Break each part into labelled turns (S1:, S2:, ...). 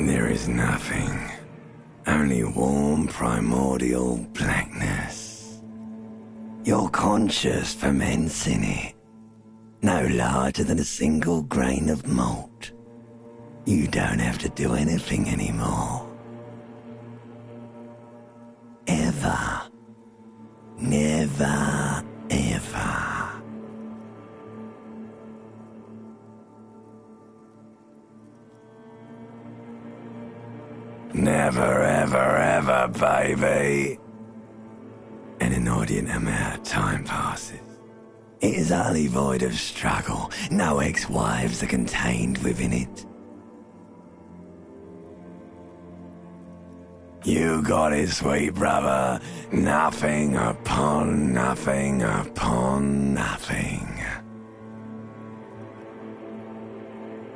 S1: There is nothing. Only warm primordial blackness. Your conscious ferments in it. No larger than a single grain of malt. You don't have to do anything anymore. Ever. Never, ever. Never, ever, ever, baby. An inordinate amount of time passes. It is utterly void of struggle. No ex-wives are contained within it. You got it, sweet brother. Nothing upon nothing upon nothing.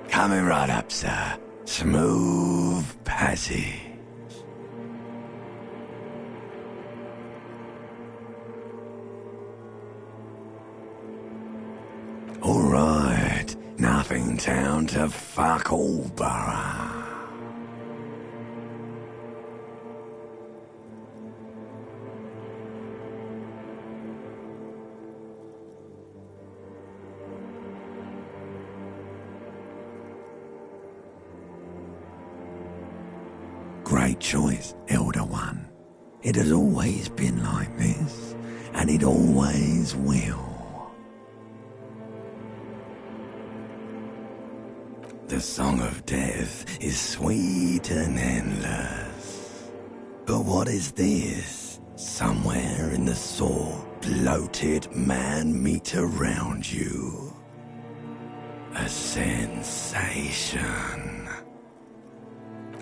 S1: Coming right up, sir. Smooth passage. All right. Nothing town to fuck all borough. Great choice, Elder One. It has always been like this, and it always will. The song of death is sweet and endless. But what is this? Somewhere in the sore, bloated man meet around you. A sensation.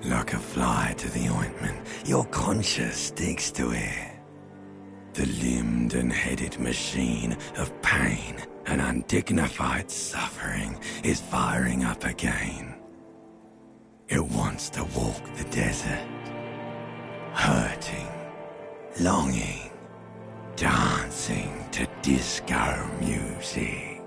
S1: Like a fly to the ointment, your conscience sticks to it. The limbed and headed machine of pain and undignified suffering is firing up again. It wants to walk the desert, hurting, longing, dancing to disco music.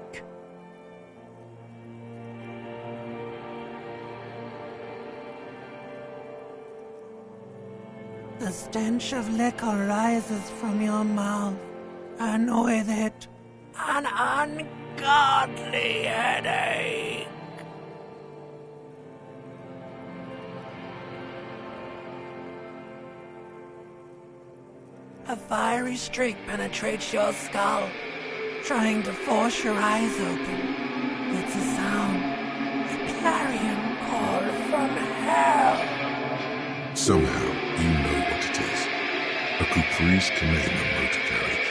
S2: The stench of liquor rises from your mouth, and with it, an ungodly headache. A fiery streak penetrates your skull, trying to force your eyes open. It's a sound, a clarion call from hell.
S3: Somehow, you know what it is. A Caprice Commander motor carriage.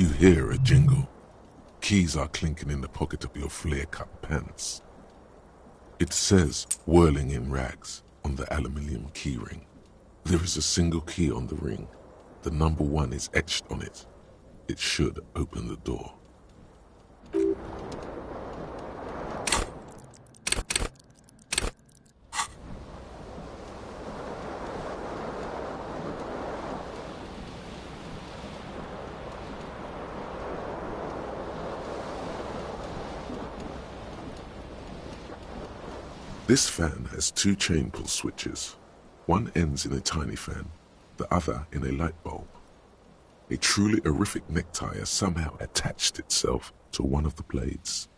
S3: You hear a jingle. Keys are clinking in the pocket of your flare-cut pants. It says, whirling in rags, on the aluminium keyring. There is a single key on the ring. The number 1 is etched on it. It should open the door. This fan has 2 chain pull switches. One ends in a tiny fan, the other in a light bulb. A truly horrific necktie has somehow attached itself to one of the blades.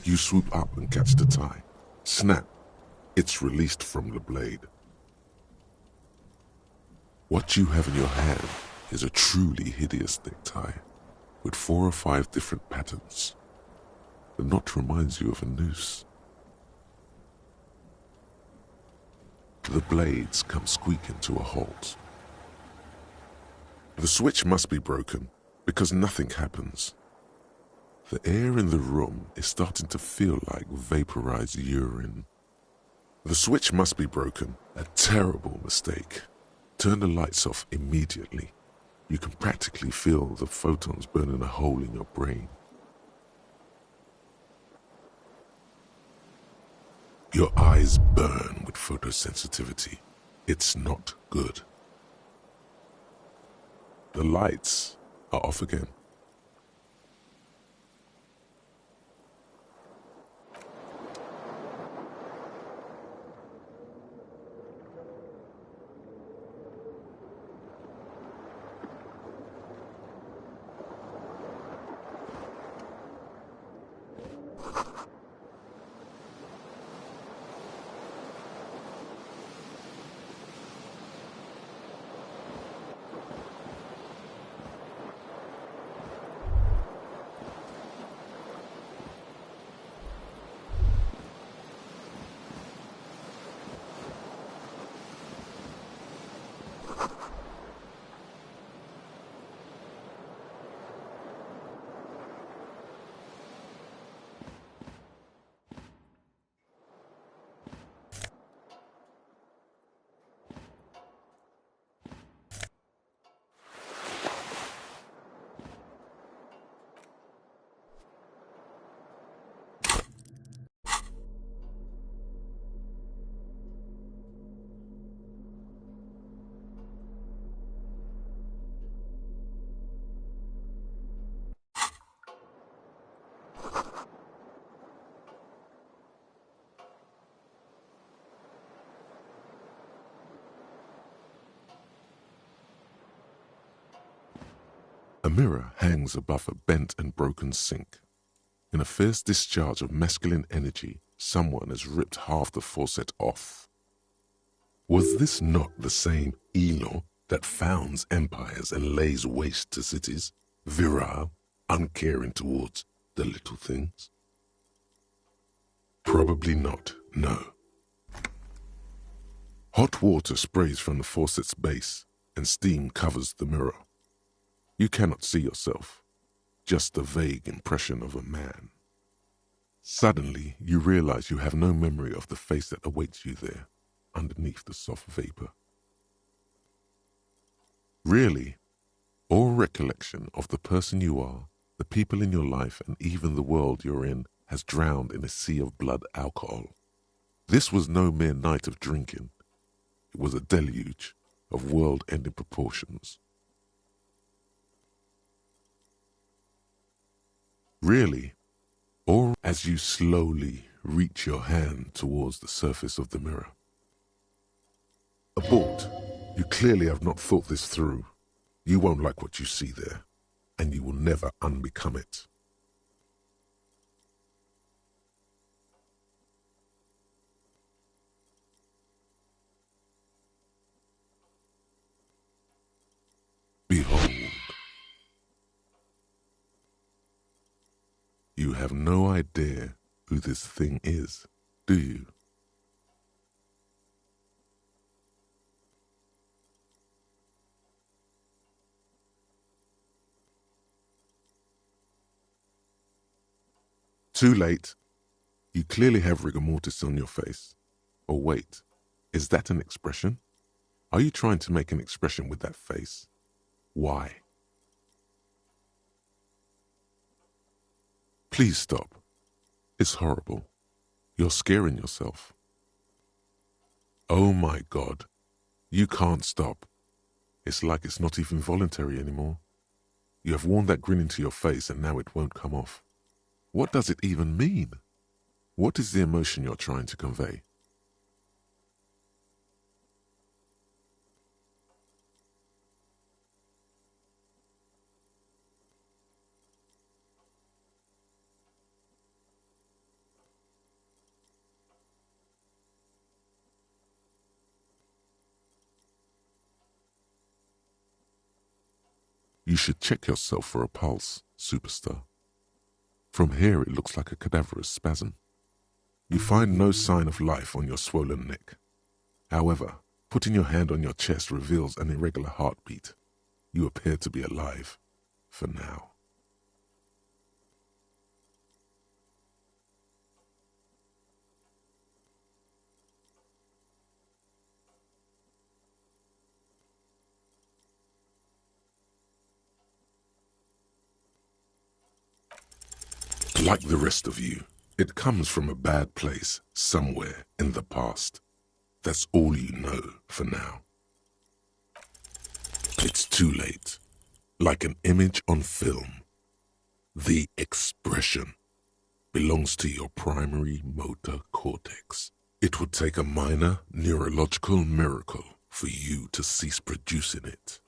S3: You swoop up and catch the tie. Snap! It's released from the blade. What you have in your hand is a truly hideous necktie, with 4 or 5 different patterns. The knot reminds you of a noose. The blades come squeaking to a halt. The switch must be broken, because nothing happens. The air in the room is starting to feel like vaporized urine. The switch must be broken. A terrible mistake. Turn the lights off immediately. You can practically feel the photons burning a hole in your brain. Your eyes burn with photosensitivity. It's not good. The lights are off again. A mirror hangs above a bent and broken sink. In a fierce discharge of masculine energy, someone has ripped half the faucet off. Was this not the same Elo that founds empires and lays waste to cities, virile, uncaring towards the little things? Probably not, no. Hot water sprays from the faucet's base, and steam covers the mirror. You cannot see yourself, just the vague impression of a man. Suddenly, you realize you have no memory of the face that awaits you there, underneath the soft vapor. Really, all recollection of the person you are, the people in your life, and even the world you're in has drowned in a sea of blood alcohol. This was no mere night of drinking. It was a deluge of world-ending proportions. Really? Or as you slowly reach your hand towards the surface of the mirror. Abort. You clearly have not thought this through. You won't like what you see there, and you will never unbecome it. Behold. You have no idea who this thing is, do you? Too late. You clearly have rigor mortis on your face. Or wait, is that an expression? Are you trying to make an expression with that face? Why? Please stop. It's horrible. You're scaring yourself. Oh my God. You can't stop. It's like it's not even voluntary anymore. You have worn that grin into your face and now it won't come off. What does it even mean? What is the emotion you're trying to convey? You should check yourself for a pulse, superstar. From here it looks like a cadaverous spasm. You find no sign of life on your swollen neck. However, putting your hand on your chest reveals an irregular heartbeat. You appear to be alive, for now. Like the rest of you, it comes from a bad place somewhere in the past. That's all you know for now. It's too late. Like an image on film, the expression belongs to your primary motor cortex. It would take a minor neurological miracle for you to cease producing it.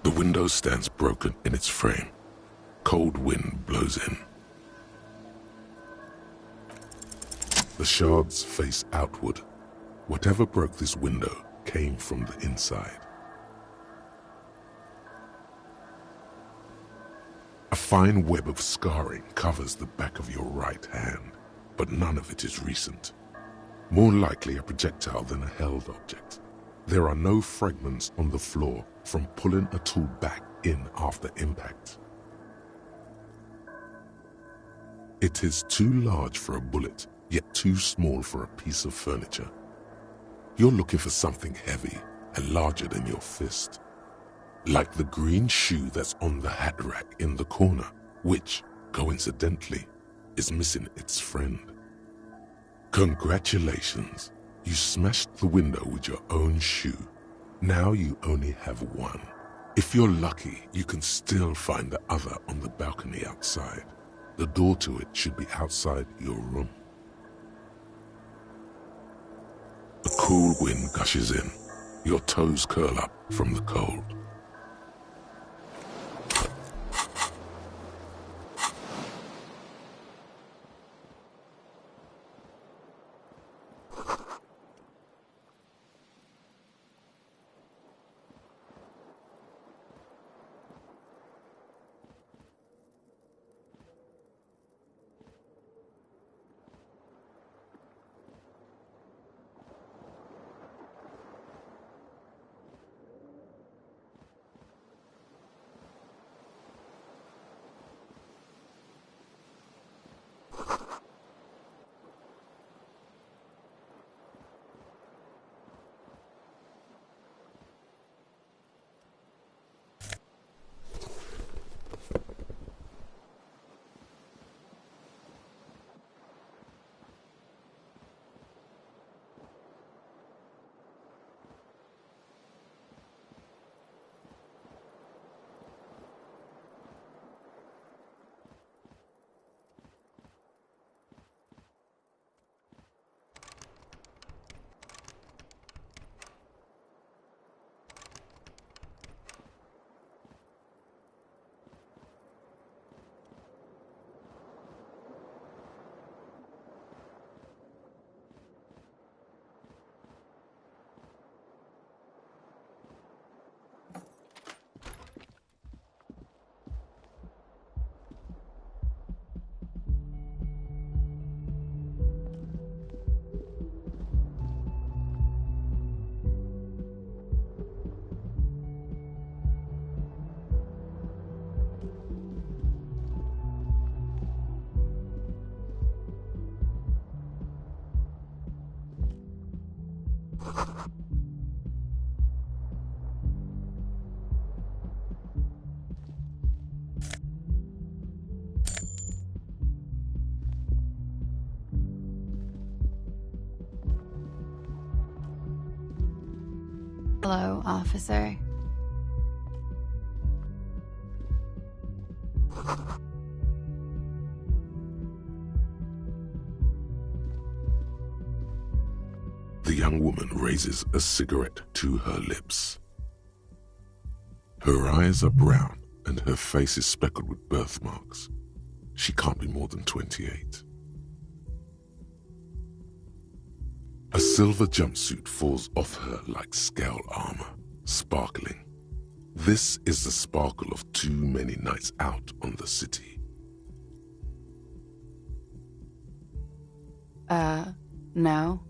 S3: The window stands broken in its frame. Cold wind blows in. The shards face outward. Whatever broke this window came from the inside. A fine web of scarring covers the back of your right hand, but none of it is recent. More likely a projectile than a held object. There are no fragments on the floor from pulling a tool back in after impact. It is too large for a bullet, yet too small for a piece of furniture. You're looking for something heavy and larger than your fist. Like the green shoe that's on the hat rack in the corner, which, coincidentally, is missing its friend. Congratulations, you smashed the window with your own shoe. Now you only have one. If you're lucky, you can still find the other on the balcony outside. The door to it should be outside your room. A cool wind gushes in. Your toes curl up from the cold.
S4: Hello, officer.
S3: The young woman raises a cigarette to her lips. Her eyes are brown and her face is speckled with birthmarks. She can't be more than 28. A silver jumpsuit falls off her like scale armor, sparkling. This is the sparkle of too many nights out on the city.
S4: No.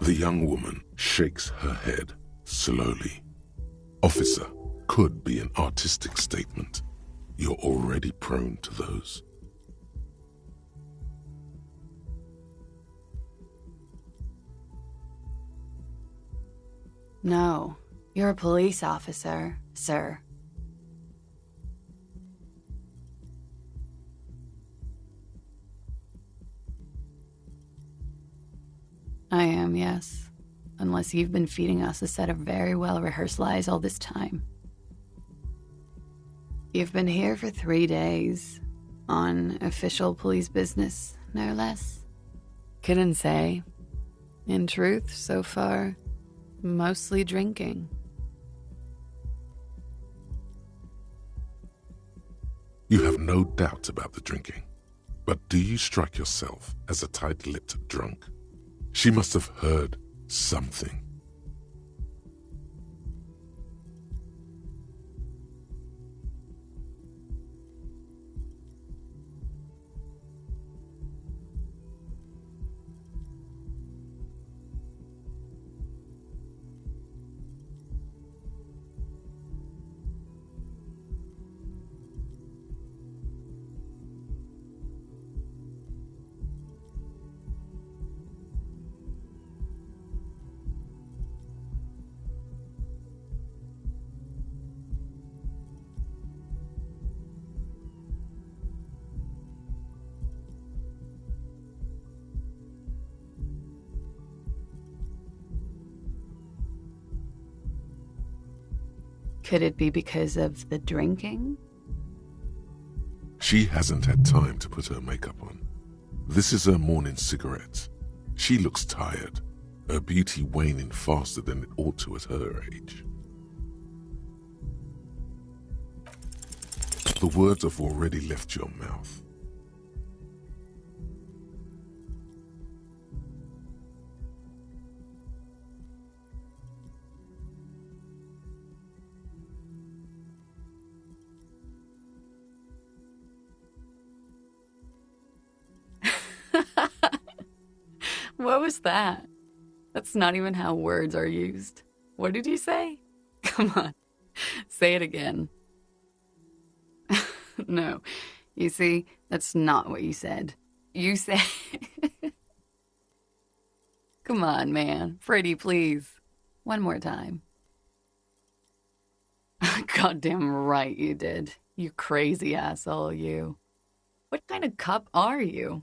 S3: The young woman shakes her head slowly. Officer could be an artistic statement. You're already prone to those.
S4: No. You're a police officer, sir. I am, yes. Unless you've been feeding us a set of very well-rehearsed lies all this time. You've been here for 3 days. On official police business, no less. Couldn't say. In truth, so far, mostly drinking.
S3: You have no doubt about the drinking. But do you strike yourself as a tight-lipped drunk? She must have heard something.
S4: Could it be because of the drinking?
S3: She hasn't had time to put her makeup on. This is her morning cigarette. She looks tired, her beauty waning faster than it ought to at her age. The words have already left your mouth.
S4: What was that? That's not even how words are used. What did you say? Come on, say it again. No, you see, that's not what you said. You said... Come on, man. Freddie, please. One more time. Goddamn right you did. You crazy asshole, you. What kind of cup are you?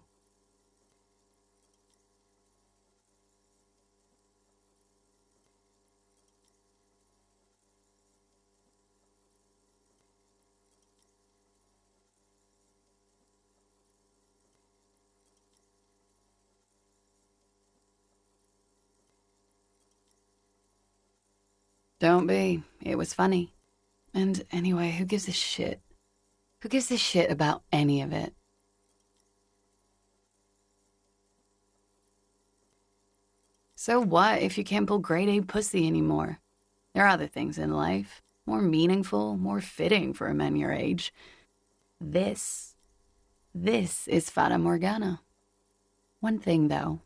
S4: Don't be. It was funny. And anyway, who gives a shit? Who gives a shit about any of it? So what if you can't pull grade A pussy anymore? There are other things in life, more meaningful, more fitting for a man your age. This is Fata Morgana. One thing, though.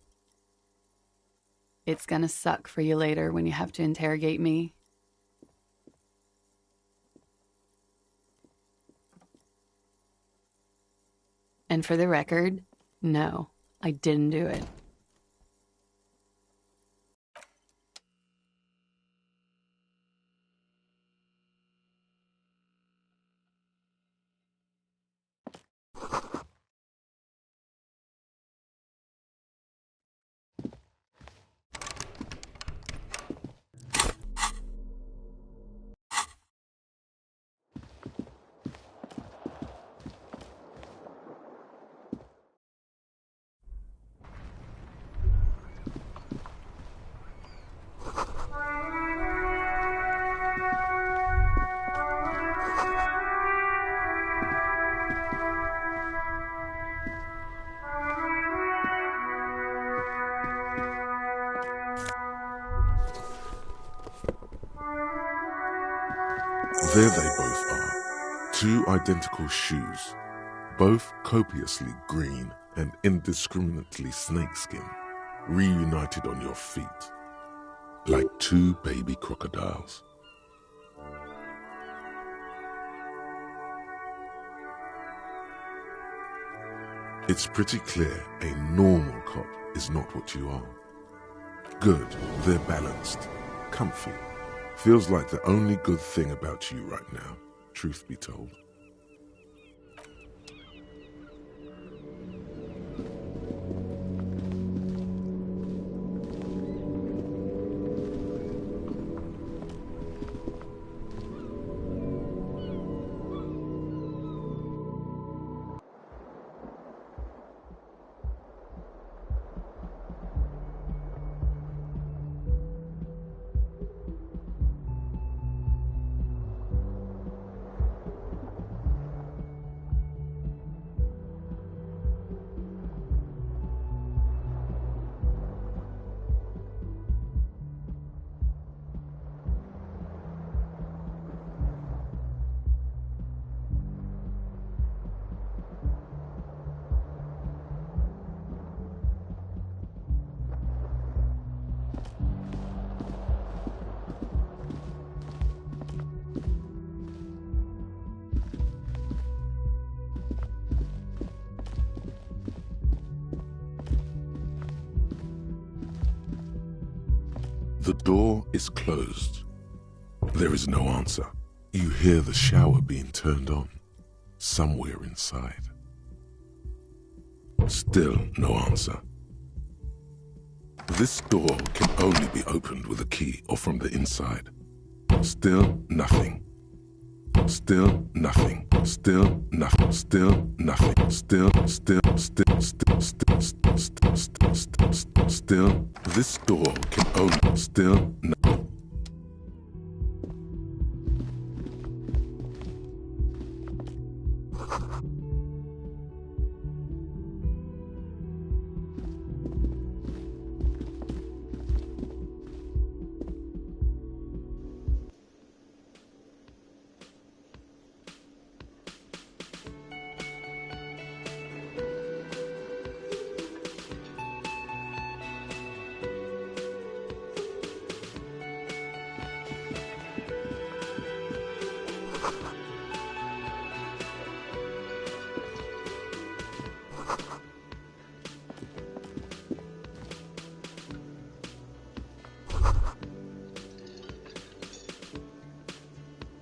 S4: It's gonna suck for you later when you have to interrogate me. And for the record, no, I didn't do it.
S3: There they both are, two identical shoes, both copiously green and indiscriminately snakeskin, reunited on your feet, like two baby crocodiles. It's pretty clear a normal cop is not what you are. Good, they're balanced, comfy. Feels like the only good thing about you right now, truth be told. The door is closed. There is no answer. You hear the shower being turned on, somewhere inside. Still no answer. This door can only be opened with a key or from the inside. Still nothing. Still nothing. Still nothing. Still nothing. Still. This door can only. Still nothing.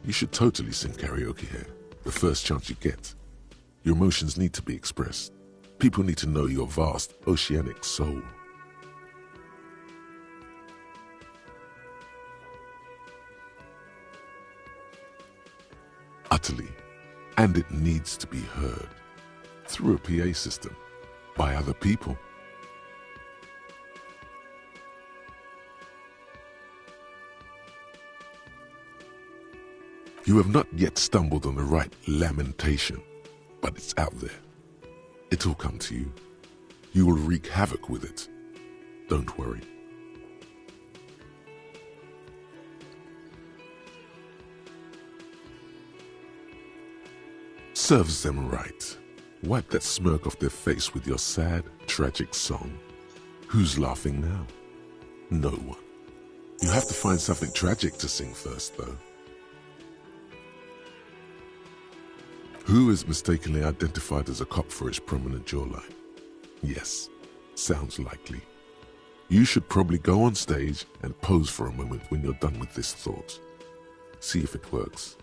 S3: You should totally sing karaoke here, the first chance you get. Your emotions need to be expressed. People need to know your vast, oceanic soul. Utterly, and it needs to be heard through a PA system by other people. You have not yet stumbled on the right lamentation, but it's out there. It'll come to you. You will wreak havoc with it. Don't worry. Serves them right. Wipe that smirk off their face with your sad, tragic song. Who's laughing now? No one. You have to find something tragic to sing first, though. Who is mistakenly identified as a cop for his prominent jawline? Yes, sounds likely. You should probably go on stage and pose for a moment when you're done with this thought. See if it works.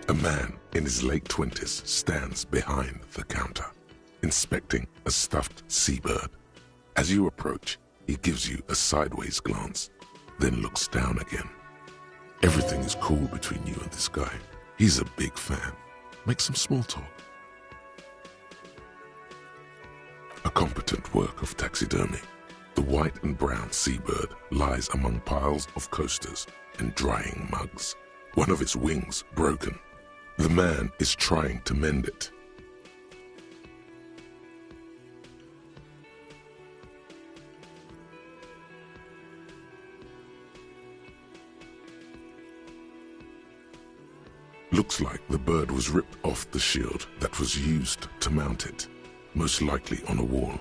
S3: A man in his late 20s stands behind the counter, inspecting a stuffed seabird. As you approach, he gives you a sideways glance, then looks down again. Everything is cool between you and this guy. He's a big fan. Make some small talk. A competent work of taxidermy. The white and brown seabird lies among piles of coasters and drying mugs. One of its wings broken. The man is trying to mend it. Looks like the bird was ripped off the shield that was used to mount it, most likely on a wall.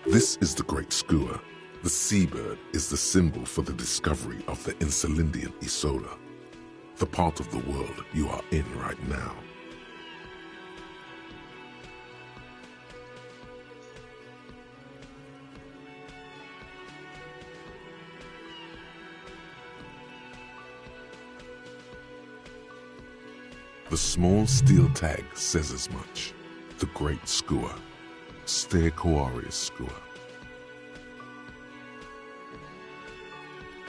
S3: This is the great skua. The seabird is the symbol for the discovery of the Insulindian Isola, the part of the world you are in right now. The small steel tag says as much. The great skua. Stegosaurus skua.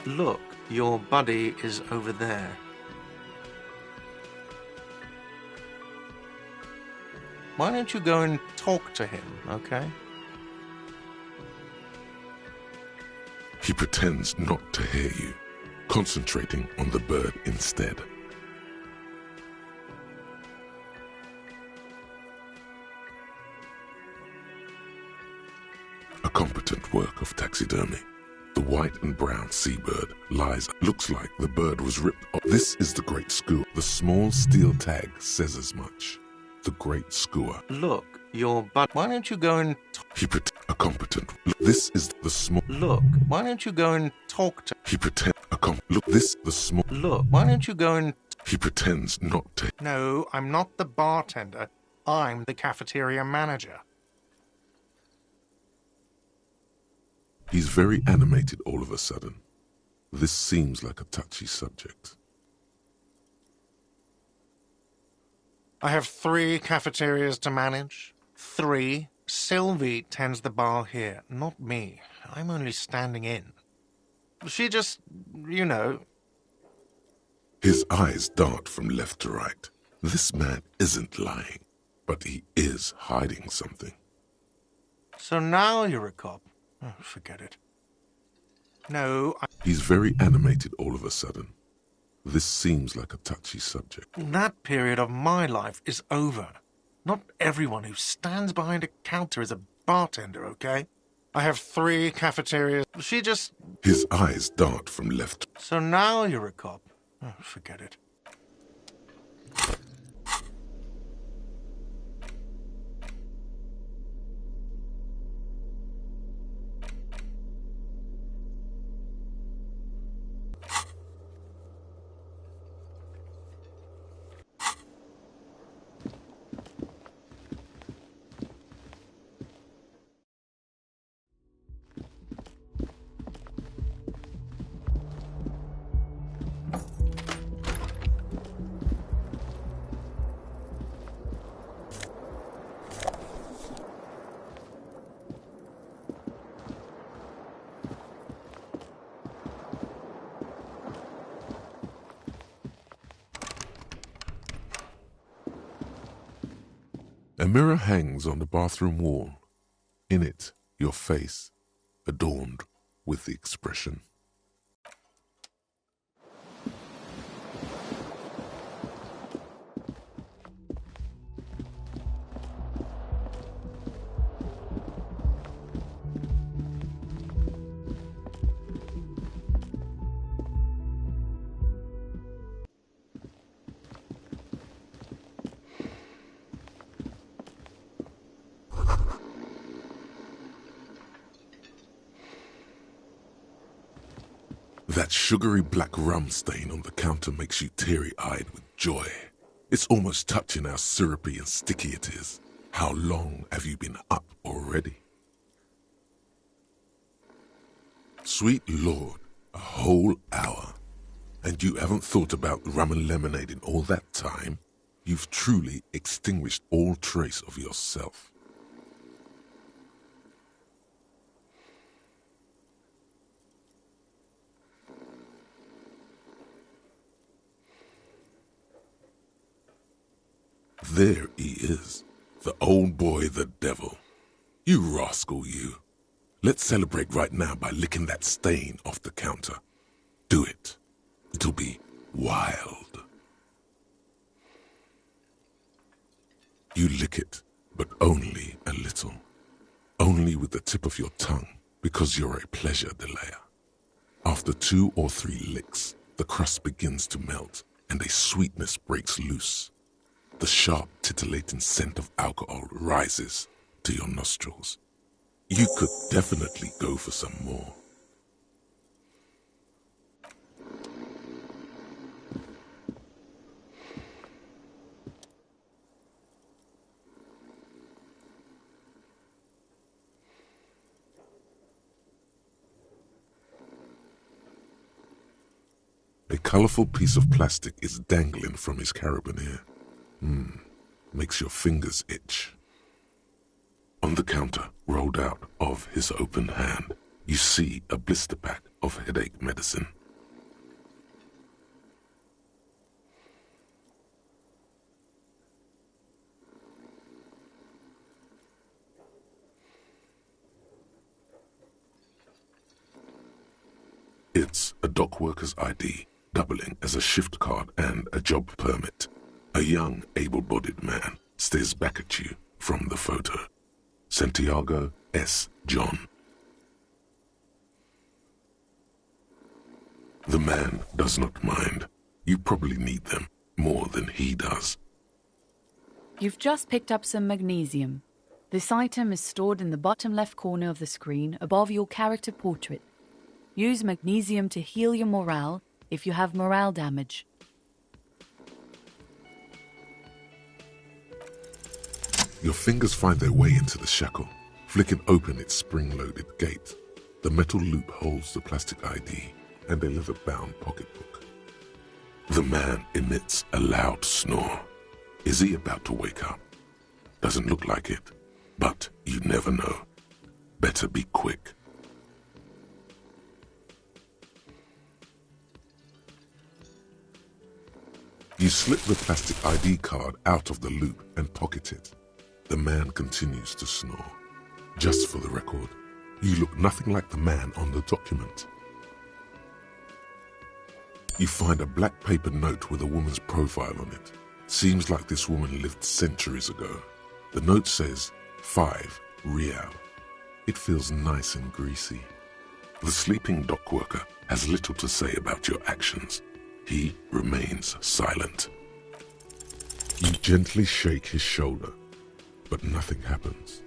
S5: Look, your buddy is over there. Why don't you go and talk to him, okay?
S3: He pretends not to hear you, concentrating on the bird instead. A competent work of taxidermy. The white and brown seabird lies. Looks like the bird was ripped off. This is the great skua. The small steel tag says as much. The great skua.
S5: Look, your buddy. Why don't you go and
S3: A competent. This is the small.
S5: Look, why don't you go and talk to
S3: He pretend. Look, this the small.
S5: Look, why don't you go and
S3: He pretends not to.
S5: No, I'm not the bartender. I'm the cafeteria manager.
S3: He's very animated all of a sudden. This seems like a touchy subject.
S5: I have 3 cafeterias to manage. 3. Sylvie tends the bar here, not me. I'm only standing in. She just, you know.
S3: His eyes dart from left to right. This man isn't lying, but he is hiding something.
S5: So now you're a cop. Oh, forget it. No,
S3: He's very animated all of a sudden. This seems like a touchy subject.
S5: that period of my life is over. Not everyone who stands behind a counter is a bartender, okay? I have 3 cafeterias. She just...
S3: His eyes dart from left.
S5: So now you're a cop. Oh, forget it.
S3: A mirror hangs on the bathroom wall. In it, your face, adorned with the expression. That sugary black rum stain on the counter makes you teary-eyed with joy. It's almost touching how syrupy and sticky it is. How long have you been up already? Sweet Lord, a whole hour. And you haven't thought about rum and lemonade in all that time? You've truly extinguished all trace of yourself. There he is, the old boy, the devil. You rascal, you. Let's celebrate right now by licking that stain off the counter. Do it. It'll be wild. You lick it, but only a little. Only with the tip of your tongue, because you're a pleasure delayer. After 2 or 3 licks, the crust begins to melt, and a sweetness breaks loose. The sharp, titillating scent of alcohol rises to your nostrils. You could definitely go for some more. A colorful piece of plastic is dangling from his carabiner. Makes your fingers itch. On the counter, rolled out of his open hand, you see a blister pack of headache medicine. It's a dock worker's ID, doubling as a shift card and a job permit. A young, able-bodied man stares back at you from the photo. Santiago S. John. The man does not mind. You probably need them more than he does.
S4: You've just picked up some magnesium. This item is stored in the bottom left corner of the screen above your character portrait. Use magnesium to heal your morale if you have morale damage.
S3: Your fingers find their way into the shackle, flicking open its spring-loaded gate. The metal loop holds the plastic ID and a leather-bound pocketbook. The man emits a loud snore. Is he about to wake up? Doesn't look like it, but you never know. Better be quick. You slip the plastic ID card out of the loop and pocket it. The man continues to snore. Just for the record, you look nothing like the man on the document. You find a black paper note with a woman's profile on it. Seems like this woman lived centuries ago. The note says, 5 Real. It feels nice and greasy. The sleeping dock worker has little to say about your actions. He remains silent. You gently shake his shoulder, but nothing happens.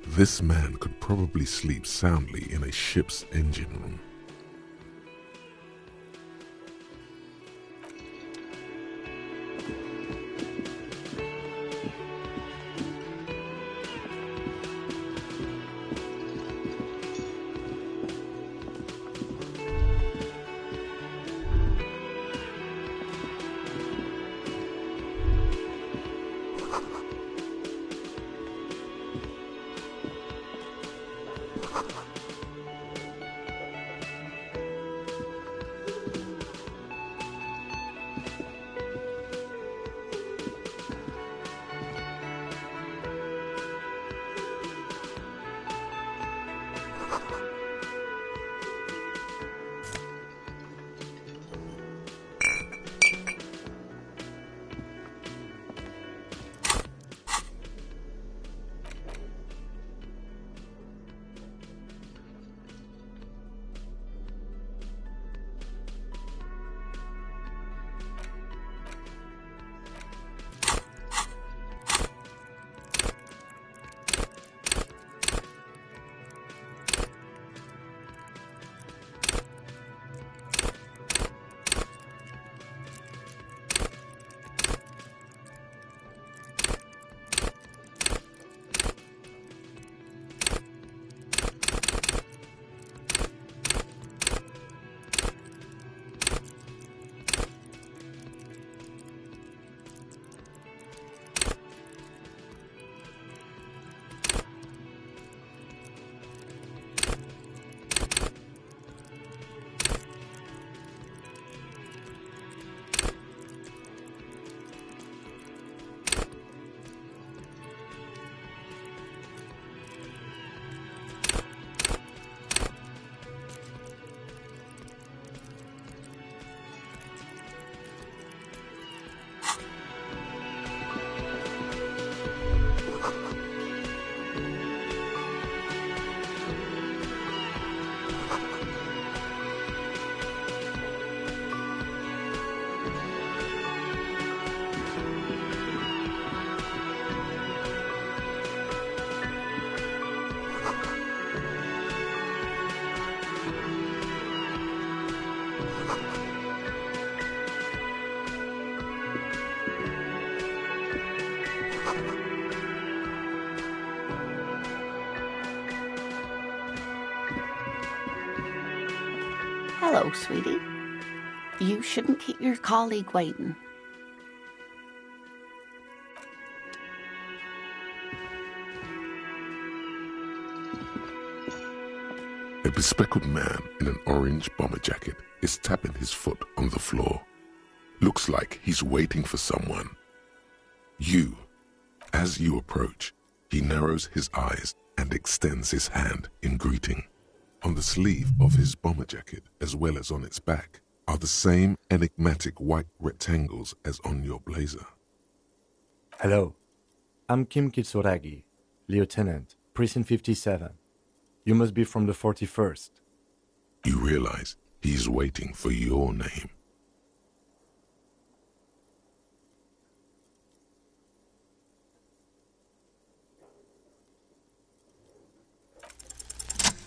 S3: This man could probably sleep soundly in a ship's engine room.
S4: Hello, sweetie. You shouldn't keep your colleague waiting.
S3: A bespectacled man in an orange bomber jacket is tapping his foot on the floor. Looks like he's waiting for someone. As you approach, he narrows his eyes and extends his hand in greeting. On the sleeve of his bomber jacket, as well as on its back, are the same enigmatic white rectangles as on your blazer.
S6: Hello, I'm Kim Kitsuragi, Lieutenant, Precinct 57. You must be from the 41st.
S3: You realize he's waiting for your name.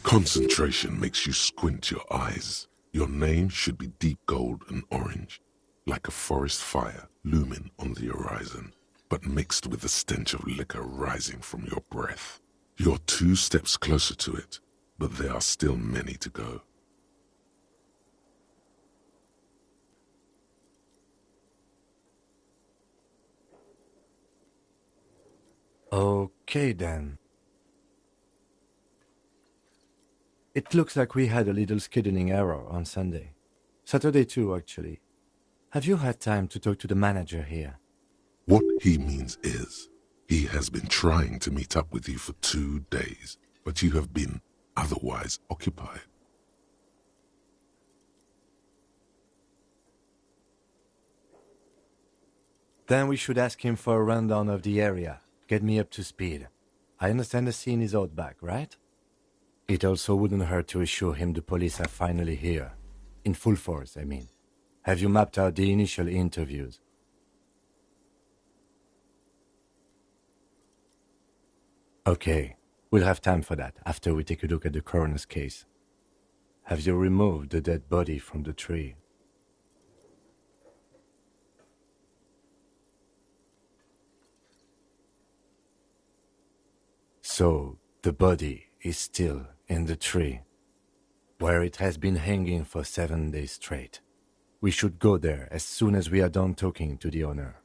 S3: Concentration makes you squint your eyes. Your name should be deep gold and orange, like a forest fire looming on the horizon, but mixed with the stench of liquor rising from your breath. You're 2 steps closer to it, but there are still many to go.
S6: Okay then. It looks like we had a little scheduling error on Sunday. Saturday too, actually. Have you had time to talk to the manager here?
S3: What he means is, he has been trying to meet up with you for 2 days, but you have been otherwise occupied.
S6: Then we should ask him for a rundown of the area. Get me up to speed. I understand the scene is out back, right? It also wouldn't hurt to assure him the police are finally here. In full force, I mean. Have you mapped out the initial interviews? Okay, we'll have time for that after we take a look at the coroner's case. Have you removed the dead body from the tree? So, the body is still in the tree, where it has been hanging for 7 days straight. We should go there as soon as we are done talking to the owner.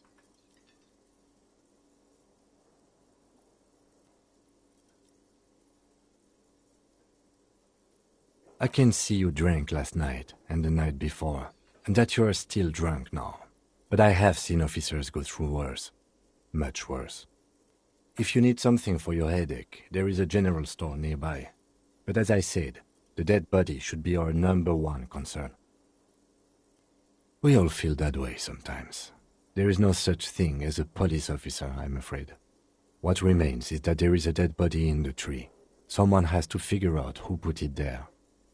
S6: I can see you drank last night and the night before, and that you are still drunk now. But I have seen officers go through worse. Much worse. If you need something for your headache, there is a general store nearby. But as I said, the dead body should be our #1 concern. We all feel that way sometimes. There is no such thing as a police officer, I'm afraid. What remains is that there is a dead body in the tree. Someone has to figure out who put it there.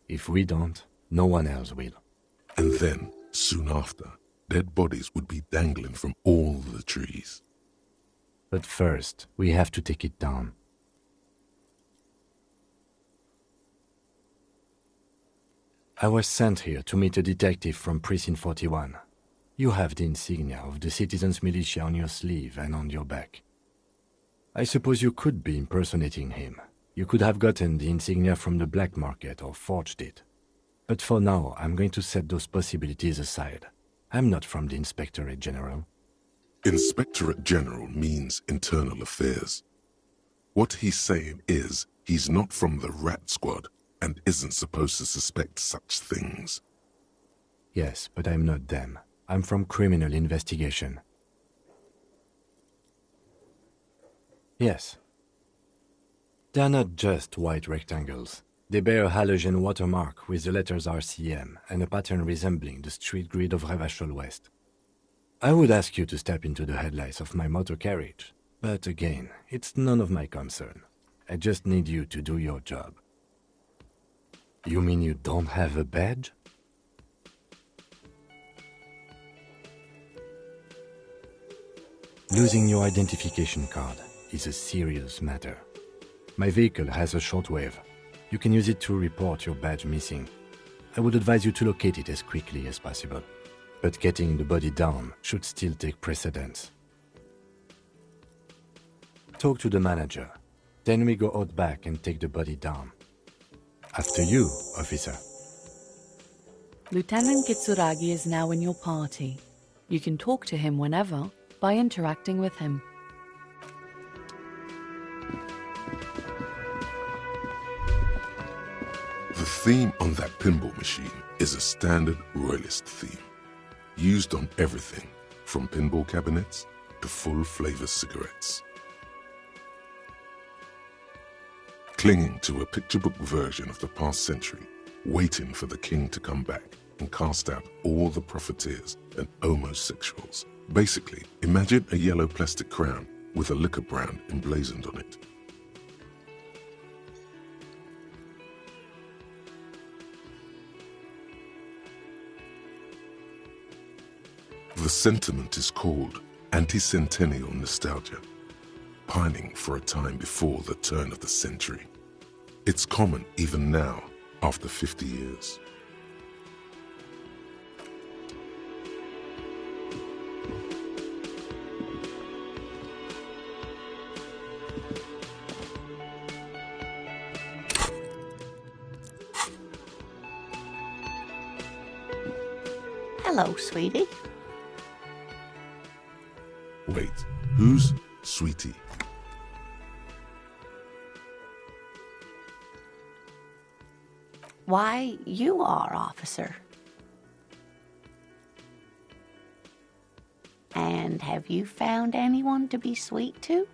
S6: If we don't, no one else will.
S3: And then, soon after, dead bodies would be dangling from all the trees.
S6: But first, we have to take it down. I was sent here to meet a detective from Precinct 41. You have the insignia of the citizens' militia on your sleeve and on your back. I suppose you could be impersonating him. You could have gotten the insignia from the black market or forged it. But for now, I'm going to set those possibilities aside. I'm not from the Inspectorate General.
S3: Inspectorate General means internal affairs. What he's saying is, he's not from the rat squad and isn't supposed to suspect such things.
S6: Yes, but I'm not them. I'm from criminal investigation. Yes. They're not just white rectangles. They bear a halogen watermark with the letters RCM and a pattern resembling the street grid of Revachol West. I would ask you to step into the headlights of my motor carriage, but again, it's none of my concern. I just need you to do your job. You mean you don't have a badge? Losing your identification card is a serious matter. My vehicle has a shortwave. You can use it to report your badge missing. I would advise you to locate it as quickly as possible. But getting the body down should still take precedence. Talk to the manager. Then we go out back and take the body down. After you, officer.
S7: Lieutenant Kitsuragi is now in your party. You can talk to him whenever by interacting with him.
S3: The theme on that pinball machine is a standard royalist theme, used on everything from pinball cabinets to full-flavor cigarettes. Clinging to a picture book version of the past century, waiting for the king to come back and cast out all the profiteers and homosexuals. Basically, imagine a yellow plastic crown with a liquor brand emblazoned on it. The sentiment is called anti-centennial nostalgia, pining for a time before the turn of the century. It's common even now, after 50 years.
S8: Hello, sweetie.
S3: Wait, who's Sweetie?
S8: Why, you are, officer. And have you found anyone to be sweet to?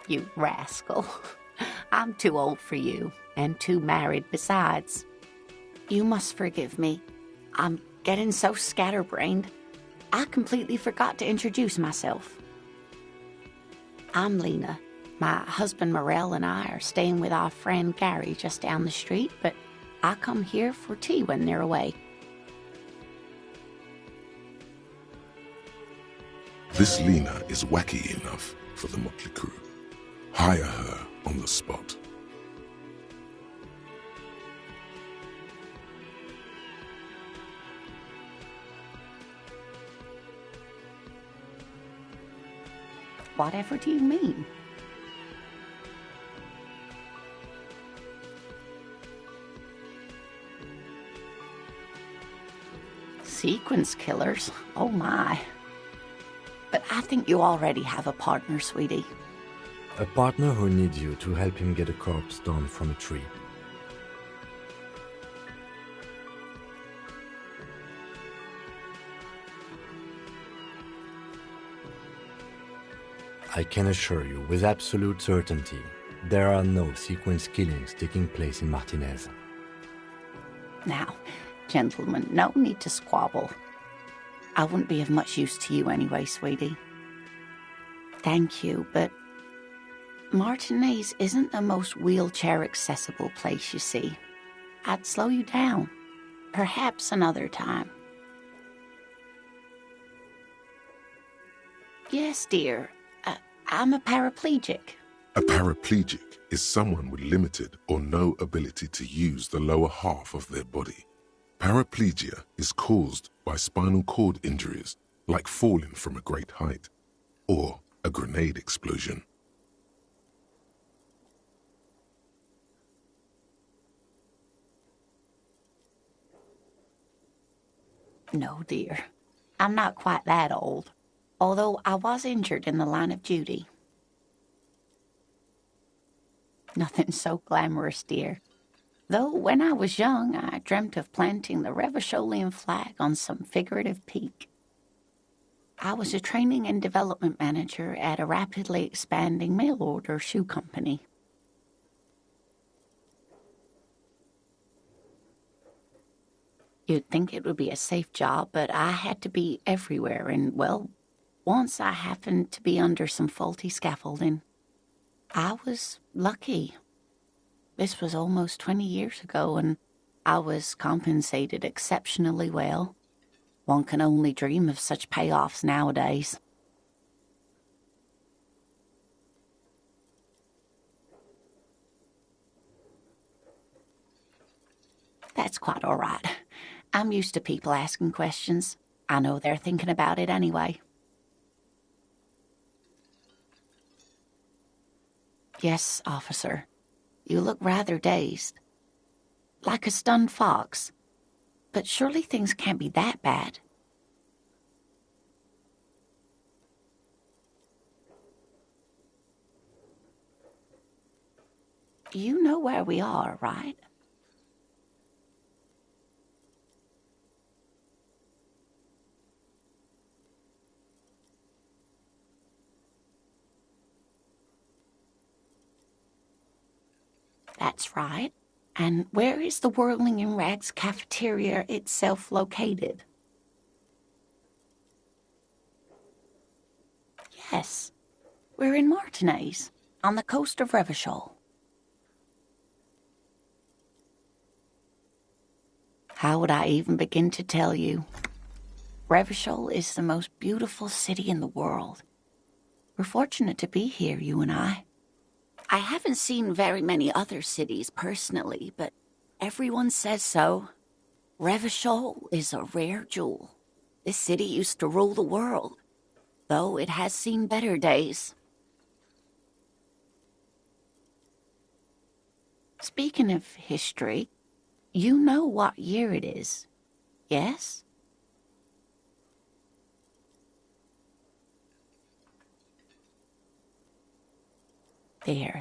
S8: You rascal. I'm too old for you, and too married besides. You must forgive me. I'm getting so scatterbrained. I completely forgot to introduce myself. I'm Lena. My husband Morel and I are staying with our friend Gary just down the street, but I come here for tea when they're away.
S3: This Lena is wacky enough for the motley crew. Hire her on the spot.
S8: Whatever do you mean? Sequence killers? Oh my. But I think you already have a partner, sweetie.
S6: A partner who needs you to help him get a corpse down from a tree. I can assure you with absolute certainty, there are no sequence killings taking place in Martinez.
S8: Now, gentlemen, no need to squabble. I wouldn't be of much use to you anyway, sweetie. Thank you, but Martinez isn't the most wheelchair-accessible place, you see. I'd slow you down. Perhaps another time. Yes, dear. I'm a paraplegic.
S3: A paraplegic is someone with limited or no ability to use the lower half of their body. Paraplegia is caused by spinal cord injuries, like falling from a great height, or a grenade explosion.
S8: No, dear. I'm not quite that old, although I was injured in the line of duty. Nothing so glamorous, dear. Though when I was young, I dreamt of planting the Revacholian flag on some figurative peak. I was a training and development manager at a rapidly expanding mail-order shoe company. You'd think it would be a safe job, but I had to be everywhere, and, well, once I happened to be under some faulty scaffolding. I was lucky. This was almost 20 years ago, and I was compensated exceptionally well. One can only dream of such payoffs nowadays. That's quite all right. I'm used to people asking questions. I know they're thinking about it anyway. Yes, officer. You look rather dazed. Like a stunned fox. But surely things can't be that bad. You know where we are, right? That's right. And where is the Whirling in Rags cafeteria itself located? Yes, we're in Martinez, on the coast of Revachol. How would I even begin to tell you? Revachol is the most beautiful city in the world. We're fortunate to be here, you and I. I haven't seen very many other cities personally, but everyone says so. Revachol is a rare jewel. This city used to rule the world, though it has seen better days. Speaking of history, you know what year it is, yes?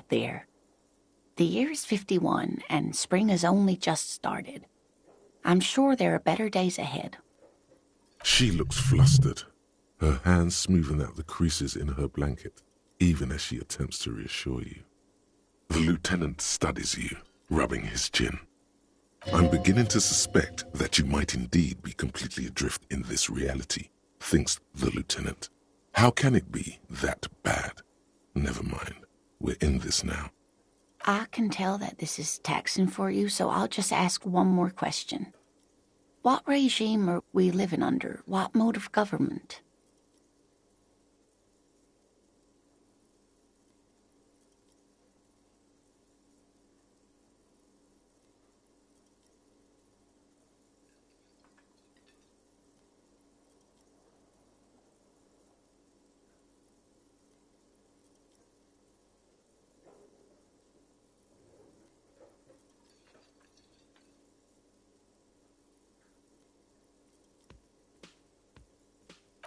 S8: There. The year is 51, and spring has only just started. I'm sure there are better days ahead.
S3: She looks flustered, her hands smoothing out the creases in her blanket, even as she attempts to reassure you. The lieutenant studies you, rubbing his chin. I'm beginning to suspect that you might indeed be completely adrift in this reality, thinks the lieutenant. How can it be that bad? Never mind. We're in this now.
S8: I can tell that this is taxing for you, so I'll just ask one more question. What regime are we living under? What mode of government?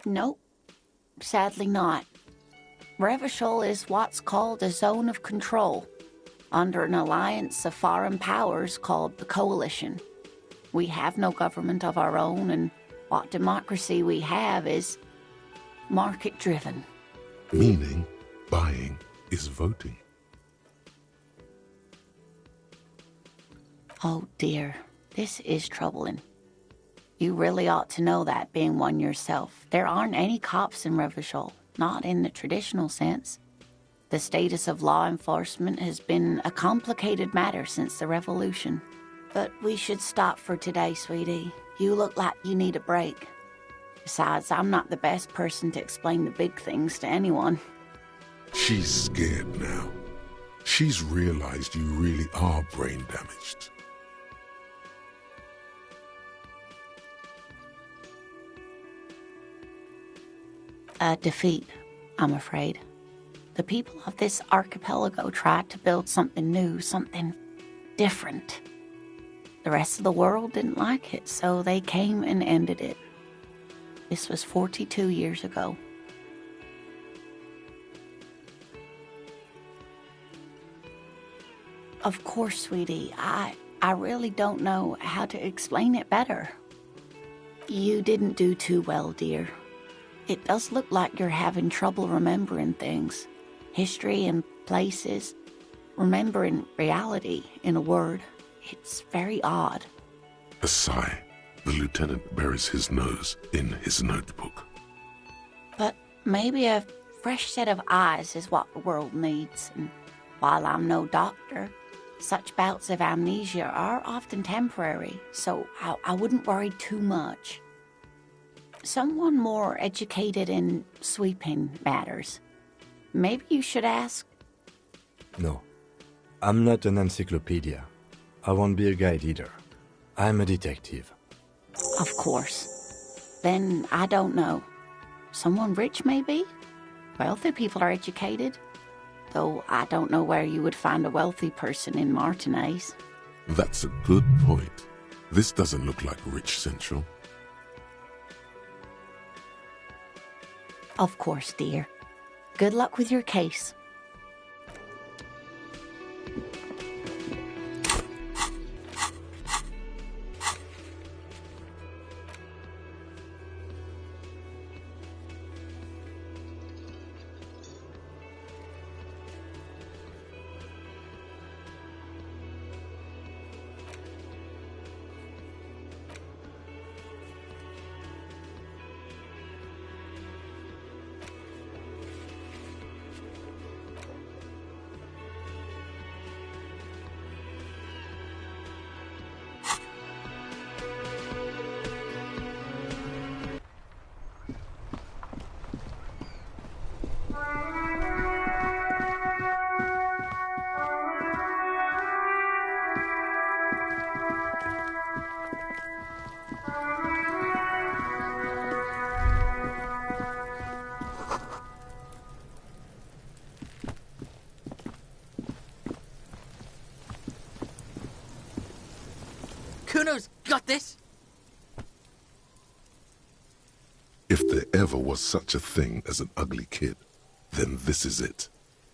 S8: Nope, sadly not. Revachol is what's called a zone of control, under an alliance of foreign powers called the Coalition. We have no government of our own, and what democracy we have is market-driven.
S3: Meaning, buying is voting.
S8: Oh dear, this is troubling. You really ought to know that, being one yourself. There aren't any cops in Revachol, not in the traditional sense. The status of law enforcement has been a complicated matter since the revolution. But we should stop for today, sweetie. You look like you need a break. Besides, I'm not the best person to explain the big things to anyone.
S3: She's scared now. She's realized you really are brain damaged.
S8: A defeat, I'm afraid. The people of this archipelago tried to build something new, something different. The rest of the world didn't like it, so they came and ended it. This was 42 years ago. Of course, sweetie, I really don't know how to explain it better. You didn't do too well, dear. It does look like you're having trouble remembering things. History and places. Remembering reality, in a word. It's very odd.
S3: A sigh. The lieutenant buries his nose in his notebook.
S8: But maybe a fresh set of eyes is what the world needs. And while I'm no doctor, such bouts of amnesia are often temporary, so I wouldn't worry too much. Someone more educated in sweeping matters. Maybe you should ask.
S6: No, I'm not an encyclopedia. I won't be a guide either. I'm a detective.
S8: Of course. Then I don't know. Someone rich, maybe? Wealthy people are educated. Though I don't know where you would find a wealthy person in Martinez.
S3: That's a good point. This doesn't look like Rich Central.
S8: Of course, dear. Good luck with your case.
S9: Kuno's got this.
S3: If there ever was such a thing as an ugly kid, then this is it.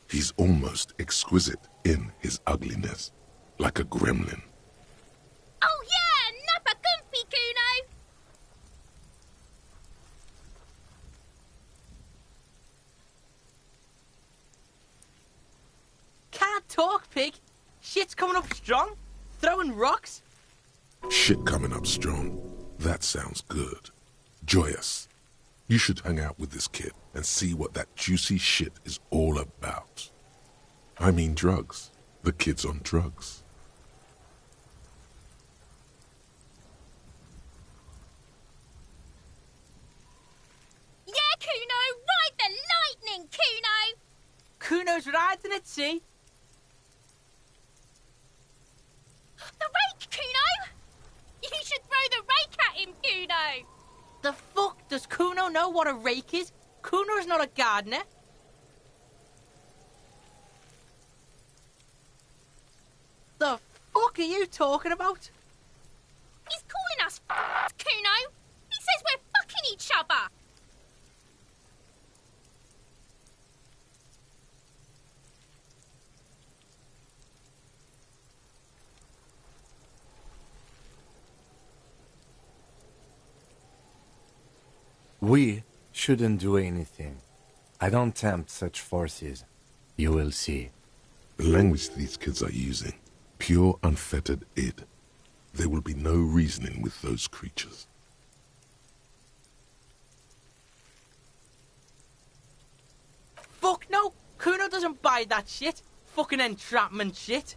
S3: He's almost exquisite in his ugliness, like a gremlin.
S10: Oh yeah, nappa comfy, Kuno!
S9: Can't talk, pig. Shit's coming up strong. Throwing rocks.
S3: Shit coming up strong. That sounds good. Joyous. You should hang out with this kid and see what that juicy shit is all about. I mean drugs. The kid's on drugs.
S10: Yeah, Kuno! Ride the lightning, Kuno!
S9: Kuno's riding at sea.
S10: The rake, Kuno! You should throw the rake at him, Kuno!
S9: The fuck does Kuno know what a rake is? Kuno's not a gardener. The fuck are you talking about?
S10: He's calling us Kuno! He says we're fucking each other!
S6: We shouldn't do anything. I don't tempt such forces. You will see.
S3: The language these kids are using, pure unfettered id. There will be no reasoning with those creatures.
S9: Fuck no! Kuno doesn't buy that shit. Fucking entrapment shit.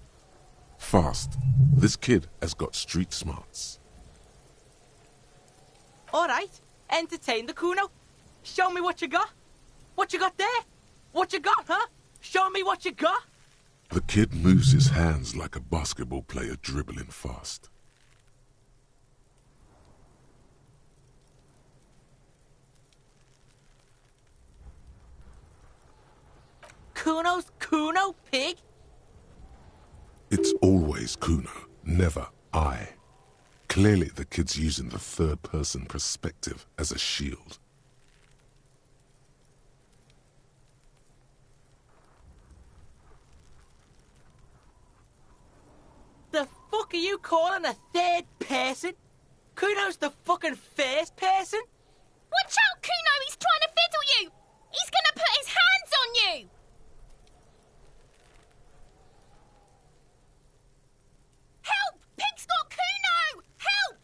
S3: Fast. This kid has got street smarts.
S9: Alright, entertain the Kuno. Show me what you got. What you got there? What you got, huh? Show me what you got.
S3: The kid moves his hands like a basketball player dribbling fast.
S9: Kuno's Kuno, pig.
S3: It's always Kuno, never I. Clearly the kid's using the third-person perspective as a shield.
S9: The fuck are you calling a third person? Kuno's the fucking first person?
S10: Watch out, Kuno! He's trying to fiddle you! He's gonna put his hands on you! Help! Pig's got Kuno! Help!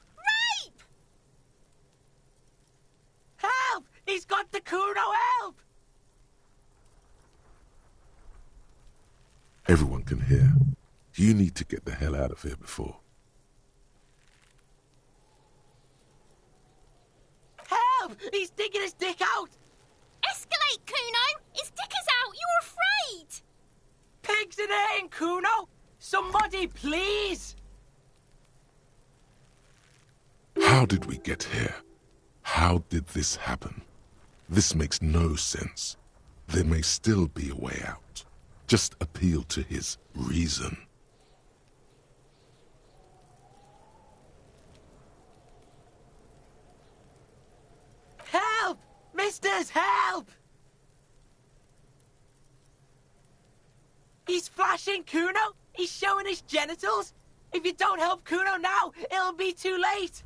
S10: Rape!
S9: Help! He's got the Kuno, help!
S3: Everyone can hear. You need to get the hell out of here before.
S9: Help! He's digging his dick out!
S10: Escalate, Kuno! His dick is out! You're afraid!
S9: Pigs in here, Kuno! Somebody, please!
S3: How did we get here? How did this happen? This makes no sense. There may still be a way out. Just appeal to his reason.
S9: Help! Misters, help! He's flashing Kuno! He's showing his genitals! If you don't help Kuno now, it'll be too late!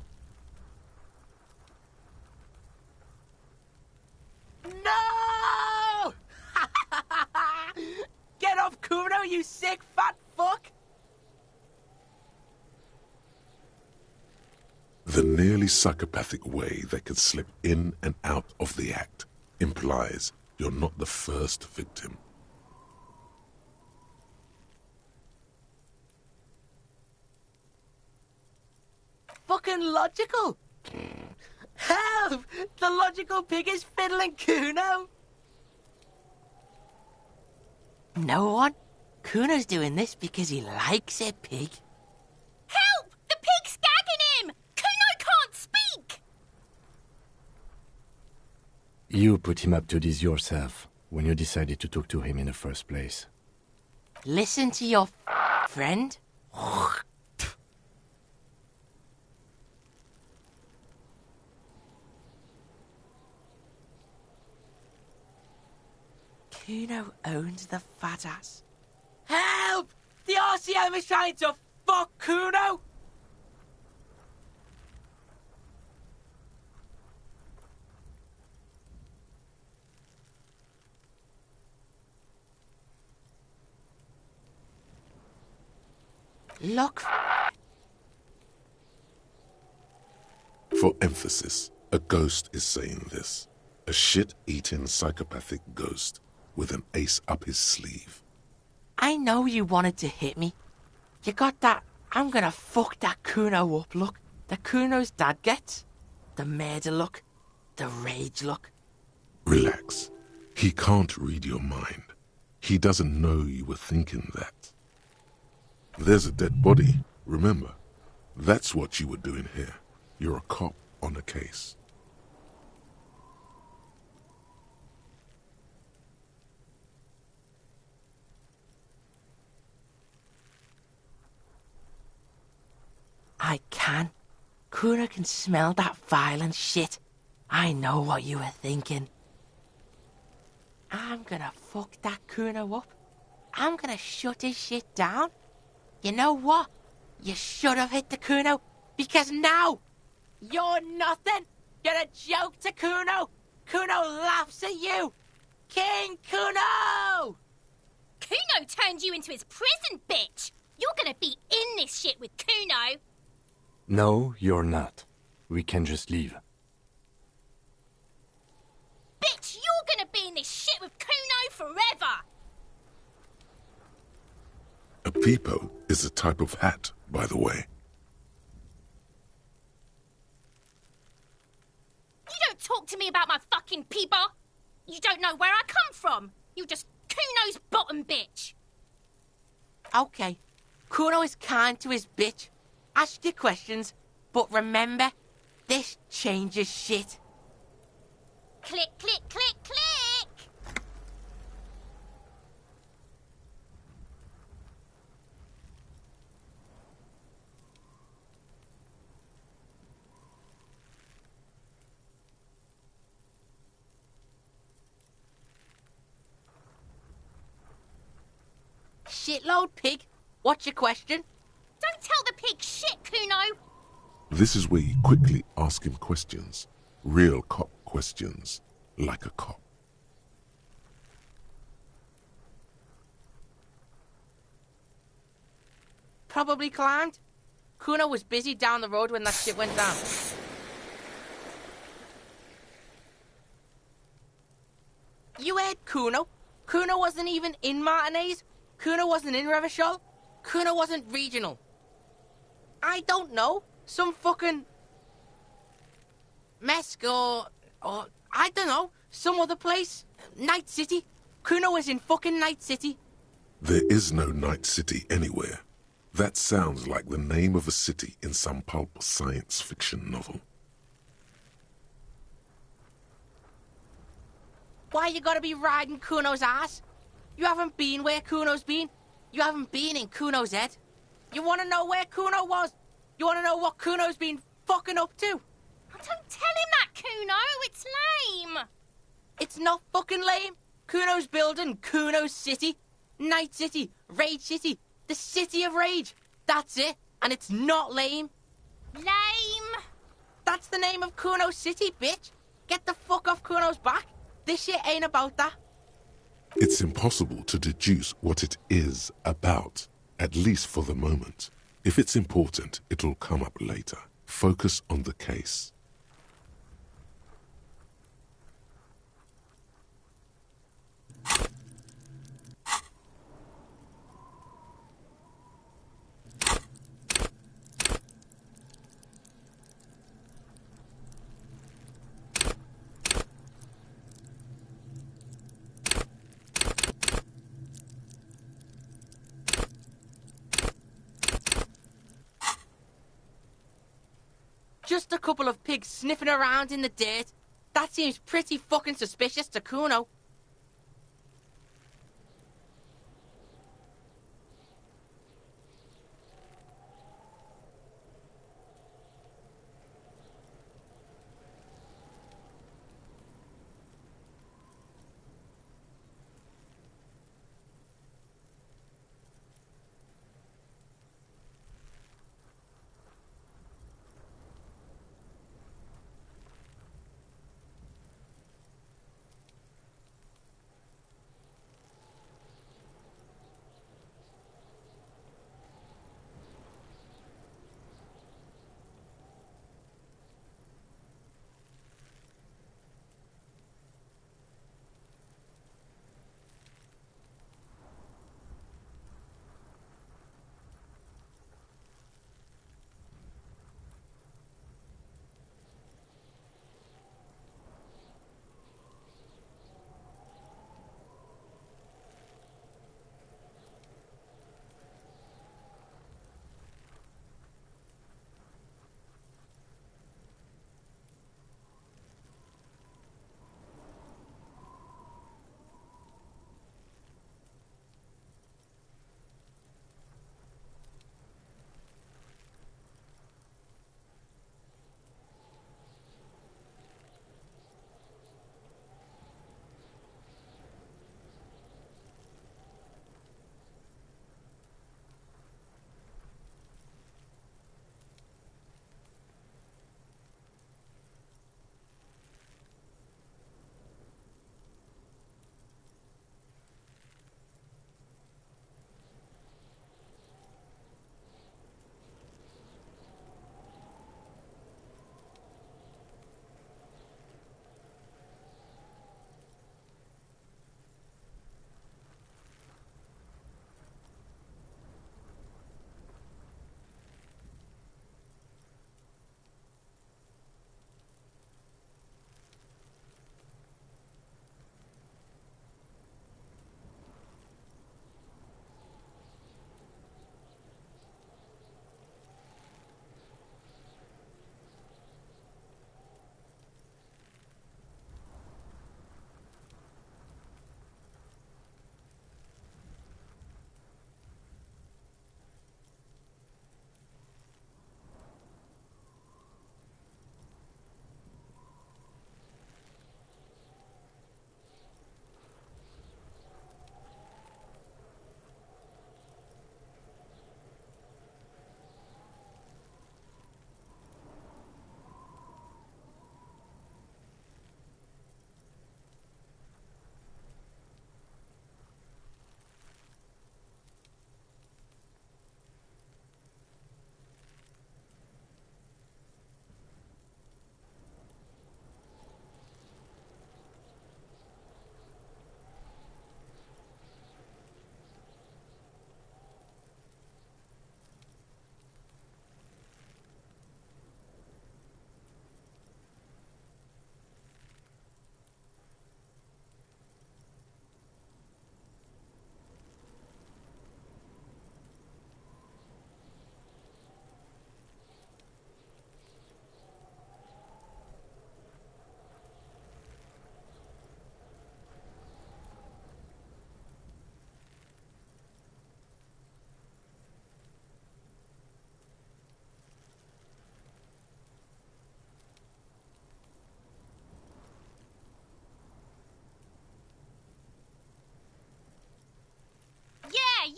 S9: No! Get off Kuno, you sick fat fuck!
S3: The nearly psychopathic way they could slip in and out of the act implies you're not the first victim.
S9: Fucking logical! Help! The logical pig is fiddling Kuno! No one? Kuno's doing this because he likes it, pig.
S10: Help! The pig's gagging him! Kuno can't speak!
S6: You put him up to this yourself when you decided to talk to him in the first place.
S9: Listen to your friend. Kuno owns the fat ass. Help! The RCM is trying to fuck Kuno! Look.
S3: For emphasis, a ghost is saying this. A shit-eating psychopathic ghost with an ace up his sleeve.
S9: I know you wanted to hit me. You got that I'm gonna fuck that Kuno up look that Kuno's dad gets. The murder look. The rage look.
S3: Relax. He can't read your mind. He doesn't know you were thinking that. There's a dead body, remember. That's what you were doing here. You're a cop on a case.
S9: I can. Kuno can smell that violent shit. I know what you were thinking. I'm gonna fuck that Kuno up. I'm gonna shut his shit down. You know what? You should have hit the Kuno, because now you're nothing. You're a joke to Kuno. Kuno laughs at you. King Kuno!
S10: Kuno turned you into his prison, bitch! You're gonna be in this shit with Kuno!
S6: No, you're not. We can just leave.
S10: Bitch, you're gonna be in this shit with Kuno forever!
S3: A peepo is a type of hat, by the way.
S10: You don't talk to me about my fucking peeper! You don't know where I come from! You're just Kuno's bottom bitch!
S9: Okay. Kuno is kind to his bitch. Ask your questions, but remember, this changes shit.
S10: Click, click, click, click!
S9: Shitload pig. What's your question?
S10: Don't tell the pig shit, Kuno!
S3: This is where you quickly ask him questions. Real cop questions. Like a cop.
S9: Probably climbed. Kuno was busy down the road when that shit went down. You heard Kuno. Kuno wasn't even in Martinez. Kuno wasn't in Revachol. Kuno wasn't regional. I don't know. Some fucking... Mesk or I don't know. Some other place. Night City. Kuno was in fucking Night City.
S3: There is no Night City anywhere. That sounds like the name of a city in some pulp science fiction novel.
S9: Why you gotta be riding Kuno's ass? You haven't been where Kuno's been. You haven't been in Kuno's head. You wanna know where Kuno was? You wanna know what Kuno's been fucking up to?
S10: Oh, don't tell him that, Kuno. It's lame.
S9: It's not fucking lame. Kuno's building Kuno's city. Night City, Rage City, the City of Rage. That's it. And it's not lame.
S10: Lame.
S9: That's the name of Kuno's city, bitch. Get the fuck off Kuno's back. This shit ain't about that.
S3: It's impossible to deduce what it is about, at least for the moment. If it's important, it'll come up later. Focus on the case.
S9: Just a couple of pigs sniffing around in the dirt. That seems pretty fucking suspicious to Kuno.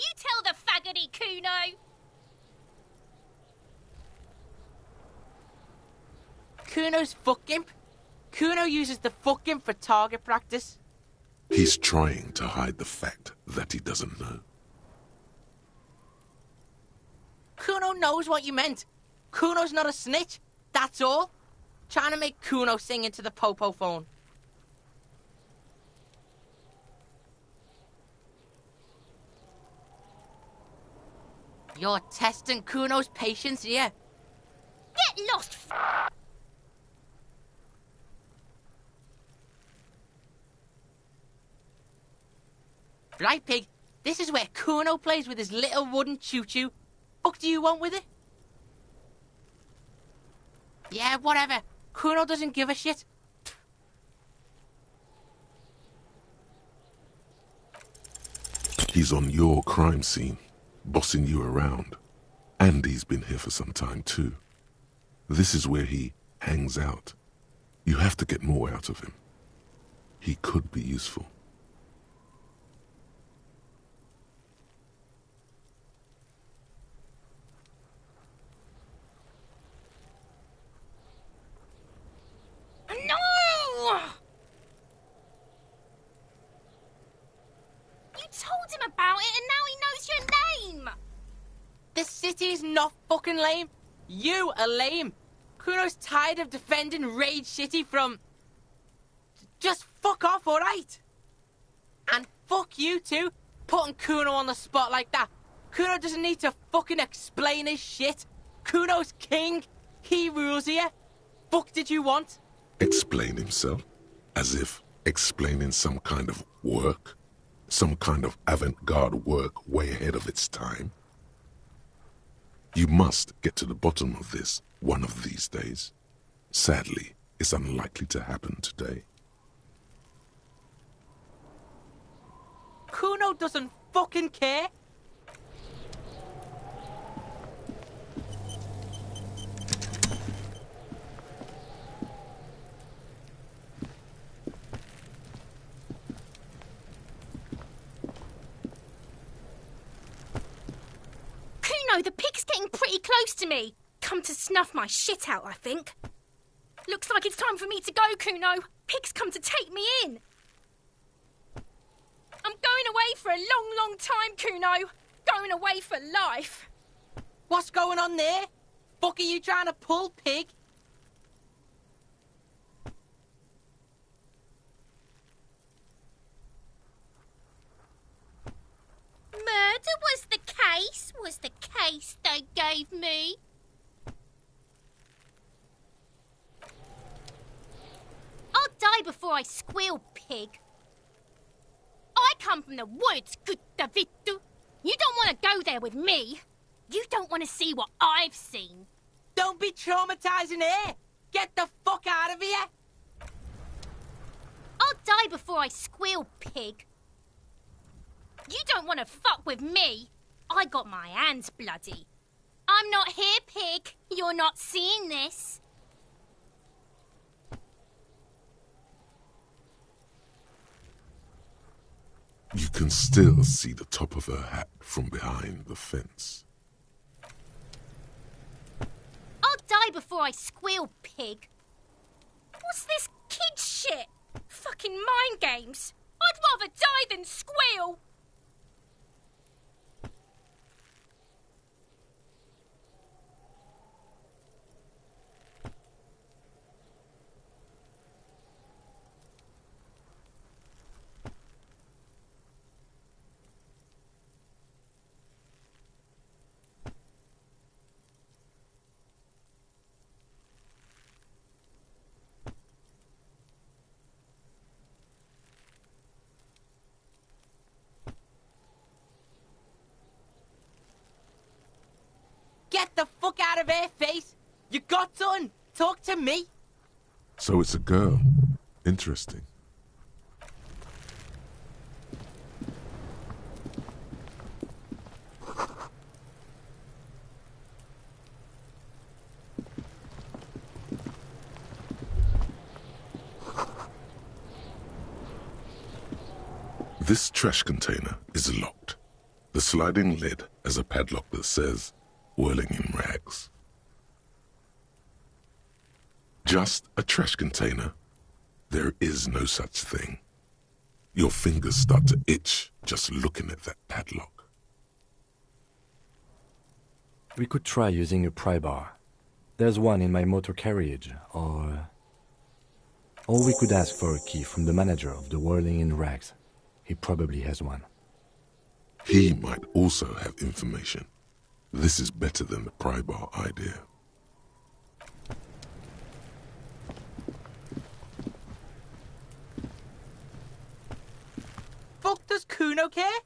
S10: You tell the faggoty Kuno.
S9: Kuno's fuck imp. Kuno uses the fuck imp for target practice.
S3: He's trying to hide the fact that he doesn't know.
S9: Kuno knows what you meant. Kuno's not a snitch, that's all. Trying to make Kuno sing into the popo phone. You're testing Kuno's patience here.
S10: Get lost,
S9: Right, Pig, this is where Kuno plays with his little wooden choo-choo. Fuck do you want with it? Yeah, whatever. Kuno doesn't give a shit.
S3: He's on your crime scene, bossing you around. And he's been here for some time too. This is where he hangs out. You have to get more out of him. He could be useful.
S10: No! You told him about it and now he knows your name!
S9: This city is not fucking lame. You are lame. Kuno's tired of defending Rage City from... Just fuck off, alright? And fuck you too, putting Kuno on the spot like that. Kuno doesn't need to fucking explain his shit. Kuno's king. He rules here. Fuck did you want?
S3: Explain himself? As if explaining some kind of work? Some kind of avant-garde work way ahead of its time? You must get to the bottom of this one of these days. Sadly, it's unlikely to happen today.
S9: Kuno doesn't fucking care.
S10: Kuno, the pig's getting pretty close to me. Come to snuff my shit out, I think. Looks like it's time for me to go, Kuno. Pig's come to take me in. I'm going away for a long, long time, Kuno. Going away for life.
S9: What's going on there? Fuck are you trying to pull, Pig?
S10: Murder was the case they gave me. I'll die before I squeal, Pig. I come from the woods, good Davidu. You don't want to go there with me. You don't want to see what I've seen.
S9: Don't be traumatizing here. Get the fuck out of here.
S10: I'll die before I squeal, Pig. You don't want to fuck with me. I got my hands bloody. I'm not here, Pig. You're not seeing this.
S3: You can still see the top of her hat from behind the fence.
S10: I'll die before I squeal, Pig. What's this kid shit? Fucking mind games. I'd rather die than squeal.
S9: Get the fuck out of here, face. You got done. Talk to me.
S3: So it's a girl. Interesting. This trash container is locked. The sliding lid has a padlock that says, "Whirling in rags." Just a trash container? There is no such thing. Your fingers start to itch just looking at that padlock.
S6: We could try using a pry bar. There's one in my motor carriage, or we could ask for a key from the manager of the Whirling in Rags. He probably has one.
S3: He might also have information. This is better than the pry bar idea.
S9: Fuck does Kuno care?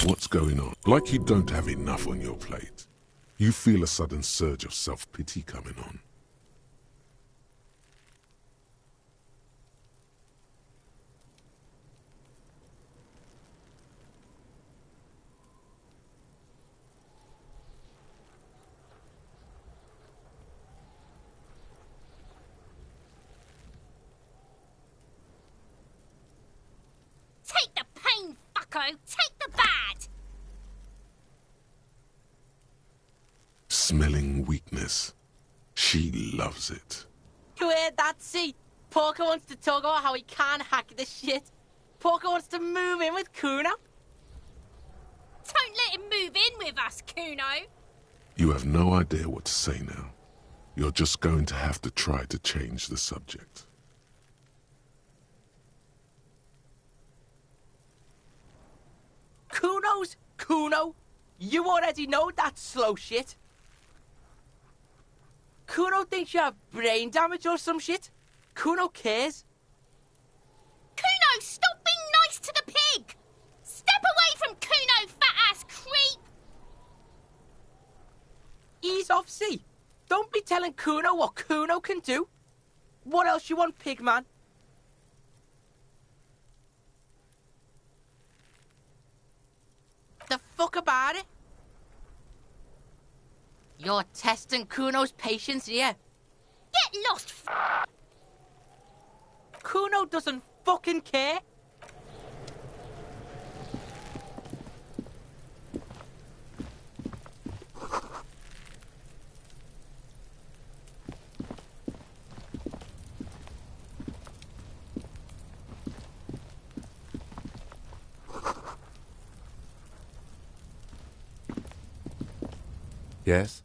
S3: What's going on? Like you don't have enough on your plate. You feel a sudden surge of self-pity coming on.
S10: Take the pain, fucko! Take the bad!
S3: Smelling weakness. She loves it.
S9: You heard that, see? Porker wants to talk about how he can't hack this shit. Porker wants to move in with Kuno.
S10: Don't let him move in with us, Kuno!
S3: You have no idea what to say now. You're just going to have to try to change the subject.
S9: Kuno's Kuno. You already know that slow shit. Kuno thinks you have brain damage or some shit. Kuno cares.
S10: Kuno, stop being nice to the pig! Step away from Kuno, fat-ass creep!
S9: Ease off, see? Don't be telling Kuno what Kuno can do. What else you want, pigman? The fuck about it? You're testing Kuno's patience here.
S10: Get lost,
S9: Kuno doesn't fucking care.
S6: Yes?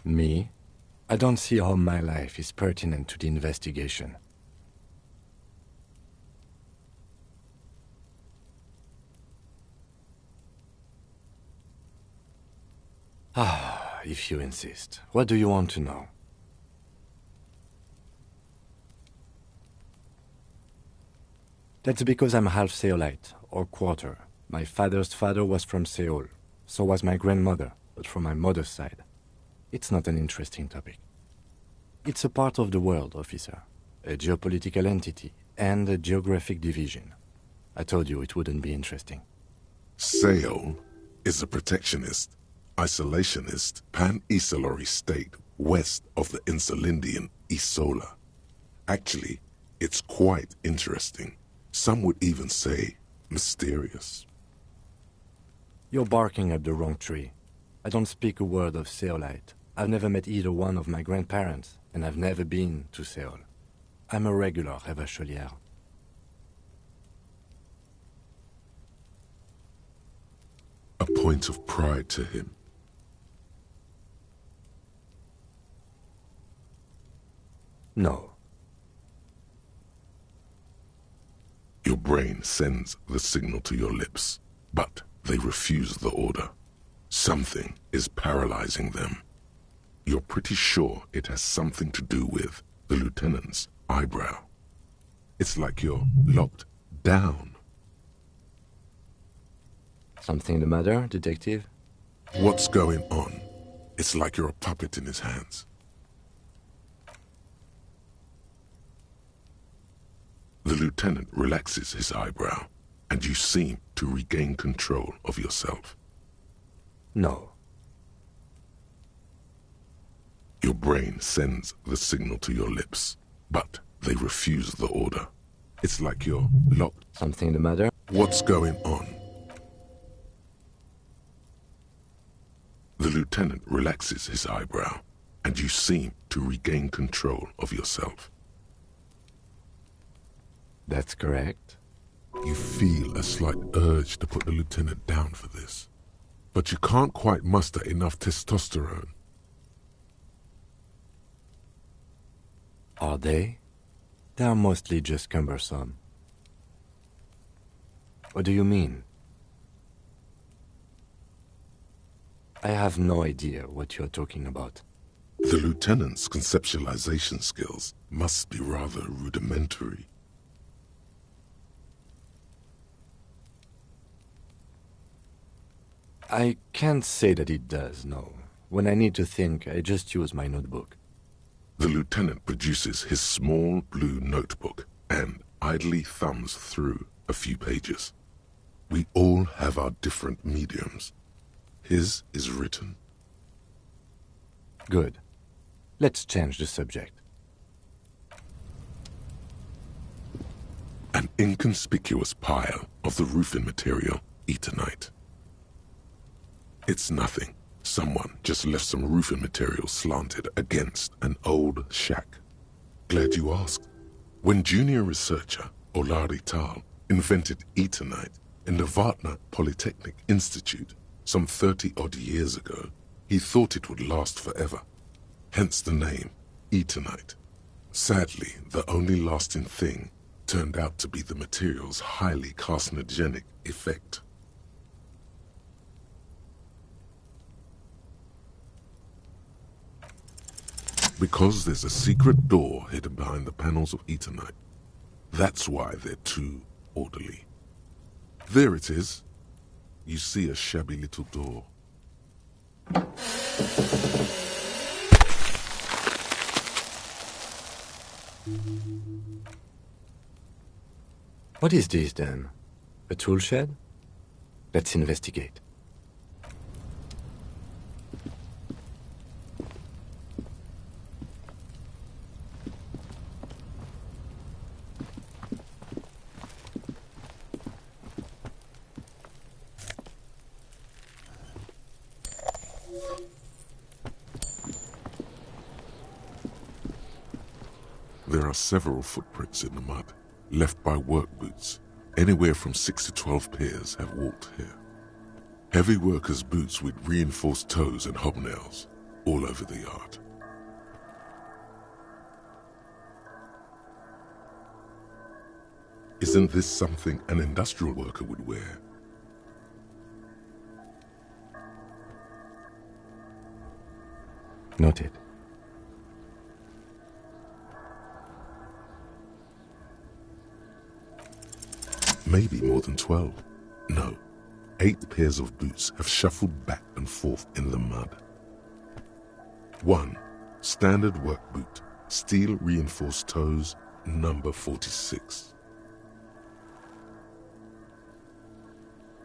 S6: Me? I don't see how my life is pertinent to the investigation. If you insist. What do you want to know? That's because I'm half Seolite, or quarter. My father's father was from Seoul. So was my grandmother, but from my mother's side. It's not an interesting topic. It's a part of the world, officer. A geopolitical entity and a geographic division. I told you it wouldn't be interesting.
S3: Seoul is a protectionist, isolationist, pan-Isolari state west of the Insulindian Isola. Actually, it's quite interesting. Some would even say mysterious.
S6: You're barking at the wrong tree. I don't speak a word of Seolite. I've never met either one of my grandparents, and I've never been to Seoul. I'm a regular Revacholière.
S3: A point of pride to him.
S6: No.
S3: Your brain sends the signal to your lips, but they refuse the order. Something is paralyzing them. You're pretty sure it has something to do with the lieutenant's eyebrow. It's like you're locked down.
S6: Something the matter, detective?
S3: What's going on? It's like you're a puppet in his hands. The lieutenant relaxes his eyebrow, and you seem to regain control of yourself.
S6: No.
S3: Your brain sends the signal to your lips, but they refuse the order. It's like you're locked.
S6: Something the matter?
S3: What's going on? The lieutenant relaxes his eyebrow, and you seem to regain control of yourself.
S6: That's correct.
S3: You feel a slight urge to put the lieutenant down for this, but you can't quite muster enough testosterone.
S6: Are they? They are mostly just cumbersome. What do you mean? I have no idea what you're talking about.
S3: The lieutenant's conceptualization skills must be rather rudimentary.
S6: I can't say that it does, no. When I need to think, I just use my notebook.
S3: The lieutenant produces his small blue notebook and idly thumbs through a few pages. We all have our different mediums. His is written.
S6: Good. Let's change the subject.
S3: An inconspicuous pile of the roofing material, Eternite. It's nothing. Someone just left some roofing material slanted against an old shack. Glad you asked. When junior researcher Olari Tal invented Eternite in the Vatna Polytechnic Institute some 30-odd years ago, he thought it would last forever. Hence the name, Eternite. Sadly, the only lasting thing turned out to be the material's highly carcinogenic effect. Because there's a secret door hidden behind the panels of Eternite. That's why they're too orderly. There it is. You see a shabby little door.
S6: What is this then? A tool shed? Let's investigate.
S3: There are several footprints in the mud, left by work boots. Anywhere from 6 to 12 pairs have walked here. Heavy workers' boots with reinforced toes and hobnails, all over the yard. Isn't this something an industrial worker would wear?
S6: Noted.
S3: Maybe more than 12. No, 8 pairs of boots have shuffled back and forth in the mud. 1. Standard work boot, steel reinforced toes, number 46.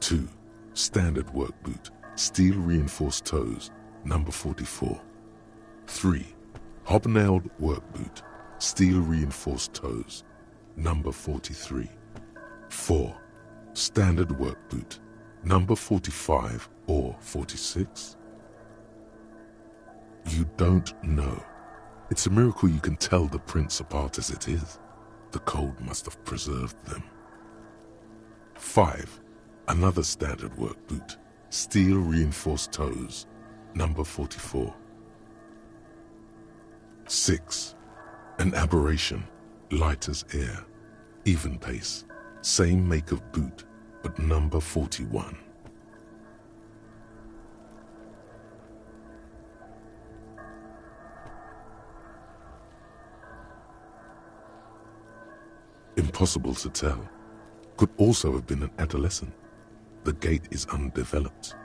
S3: 2. Standard work boot, steel reinforced toes, number 44. 3. Hobnailed work boot, steel reinforced toes, number 43. 4. Standard work boot, number 45 or 46? You don't know. It's a miracle you can tell the prints apart as it is. The cold must have preserved them. 5. Another standard work boot, steel reinforced toes, number 44. 6. An aberration, light as air, even pace. Same make of boot, but number 41. Impossible to tell. Could also have been an adolescent. The gait is undeveloped.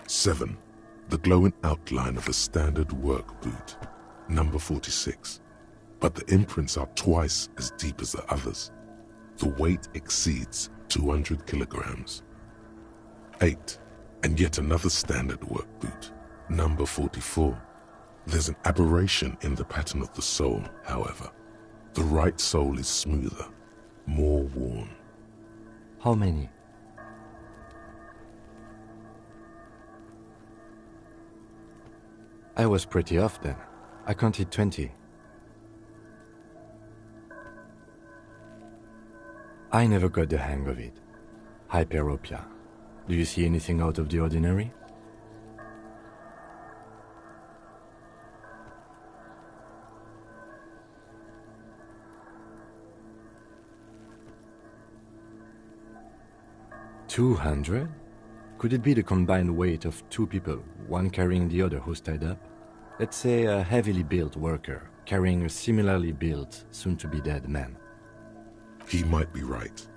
S3: 7. The glowing outline of a standard work boot, number 46. but the imprints are twice as deep as the others. The weight exceeds 200 kilograms. 8. And yet another standard work boot, number 44. There's an aberration in the pattern of the sole, however. The right sole is smoother, more worn.
S6: How many? I was pretty off then. I counted 20. I never got the hang of it. Hyperopia. Do you see anything out of the ordinary? $200? Could it be the combined weight of two people, one carrying the other who's tied up? Let's say a heavily built worker carrying a similarly built, soon-to-be-dead man.
S3: He might be right.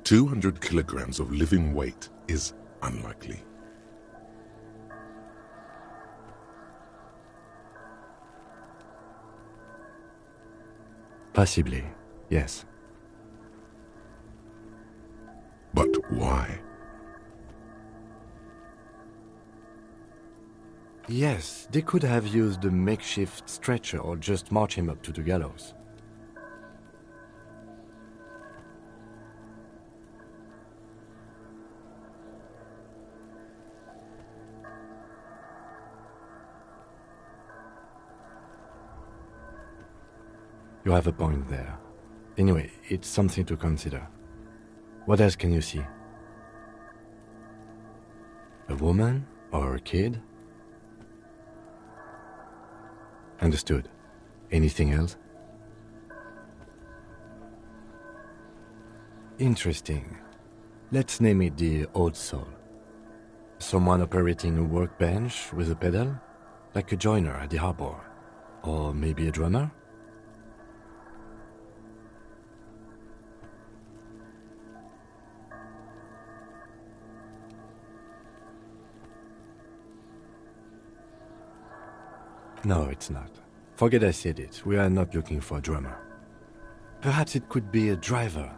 S3: 200 kilograms of living weight is unlikely.
S6: Possibly, yes.
S3: But why?
S6: Yes, they could have used a makeshift stretcher or just march him up to the gallows. You have a point there. Anyway, it's something to consider. What else can you see? A woman or a kid? Understood. Anything else? Interesting. Let's name it the old soul. Someone operating a workbench with a pedal? Like a joiner at the harbor. Or maybe a drummer? No, it's not. Forget I said it. We are not looking for a drummer. Perhaps it could be a driver.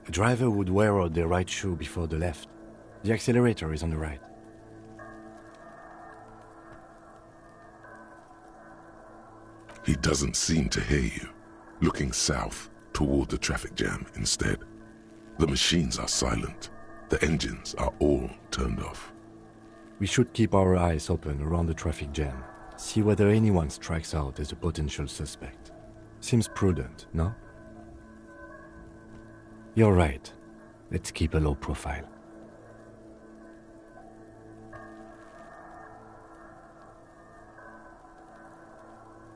S6: A driver would wear out the right shoe before the left. The accelerator is on the right.
S3: He doesn't seem to hear you, looking south toward the traffic jam instead. The machines are silent. The engines are all turned off.
S6: We should keep our eyes open around the traffic jam. See whether anyone strikes out as a potential suspect. Seems prudent, no? You're right. Let's keep a low profile.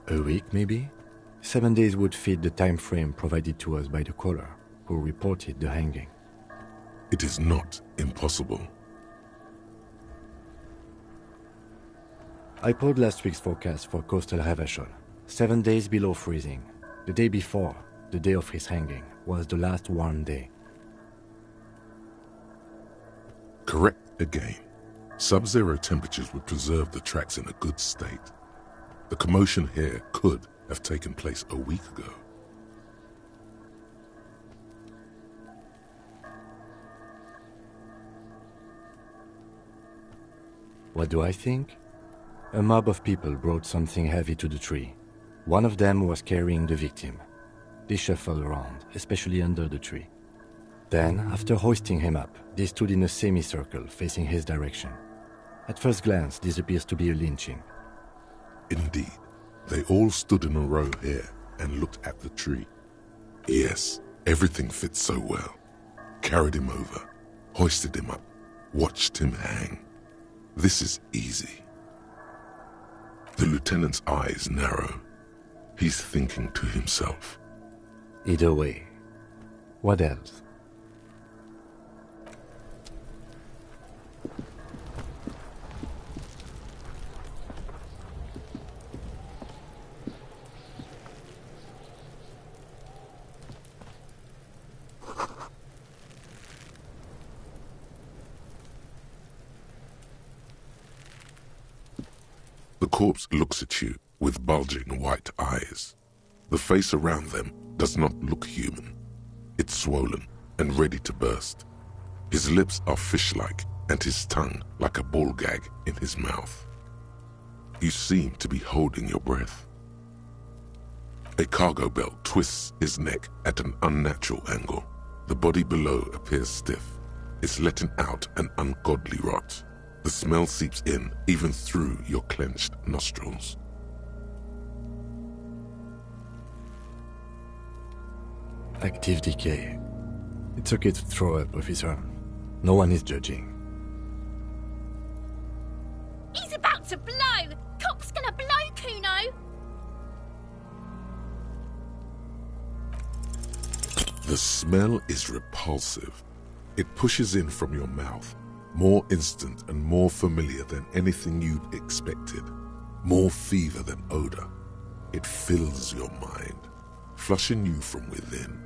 S6: A week, maybe? 7 days would fit the time frame provided to us by the caller, who reported the hanging.
S3: It is not impossible.
S6: I pulled last week's forecast for coastal Havashol. 7 days below freezing. The day before, the day of his hanging, was the last warm day.
S3: Correct again. Sub-zero temperatures would preserve the tracks in a good state. The commotion here could have taken place a week ago.
S6: What do I think? A mob of people brought something heavy to the tree. One of them was carrying the victim. They shuffled around, especially under the tree. Then, after hoisting him up, they stood in a semicircle facing his direction. At first glance, this appears to be a lynching.
S3: Indeed, they all stood in a row here and looked at the tree. Yes, everything fits so well. Carried him over, hoisted him up, watched him hang. This is easy. The lieutenant's eyes narrow. He's thinking to himself.
S6: Either way. What else?
S3: The corpse looks at you with bulging white eyes. The face around them does not look human. It's swollen and ready to burst. His lips are fish-like and his tongue like a ball gag in his mouth. You seem to be holding your breath. A cargo belt twists his neck at an unnatural angle. The body below appears stiff. It's letting out an ungodly rot. The smell seeps in even through your clenched nostrils.
S6: Active decay. It's okay to throw up, officer. No one is judging.
S10: He's about to blow! Cop's gonna blow, Kuno!
S3: The smell is repulsive. It pushes in from your mouth, more instant and more familiar than anything you'd expected, more fever than odor. It fills your mind, flushing you from within.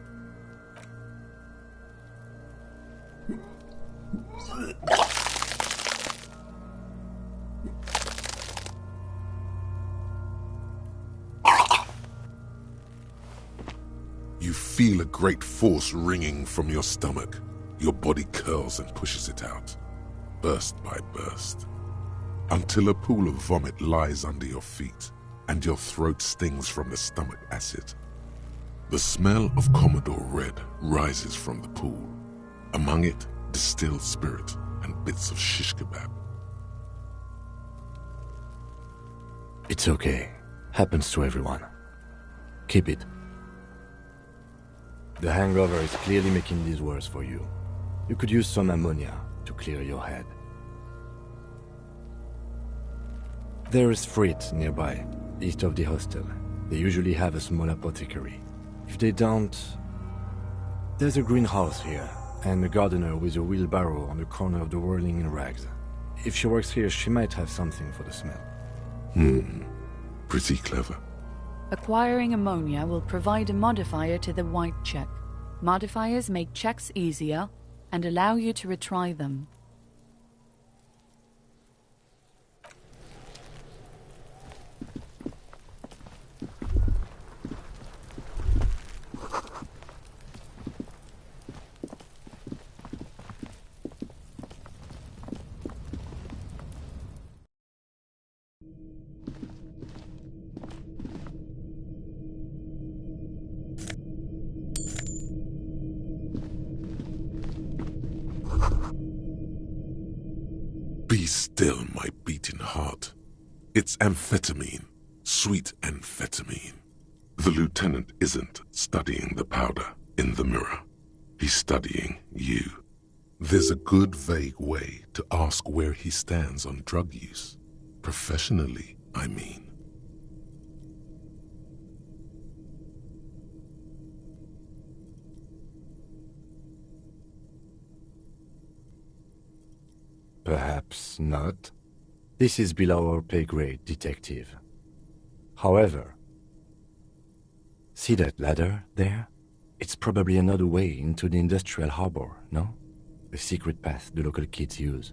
S3: You feel a great force ringing from your stomach. Your body curls and pushes it out, burst by burst, until a pool of vomit lies under your feet and your throat stings from the stomach acid. The smell of Commodore Red rises from the pool. Among it, distilled spirit and bits of shish kebab.
S6: It's okay. Happens to everyone. Keep it. The hangover is clearly making this worse for you. You could use some ammonia to clear your head. There is Frit nearby, east of the hostel. They usually have a small apothecary. If they don't... There's a greenhouse here, and a gardener with a wheelbarrow on the corner of the whirling in rags. If she works here, she might have something for the smell.
S3: Pretty clever.
S7: Acquiring ammonia will provide a modifier to the white check. Modifiers make checks easier and allow you to retry them.
S3: Be still, my beating heart. It's amphetamine, sweet amphetamine. The lieutenant isn't studying the powder in the mirror. He's studying you. There's a good, vague way to ask where he stands on drug use. Professionally, I mean.
S6: Perhaps not. This is below our pay grade, detective. However, see that ladder there? It's probably another way into the industrial harbor, no? A secret path the local kids use.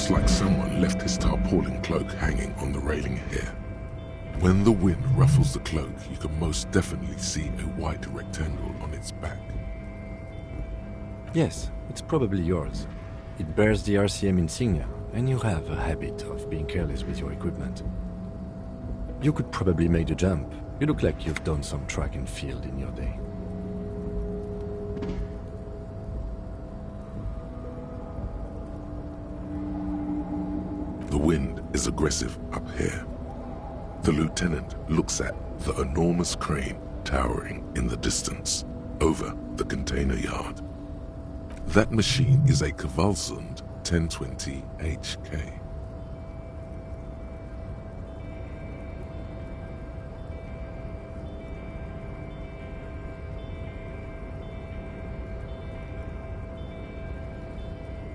S3: looks like someone left his tarpaulin cloak hanging on the railing here. When the wind ruffles the cloak, you can most definitely see a white rectangle on its back.
S6: Yes, it's probably yours. It bears the RCM insignia, and you have a habit of being careless with your equipment. You could probably make the jump. You look like you've done some track and field in your day.
S3: The wind is aggressive up here. The lieutenant looks at the enormous crane towering in the distance over the container yard. That machine is a Kvalsund 1020 HK.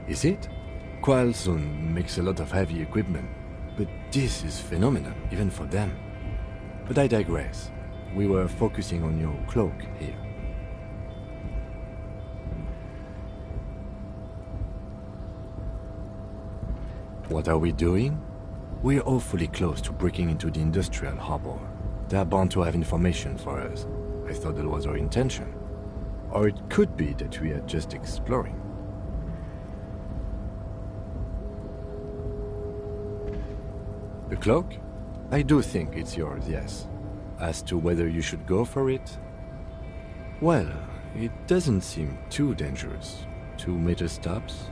S6: Is it? Kvalsund makes a lot of heavy equipment, but this is phenomenal, even for them. But I digress. We were focusing on your cloak here. What are we doing? We're awfully close to breaking into the industrial harbor. They're bound to have information for us. I thought that was our intention. Or it could be that we are just exploring. The cloak? I do think it's yours, yes. As to whether you should go for it? Well, it doesn't seem too dangerous. 2 meter stops.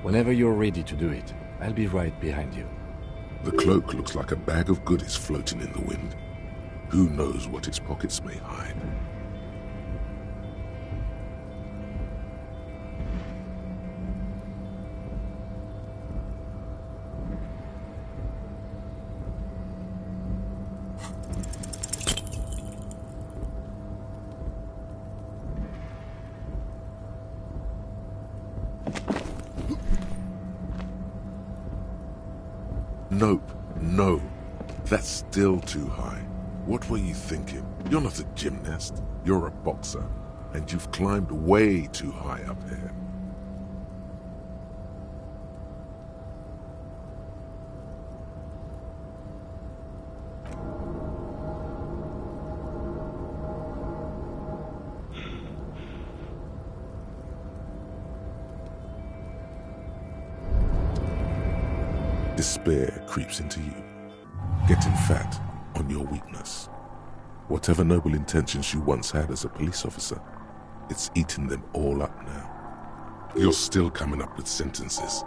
S6: Whenever you're ready to do it, I'll be right behind you.
S3: The cloak looks like a bag of goodies floating in the wind. Who knows what its pockets may hide? Nope, no. That's still too high. What were you thinking? You're not a gymnast. You're a boxer. And you've climbed way too high up here. Despair creeps into you, getting fat on your weakness. Whatever noble intentions you once had as a police officer, it's eating them all up now. You're still coming up with sentences.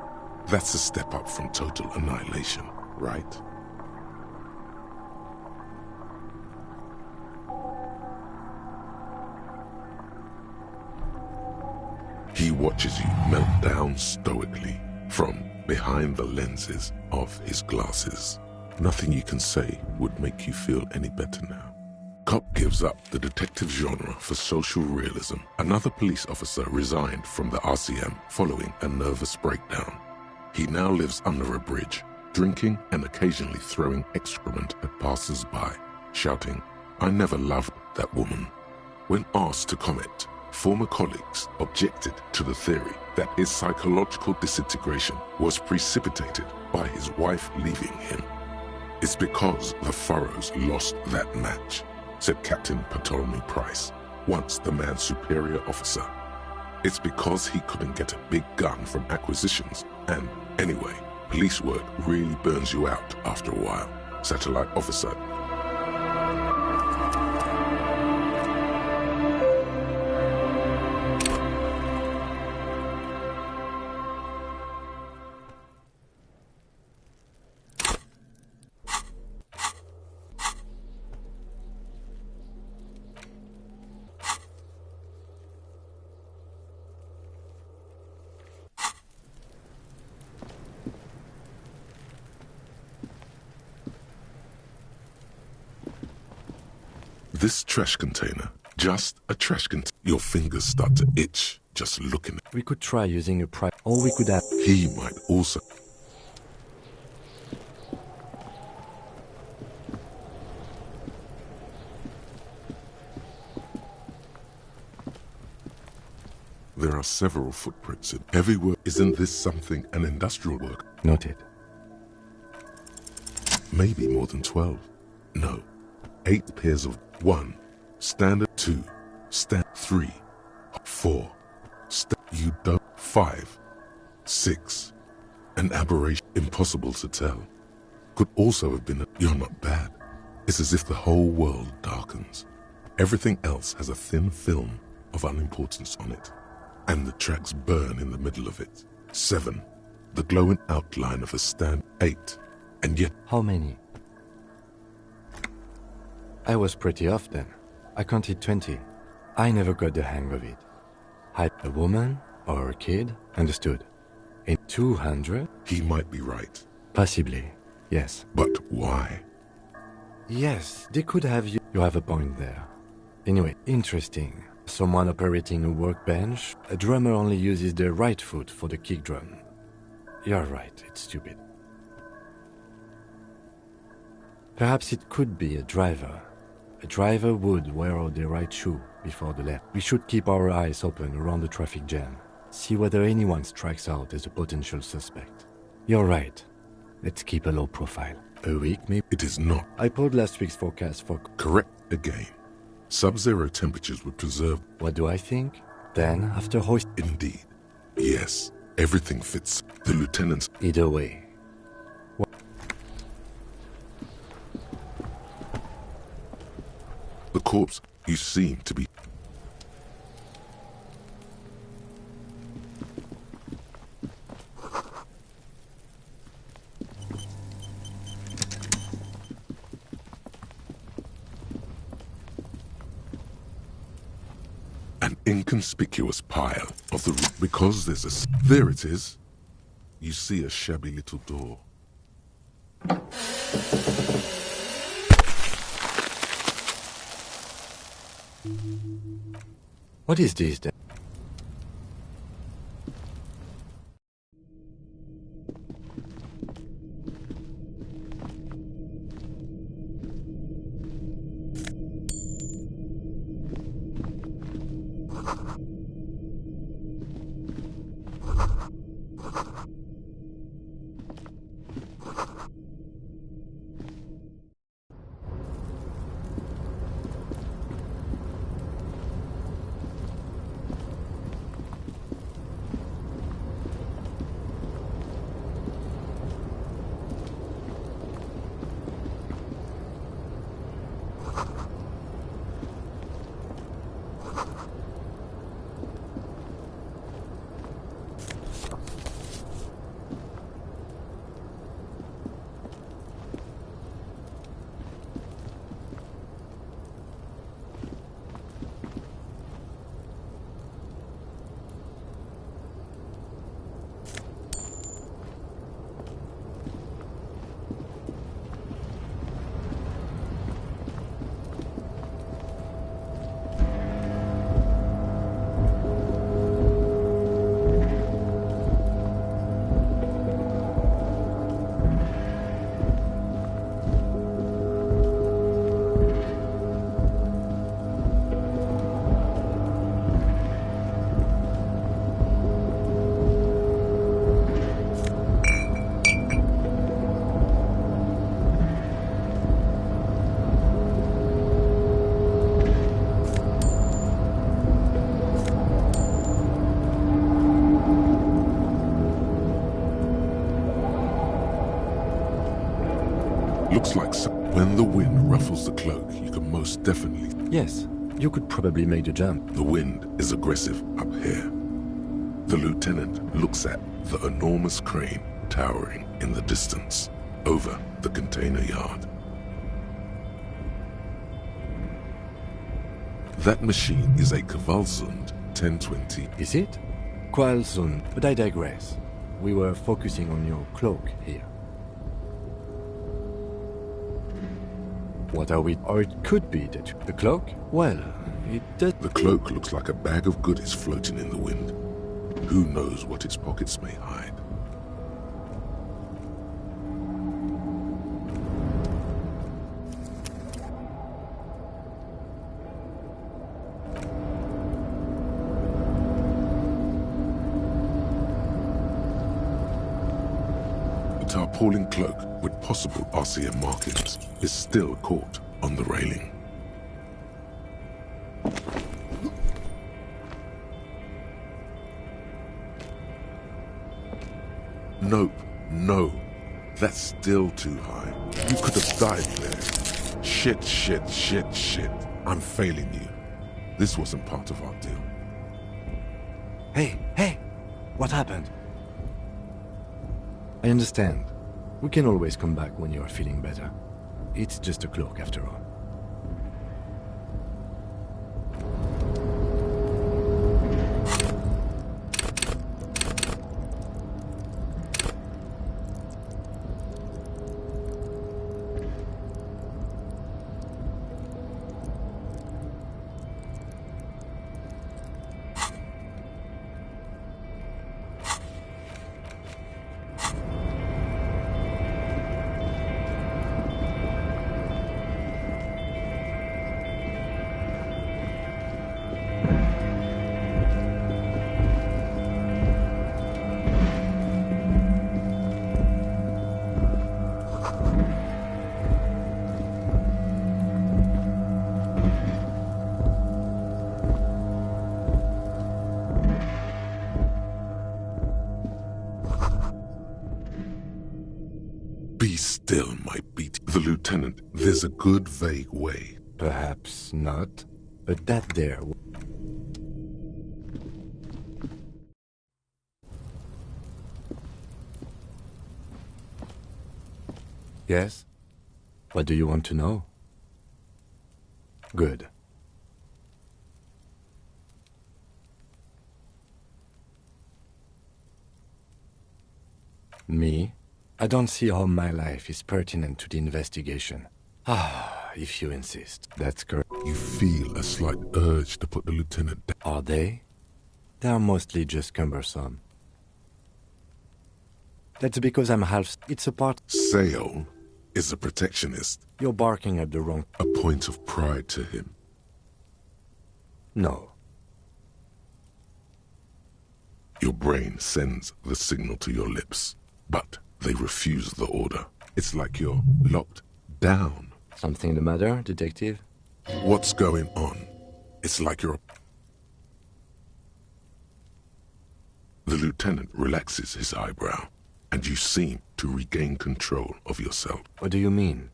S3: That's a step up from total annihilation, right? He watches you melt down stoically from behind the lenses of his glasses. Nothing you can say would make you feel any better now. Cop gives up the detective genre for social realism. Another police officer resigned from the RCM following a nervous breakdown. He now lives under a bridge, drinking and occasionally throwing excrement at passers-by, shouting, "I never loved that woman." When asked to comment, former colleagues objected to the theory that his psychological disintegration was precipitated by his wife leaving him. "It's because the Furrows lost that match," said Captain Ptolemy Price, once the man's superior officer. "It's because he couldn't get a big gun from acquisitions, and anyway, police work really burns you out after a while," Satellite Officer This trash container, just a trash container. Your fingers start to itch just looking at it.
S6: We could try using a price, or we could have...
S3: He might also... There are several footprints in everywhere. Isn't this something an industrial work?
S6: Noted.
S3: Maybe more than 12. No. 8 pairs of 1. Standard 2. Stand 3. 4. You don't. 5. 6. An aberration. Impossible to tell. Could also have been you're not bad. It's as if the whole world darkens. Everything else has a thin film of unimportance on it. And the tracks burn in the middle of it. 7. The glowing outline of a stand. 8. And yet...
S6: How many? I was pretty off then. I counted 20. I never got the hang of it. Had a woman or a kid? Understood. In 200?
S3: He might be right.
S6: Possibly, yes.
S3: But why?
S6: Yes, they could have you. You have a point there. Anyway, interesting. Someone operating a workbench. A drummer only uses the right foot for the kick drum. You're right, it's stupid. Perhaps it could be a driver. A driver would wear the right shoe before the left. We should keep our eyes open around the traffic jam. See whether anyone strikes out as a potential suspect. You're right. Let's keep a low profile. A week, maybe?
S3: It is not.
S6: I pulled last week's forecast for...
S3: Correct again. Sub-zero temperatures would preserve...
S6: What do I think? Then, after hoist...
S3: Indeed. Yes. Everything fits. The lieutenant's...
S6: Either way.
S3: The corpse, you seem to be... An inconspicuous pile of the... Because there's a... There it is. You see a shabby little door.
S6: What is this then?
S3: Looks like when the wind ruffles the cloak, you can most definitely...
S6: Yes, you could probably make the jump.
S3: The wind is aggressive up here. The lieutenant looks at the enormous crane towering in the distance over the container yard. That machine is a Kvalsund 1020.
S6: Is it? Kvalsund, but I digress. We were focusing on your cloak here. What are we... Or it could be that... The cloak? Well, it does...
S3: The cloak looks like a bag of goodies floating in the wind. Who knows what its pockets may hide? tarpaulin cloak with possible RCM markings is still caught on the railing. Nope, no. That's still too high. You could have died there. Shit. I'm failing you. This wasn't part of our deal.
S6: Hey! What happened? I understand. We can always come back when you are feeling better. It's just a cloak after all.
S3: Be still, my beat. The lieutenant, there's a good vague way.
S6: Perhaps not, but that there... Yes? What do you want to know? Good. Me? I don't see how my life is pertinent to the investigation. If you insist. That's correct.
S3: You feel a slight urge to put the lieutenant down.
S6: Are they? They are mostly just cumbersome. That's because I'm half... It's a part...
S3: Sale is a protectionist.
S6: You're barking at the wrong...
S3: A point of pride to him.
S6: No.
S3: Your brain sends the signal to your lips, but they refuse the order. It's like you're locked down.
S6: Something the matter, detective?
S3: What's going on? It's like you're... The lieutenant relaxes his eyebrow, and you seem to regain control of yourself.
S6: What do you mean?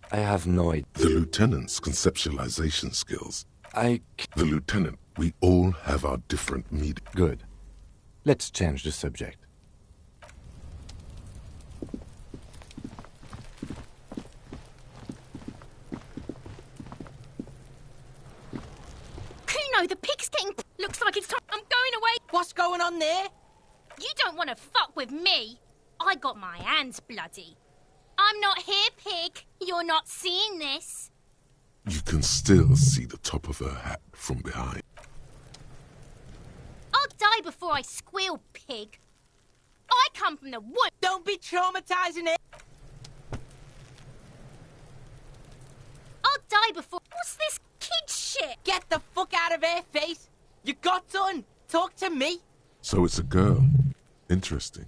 S6: I have no idea.
S3: The lieutenant's conceptualization skills. The lieutenant, we all have our different media.
S6: Good. Let's change the subject.
S10: Kuno, the pig's getting... Looks like it's time. I'm going away.
S9: What's going on there?
S10: You don't want to fuck with me. I got my hands bloody. I'm not here, pig. You're not seeing this.
S3: You can still see the top of her hat from behind.
S10: I'll die before I squeal, pig. I come from the wood.
S9: Don't be traumatizing it.
S10: I'll die before... What's this kid shit?
S9: Get the fuck out of her face. You got done. Talk to me.
S3: So it's a girl. Interesting.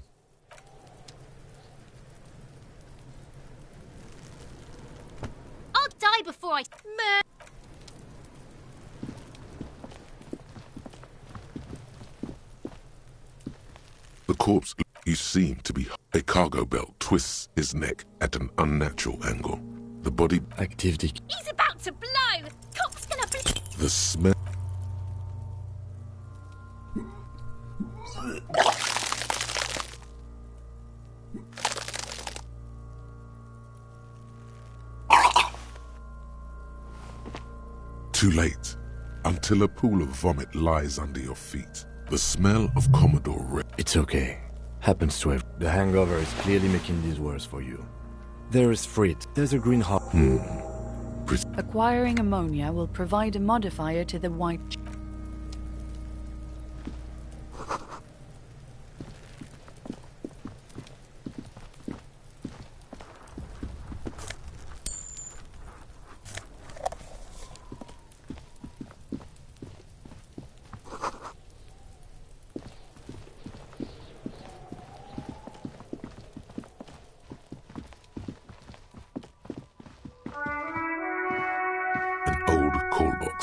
S10: I'll die before I...
S3: The corpse you seem to be... A cargo belt twists his neck at an unnatural angle. The body...
S6: Activity.
S10: He's about to blow. Cock's gonna blow.
S3: The smell... Too late. Until a pool of vomit lies under your feet. The smell of Commodore Red.
S6: It's okay. Happens to have. The hangover is clearly making this worse for you. There is frit. There's a green hot.
S7: Acquiring ammonia will provide a modifier to the white...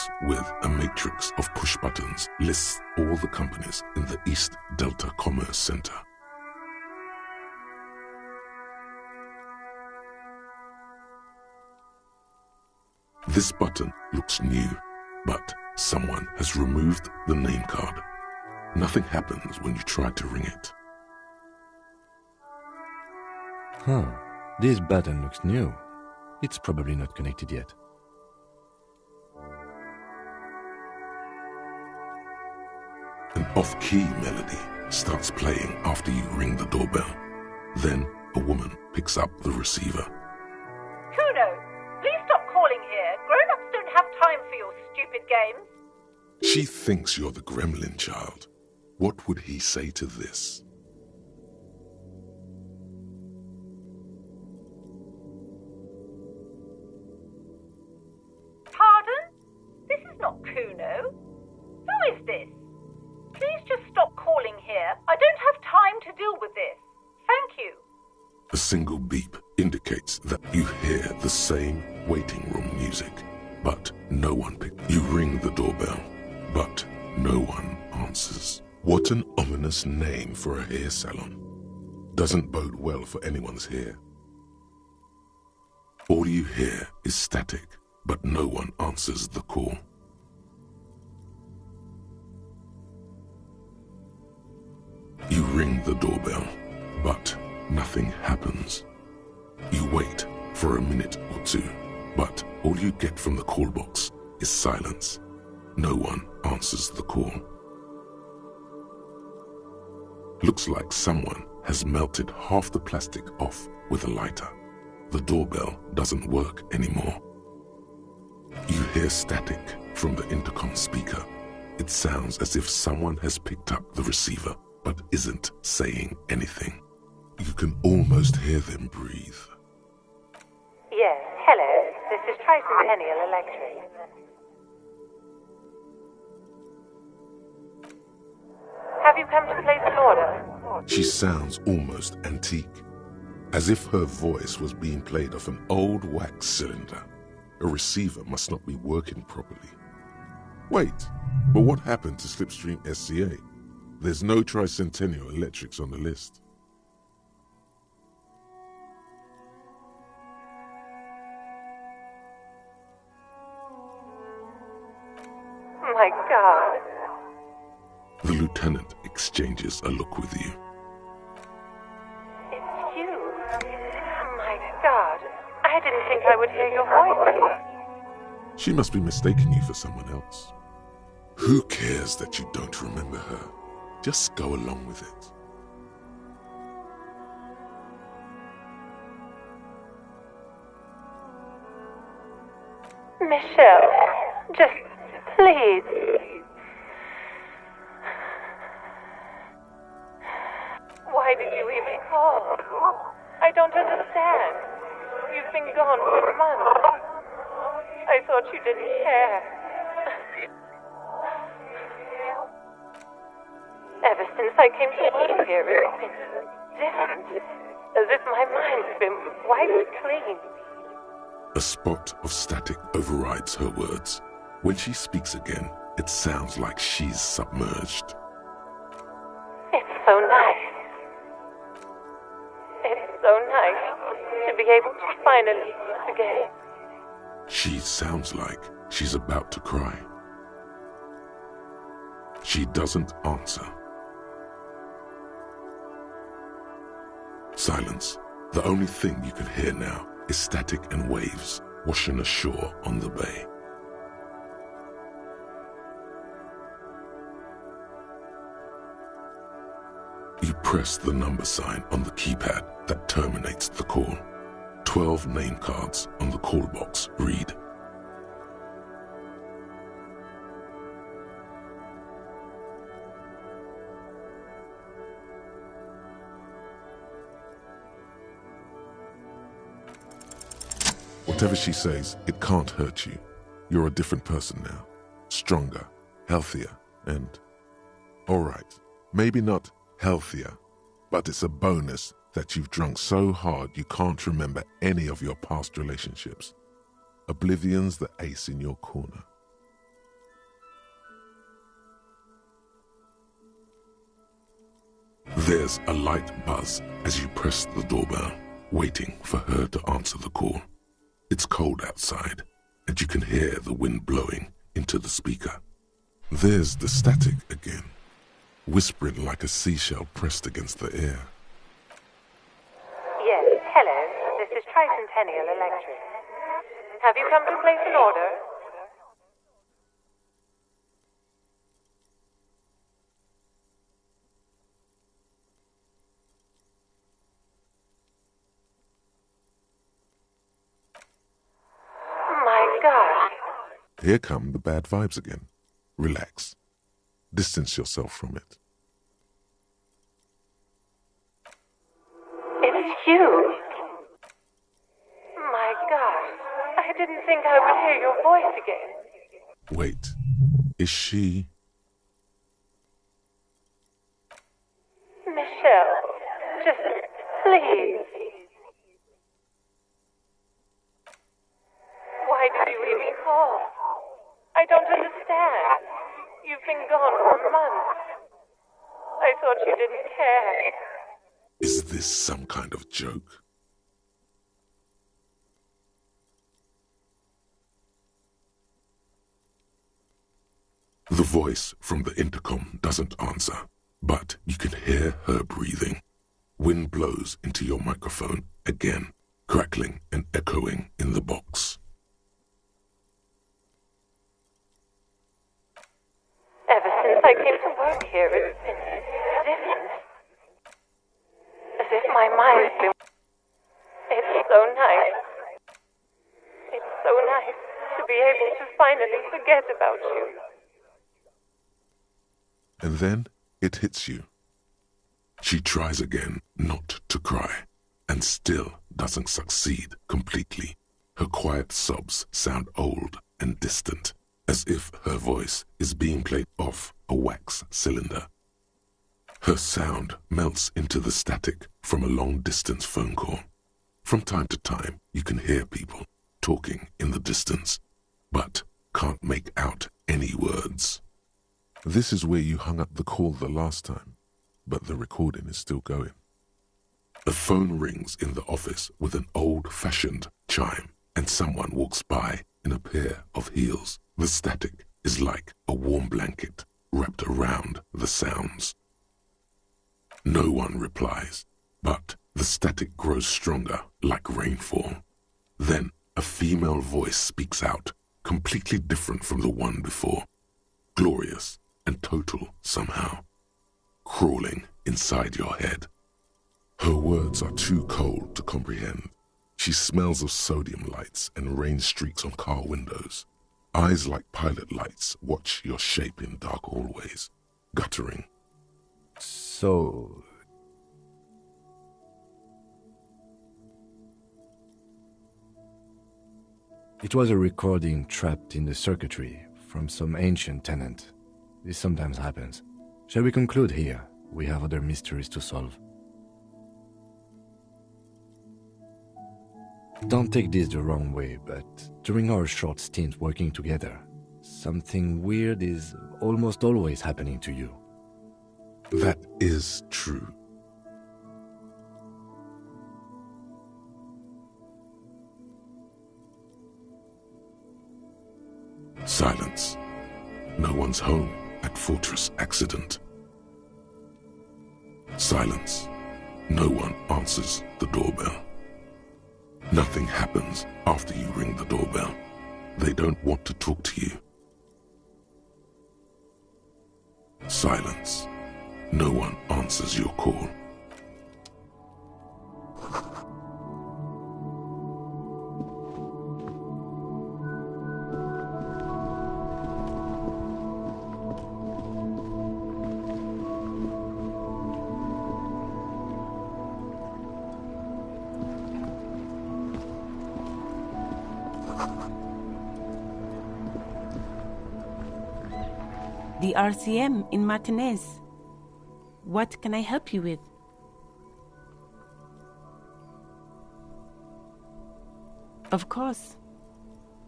S3: box with a matrix of push buttons lists all the companies in the East Delta Commerce Center. This button looks new, but someone has removed the name card. Nothing happens when you try to ring it.
S6: This button looks new. It's probably not connected yet.
S3: An off-key melody starts playing after you ring the doorbell. Then a woman picks up the receiver.
S11: Kuno, please stop calling here. Grown-ups don't have time for your stupid games.
S3: She thinks you're the gremlin child. What would he say to this?
S11: Pardon? This is not Kuno. Who is this? Please just stop calling here. I don't have time to deal with this. Thank you.
S3: A single beep indicates that you hear the same waiting room music, but no one picks. You ring the doorbell, but no one answers. What an ominous name for a hair salon. Doesn't bode well for anyone's hair. All you hear is static, but no one answers the call. You ring the doorbell, but nothing happens. You wait for a minute or two, but all you get from the call box is silence. No one answers the call. Looks like someone has melted half the plastic off with a lighter. The doorbell doesn't work anymore. You hear static from the intercom speaker. It sounds as if someone has picked up the receiver but isn't saying anything. You can almost hear them breathe.
S11: Yes, hello. This is Tricentennial Electric. Have you come to place an order?
S3: She sounds almost antique, as if her voice was being played off an old wax cylinder. A receiver must not be working properly. Wait, but what happened to Slipstream SCA? There's no Tricentennial Electrics on the list.
S11: My God.
S3: The lieutenant exchanges a look with you.
S11: It's you. My God. I didn't think I would hear your voice.
S3: She must be mistaking you for someone else. Who cares that you don't remember her? Just go along with it.
S11: Michelle, just please. Why did you even call? I don't understand. You've been gone for months. I thought you didn't care. Ever since I came to work here, it's been different. As if my mind's been wiped clean.
S3: A spot of static overrides her words. When she speaks again, it sounds like she's submerged.
S11: It's so nice. It's so nice to be able to finally meet again.
S3: She sounds like she's about to cry. She doesn't answer. Silence. The only thing you can hear now is static and waves washing ashore on the bay. You press the number sign on the keypad that terminates the call. 12 name cards on the call box read. Whatever she says, it can't hurt you. You're a different person now. Stronger, healthier, and... alright, maybe not healthier, but it's a bonus that you've drunk so hard you can't remember any of your past relationships. Oblivion's the ace in your corner. There's a light buzz as you press the doorbell, waiting for her to answer the call. It's cold outside, and you can hear the wind blowing into the speaker. There's the static again, whispering like a seashell pressed against the air.
S11: Yes, hello. This is Tricentennial Electric. Have you come to place an order? My God.
S3: Here come the bad vibes again. Relax. Distance yourself from it.
S11: It's you. My God. I didn't think I would hear your voice again.
S3: Wait, is she...
S11: Michelle, just please. Why did you even call? I don't understand. You've been gone for months. I thought you didn't care.
S3: Is this some kind of joke? The voice from the intercom doesn't answer, but you can hear her breathing. Wind blows into your microphone again, crackling and echoing in the box.
S11: Ever since I came to work here, it's been different. As if my mind's been... It's so nice. It's so nice to be able to finally forget about you.
S3: And then it hits you. She tries again not to cry, and still doesn't succeed completely. Her quiet sobs sound old and distant, as if her voice is being played off a wax cylinder. Her sound melts into the static from a long-distance phone call. From time to time, you can hear people talking in the distance, but can't make out any words. This is where you hung up the call the last time, but the recording is still going. A phone rings in the office with an old-fashioned chime, and someone walks by in a pair of heels. The static is like a warm blanket wrapped around the sounds. No one replies, but the static grows stronger like rainfall. Then a female voice speaks out, completely different from the one before. Glorious and total somehow, crawling inside your head. Her words are too cold to comprehend. She smells of sodium lights and rain streaks on car windows. Eyes like pilot lights watch your shape in dark hallways, guttering.
S6: So... It was a recording trapped in the circuitry from some ancient tenant. This sometimes happens. Shall we conclude here? We have other mysteries to solve. Don't take this the wrong way, but during our short stint working together, something weird is almost always happening to you.
S3: That is true. Silence. No one's home at Fortress Accident. Silence. No one answers the doorbell. Nothing happens after you ring the doorbell. They don't want to talk to you. Silence. No one answers your call.
S12: The RCM in Martinez. What can I help you with? Of course.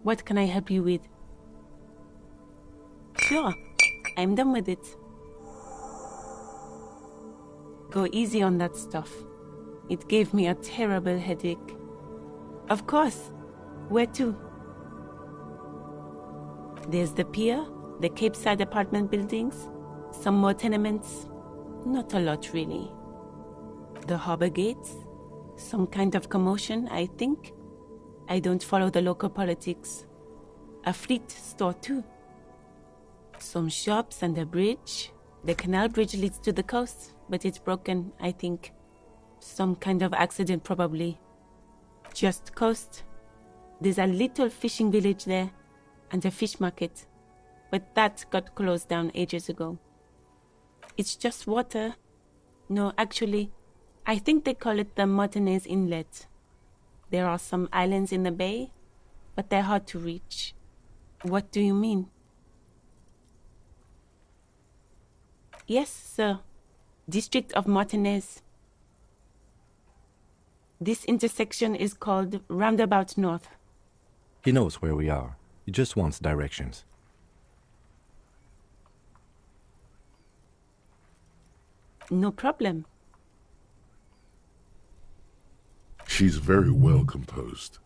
S12: What can I help you with? Sure, I'm done with it. Go easy on that stuff. It gave me a terrible headache. Of course. Where to? There's the pier, the Cape Side apartment buildings, some more tenements. Not a lot, really. The harbor gates, some kind of commotion, I think. I don't follow the local politics. A fleet store, too. Some shops and a bridge. The canal bridge leads to the coast, but it's broken, I think. Some kind of accident, probably. Just coast. There's a little fishing village there, and a fish market. But that got closed down ages ago. It's just water. No, actually, I think they call it the Martinez Inlet. There are some islands in the bay, but they're hard to reach. What do you mean? Yes, sir. District of Martinez. This intersection is called Roundabout North.
S6: He knows where we are. He just wants directions.
S12: No problem.
S3: She's very well composed.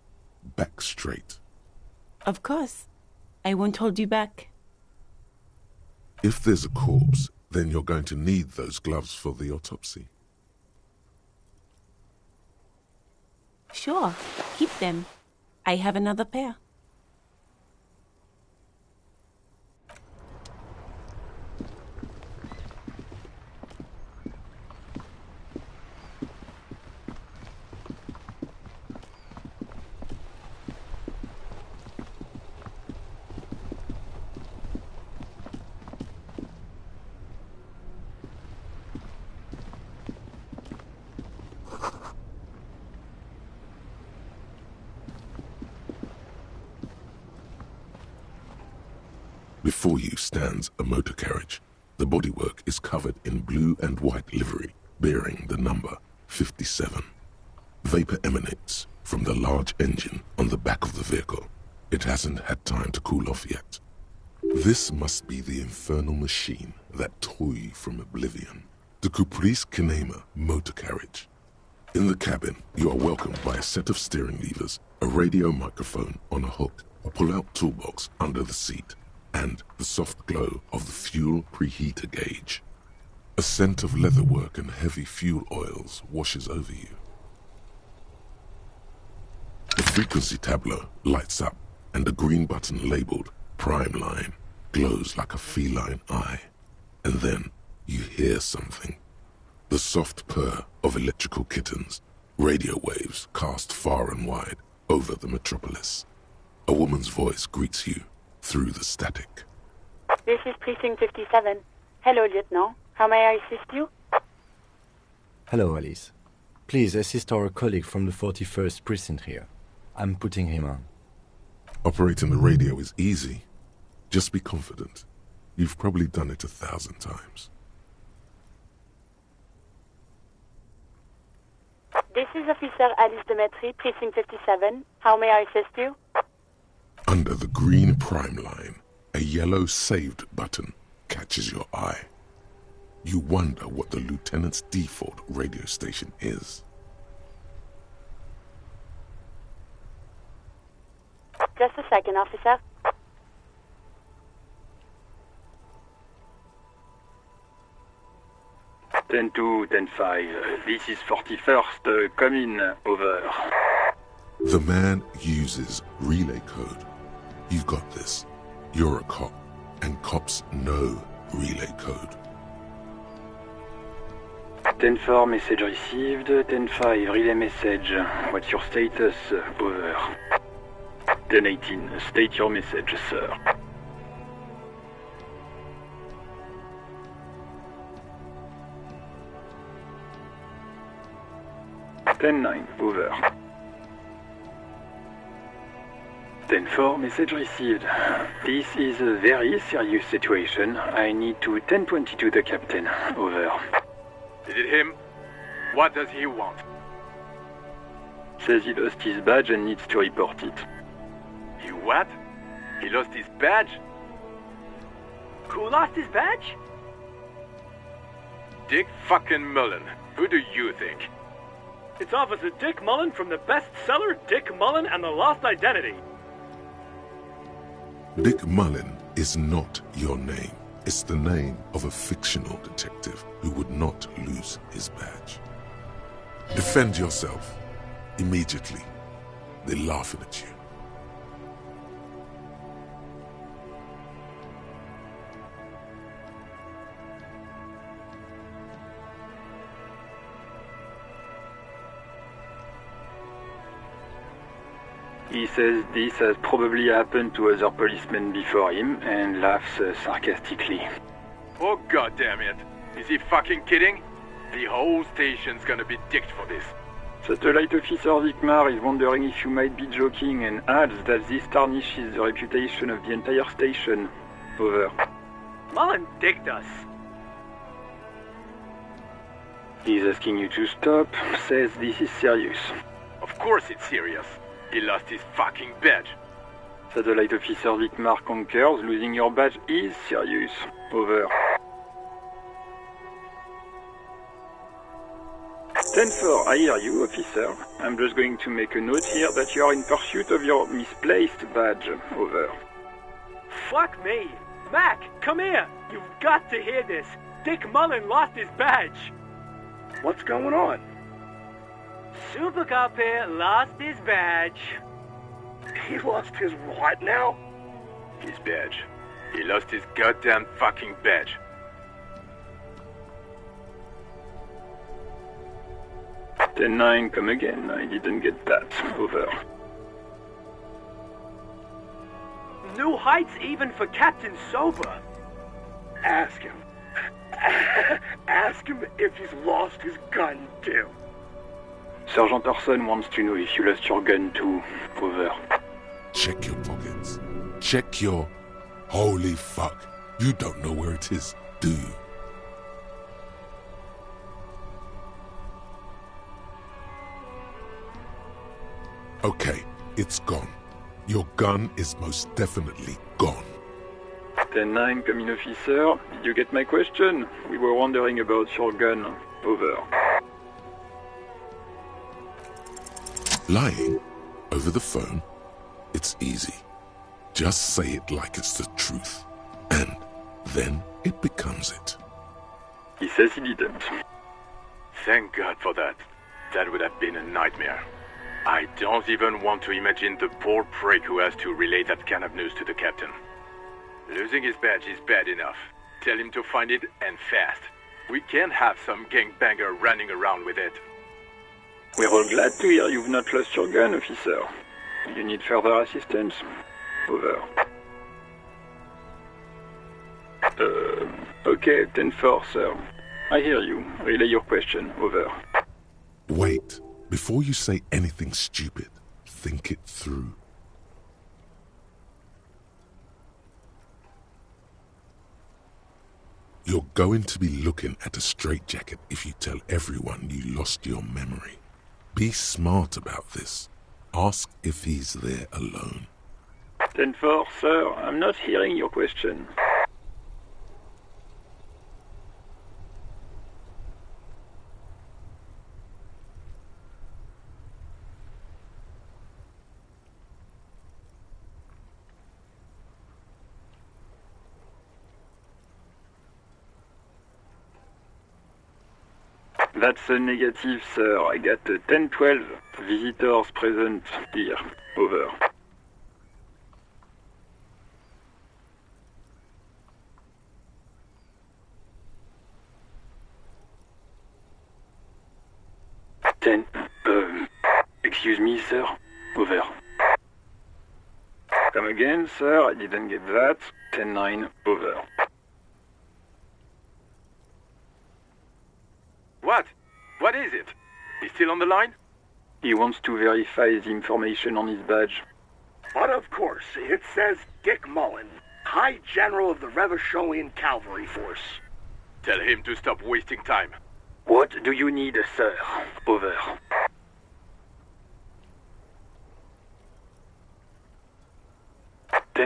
S3: Back straight.
S12: Of course. I won't hold you back.
S3: If there's a corpse, then you're going to need those gloves for the autopsy.
S12: Sure. Keep them. I have another pair.
S3: Before you stands a motor carriage. The bodywork is covered in blue and white livery, bearing the number 57. Vapor emanates from the large engine on the back of the vehicle. It hasn't had time to cool off yet. This must be the infernal machine that tore you from oblivion. The Caprice Kinema motor carriage. In the cabin, you are welcomed by a set of steering levers, a radio microphone on a hook, a pull-out toolbox under the seat, and the soft glow of the fuel preheater gauge. A scent of leatherwork and heavy fuel oils washes over you. The frequency tableau lights up, and a green button labeled Prime Line glows like a feline eye. And then you hear something. The soft purr of electrical kittens, radio waves cast far and wide over the metropolis. A woman's voice greets you through the static.
S13: This is Precinct 57. Hello, Lieutenant. How may I assist you?
S6: Hello, Alice. Please assist our colleague from the 41st Precinct here. I'm putting him on.
S3: Operating the radio is easy. Just be confident. You've probably done it 1,000 times.
S13: This is Officer Alice Demetri, Precinct 57. How may I assist you?
S3: Under the green Prime Line, a yellow saved button catches your eye. You wonder what the lieutenant's default radio station is.
S13: Just a second, officer.
S14: Ten 2, 10-5. This is 41st. Come in. Over.
S3: The man uses relay code. You've got this. You're a cop, and cops know relay code.
S14: 10-4, message received. 10-5, relay message. What's your status? Over. 10-18, state your message, sir. 10-9, over. 10-4, message received. This is a very serious situation. I need to 10-22 the captain. Over.
S15: Is it him? What does he want?
S14: Says he lost his badge and needs to report it.
S15: He what? He lost his badge?
S9: Who lost his badge?
S15: Dick fucking Mullen. Who do you think?
S16: It's Officer Dick Mullen from the bestseller Dick Mullen and the Lost Identity.
S3: Dick Mullen is not your name. It's the name of a fictional detective who would not lose his badge. Defend yourself. Immediately. They're laughing at you.
S14: He says this has probably happened to other policemen before him and laughs sarcastically.
S15: Oh goddamn it! Is he fucking kidding? The whole station's gonna be dicked for this.
S14: Satellite Officer Vikmar is wondering if you might be joking and adds that this tarnishes the reputation of the entire station. Over.
S16: Mullen dicked us.
S14: He's asking you to stop, says this is serious.
S15: Of course it's serious. He lost his fucking badge.
S14: Satellite Officer Vikmar concurs, losing your badge is serious. Over. 10-4, I hear you, officer. I'm just going to make a note here that you are in pursuit of your misplaced badge. Over.
S16: Fuck me. Mac, come here. You've got to hear this. Dick Mullen lost his badge.
S17: What's going on?
S16: Super Cop here lost his badge.
S17: He lost his what now?
S15: His badge. He lost his goddamn fucking badge.
S14: 10-9, come again. I didn't get that. Over.
S16: New heights even for Captain Sober.
S17: Ask him. Ask him if he's lost his gun too.
S14: Sergeant Orson wants to know if you lost your gun too. Over.
S3: Check your pockets. Check your... Holy fuck. You don't know where it is, do you? Okay, it's gone. Your gun is most definitely gone.
S14: 10-9, come in, officer. Did you get my question? We were wondering about your gun. Over.
S3: Lying over the phone? It's easy. Just say it like it's the truth. And then it becomes it.
S14: He says he didn't.
S15: Thank God for that. That would have been a nightmare. I don't even want to imagine the poor prick who has to relay that kind of news to the captain. Losing his badge is bad enough. Tell him to find it, and fast. We can't have some gangbanger running around with it.
S14: We're all glad to hear you've not lost your gun, officer. You need further assistance? Over. Okay, 10-4, sir. I hear you. Relay your question. Over.
S3: Wait. Before you say anything stupid, think it through. You're going to be looking at a straitjacket if you tell everyone you lost your memory. Be smart about this. Ask if he's there alone.
S14: 10-4, sir. I'm not hearing your question. That's a negative, sir. I got 10-12 visitors present here. Over. Excuse me, sir. Over. Come again, sir. I didn't get that. 10-9. Over.
S15: What? What is it? He's still on the line?
S14: He wants to verify the information on his badge.
S17: But of course, it says Dick Mullen, High General of the Revacholian Cavalry Force.
S15: Tell him to stop wasting time.
S14: What do you need, sir? Over.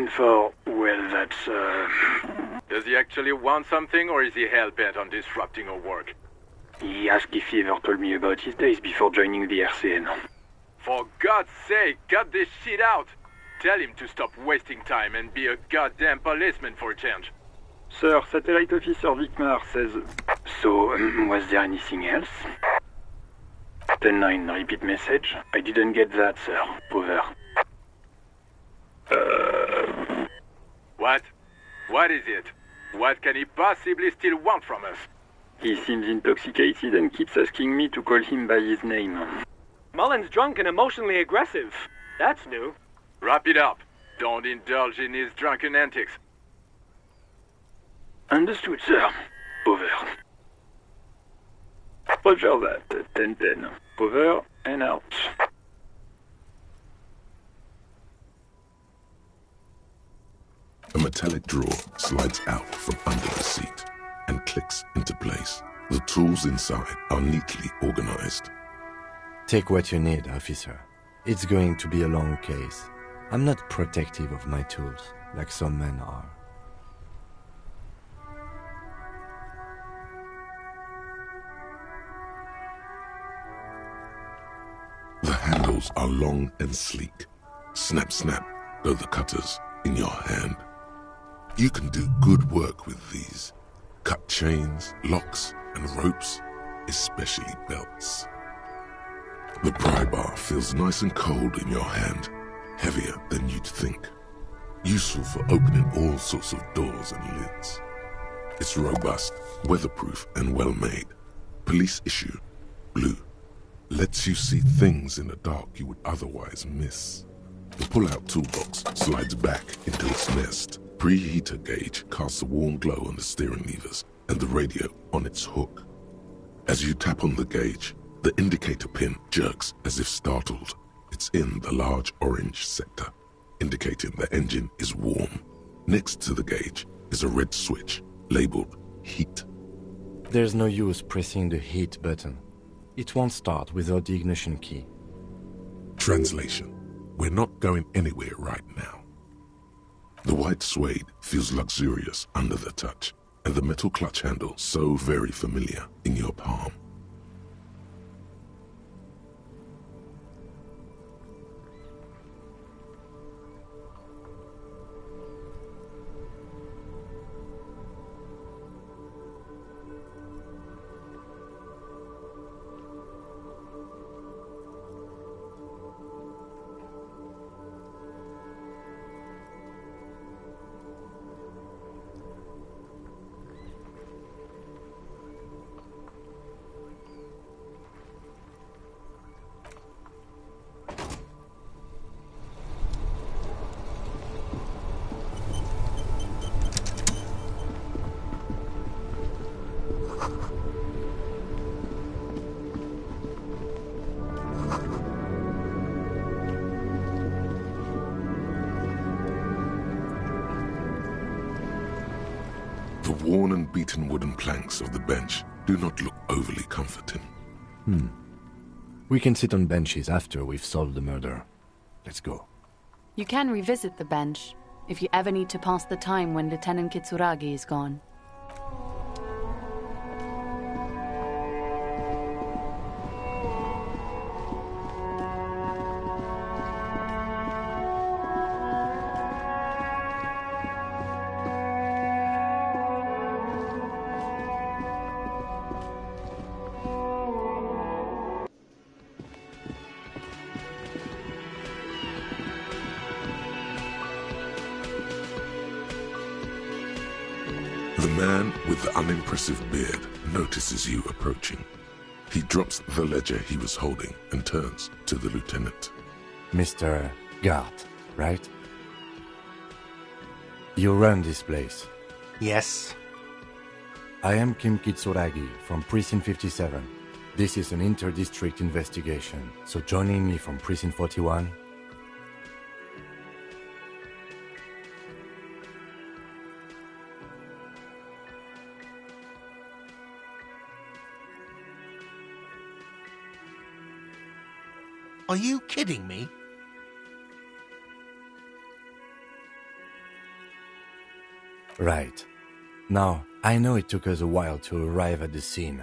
S14: 10-4, well, that's,
S15: Does he actually want something, or is he hell-bent on disrupting our work?
S14: He asked if he ever told me about his days before joining the RCN.
S15: For God's sake, cut this shit out! Tell him to stop wasting time and be a goddamn policeman for a change.
S14: Sir, Satellite Officer Vicmar says... So, was there anything else? 10-9, repeat message. I didn't get that, sir. Over.
S15: What? What is it? What can he possibly still want from us?
S14: He seems intoxicated and keeps asking me to call him by his name.
S16: Mullen's drunk and emotionally aggressive. That's new.
S15: Wrap it up. Don't indulge in his drunken antics.
S14: Understood, sir. Over. Roger that. 10-10. Over and out.
S3: A metallic drawer slides out from under the seat and clicks into place. The tools inside are neatly organized.
S6: Take what you need, officer. It's going to be a long case. I'm not protective of my tools, like some men are.
S3: The handles are long and sleek. Snap, snap go the cutters in your hand. You can do good work with these. Cut chains, locks, and ropes, especially belts. The pry bar feels nice and cold in your hand, heavier than you'd think. Useful for opening all sorts of doors and lids. It's robust, weatherproof, and well-made. Police issue, blue. Lets you see things in the dark you would otherwise miss. The pull-out toolbox slides back into its nest. Preheater gauge casts a warm glow on the steering levers and the radio on its hook. As you tap on the gauge, the indicator pin jerks as if startled. It's in the large orange sector, indicating the engine is warm. Next to the gauge is a red switch labeled heat.
S6: There's no use pressing the heat button. It won't start without the ignition key.
S3: Translation: we're not going anywhere right now. The white suede feels luxurious under the touch, and the metal clutch handle so very familiar in your palm. The worn and beaten wooden planks of the bench do not look overly comforting.
S6: We can sit on benches after we've solved the murder. Let's go.
S7: You can revisit the bench if you ever need to pass the time when Lieutenant Kitsuragi is gone.
S3: The man with the unimpressive beard notices you approaching. He drops the ledger he was holding and turns to the lieutenant.
S6: Mr. Gart, right? You run this place.
S5: Yes.
S6: I am Kim Kitsuragi from Precinct 57. This is an inter-district investigation, so joining me from Precinct 41...
S5: Are you kidding me?
S6: Right. Now, I know it took us a while to arrive at the scene.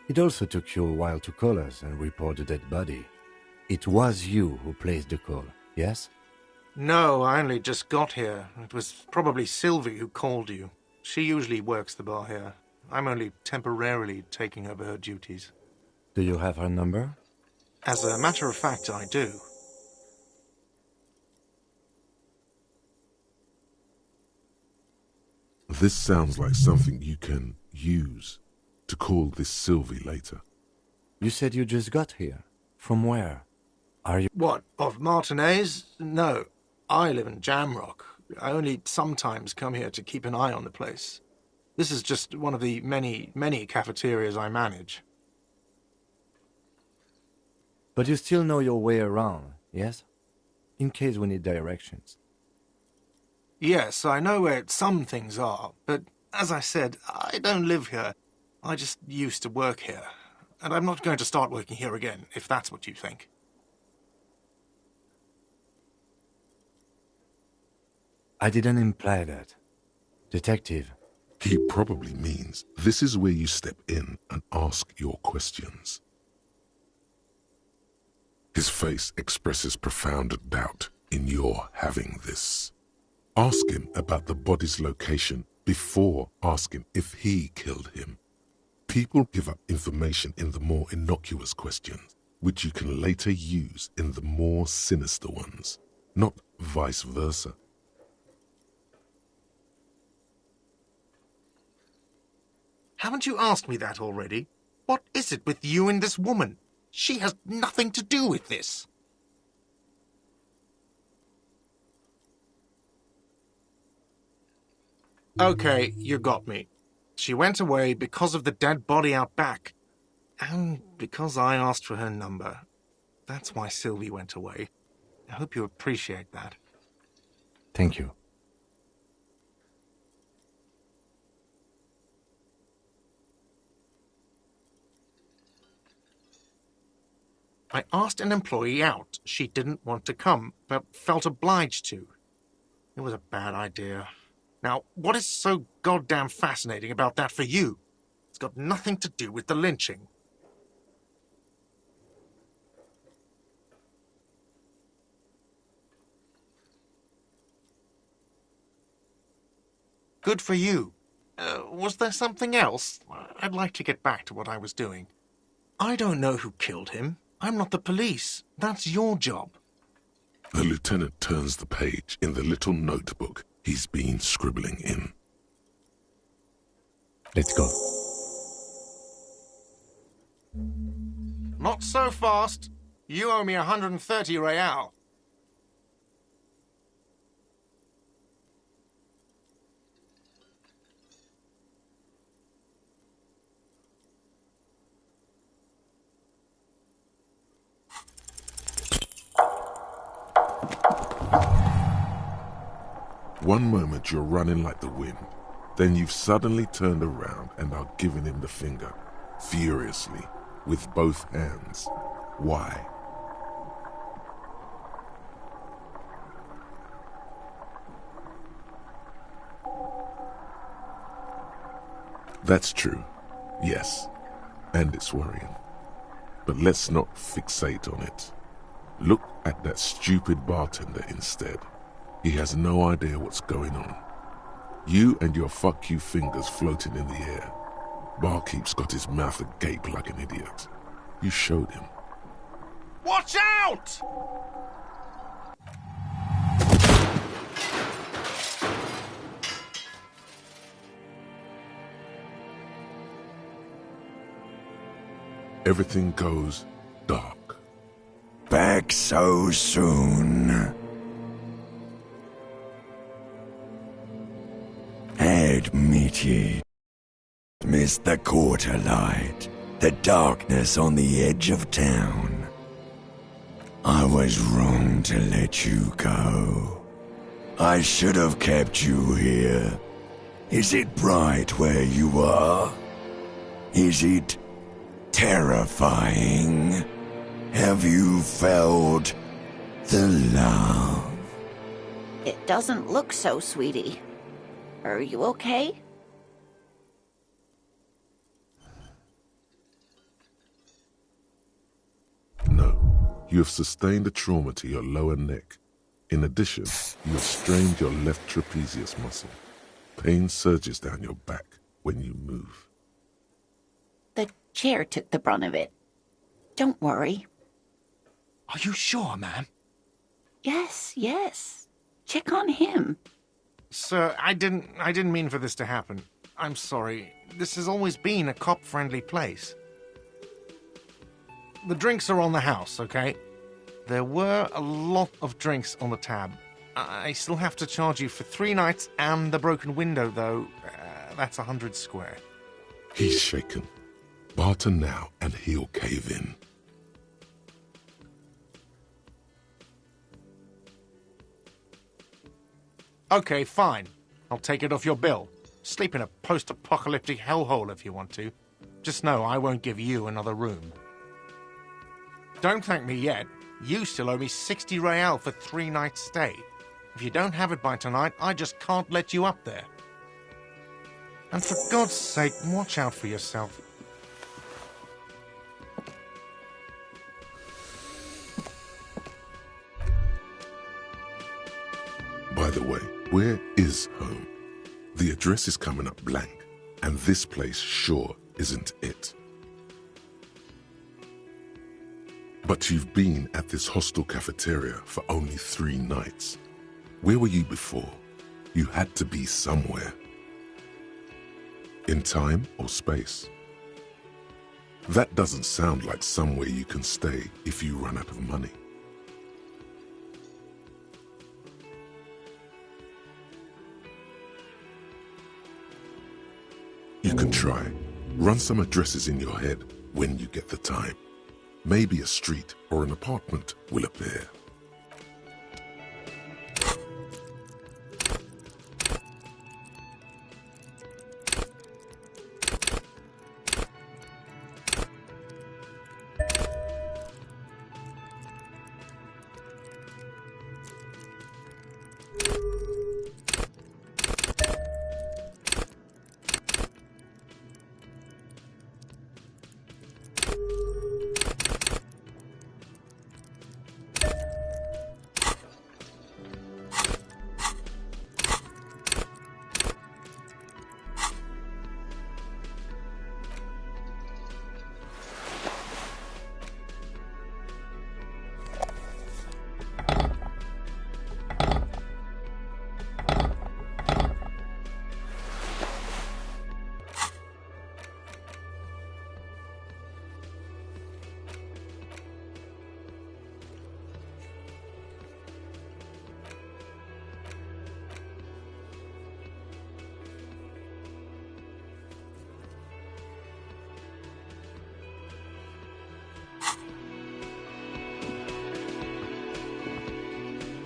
S6: It also took you a while to call us and report the dead body. It was you who placed the call, yes?
S5: No, I only just got here. It was probably Sylvie who called you. She usually works the bar here. I'm only temporarily taking over her duties.
S6: Do you have her number?
S5: As a matter of fact, I do.
S3: This sounds like something you can use to call this Sylvie later.
S6: You said you just got here. From where? Are you...
S5: What, of Martinez? No, I live in Jamrock. I only sometimes come here to keep an eye on the place. This is just one of the many cafeterias I manage.
S6: But you still know your way around, yes? In case we need directions.
S5: Yes, I know where some things are, but as I said, I don't live here. I just used to work here. And I'm not going to start working here again, if that's what you think.
S6: I didn't imply that. Detective.
S3: He probably means this is where you step in and ask your questions. His face expresses profound doubt in your having this. Ask him about the body's location before asking if he killed him. People give up information in the more innocuous questions, which you can later use in the more sinister ones, not vice versa.
S5: Haven't you asked me that already? What is it with you and this woman? She has nothing to do with this. Okay, you got me. She went away because of the dead body out back. And because I asked for her number. That's why Sylvie went away. I hope you appreciate that.
S6: Thank you.
S5: I asked an employee out. She didn't want to come, but felt obliged to. It was a bad idea. Now, what is so goddamn fascinating about that for you? It's got nothing to do with the lynching. Good for you. Was there something else? I'd like to get back to what I was doing. I don't know who killed him. I'm not the police. That's your job.
S3: The lieutenant turns the page in the little notebook he's been scribbling in.
S6: Let's go.
S5: Not so fast. You owe me 130 real.
S3: One moment you're running like the wind, then you've suddenly turned around and are giving him the finger, furiously, with both hands. Why? That's true, yes, and it's worrying. But let's not fixate on it. Look at that stupid bartender instead. He has no idea what's going on. You and your fuck you fingers floating in the air. Barkeep's got his mouth agape like an idiot. You showed him.
S5: Watch out!
S3: Everything goes dark.
S1: Back so soon. Admit it. Missed the quarter light, the darkness on the edge of town. I was wrong to let you go. I should have kept you here. Is it bright where you are? Is it terrifying? Have you felt the love?
S8: It doesn't look so, sweetie. Are you okay?
S3: No, you have sustained a trauma to your lower neck. In addition, you have strained your left trapezius muscle. Pain surges down your back when you move.
S8: The chair took the brunt of it. Don't worry.
S5: Are you sure, ma'am?
S8: Yes. Check on him.
S5: Sir, I didn't mean for this to happen. I'm sorry. This has always been a cop-friendly place. The drinks are on the house, okay? There were a lot of drinks on the tab. I still have to charge you for 3 nights and the broken window, though. That's 100 square.
S3: He's shaken. Barter now and he'll cave in.
S5: Okay, fine. I'll take it off your bill. Sleep in a post-apocalyptic hellhole if you want to. Just know I won't give you another room. Don't thank me yet. You still owe me 60 real for 3 nights stay. If you don't have it by tonight, I just can't let you up there. And for God's sake, watch out for yourself.
S3: By the way, where is home? The address is coming up blank, and this place sure isn't it. But you've been at this hostel cafeteria for only 3 nights. Where were you before? You had to be somewhere. In time or space? That doesn't sound like somewhere you can stay if you run out of money. You can try. Run some addresses in your head when you get the time. Maybe a street or an apartment will appear.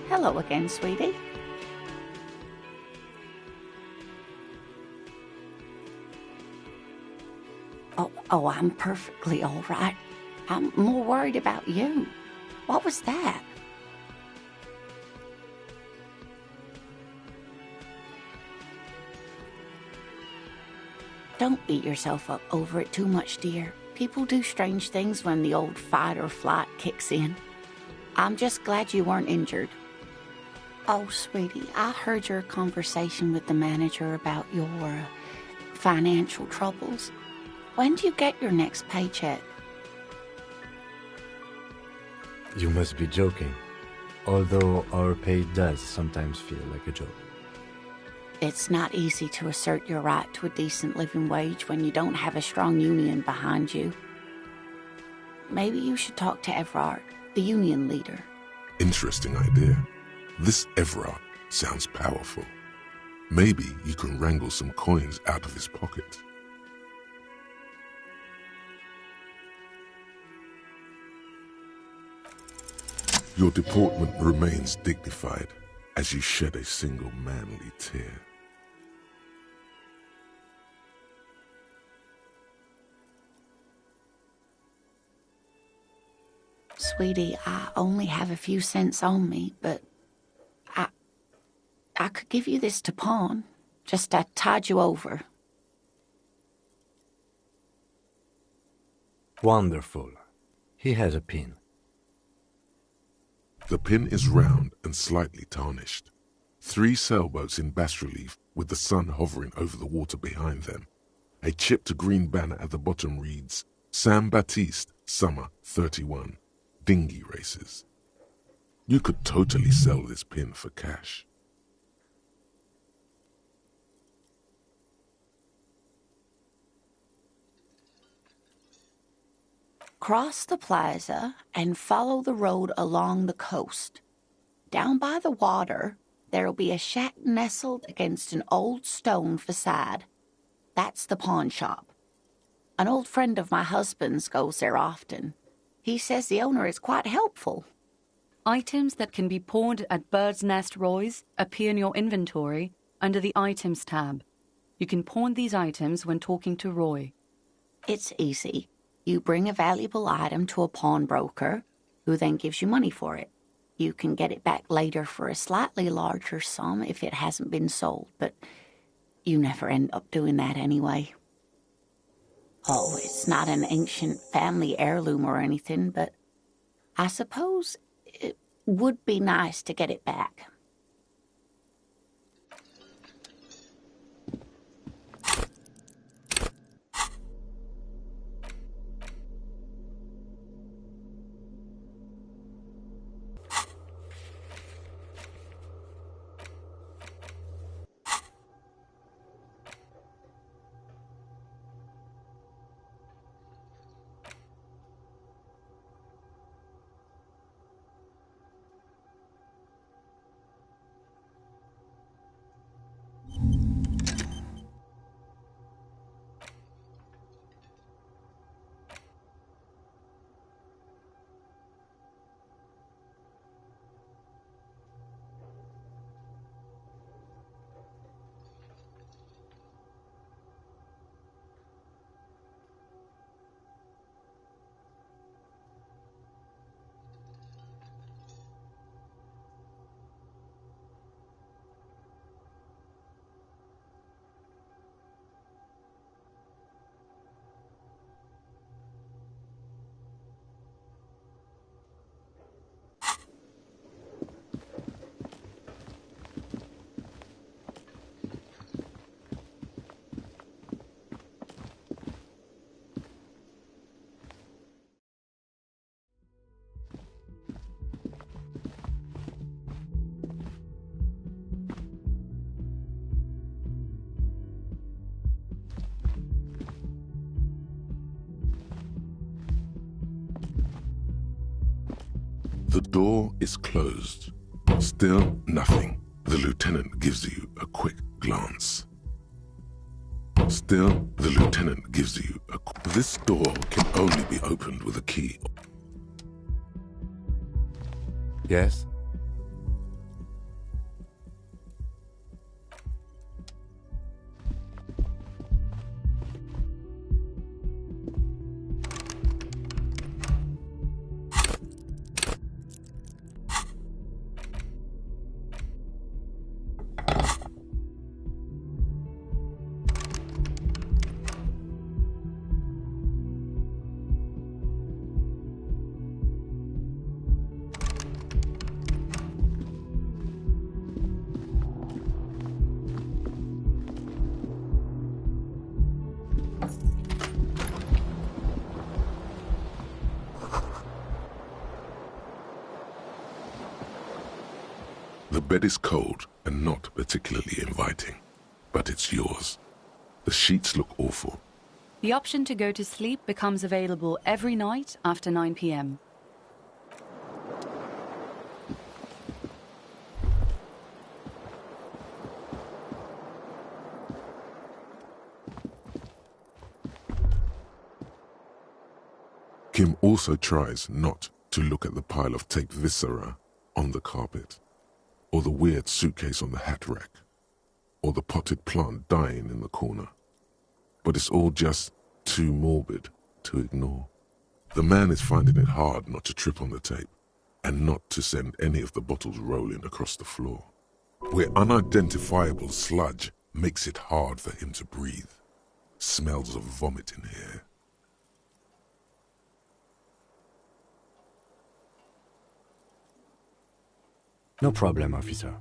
S8: Hello again, sweetie. Oh, I'm perfectly all right. I'm more worried about you. What was that? Don't beat yourself up over it too much, dear. People do strange things when the old fight or flight kicks in. I'm just glad you weren't injured. Oh, sweetie, I heard your conversation with the manager about your financial troubles. When do you get your next paycheck?
S6: You must be joking. Although our pay does sometimes feel like a joke.
S8: It's not easy to assert your right to a decent living wage when you don't have a strong union behind you. Maybe you should talk to Everard, the union leader.
S3: Interesting idea. This Everard sounds powerful. Maybe you can wrangle some coins out of his pocket. Your deportment remains dignified as you shed a single manly tear.
S8: Sweetie, I only have a few cents on me, but I could give you this to pawn. Just tied you over.
S6: Wonderful. He has a pin.
S3: The pin is round and slightly tarnished. 3 sailboats in bas-relief with the sun hovering over the water behind them. A chipped green banner at the bottom reads, Sam Baptiste, Summer 31, Dinghy Races. You could totally sell this pin for cash.
S8: Cross the plaza and follow the road along the coast. Down by the water, there'll be a shack nestled against an old stone facade. That's the pawn shop. An old friend of my husband's goes there often. He says the owner is quite helpful.
S7: Items that can be pawned at Bird's Nest Roy's appear in your inventory under the Items tab. You can pawn these items when talking to Roy.
S8: It's easy. You bring a valuable item to a pawnbroker, who then gives you money for it. You can get it back later for a slightly larger sum if it hasn't been sold, but you never end up doing that anyway. Oh, it's not an ancient family heirloom or anything, but I suppose it would be nice to get it back.
S3: The door is closed. Still nothing. The lieutenant gives you a quick glance. Still, the lieutenant gives you a... This door can only be opened with a key.
S6: Yes?
S3: The bed is cold and not particularly inviting, but it's yours. The sheets look awful.
S7: The option to go to sleep becomes available every night after 9 p.m.
S3: Kim also tries not to look at the pile of taped viscera on the carpet, or the weird suitcase on the hat rack, or the potted plant dying in the corner. But it's all just too morbid to ignore. The man is finding it hard not to trip on the tape, and not to send any of the bottles rolling across the floor, where unidentifiable sludge makes it hard for him to breathe. Smells of vomit in here.
S6: No problem, officer.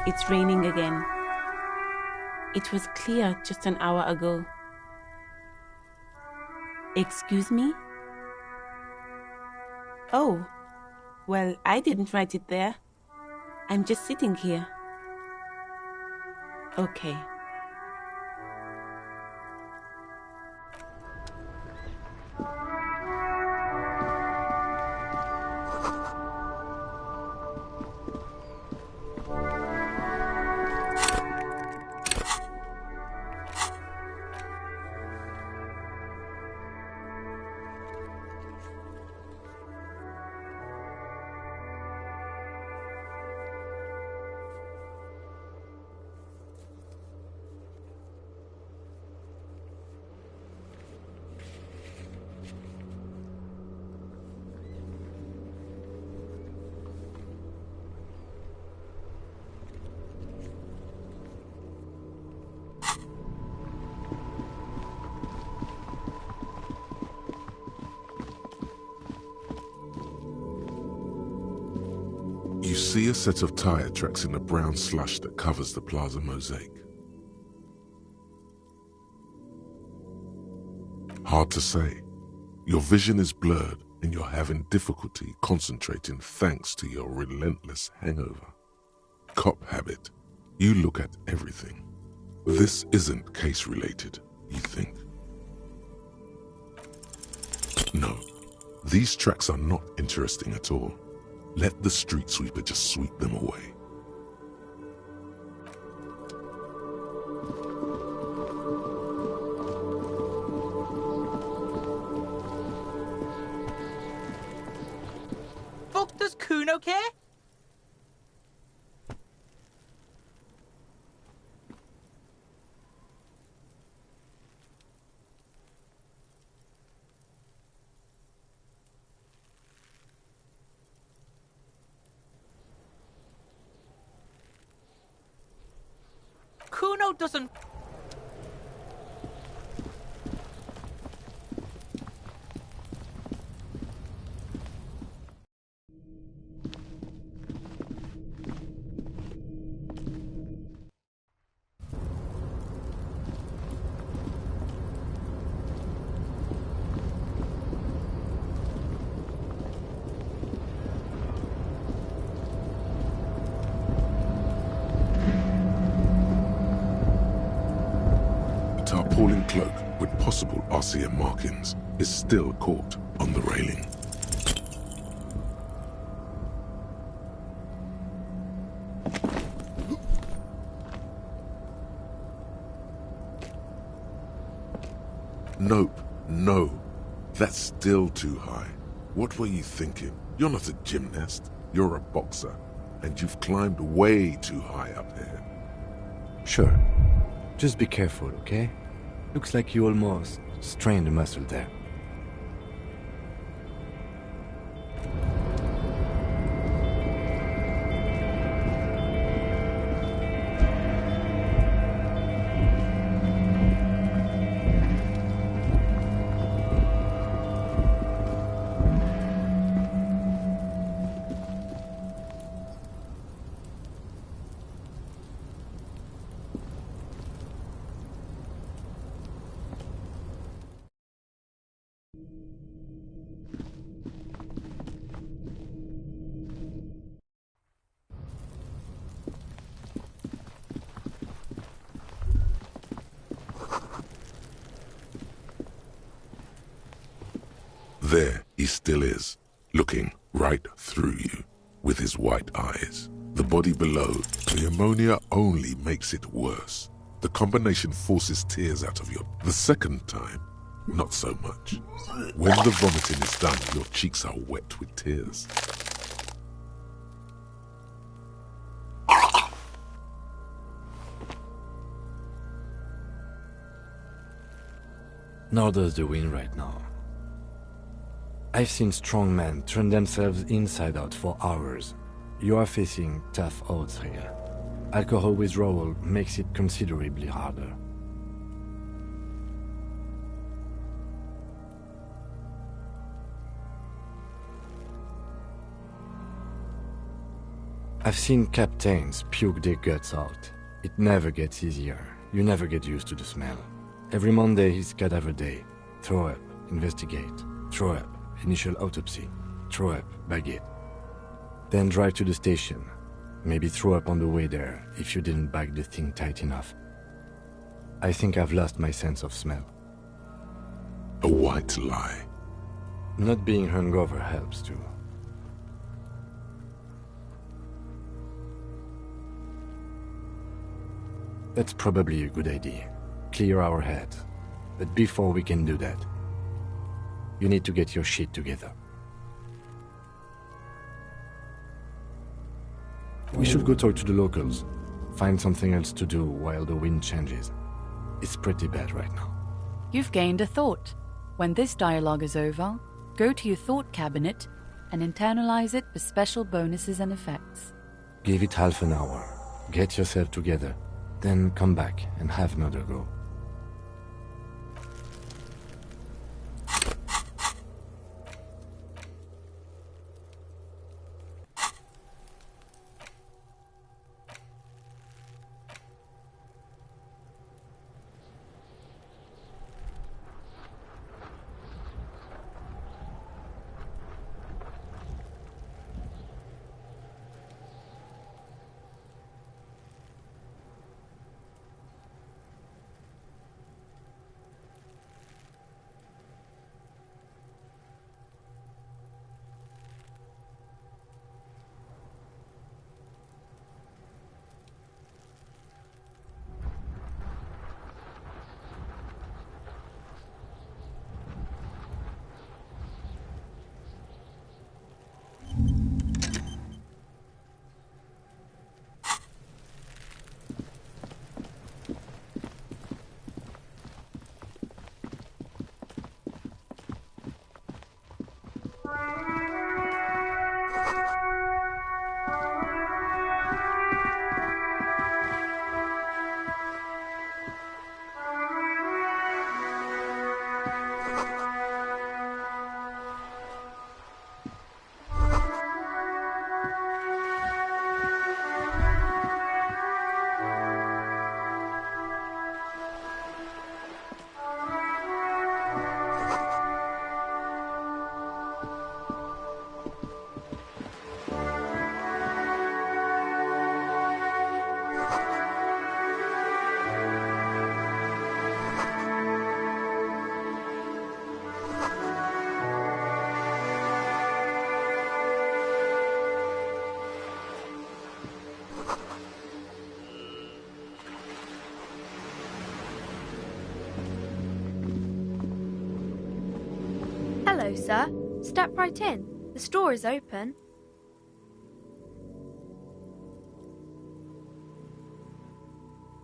S12: It's raining again. It was clear just an hour ago. Excuse me? Oh, well, I didn't write it there. I'm just sitting here. Okay.
S3: You see a set of tire tracks in the brown slush that covers the plaza mosaic. Hard to say. Your vision is blurred and you're having difficulty concentrating thanks to your relentless hangover. Cop habit. You look at everything. This isn't case-related, you think. No, these tracks are not interesting at all. Let the street sweeper just sweep them away.
S9: Fuck, does Kuno care? Kuno doesn't...
S3: Tarpaulin cloak with possible RCM markings is still caught on the railing. Nope, no. That's still too high. What were you thinking? You're not a gymnast, you're a boxer, and you've climbed way too high up here.
S6: Sure. Just be careful, okay? Looks like you almost strained a muscle there.
S3: There he still is, looking right through you with his white eyes. The body below, the ammonia only makes it worse. The combination forces tears out of you. The second time, not so much. When the vomiting is done, your cheeks are wet with tears.
S6: Nor does the wind right now. I've seen strong men turn themselves inside out for hours. You are facing tough odds here. Alcohol withdrawal makes it considerably harder. I've seen captains puke their guts out. It never gets easier. You never get used to the smell. Every Monday is cadaver day. Throw up, investigate. Throw up, initial autopsy. Throw up, bag it. Then drive to the station. Maybe throw up on the way there if you didn't bag the thing tight enough. I think I've lost my sense of smell.
S3: A white lie.
S6: Not being hungover helps too. That's probably a good idea. Clear our heads. But before we can do that, you need to get your shit together. We should go talk to the locals. Find something else to do while the wind changes. It's pretty bad right now.
S7: You've gained a thought. When this dialogue is over, go to your thought cabinet and internalize it with special bonuses and effects.
S6: Give it half an hour. Get yourself together. Then come back and have another go.
S18: Hello, sir. Step right in. The store is open.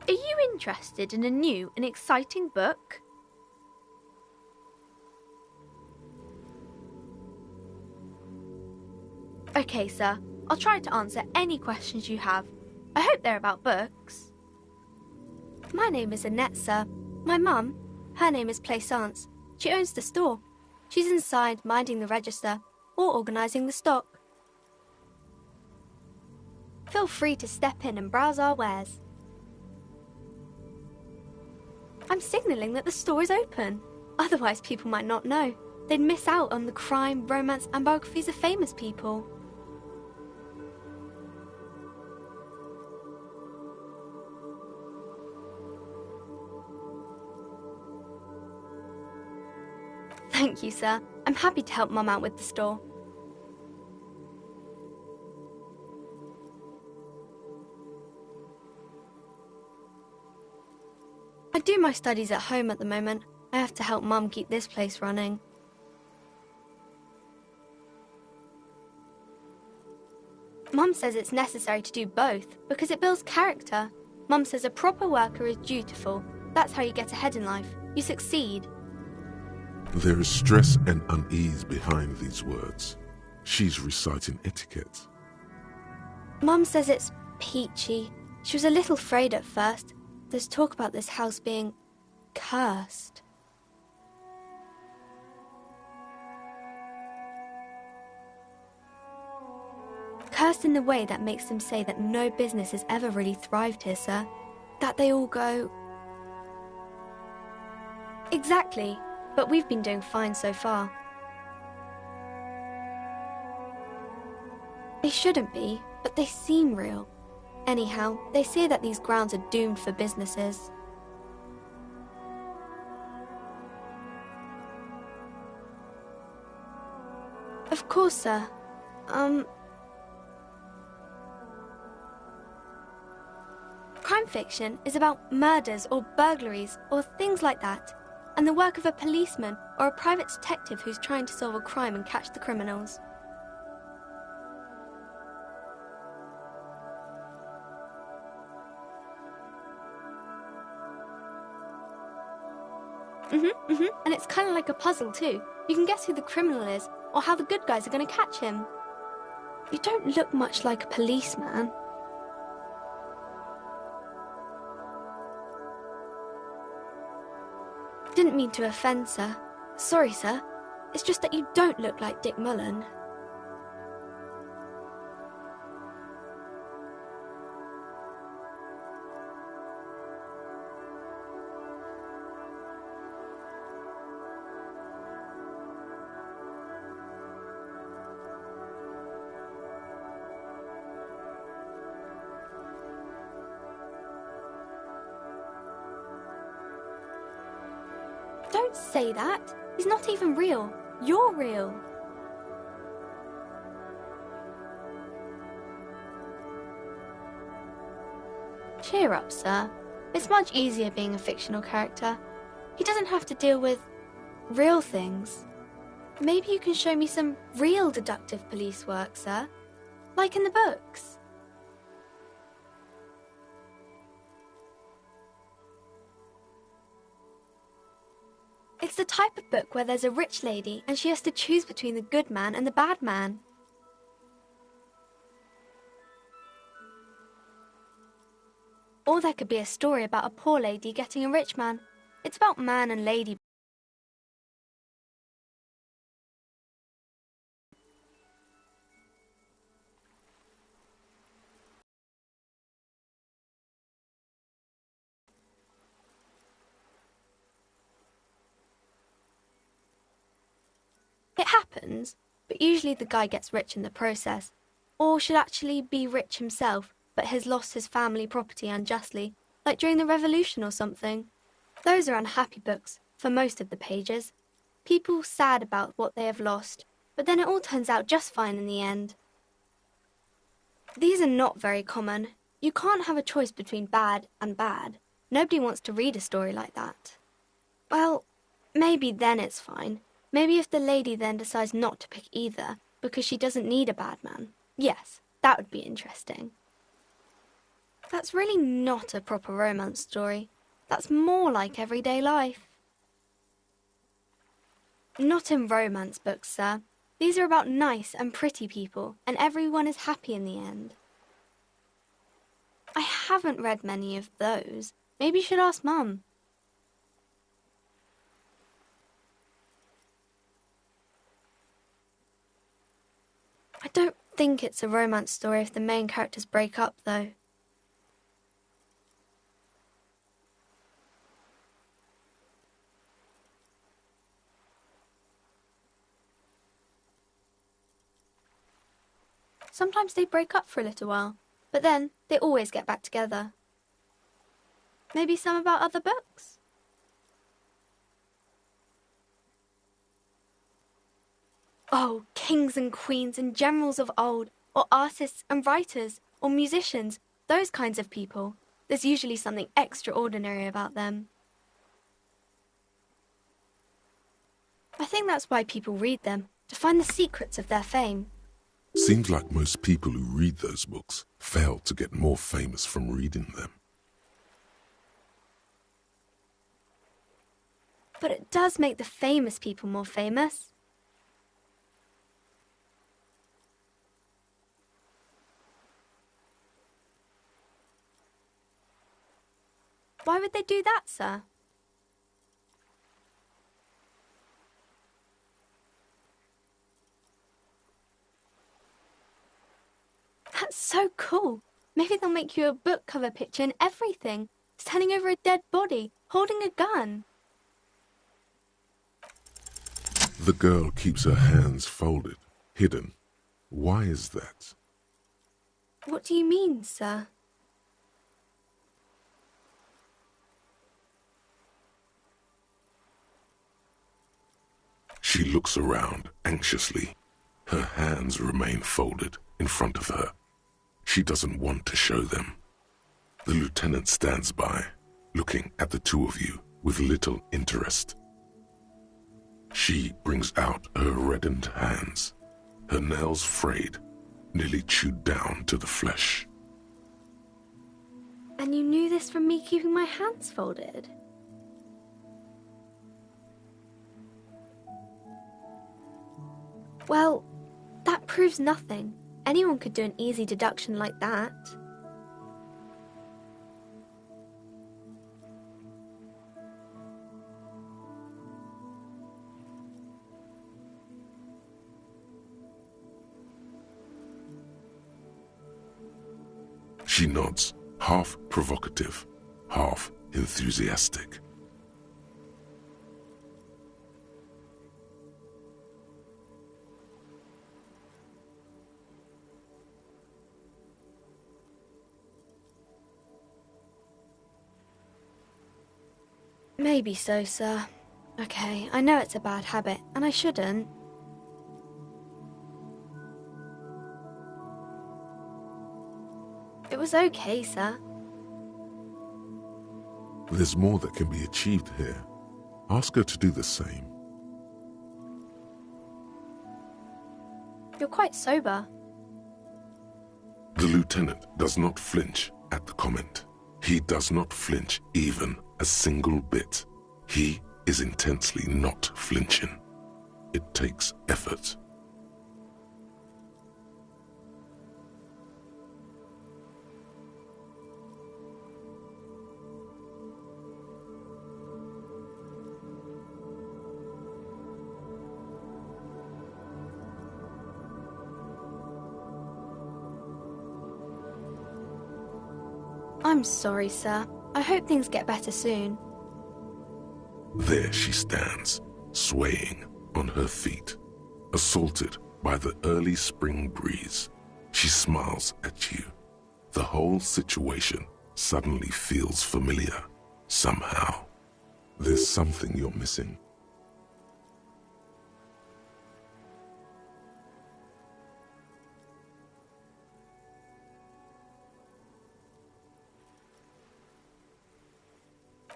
S18: Are you interested in a new and exciting book? Okay, sir. I'll try to answer any questions you have. I hope they're about books. My name is Annette, sir. My mum, her name is Plaisance. She owns the store. She's inside minding the register or organising the stock. Feel free to step in and browse our wares. I'm signalling that the store is open. Otherwise, people might not know. they'd miss out on the crime, romance, and biographies of famous people. Thank you, sir. I'm happy to help Mum out with the store. I do my studies at home at the moment. I have to help Mum keep this place running. Mum says it's necessary to do both because it builds character. Mum says a proper worker is dutiful. That's how you get ahead in life. You succeed.
S3: There is stress and unease behind these words. She's reciting etiquette.
S18: Mum says it's peachy. She was a little afraid at first. There's talk about this house being cursed. Cursed in the way that makes them say that no business has ever really thrived here, sir. That they all go... Exactly. But we've been doing fine so far. They shouldn't be, but they seem real. Anyhow, they say that these grounds are doomed for businesses. Of course, sir. Crime fiction is about murders or burglaries or things like that, and the work of a policeman or a private detective who's trying to solve a crime and catch the criminals. And it's kind of like a puzzle too. You can guess who the criminal is or how the good guys are going to catch him. You don't look much like a policeman. Didn't mean to offend, sir. Sorry, sir. It's just that you don't look like Dick Mullen. Don't say that. He's not even real. You're real. Cheer up, sir. It's much easier being a fictional character. He doesn't have to deal with real things. Maybe you can show me some real deductive police work, sir. Like in the books. It's the type of book where there's a rich lady and she has to choose between the good man and the bad man. Or there could be a story about a poor lady getting a rich man. It's about man and lady. It happens, but usually the guy gets rich in the process, or should actually be rich himself, but has lost his family property unjustly, like during the Revolution or something. Those are unhappy books, for most of the pages. People sad about what they have lost, but then it all turns out just fine in the end. These are not very common. You can't have a choice between bad and bad. Nobody wants to read a story like that. Well, maybe then it's fine. Maybe if the lady then decides not to pick either, because she doesn't need a bad man. Yes, that would be interesting. That's really not a proper romance story. That's more like everyday life. Not in romance books, sir. These are about nice and pretty people, and everyone is happy in the end. I haven't read many of those. Maybe you should ask Mum. I don't think it's a romance story if the main characters break up, though. Sometimes they break up for a little while, but then they always get back together. Maybe some about other books? Oh, kings and queens and generals of old, or artists and writers, or musicians, those kinds of people. There's usually something extraordinary about them. I think that's why people read them, to find the secrets of their fame.
S3: Seems like most people who read those books fail to get more famous from reading them.
S18: But it does make the famous people more famous. Why would they do that, sir? That's so cool. Maybe they'll make you a book cover picture and everything. Standing over a dead body, holding a gun.
S3: The girl keeps her hands folded, hidden. Why is that?
S18: What do you mean, sir?
S3: She looks around anxiously. Her hands remain folded in front of her. She doesn't want to show them. The lieutenant stands by, looking at the two of you with little interest. She brings out her reddened hands, her nails frayed, nearly chewed down to the flesh.
S18: And you knew this from me keeping my hands folded? Well, that proves nothing. Anyone could do an easy deduction like that.
S3: She nods, half provocative, half enthusiastic.
S18: Maybe so, sir. Okay, I know it's a bad habit, and I shouldn't. It was okay, sir.
S3: There's more that can be achieved here. Ask her to do the same.
S18: You're quite sober.
S3: The lieutenant does not flinch at the comment. He does not flinch even a single bit. He is intensely not flinching. It takes effort.
S18: I'm sorry, sir. I hope things get better soon.
S3: There she stands, swaying on her feet, assaulted by the early spring breeze. She smiles at you. The whole situation suddenly feels familiar, somehow. There's something you're missing.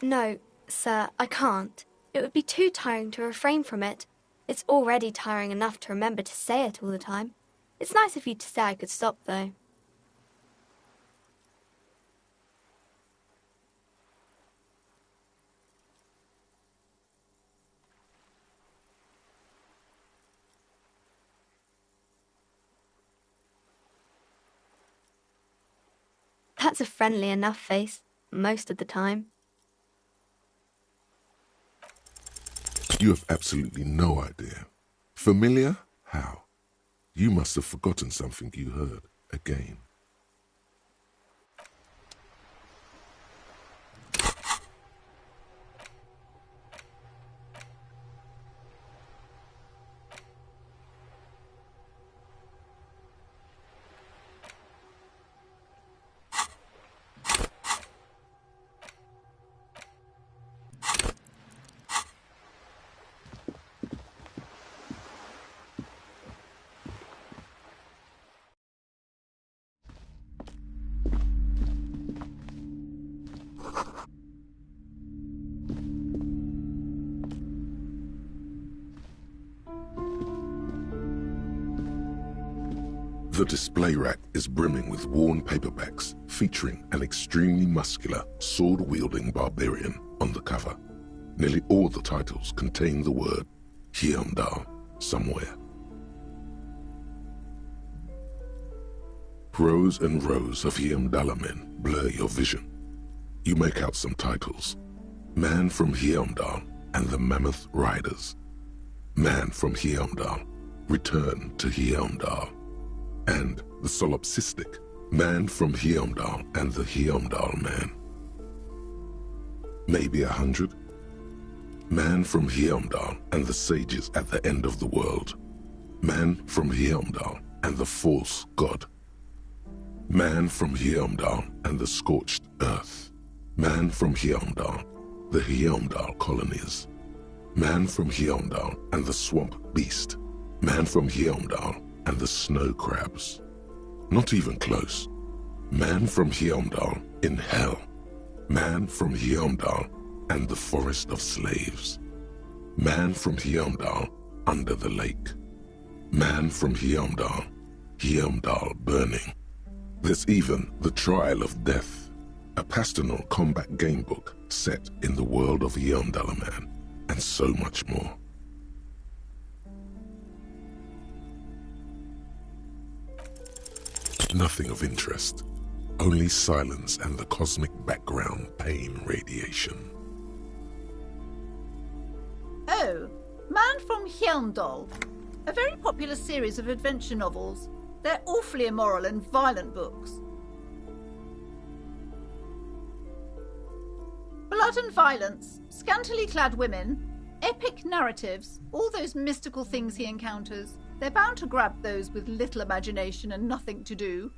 S18: No, sir, I can't. It would be too tiring to refrain from it. It's already tiring enough to remember to say it all the time. It's nice of you to say I could stop, though. That's a friendly enough face, most of the time.
S3: You have absolutely no idea. Familiar? How? You must have forgotten something you heard again. The display rack is brimming with worn paperbacks featuring an extremely muscular, sword-wielding barbarian on the cover. Nearly all the titles contain the word Heimdall somewhere. Rows and rows of Heimdall men blur your vision. You make out some titles. Man from Heimdall and the Mammoth Riders. Man from Heimdall, Return to Heimdall. And the solipsistic Man from Heimdall and the Heimdall Man. Maybe 100. Man from Heimdall and the sages at the end of the world. Man from Heimdall and the false god. Man from Heimdall and the scorched earth. Man from Heimdall, the Heimdall colonies. Man from Heimdall and the swamp beast. Man from Heimdall and the snow crabs. Not even close. Man from Heimdall in hell. Man from Heimdall and the forest of slaves. Man from Heimdall under the lake. Man from Heimdall, Heimdall burning. There's even The Trial of Death, a pastoral combat game book set in the world of Heimdall Man, and so much more. Nothing of interest, only silence and the cosmic background pain radiation.
S19: Oh, Man from Heimdall, a very popular series of adventure novels. They're awfully immoral and violent books. Blood and violence, scantily clad women, epic narratives, all those mystical things he encounters. They're bound to grab those with little imagination and nothing to do.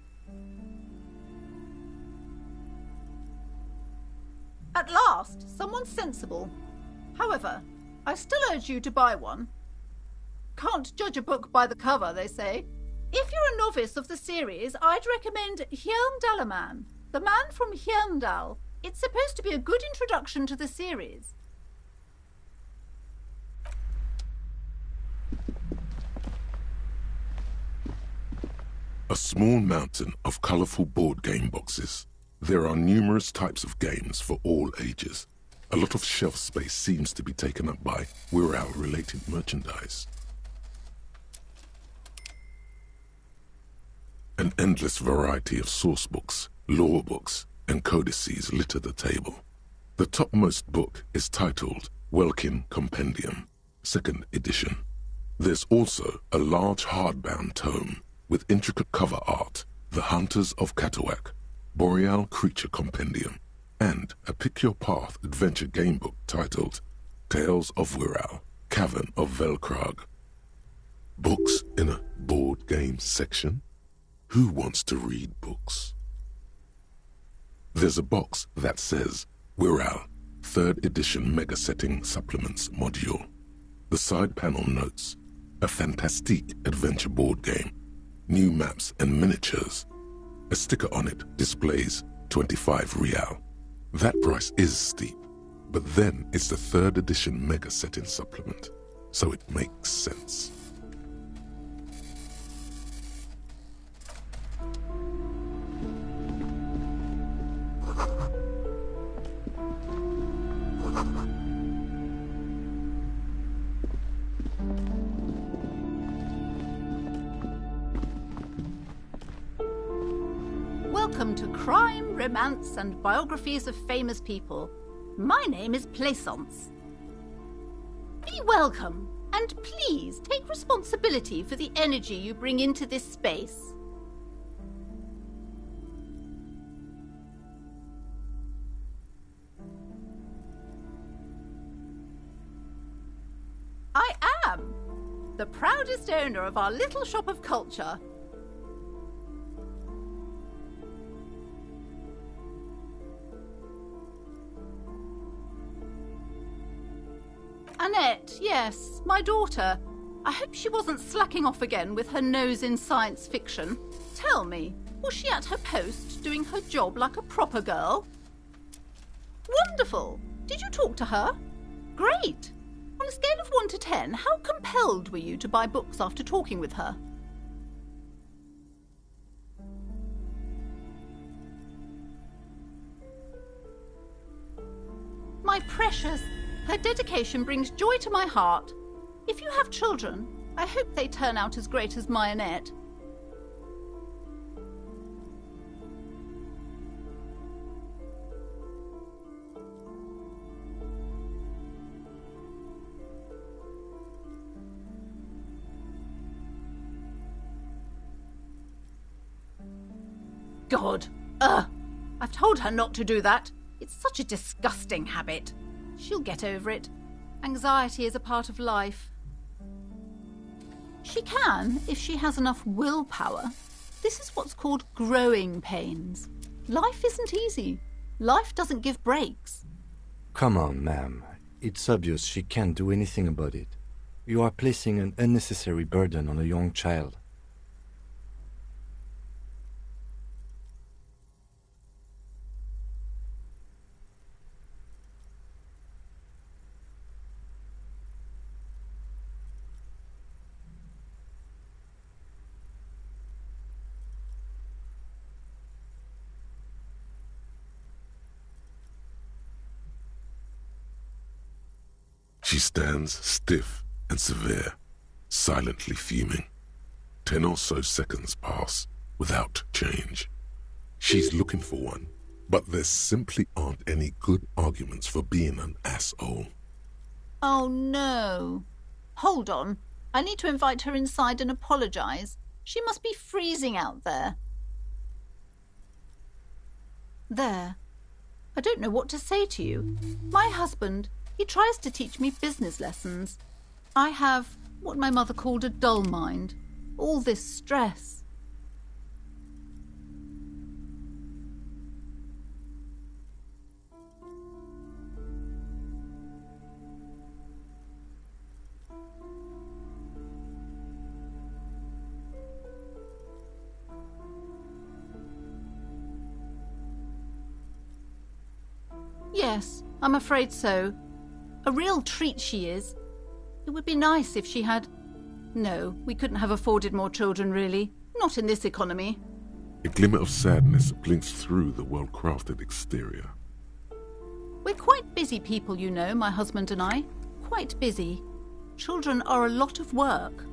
S19: At last, someone sensible. However, I still urge you to buy one. Can't judge a book by the cover, they say. If you're a novice of the series, I'd recommend Heimdall Man, the Man from Heimdall. It's supposed to be a good introduction to the series.
S3: A small mountain of colorful board game boxes. There are numerous types of games for all ages. A lot of shelf space seems to be taken up by Wirral-related merchandise. An endless variety of source books, lore books, and codices litter the table. The topmost book is titled Welkin Compendium, 2nd edition. There's also a large hardbound tome with intricate cover art, The Hunters of Katawak, Boreal Creature Compendium, and a pick-your-path adventure game book titled Tales of Wirral, Cavern of Velkrag. Books in a board game section? Who wants to read books? There's a box that says Wirral, 3rd edition Mega Setting Supplements Module. The side panel notes, a fantastique adventure board game, new maps and miniatures. A sticker on it displays 25 real. That price is steep, but then it's the 3rd edition Mega Setting Supplement, so it makes sense.
S19: Welcome to Crime, Romance, and Biographies of Famous People. My name is Plaisance. Be welcome, and please take responsibility for the energy you bring into this space. I am the proudest owner of our little shop of culture. Annette, yes, my daughter. I hope she wasn't slacking off again with her nose in science fiction. Tell me, was she at her post doing her job like a proper girl? Wonderful! Did you talk to her? Great! On a scale of 1 to 10, how compelled were you to buy books after talking with her? My precious, her dedication brings joy to my heart. If you have children, I hope they turn out as great as my Annette. God! I've told her not to do that. It's such a disgusting habit. She'll get over it. Anxiety is a part of life. She can, if she has enough willpower. This is what's called growing pains. Life isn't easy. Life doesn't give breaks.
S6: Come on, ma'am. It's obvious she can't do anything about it. You are placing an unnecessary burden on a young child.
S3: She stands stiff and severe, silently fuming. 10 or so seconds pass without change. She's looking for one, but there simply aren't any good arguments for being an asshole.
S19: Oh no. Hold on. I need to invite her inside and apologize. She must be freezing out there. There. I don't know what to say to you. My husband, he tries to teach me business lessons. I have what my mother called a dull mind. All this stress. Yes, I'm afraid so. A real treat she is. It would be nice if she had... No, we couldn't have afforded more children, really. Not in this economy.
S3: A glimmer of sadness blinks through the well-crafted exterior.
S19: We're quite busy people, you know, my husband and I. Quite busy. Children are a lot of work.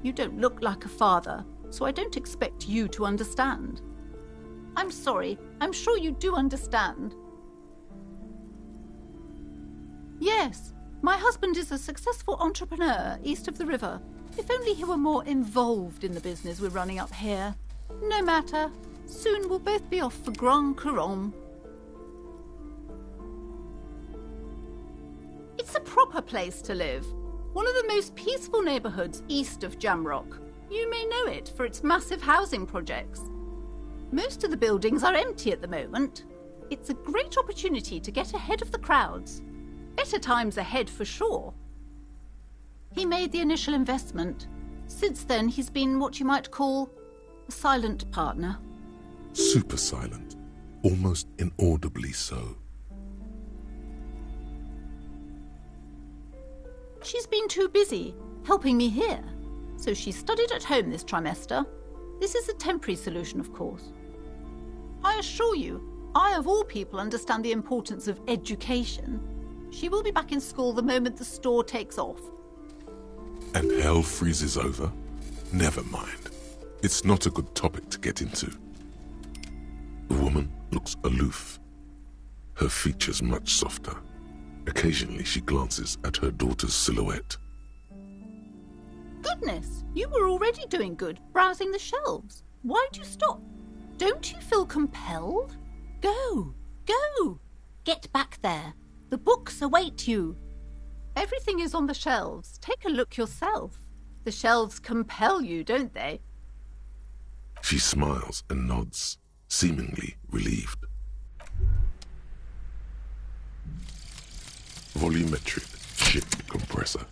S19: You don't look like a father, so I don't expect you to understand. I'm sorry. I'm sure you do understand. Yes, my husband is a successful entrepreneur east of the river. If only he were more involved in the business we're running up here. No matter. Soon we'll both be off for Grand Couronne. It's a proper place to live. One of the most peaceful neighbourhoods east of Jamrock. You may know it for its massive housing projects. Most of the buildings are empty at the moment. It's a great opportunity to get ahead of the crowds. Better times ahead for sure. He made the initial investment. Since then, he's been what you might call a silent partner.
S3: Super silent, almost inaudibly so.
S19: She's been too busy helping me here, so she studied at home this trimester. This is a temporary solution, of course. I assure you, I of all people understand the importance of education. She will be back in school the moment the store takes off.
S3: And hell freezes over? Never mind. It's not a good topic to get into. The woman looks aloof, her features much softer. Occasionally she glances at her daughter's silhouette.
S19: Goodness, you were already doing good, browsing the shelves. Why'd you stop? Don't you feel compelled? Go, go! Get back there. The books await you. Everything is on the shelves. Take a look yourself. The shelves compel you, don't they?
S3: She smiles and nods, seemingly relieved. Volumetric ship compressor.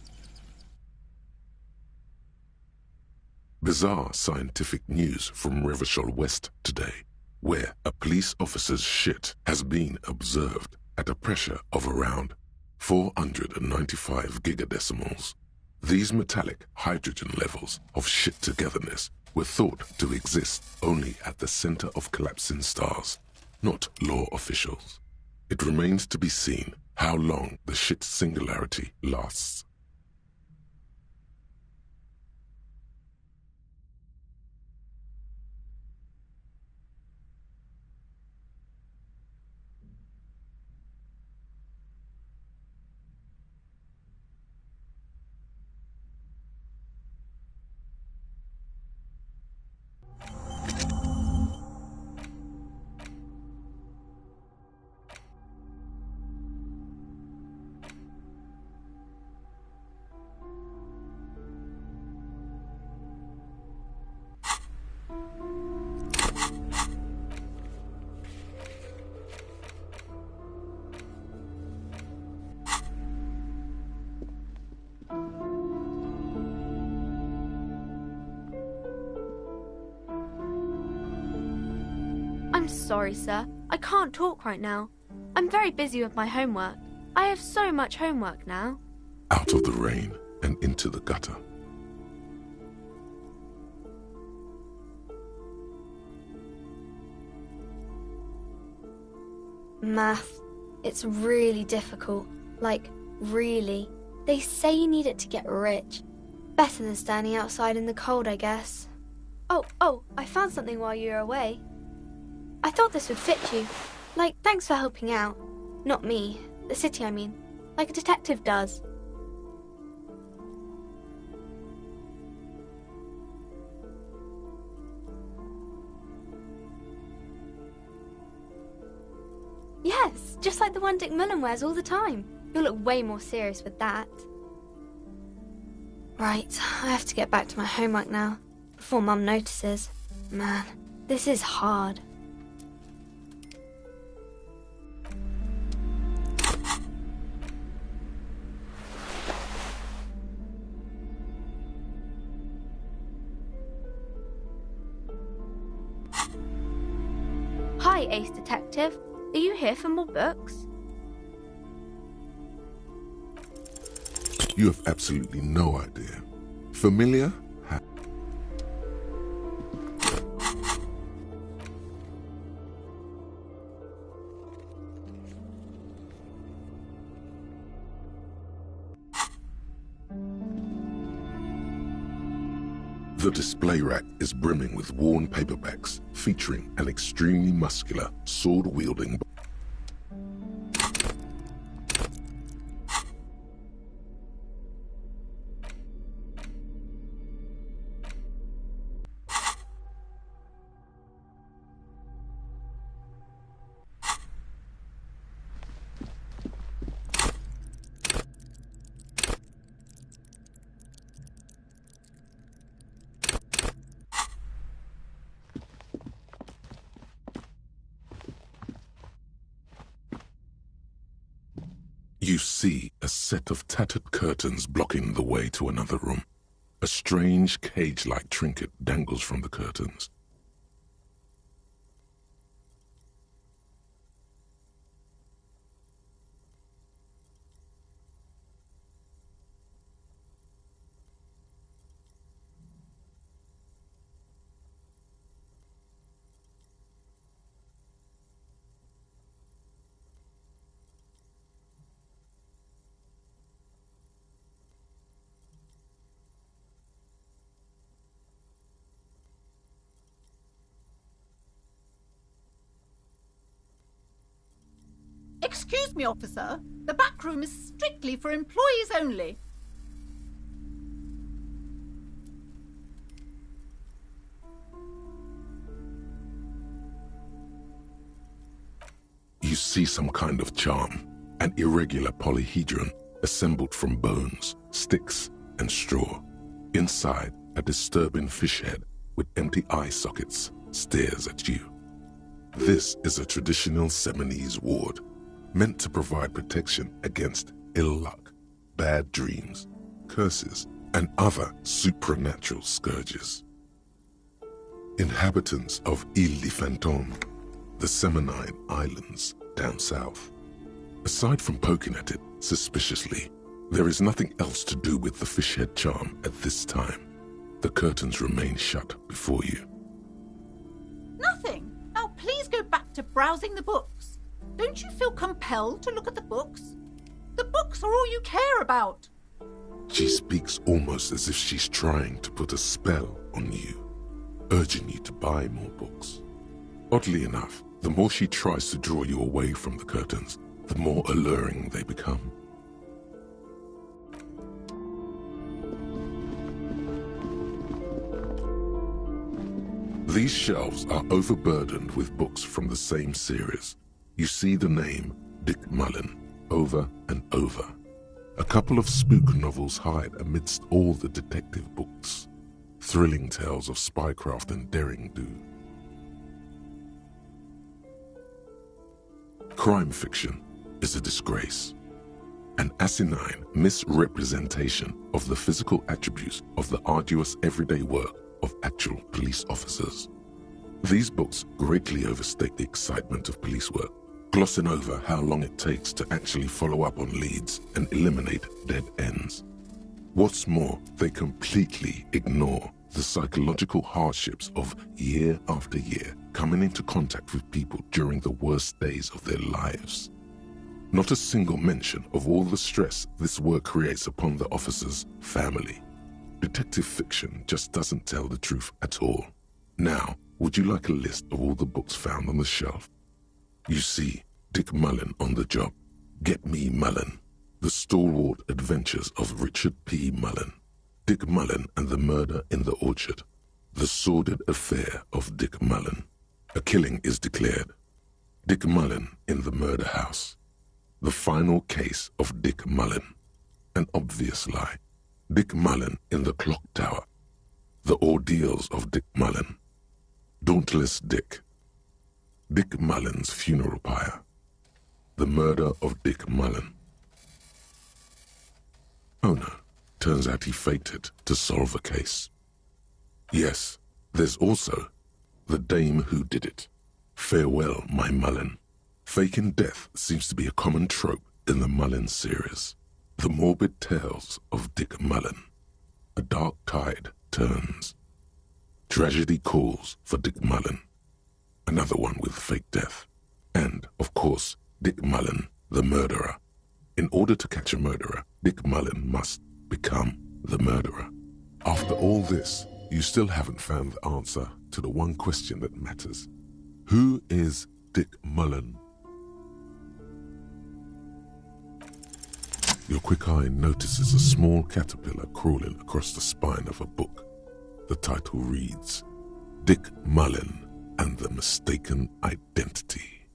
S3: Bizarre scientific news from Revachol West today, where a police officer's shit has been observed at a pressure of around 495 gigadecimals. These metallic hydrogen levels of shit togetherness were thought to exist only at the center of collapsing stars, not law officials. It remains to be seen how long the shit's singularity lasts.
S18: I'm sorry, sir. I can't talk right now. I'm very busy with my homework. I have so much homework now.
S3: Out of the rain and into the gutter.
S18: Math. It's really difficult. Like, really. They say you need it to get rich. Better than standing outside in the cold, I guess. Oh, I found something while you were away. I thought this would fit you. Like, thanks for helping out. Not me. The city, I mean. Like a detective does. Yes, just like the one Dick Mullen wears all the time. You'll look way more serious with that. Right, I have to get back to my homework now, before Mum notices. Man, this is hard. Hi, Ace Detective. Are you here for more books?
S3: You have absolutely no idea. Familiar? The display rack is brimming with worn paperbacks featuring an extremely muscular, sword-wielding. You see a set of tattered curtains blocking the way to another room. A strange cage-like trinket dangles from the curtains.
S19: Excuse me, officer. The back room is strictly for employees only.
S3: You see some kind of charm, an irregular polyhedron assembled from bones, sticks, and straw. Inside, a disturbing fish head with empty eye sockets stares at you. This is a traditional Seminese ward, meant to provide protection against ill luck, bad dreams, curses, and other supernatural scourges. Inhabitants of Elysium, the Seminine Islands down south. Aside from poking at it suspiciously, there is nothing else to do with the fish head charm at this time. The curtains remain shut before you.
S19: Nothing. Now please go back to browsing the books. Don't you feel compelled to look at the books? The books are all you care about.
S3: She speaks almost as if she's trying to put a spell on you, urging you to buy more books. Oddly enough, the more she tries to draw you away from the curtains, the more alluring they become. These shelves are overburdened with books from the same series. You see the name Dick Mullen over and over. A couple of spook novels hide amidst all the detective books, thrilling tales of spycraft and daring-do. Crime fiction is a disgrace, an asinine misrepresentation of the physical attributes of the arduous everyday work of actual police officers. These books greatly overstate the excitement of police work, glossing over how long it takes to actually follow up on leads and eliminate dead ends. What's more, they completely ignore the psychological hardships of year after year coming into contact with people during the worst days of their lives. Not a single mention of all the stress this work creates upon the officer's family. Detective fiction just doesn't tell the truth at all. Now, would you like a list of all the books found on the shelf? You see Dick Mullen on the job. Get Me Mullen. The Stalwart Adventures of Richard P. Mullen. Dick Mullen and the Murder in the Orchard. The Sordid Affair of Dick Mullen. A killing is declared. Dick Mullen in the Murder House. The Final Case of Dick Mullen. An Obvious Lie. Dick Mullen in the Clock Tower. The Ordeals of Dick Mullen. Dauntless Dick. Dick Mullen's Funeral Pyre. The Murder of Dick Mullen. Oh no, turns out he faked it to solve a case. Yes, there's also The Dame Who Did It. Farewell, My Mullen. Faking death seems to be a common trope in the Mullen series. The morbid tales of Dick Mullen. A dark tide turns. Tragedy calls for Dick Mullen. Another one with fake death. And, of course, Dick Mullen, the murderer. In order to catch a murderer, Dick Mullen must become the murderer. After all this, you still haven't found the answer to the one question that matters. Who is Dick Mullen? Your quick eye notices a small caterpillar crawling across the spine of a book. The title reads, Dick Mullen and the Mistaken Identity.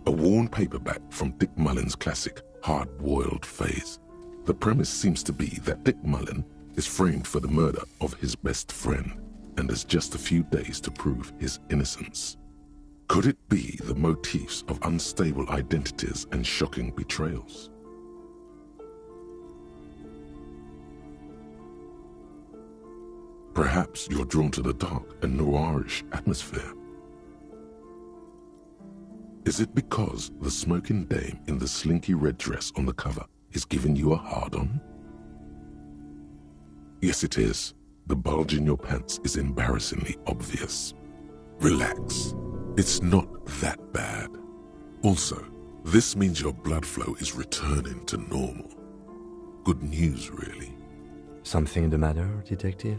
S3: A worn paperback from Dick Mullen's classic hard-boiled phase. The premise seems to be that Dick Mullen is framed for the murder of his best friend and has just a few days to prove his innocence. Could it be the motifs of unstable identities and shocking betrayals? Perhaps you're drawn to the dark and noirish atmosphere. Is it because the smoking dame in the slinky red dress on the cover is giving you a hard-on? Yes, it is. The bulge in your pants is embarrassingly obvious. Relax. It's not that bad. Also, this means your blood flow is returning to normal. Good news, really.
S6: Something the matter, detective?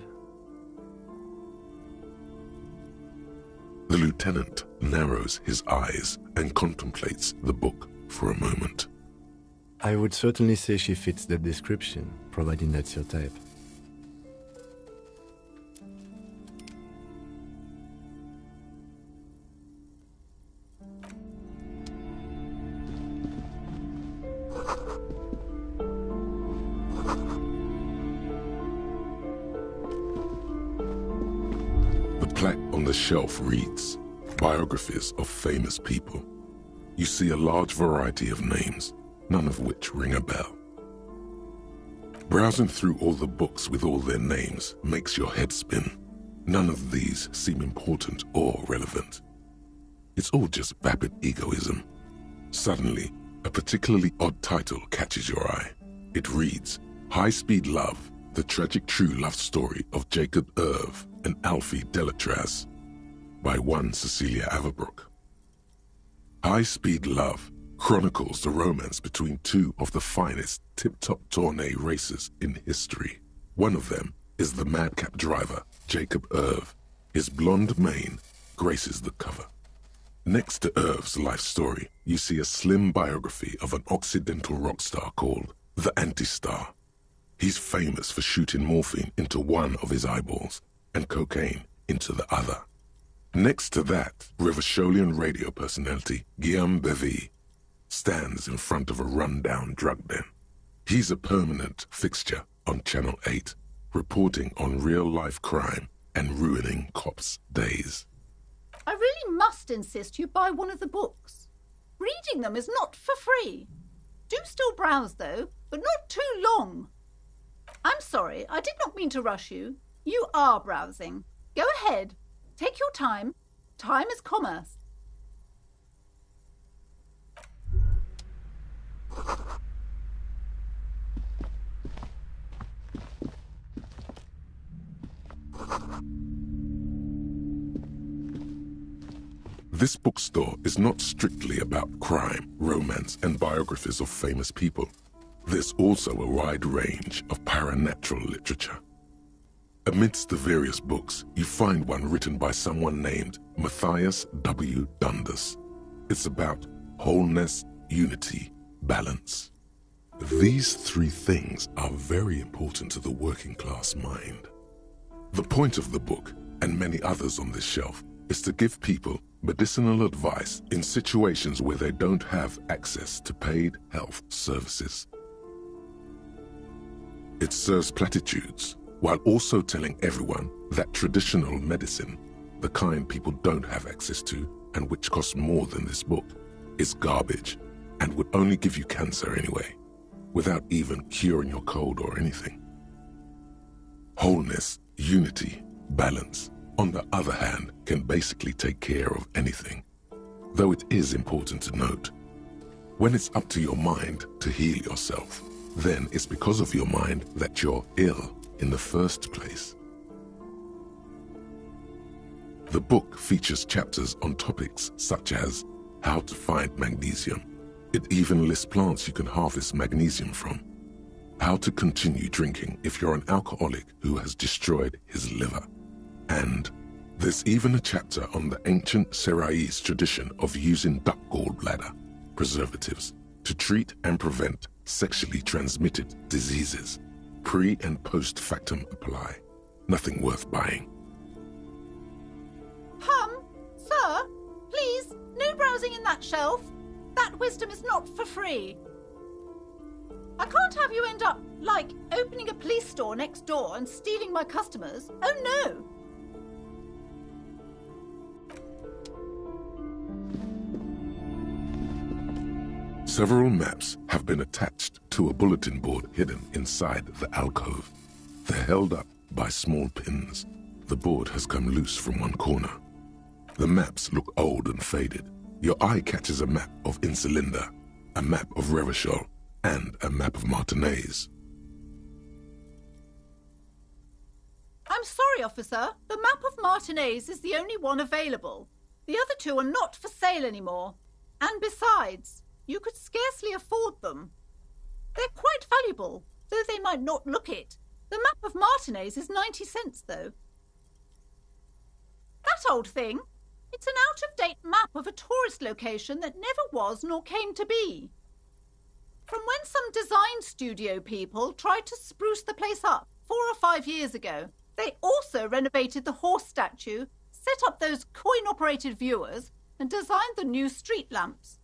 S3: The lieutenant narrows his eyes and contemplates the book for a moment.
S6: I would certainly say she fits that description, providing that's your type.
S3: On the shelf reads, Biographies of Famous People. You see a large variety of names, none of which ring a bell. Browsing through all the books with all their names makes your head spin. None of these seem important or relevant. It's all just vapid egoism. Suddenly, a particularly odd title catches your eye. It reads, High Speed Love, the tragic true love story of Jacob Irv and Alfie Delatraz, by one Cecilia Averbrook. High Speed Love chronicles the romance between two of the finest tip-top tourney racers in history. One of them is the madcap driver, Jacob Irv. His blonde mane graces the cover. Next to Irv's life story, you see a slim biography of an Occidental rock star called the Anti-Star. He's famous for shooting morphine into one of his eyeballs and cocaine into the other. Next to that, Revacholian radio personality Guillaume Bevy stands in front of a rundown drug den. He's a permanent fixture on Channel 8, reporting on real-life crime and ruining cops' days.
S19: I really must insist you buy one of the books. Reading them is not for free. Do still browse, though, but not too long. I'm sorry, I did not mean to rush you. You are browsing. Go ahead. Take your time. Time is commerce.
S3: This bookstore is not strictly about crime, romance, and biographies of famous people. There's also a wide range of paranatural literature. Amidst the various books, you find one written by someone named Matthias W. Dundas. It's about wholeness, unity, balance. These three things are very important to the working class mind. The point of the book, and many others on this shelf, is to give people medicinal advice in situations where they don't have access to paid health services. It serves platitudes, while also telling everyone that traditional medicine, the kind people don't have access to and which costs more than this book, is garbage and would only give you cancer anyway, without even curing your cold or anything. Wholeness, unity, balance, on the other hand, can basically take care of anything. Though it is important to note, when it's up to your mind to heal yourself, then it's because of your mind that you're ill in the first place. The book features chapters on topics such as how to find magnesium. It even lists plants you can harvest magnesium from. How to continue drinking if you're an alcoholic who has destroyed his liver. And there's even a chapter on the ancient Seraïs tradition of using duck gallbladder preservatives to treat and prevent sexually transmitted diseases. Pre and post factum apply. Nothing worth buying.
S19: Sir, please, no browsing in that shelf. That wisdom is not for free. I can't have you end up, like, opening a police store next door and stealing my customers. Oh no!
S3: Several maps have been attached to a bulletin board hidden inside the alcove. They're held up by small pins. The board has come loose from one corner. The maps look old and faded. Your eye catches a map of Insulinda, a map of Revachol, and a map of Martinez.
S19: I'm sorry, officer. The map of Martinez is the only one available. The other two are not for sale anymore. And besides, you could scarcely afford them. They're quite valuable, though they might not look it. The map of Martinez is 90 cents, though. That old thing? It's an out-of-date map of a tourist location that never was nor came to be. From when some design studio people tried to spruce the place up 4 or 5 years ago. They also renovated the horse statue, set up those coin-operated viewers, and designed the new street lamps.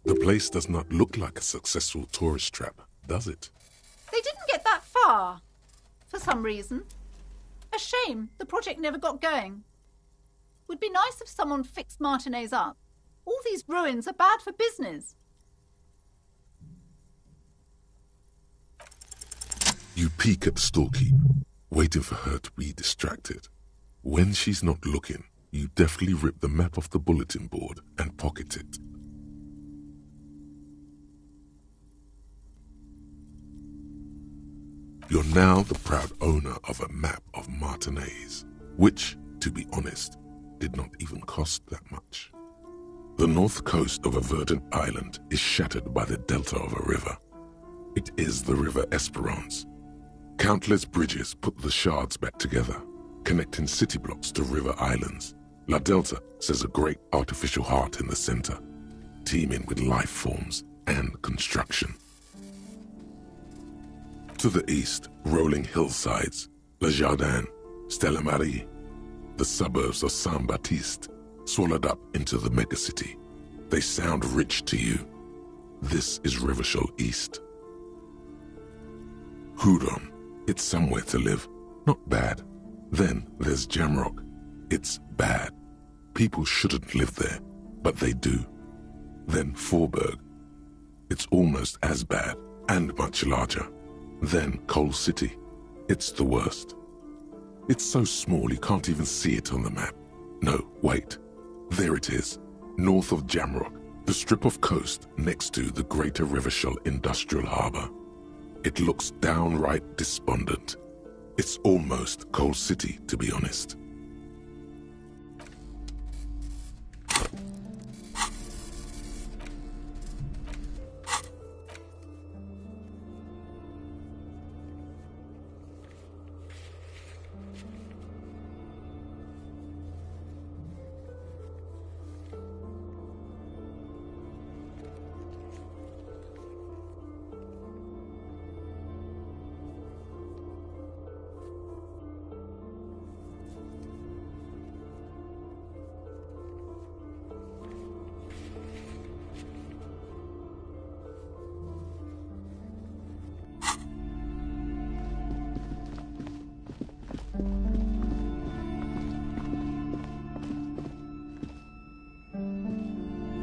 S3: The place does not look like a successful tourist trap, does it?
S19: They didn't get that far, for some reason. A shame the project never got going. Would be nice if someone fixed Martinez up. All these ruins are bad for business.
S3: You peek at the storekeep, waiting for her to be distracted. When she's not looking, you deftly rip the map off the bulletin board and pocket it. You're now the proud owner of a map of Martinez, which, to be honest, did not even cost that much. The north coast of a verdant island is shattered by the delta of a river. It is the River Esperance. Countless bridges put the shards back together, connecting city blocks to river islands. La Delta says a great artificial heart in the center, teeming with life forms and construction. To the east, rolling hillsides, Le Jardin, Stella Marie, the suburbs of Saint-Baptiste, swallowed up into the megacity. They sound rich to you. This is Rivershell East. Houdon, it's somewhere to live. Not bad. Then there's Jamrock. It's bad. People shouldn't live there, but they do. Then Forburg. It's almost as bad and much larger. Then Coal City. It's the worst. It's so small you can't even see it on the map. No, wait. There it is, north of Jamrock, the strip of coast next to the Greater Rivershell Industrial Harbour. It looks downright despondent. It's almost Coal City, to be honest.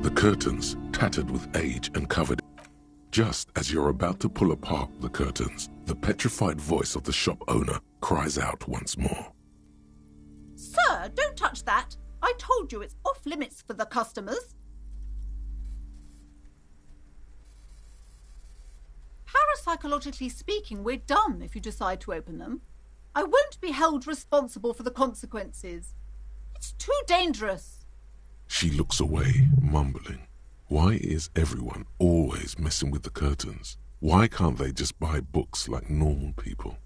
S3: The curtains, tattered with age and covered. Just as you're about to pull apart the curtains, the petrified voice of the shop owner cries out once more.
S19: Sir, don't touch that. I told you it's off limits for the customers. Parapsychologically speaking, we're done if you decide to open them. I won't be held responsible for the consequences. It's too dangerous.
S3: She looks away, mumbling. Why is everyone always messing with the curtains? Why can't they just buy books like normal people?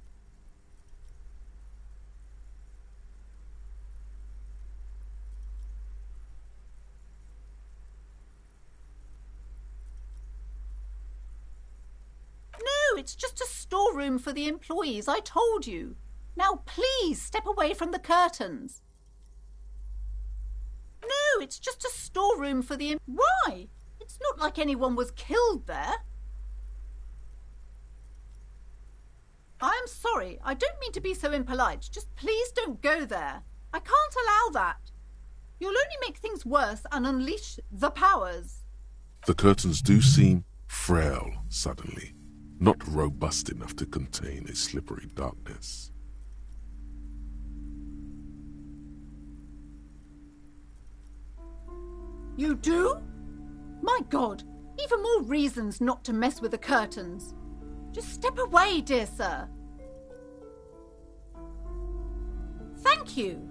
S19: No, it's just a storeroom for the employees, I told you. Now please step away from the curtains. No, it's just a storeroom for the... Why? It's not like anyone was killed there. I am sorry. I don't mean to be so impolite. Just please don't go there. I can't allow that. You'll only make things worse and unleash the powers.
S3: The curtains do seem frail suddenly, not robust enough to contain a slippery darkness.
S19: You do? My God, even more reasons not to mess with the curtains. Just step away, dear sir. Thank you.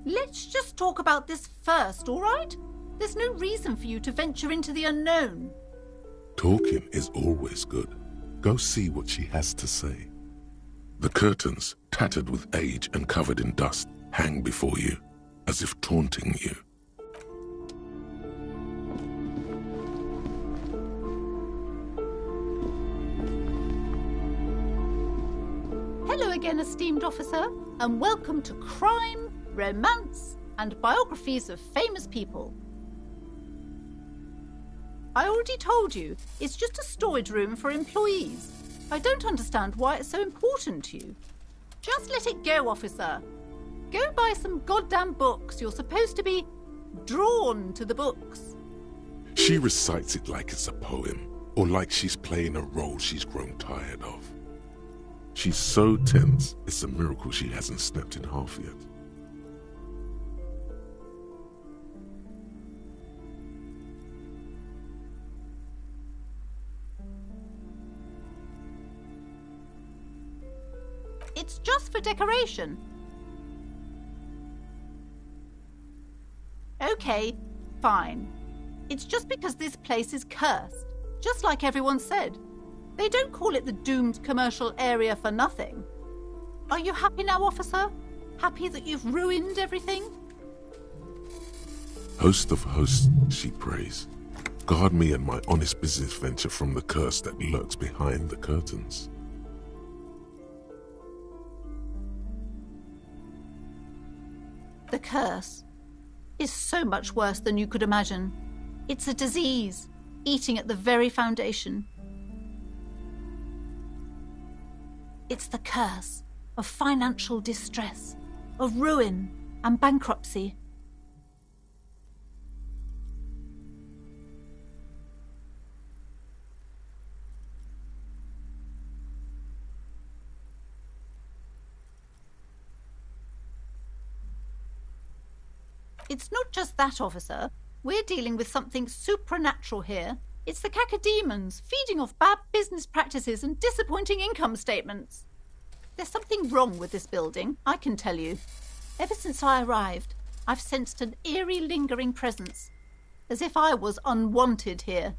S19: Let's just talk about this first, all right? There's no reason for you to venture into the unknown.
S3: Talking is always good. Go see what she has to say. The curtains, tattered with age and covered in dust, hang before you, as if taunting you.
S19: Hello again, esteemed officer, and welcome to Crime, Romance, and Biographies of Famous People. I already told you, it's just a storage room for employees. I don't understand why it's so important to you. Just let it go, officer. Go buy some goddamn books. You're supposed to be drawn to the books.
S3: She recites it like it's a poem, or like she's playing a role she's grown tired of. She's so tense, it's a miracle she hasn't snapped in half yet.
S19: It's just for decoration. Okay, fine. It's just because this place is cursed, just like everyone said. They don't call it the doomed commercial area for nothing. Are you happy now, officer? Happy that you've ruined everything?
S3: Host of hosts, she prays. Guard me and my honest business venture from the curse that lurks behind the curtains.
S19: The curse is so much worse than you could imagine. It's a disease, eating at the very foundation. It's the curse of financial distress, of ruin and bankruptcy. It's not just that, officer. We're dealing with something supernatural here. It's the cacodemons feeding off bad business practices and disappointing income statements. There's something wrong with this building, I can tell you. Ever since I arrived, I've sensed an eerie, lingering presence, as if I was unwanted here.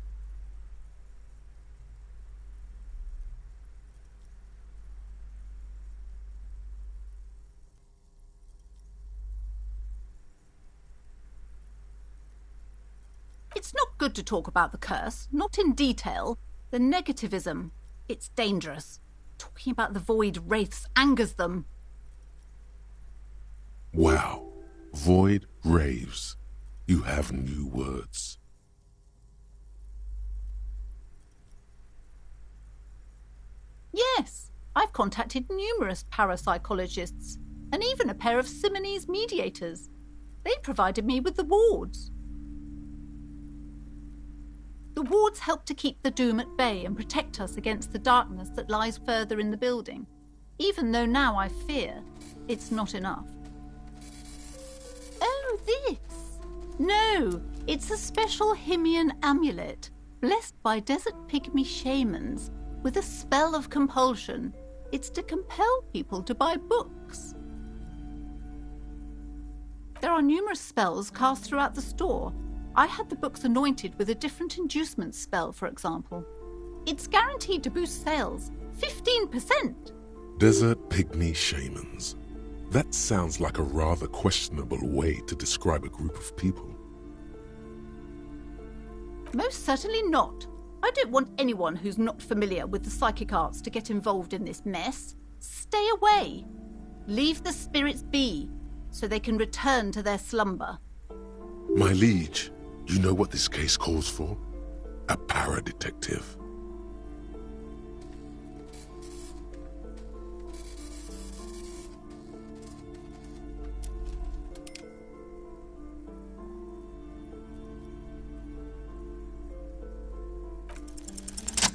S19: It's not good to talk about the curse, not in detail. The negativism, it's dangerous. Talking about the void wraiths angers them.
S3: Wow. Void raves. You have new words.
S19: Yes, I've contacted numerous parapsychologists and even a pair of Simonese mediators. They provided me with the wards. The wards help to keep the doom at bay and protect us against the darkness that lies further in the building, even though now I fear it's not enough. Oh, this? No, it's a special Himian amulet, blessed by desert pygmy shamans, with a spell of compulsion. It's to compel people to buy books. There are numerous spells cast throughout the store. I had the books anointed with a different inducement spell, for example. It's guaranteed to boost sales 15%.
S3: Desert pygmy shamans. That sounds like a rather questionable way to describe a group of people.
S19: Most certainly not. I don't want anyone who's not familiar with the psychic arts to get involved in this mess. Stay away. Leave the spirits be, so they can return to their slumber.
S3: My liege, you know what this case calls for? A para-detective.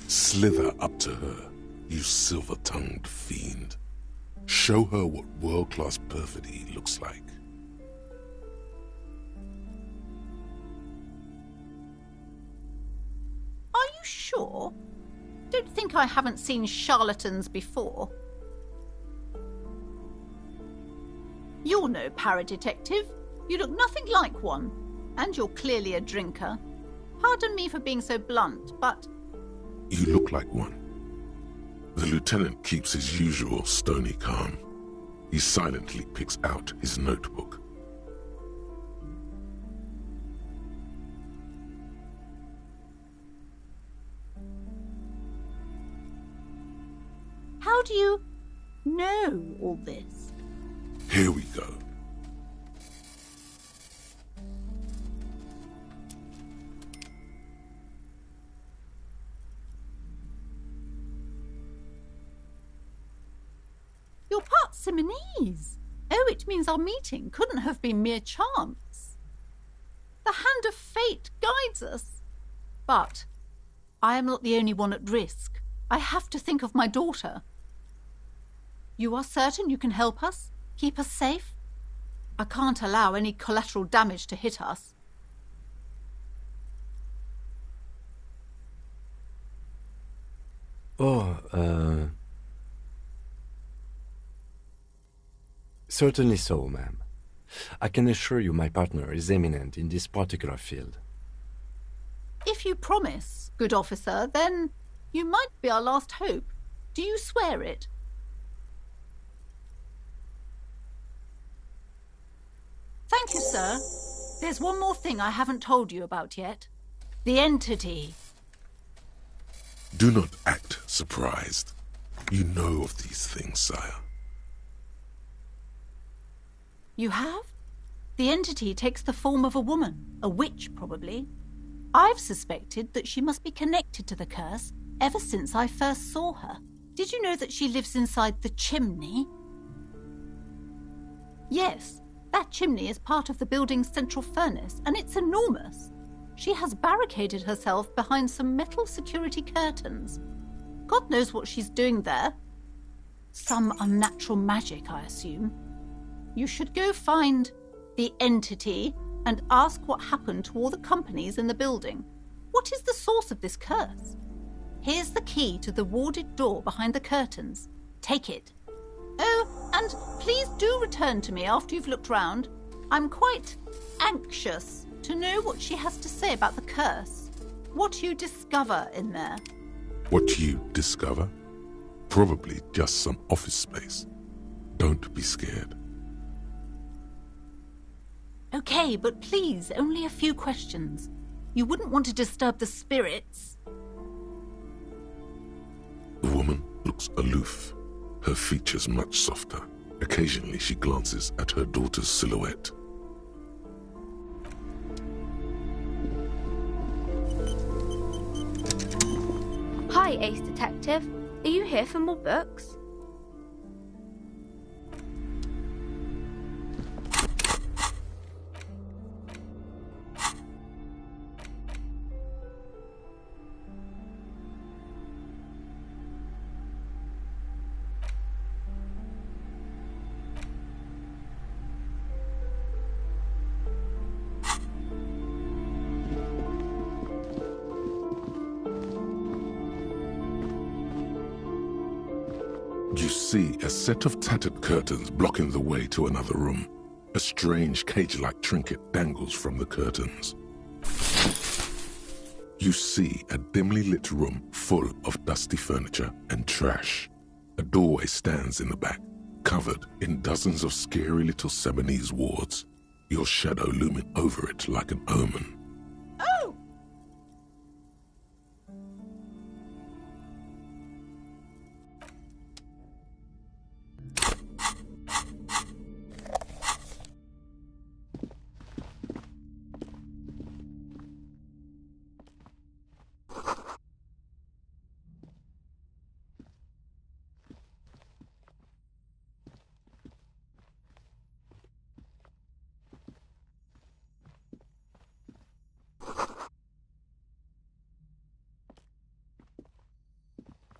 S3: Slither up to her, you silver-tongued fiend. Show her what world-class perfidy looks like.
S19: Are you sure? Don't think I haven't seen charlatans before. You're no paradetective. You look nothing like one. And you're clearly a drinker. Pardon me for being so blunt, but...
S3: You look like one. The lieutenant keeps his usual stony calm. He silently picks out his notebook.
S19: How do you know all this?
S3: Here we go.
S19: You're part Simonese. Oh, it means our meeting couldn't have been mere chance. The hand of fate guides us. But I am not the only one at risk. I have to think of my daughter. You are certain you can help us? Keep us safe? I can't allow any collateral damage to hit us.
S6: Certainly so, ma'am. I can assure you my partner is eminent in this particular field.
S19: If you promise, good officer, then you might be our last hope. Do you swear it? Thank you, sir. There's one more thing I haven't told you about yet. The entity.
S3: Do not act surprised. You know of these things, sire.
S19: You have? The entity takes the form of a woman, a witch probably. I've suspected that she must be connected to the curse ever since I first saw her. Did you know that she lives inside the chimney? Yes, that chimney is part of the building's central furnace, and it's enormous. She has barricaded herself behind some metal security curtains. God knows what she's doing there. Some unnatural magic, I assume. You should go find the entity and ask what happened to all the companies in the building. What is the source of this curse? Here's the key to the warded door behind the curtains. Take it. Oh, and please do return to me after you've looked round. I'm quite anxious to know what she has to say about the curse. What you discover in there.
S3: What you discover? Probably just some office space. Don't be scared.
S19: Okay, but please, only a few questions. You wouldn't want to disturb the spirits.
S3: The woman looks aloof, her features much softer. Occasionally she glances at her daughter's silhouette.
S18: Hi, Ace Detective. Are you here for more books?
S3: You see a set of tattered curtains blocking the way to another room. A strange cage-like trinket dangles from the curtains. You see a dimly lit room full of dusty furniture and trash. A doorway stands in the back, covered in dozens of scary little Seminese wards, your shadow looming over it like an omen.
S19: Oh!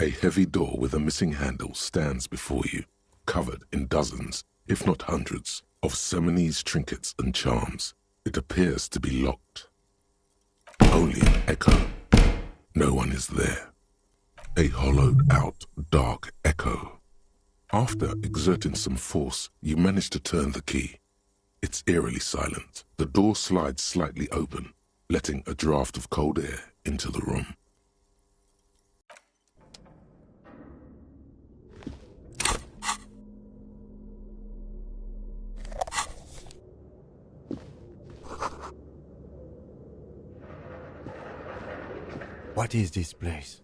S3: A heavy door with a missing handle stands before you, covered in dozens, if not hundreds, of Seminese trinkets and charms. It appears to be locked. Only an echo. No one is there. A hollowed-out, dark echo. After exerting some force, you manage to turn the key. It's eerily silent. The door slides slightly open, letting a draft of cold air into the room.
S6: What is this place?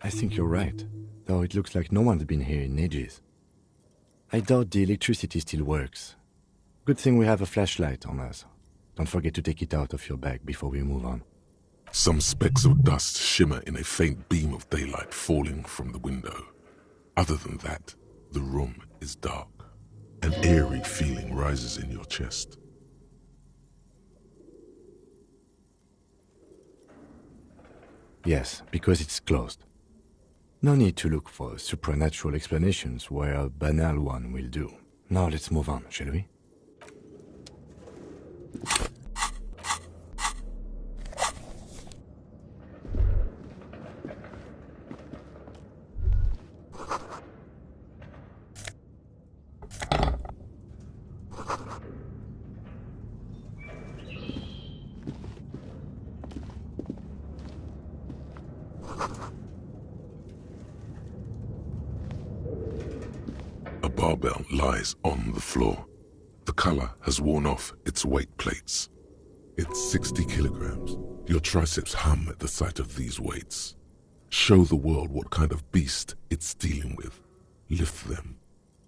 S6: I think you're right, though it looks like no one's been here in ages. I doubt the electricity still works. Good thing we have a flashlight on us. Don't forget to take it out of your bag before we move on.
S3: Some specks of dust shimmer in a faint beam of daylight falling from the window. Other than that, the room is dark. An eerie feeling rises in your chest.
S6: Yes, because it's closed. No need to look for supernatural explanations where a banal one will do. Now let's move on, shall we?
S3: barbell lies on the floor. The color has worn off its weight plates. It's 60 kilograms. Your triceps hum at the sight of these weights. Show the world what kind of beast it's dealing with. Lift them.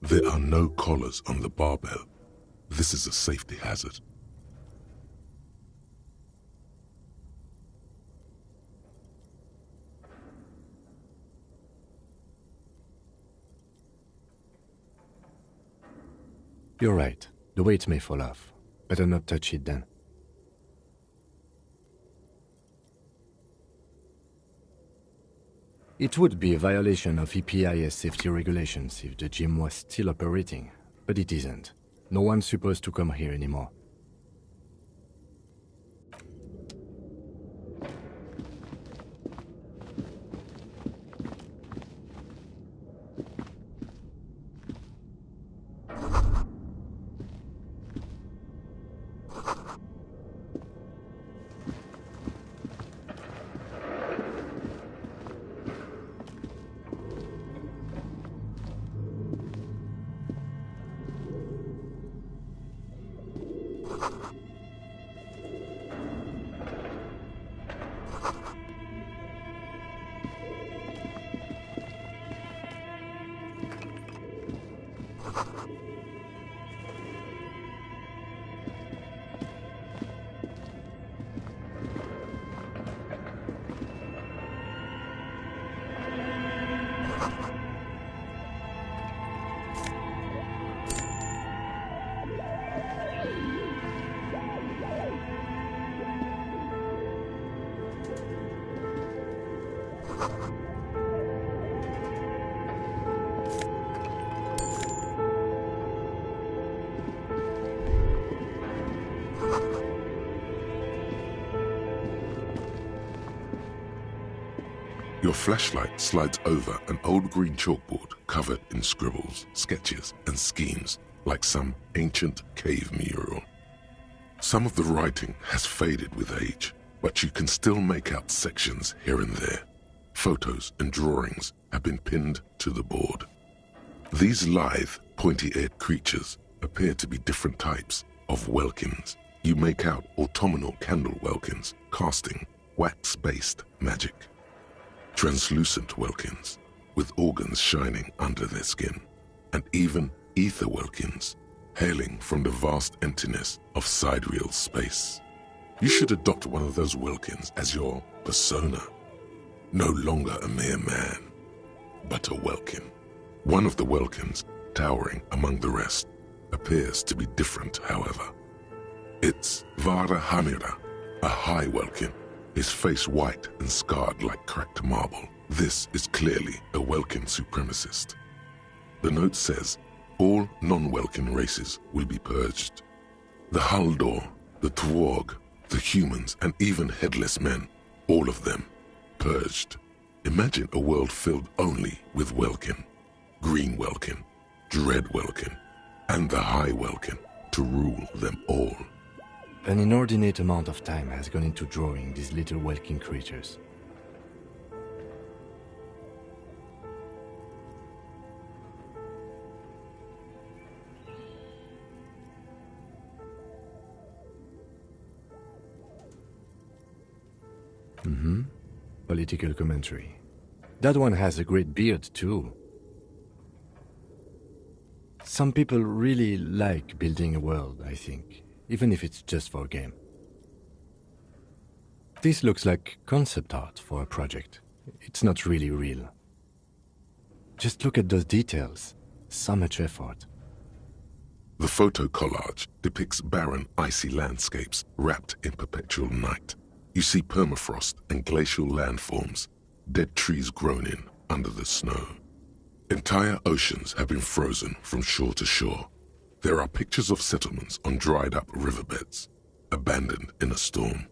S3: There are no collars on the barbell. This is a safety hazard.
S6: You're right. The weight may fall off. Better not touch it then. It would be a violation of EPIS safety regulations if the gym was still operating, but it isn't. No one's supposed to come here anymore.
S3: Your flashlight slides over an old green chalkboard covered in scribbles, sketches, and schemes like some ancient cave mural. Some of the writing has faded with age, but you can still make out sections here and there. Photos and drawings have been pinned to the board. These lithe, pointy-eared creatures appear to be different types of welkins. You make out autumnal candle welkins casting wax-based magic. Translucent welkins with organs shining under their skin, and even ether welkins hailing from the vast emptiness of sidereal space. You should adopt one of those welkins as your persona. No longer a mere man, but a welkin. One of the welkins, towering among the rest, appears to be different, however. It's Vara Hamira, a high welkin, his face white and scarred like cracked marble. This is clearly a Welkin supremacist. The note says, all non-Welkin races will be purged. The Haldor, the Tworg, the humans, and even headless men, all of them, purged. Imagine a world filled only with Welkin, Green Welkin, Dread Welkin, and the High Welkin to rule them all.
S6: An inordinate amount of time has gone into drawing these little Welkin creatures. Political commentary. That one has a great beard, too. Some people really like building a world, I think, even if it's just for a game. This looks like concept art for a project. It's not really real. Just look at those details. So much effort.
S3: The photo collage depicts barren, icy landscapes wrapped in perpetual night. You see permafrost and glacial landforms, dead trees grown in under the snow. Entire oceans have been frozen from shore to shore. There are pictures of settlements on dried-up riverbeds, abandoned in a storm.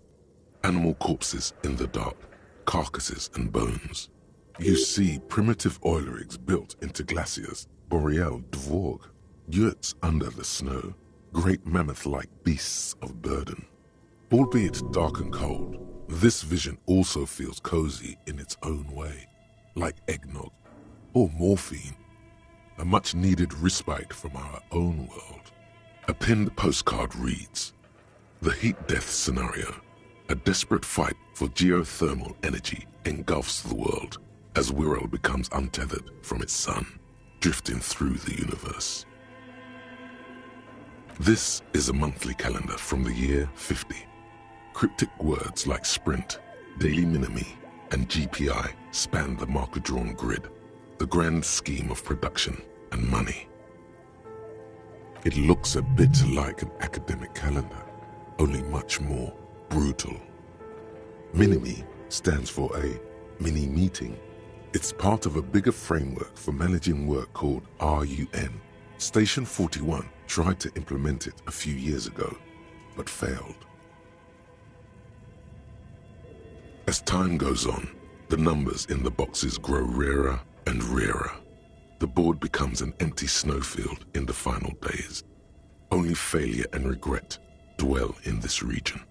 S3: Animal corpses in the dark, carcasses and bones. You see primitive oil rigs built into glaciers, boreal dvorg, yurts under the snow, great mammoth-like beasts of burden. Albeit dark and cold, this vision also feels cozy in its own way, like eggnog or morphine. a much-needed respite from our own world. A pinned postcard reads, "The heat death scenario. A desperate fight for geothermal energy engulfs the world as Wirral becomes untethered from its sun, drifting through the universe." This is a monthly calendar from the year 50. Cryptic words like sprint, daily minimi, and GPI span the marker-drawn grid, the grand scheme of production and money. It looks a bit like an academic calendar, only much more brutal. Minimi stands for a mini-meeting. It's part of a bigger framework for managing work called RUN. Station 41 tried to implement it a few years ago, but failed. As time goes on, the numbers in the boxes grow rarer and rarer. The board becomes an empty snowfield in the final days. Only failure and regret dwell in this region.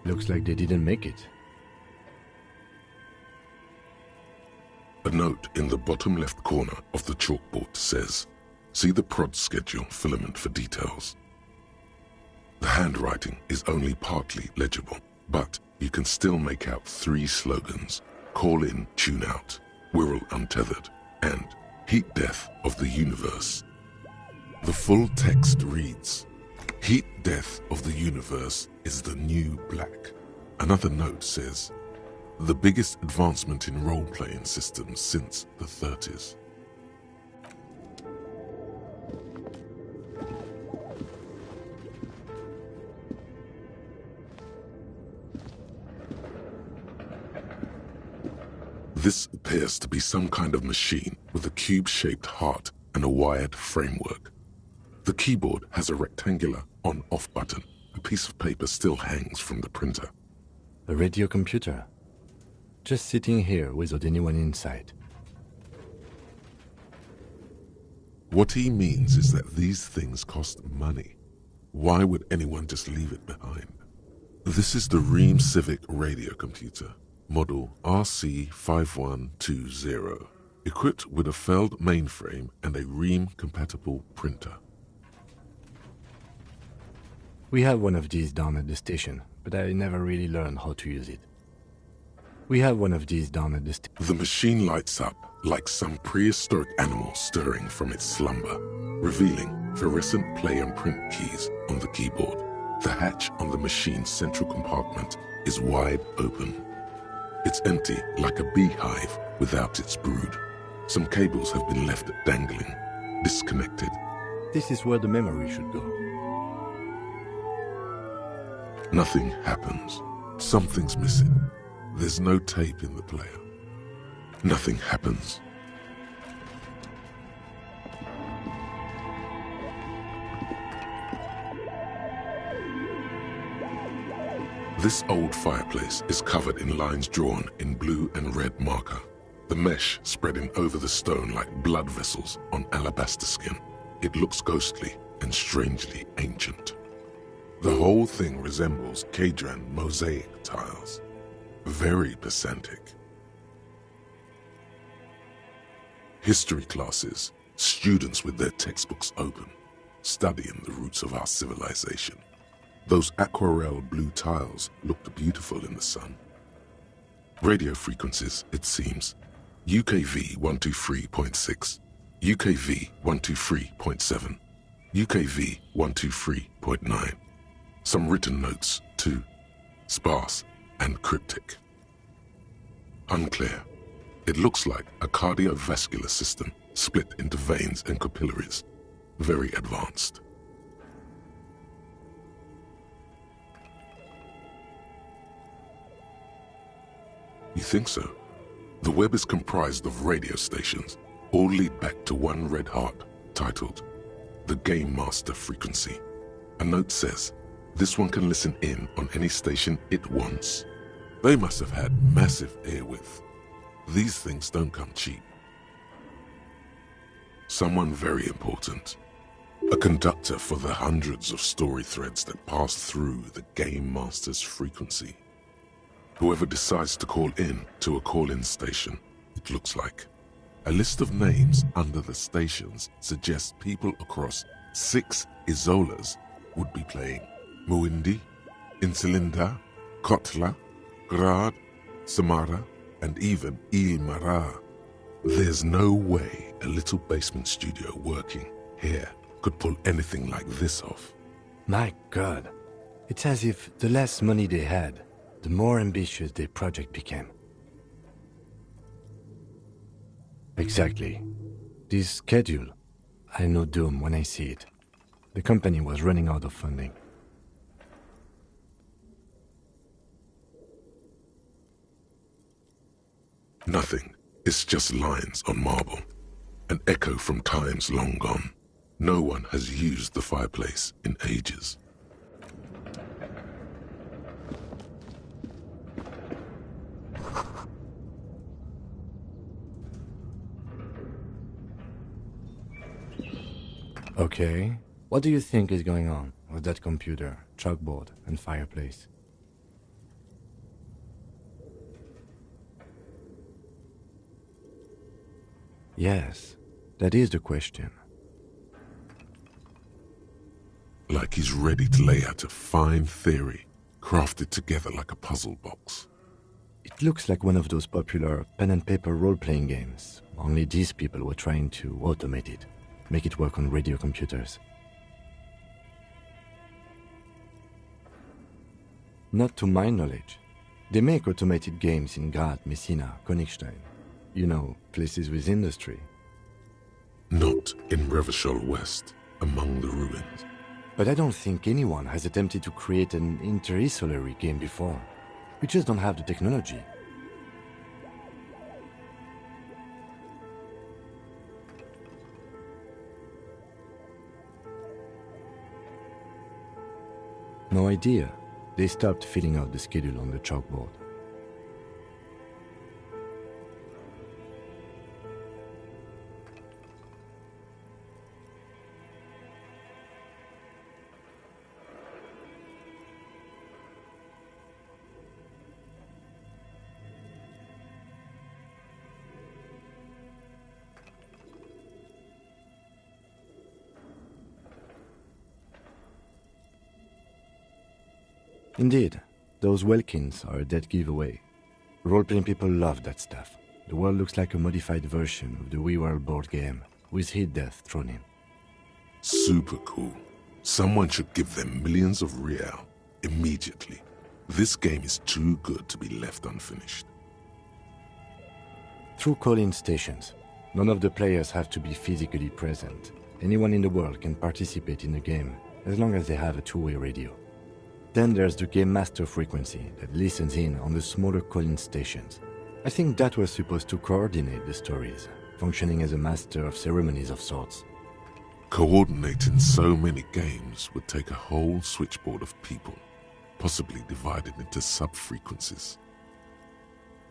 S6: Looks like they didn't make it.
S3: A note in the bottom left corner of the chalkboard says, "See the prod schedule filament for details." The handwriting is only partly legible, but you can still make out 3 slogans: "Call in, tune out," "Wirral untethered," and "Heat death of the universe." The full text reads, "Heat death of the universe is the new black." Another note says, "The biggest advancement in role-playing systems since the 30s. This appears to be some kind of machine with a cube-shaped heart and a wired framework. The keyboard has a rectangular on-off button. A piece of paper still hangs from the printer.
S6: A radio computer. Just sitting here without anyone inside.
S3: What he means is that these things cost money. Why would anyone just leave it behind? This is the Ream Civic radio computer, model RC5120, equipped with a Feld mainframe and a Ream-compatible printer.
S6: We have one of these down at the station, but I never really learned how to use it.
S3: The machine lights up like some prehistoric animal stirring from its slumber, revealing fluorescent play and print keys on the keyboard. The hatch on the machine's central compartment is wide open. It's empty like a beehive without its brood. Some cables have been left dangling, disconnected.
S6: This is where the memory should go.
S3: Nothing happens. Something's missing. There's no tape in the player. Nothing happens. This old fireplace is covered in lines drawn in blue and red marker, the mesh spreading over the stone like blood vessels on alabaster skin. It looks ghostly and strangely ancient. The whole thing resembles Kadran mosaic tiles. Very pedantic. History classes, students with their textbooks open, studying the roots of our civilization. Those aquarelle blue tiles looked beautiful in the sun. Radio frequencies, it seems. UKV 123.6, UKV 123.7, UKV 123.9. Some written notes, too, sparse and cryptic. Unclear. It looks like a cardiovascular system split into veins and capillaries. Very advanced. You think so? The web is comprised of radio stations, all lead back to one red heart, titled the Game Master Frequency. A note says, this one can listen in on any station it wants. They must have had massive airwidth. These things don't come cheap. Someone very important. A conductor for the hundreds of story threads that pass through the Game Master's frequency. Whoever decides to call in to a call-in station, it looks like. A list of names under the stations suggests people across 6 Isolas would be playing. Muindi, Insulinda, Kotla, Grad, Samara, and even Il Mara. There's no way a little basement studio working here could pull anything like this off.
S6: My God. It's as if the less money they had, the more ambitious their project became. Exactly. This schedule, I know doom when I see it. The company was running out of funding.
S3: Nothing. It's just lines on marble. An echo from times long gone. No one has used the fireplace in ages.
S6: Okay. What do you think is going on with that computer, chalkboard, and fireplace? Yes, that is the question.
S3: Like he's ready to lay out a fine theory, crafted together like a puzzle box.
S6: It looks like one of those popular pen and paper role-playing games, only these people were trying to automate it, make it work on radio computers. Not to my knowledge. They make automated games in Graz, Messina, Königstein. You know, places with industry.
S3: Not in Revachol West, among the ruins.
S6: But I don't think anyone has attempted to create an inter-isolary game before. We just don't have the technology. No idea. They stopped filling out the schedule on the chalkboard. Indeed, those Welkins are a dead giveaway. Role-playing people love that stuff. The world looks like a modified version of the WeWorld board game, with hit death thrown in.
S3: Super cool. Someone should give them millions of real, immediately. This game is too good to be left unfinished.
S6: Through call-in stations, none of the players have to be physically present. Anyone in the world can participate in the game, as long as they have a two-way radio. Then there's the Game Master frequency that listens in on the smaller call-in stations. I think that was supposed to coordinate the stories, functioning as a master of ceremonies of sorts.
S3: Coordinating so many games would take a whole switchboard of people, possibly divided into sub-frequencies.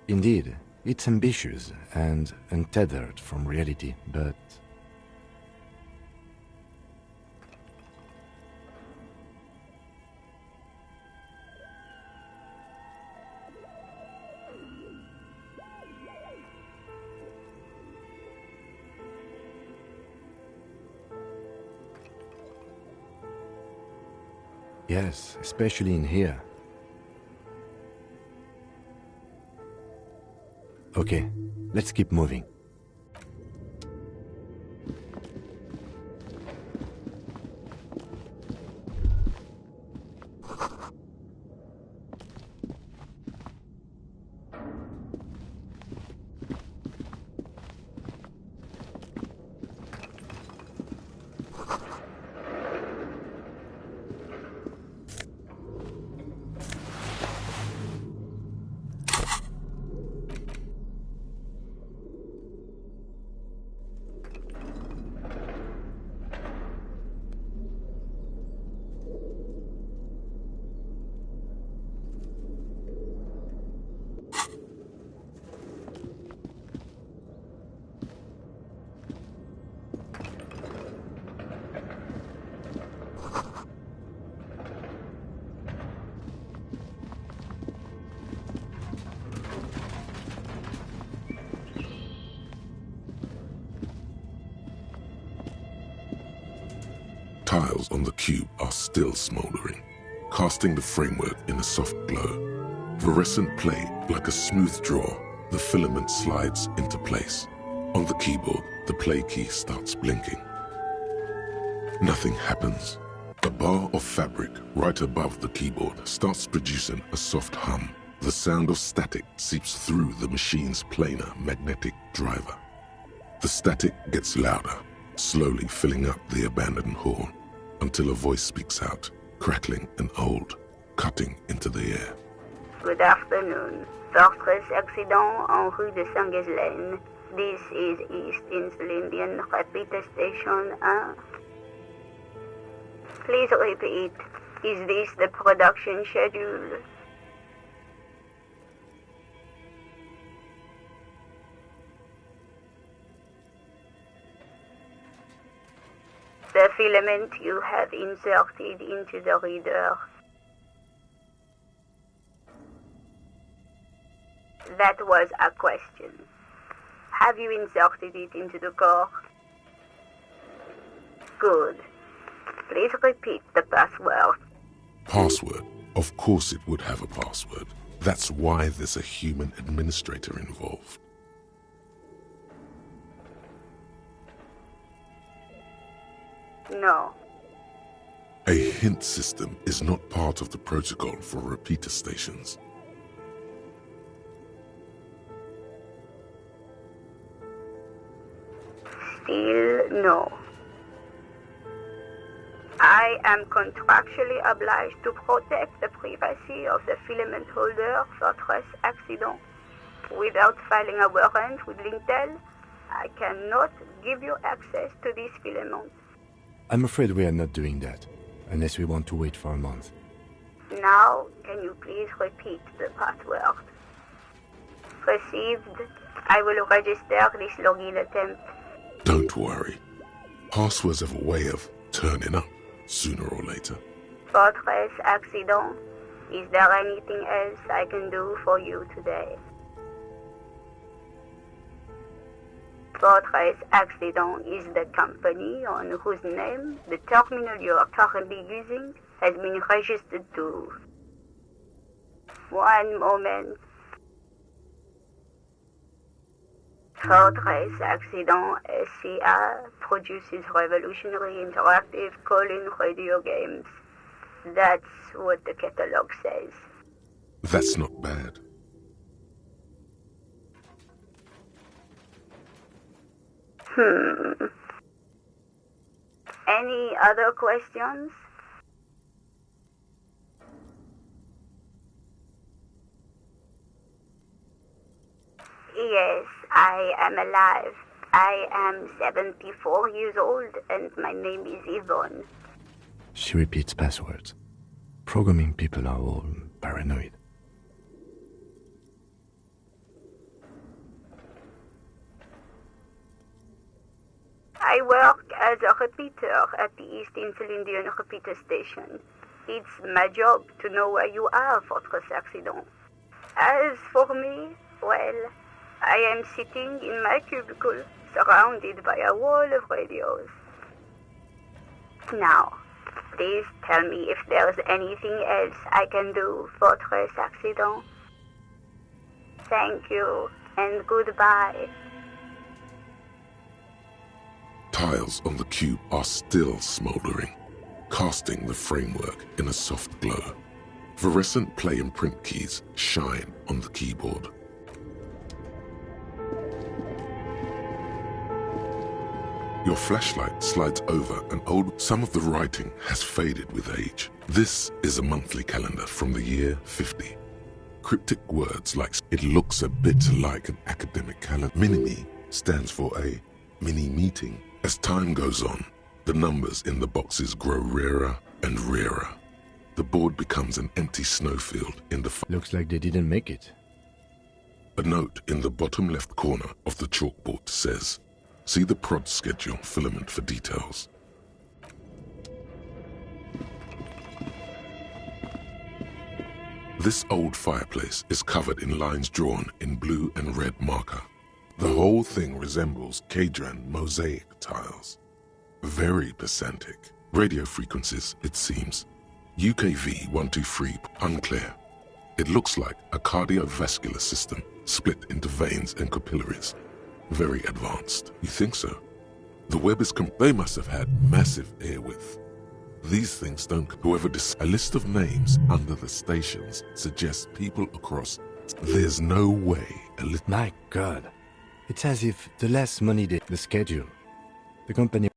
S6: Indeed, it's ambitious and untethered from reality, but... Yes, especially in here. Okay, let's keep moving.
S3: Tiles on the cube are still smoldering, casting the framework in a soft glow. Fluorescent play like a smooth draw, the filament slides into place. On the keyboard, the play key starts blinking. Nothing happens. A bar of fabric right above the keyboard starts producing a soft hum. The sound of static seeps through the machine's planar magnetic driver. The static gets louder, slowly filling up the abandoned hall, until a voice speaks out, crackling and old, cutting into the air.
S20: Good afternoon. Fortress accident en rue de Saint-Ghislaine. This is East Insulindian Repeater Station 1. Please repeat. Is this the production schedule? The filament you have inserted into the reader. That was a question. Have you inserted it into the core? Good. Please repeat the password.
S3: Password? Of course it would have a password. That's why there's a human administrator involved.
S20: No.
S3: A hint system is not part of the protocol for repeater stations.
S20: Still no. I am contractually obliged to protect the privacy of the filament holder for Fortress accident. Without filing a warrant with Lintel, I cannot give you access to this filament.
S6: I'm afraid we are not doing that, unless we want to wait for a month.
S20: Now, can you please repeat the password? Received. I will register this login attempt.
S3: Don't worry. Passwords have a way of turning up sooner or later.
S20: Fortress accident. Is there anything else I can do for you today? Fortress accident is the company on whose name the terminal you are currently using has been registered to. One moment. Fortress accident SCA produces revolutionary interactive call-in radio games. That's what the catalog says.
S3: That's not bad.
S20: Any other questions? Yes, I am alive. I am 74 years old and my name is Yvonne.
S6: She repeats passwords. Programming people are all paranoid.
S20: I work as a repeater at the East Insulindian Repeater Station. It's my job to know where you are, Fortress accident. As for me, well, I am sitting in my cubicle, surrounded by a wall of radios. Now, please tell me if there's anything else I can do, Fortress accident. Thank you, and goodbye.
S3: Tiles on the cube are still smoldering, casting the framework in a soft glow. Fluorescent play and print keys shine on the keyboard. Your flashlight slides over an old... Some of the writing has faded with age. This is a monthly calendar from the year 50. Cryptic words like, it looks a bit like an academic calendar. Mini-Me stands for a mini-meeting. As time goes on, the numbers in the boxes grow rarer and rarer. The board becomes an empty snowfield in the...
S6: Looks like they didn't make it.
S3: A note in the bottom left corner of the chalkboard says, see the prod schedule filament for details. This old fireplace is covered in lines drawn in blue and red marker. The whole thing resembles Kadran mosaic tiles. Very pedantic. Radio frequencies, it seems. UKV 123, unclear. It looks like a cardiovascular system split into veins and capillaries. Very advanced. You think so? The web is they must have had massive air width. These things don't. Whoever a list of names under the stations suggests people across. There's no way
S6: My God. It's as if the less money the schedule. The company...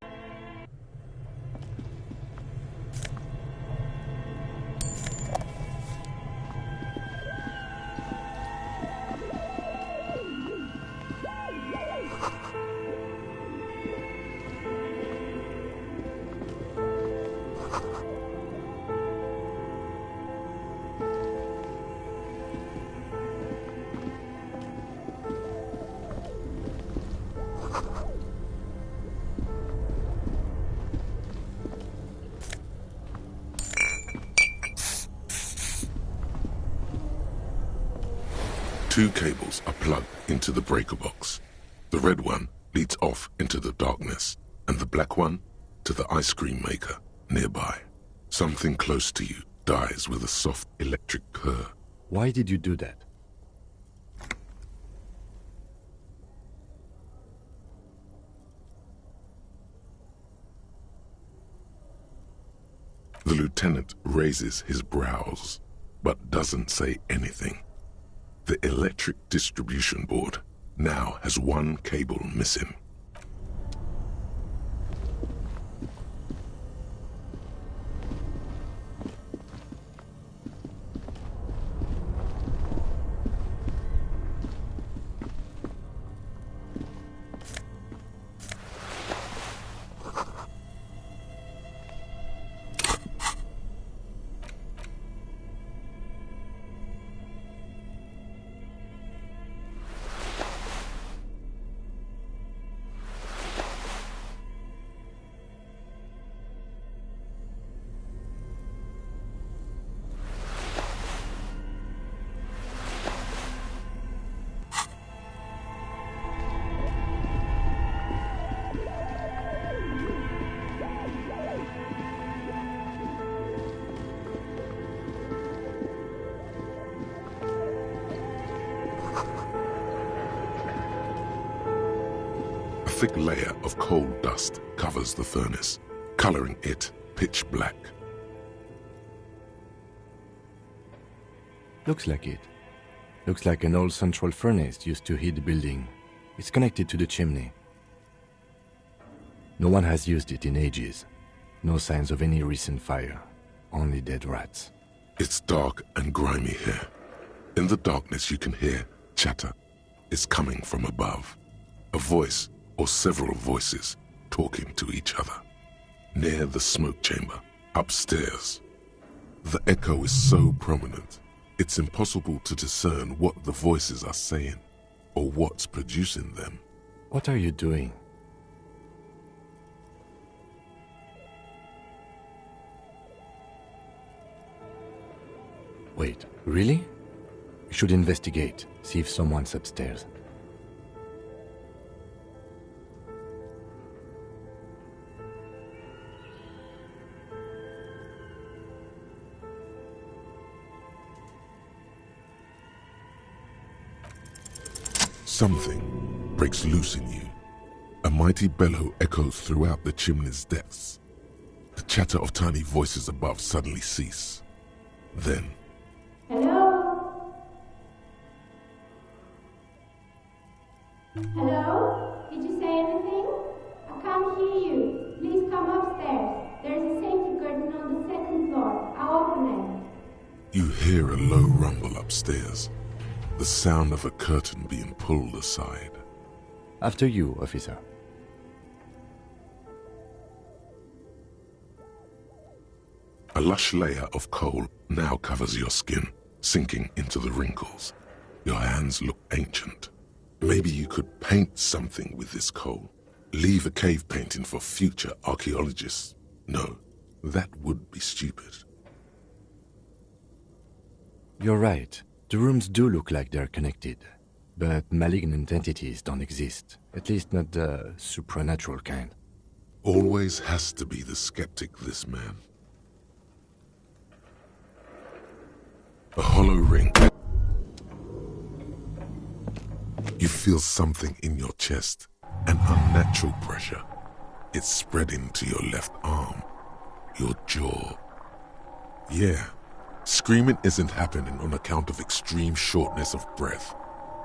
S3: Two cables are plugged into the breaker box. The red one leads off into the darkness, and the black one to the ice cream maker nearby. Something close to you dies with a soft electric purr.
S6: Why did you do that?
S3: The lieutenant raises his brows, but doesn't say anything. The electric distribution board now has one cable missing. A thick layer of coal dust covers the furnace, coloring it pitch black.
S6: Looks like it. Looks like an old central furnace used to heat the building. It's connected to the chimney. No one has used it in ages. No signs of any recent fire. Only dead rats.
S3: It's dark and grimy here. In the darkness you can hear chatter. It's coming from above. A voice or several voices talking to each other. Near the smoke chamber, upstairs. The echo is so prominent, it's impossible to discern what the voices are saying or what's producing them.
S6: What are you doing? Wait, really? We should investigate, see if someone's upstairs.
S3: Something breaks loose in you. A mighty bellow echoes throughout the chimney's depths. The chatter of tiny voices above suddenly cease. Then...
S21: Hello? Hello? Did you say anything? I can't hear you. Please come upstairs. There's a safety curtain on the second floor. I'll open it.
S3: You hear a low rumble upstairs. The sound of a curtain being pulled aside.
S6: After you, officer.
S3: A lush layer of coal now covers your skin, sinking into the wrinkles. Your hands look ancient. Maybe you could paint something with this coal. Leave a cave painting for future archaeologists. No, that would be stupid.
S6: You're right. The rooms do look like they're connected. But malignant entities don't exist. At least not the supernatural kind.
S3: Always has to be the skeptic, this man. A hollow ring. You feel something in your chest, an unnatural pressure. It's spreading to your left arm, your jaw. Yeah, screaming isn't happening on account of extreme shortness of breath.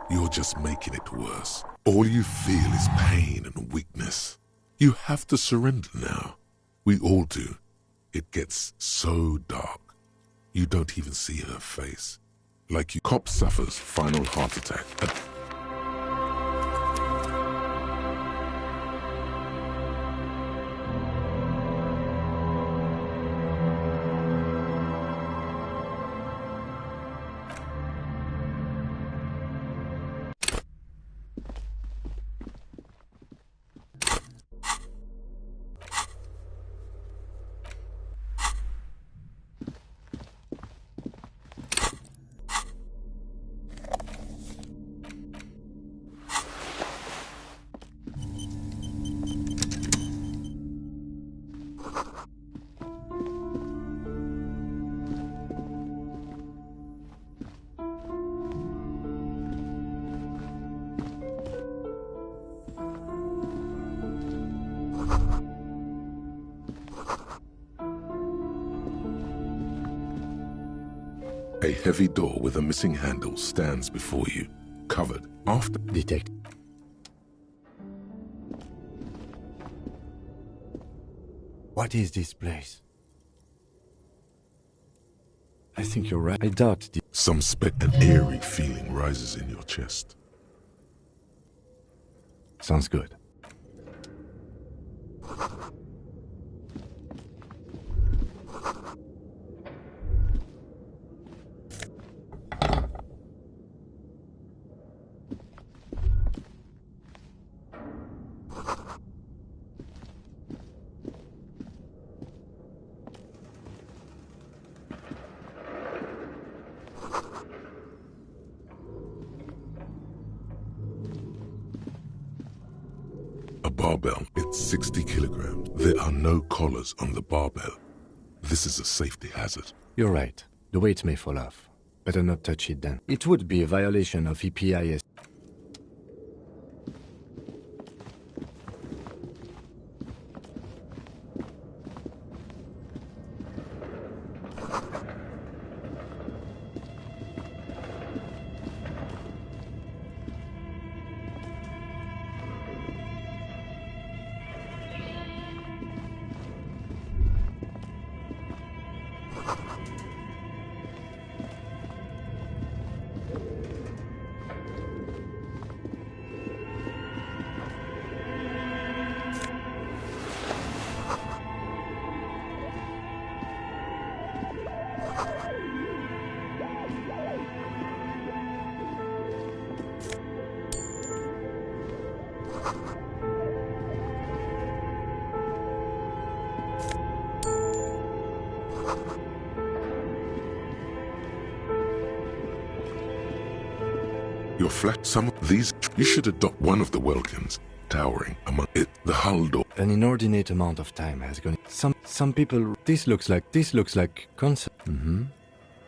S3: You're just making it worse. All you feel is pain and weakness. You have to surrender now. We all do. It gets so dark. You don't even see her face. Like you. Cop suffers final heart attack. A heavy door with a missing handle stands before you, covered after.
S6: Detect. What is this place? I think you're right. I doubt the...
S3: Some an eerie feeling rises in your chest.
S6: Sounds good.
S3: Barbell, it's 60 kilograms. There are no collars on the barbell. This is a safety hazard.
S6: You're right. The weight may fall off. Better not touch it then. It would be a violation of EPIS.
S3: Your flat, some of these, you should adopt one of the Welkins, towering among it, the hull door.
S6: An inordinate amount of time has gone. Some people, this looks like concert.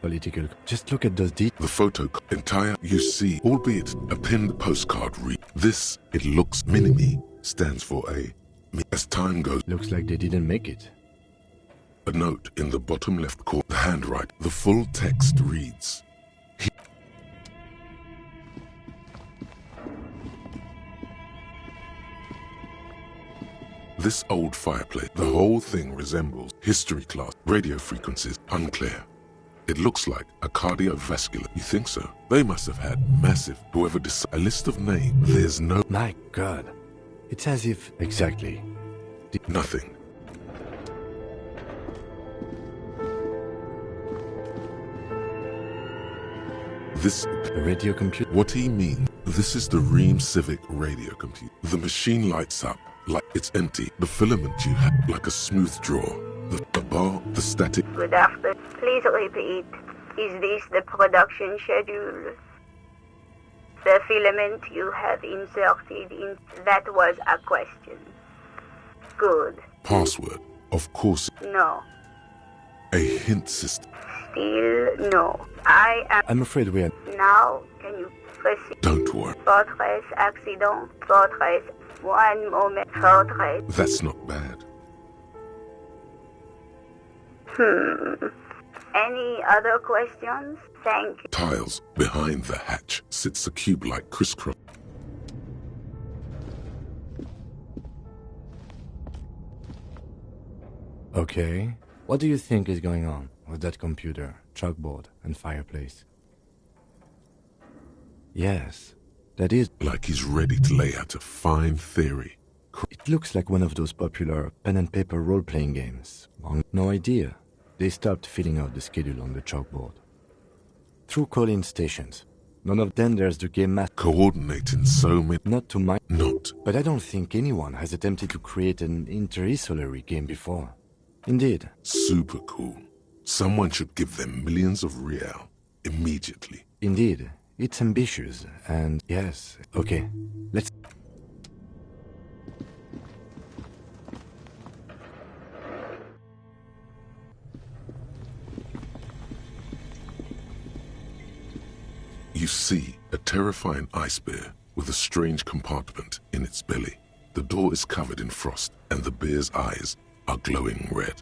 S6: Political. Just look at those details.
S3: The photo, entire, you see, albeit a pinned postcard read. This, it looks, Minimi, stands for a, as time goes.
S6: Looks like they didn't make it.
S3: A note in the bottom left corner, the handwriting. The full text reads, this old fireplace, the whole thing resembles history class, radio frequencies, unclear. It looks like a cardiovascular. You think so? They must have had massive, whoever decided, a list of names. There's no...
S6: My God. It's as if... Exactly.
S3: Nothing. This...
S6: A radio computer?
S3: What he means, this is the Ream Civic radio computer. The machine lights up like it's empty. The filament you have like a smooth draw. The bar, the static...
S20: Good afternoon. Please repeat. Is this the production schedule? The filament you have inserted in... That was a question. Good.
S3: Password. Of course.
S20: No.
S3: A hint system.
S20: Still no. I am...
S6: I'm afraid we are...
S20: Now, can you proceed?
S3: Don't worry.
S20: Fortress accident. Fortress. One moment. Fortress.
S3: That's not bad.
S20: Any other questions? Thank you.
S3: Tiles. Behind the hatch sits a cube-like crisscross.
S6: Okay. What do you think is going on with that computer, chalkboard, and fireplace? Yes, that is...
S3: Like he's ready to lay out a fine theory.
S6: It looks like one of those popular pen-and-paper role-playing games. No idea. They stopped filling out the schedule on the chalkboard. Through call-in stations. None of them there's the game master...
S3: Coordinating so many...
S6: Not to my...
S3: Not.
S6: But I don't think anyone has attempted to create an inter-isolary game before. Indeed.
S3: Super cool. Someone should give them millions of real. Immediately.
S6: Indeed. It's ambitious, and yes. Okay, let's...
S3: You see a terrifying ice bear with a strange compartment in its belly. The door is covered in frost, and the bear's eyes are glowing red.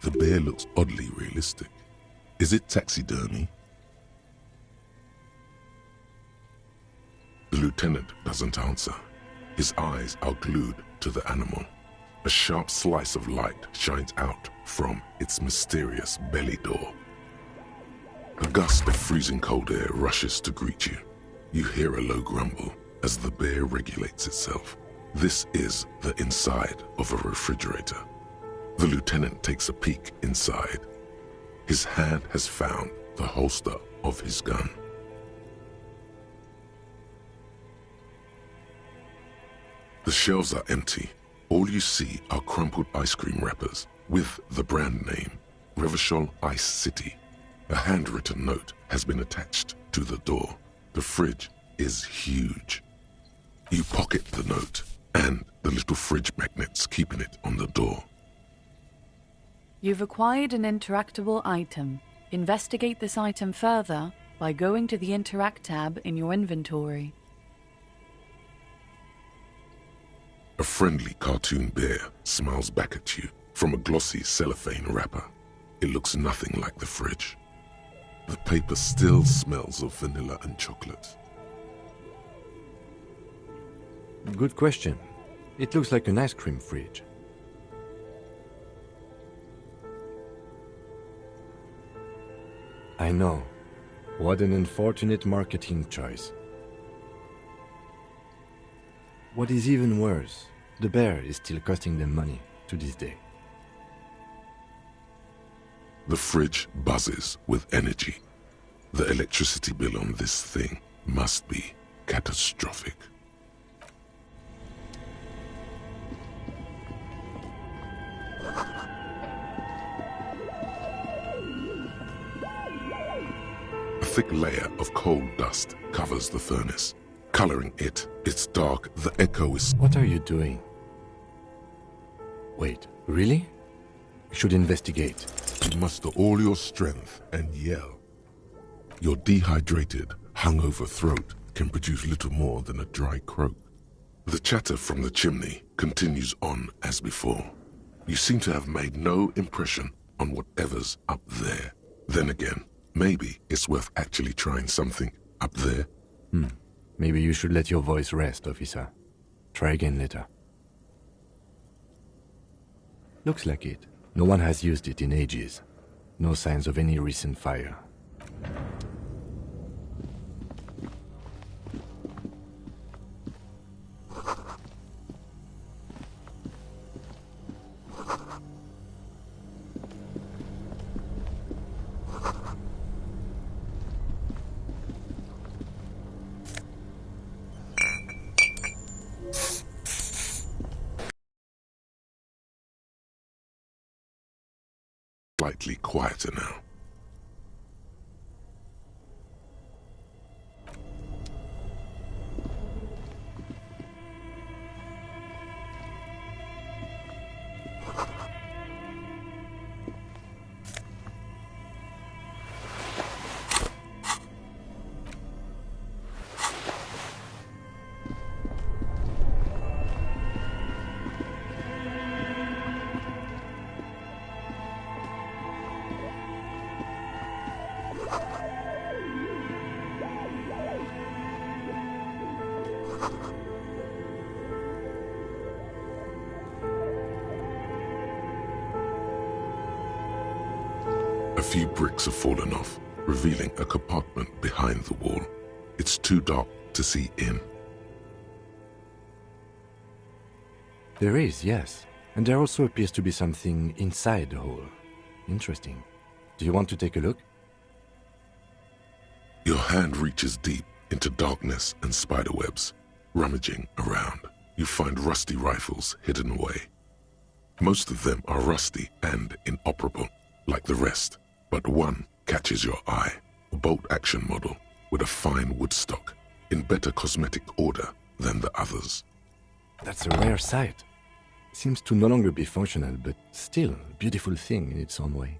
S3: The bear looks oddly realistic. Is it taxidermy? The lieutenant doesn't answer. His eyes are glued to the animal. A sharp slice of light shines out from its mysterious belly door. A gust of freezing cold air rushes to greet you. You hear a low grumble as the bear regulates itself. This is the inside of a refrigerator. The lieutenant takes a peek inside. His hand has found the holster of his gun. The shelves are empty. All you see are crumpled ice cream wrappers with the brand name, Revachol Ice City. A handwritten note has been attached to the door. The fridge is huge. You pocket the note and the little fridge magnets keeping it on the door.
S7: You've acquired an interactable item. Investigate this item further by going to the Interact tab in your inventory.
S3: A friendly cartoon bear smiles back at you from a glossy cellophane wrapper. It looks nothing like the fridge. The paper still smells of vanilla and chocolate.
S6: Good question. It looks like an ice cream fridge. I know. What an unfortunate marketing choice. What is even worse, the bear is still costing them money to this day.
S3: The fridge buzzes with energy. The electricity bill on this thing must be catastrophic. A thick layer of coal dust covers the furnace. Coloring it, it's dark, the echo is...
S6: What are you doing? Wait, really? We should investigate.
S3: Muster all your strength and yell. Your dehydrated, hungover throat can produce little more than a dry croak. The chatter from the chimney continues on as before. You seem to have made no impression on whatever's up there. Then again, maybe it's worth actually trying something up there.
S6: Maybe you should let your voice rest, officer. Try again later. Looks like it. No one has used it in ages. No signs of any recent fire.
S3: Slightly quieter now. A few bricks have fallen off, revealing a compartment behind the wall. It's too dark to see in.
S6: There is, yes. And there also appears to be something inside the hole. Interesting. Do you want to take a look?
S3: Your hand reaches deep into darkness and spiderwebs. Rummaging around, you find rusty rifles hidden away. Most of them are rusty and inoperable, like the rest, but one catches your eye. A bolt-action model with a fine wood stock, in better cosmetic order than the others.
S6: That's a rare sight. Seems to no longer be functional, but still a beautiful thing in its own way.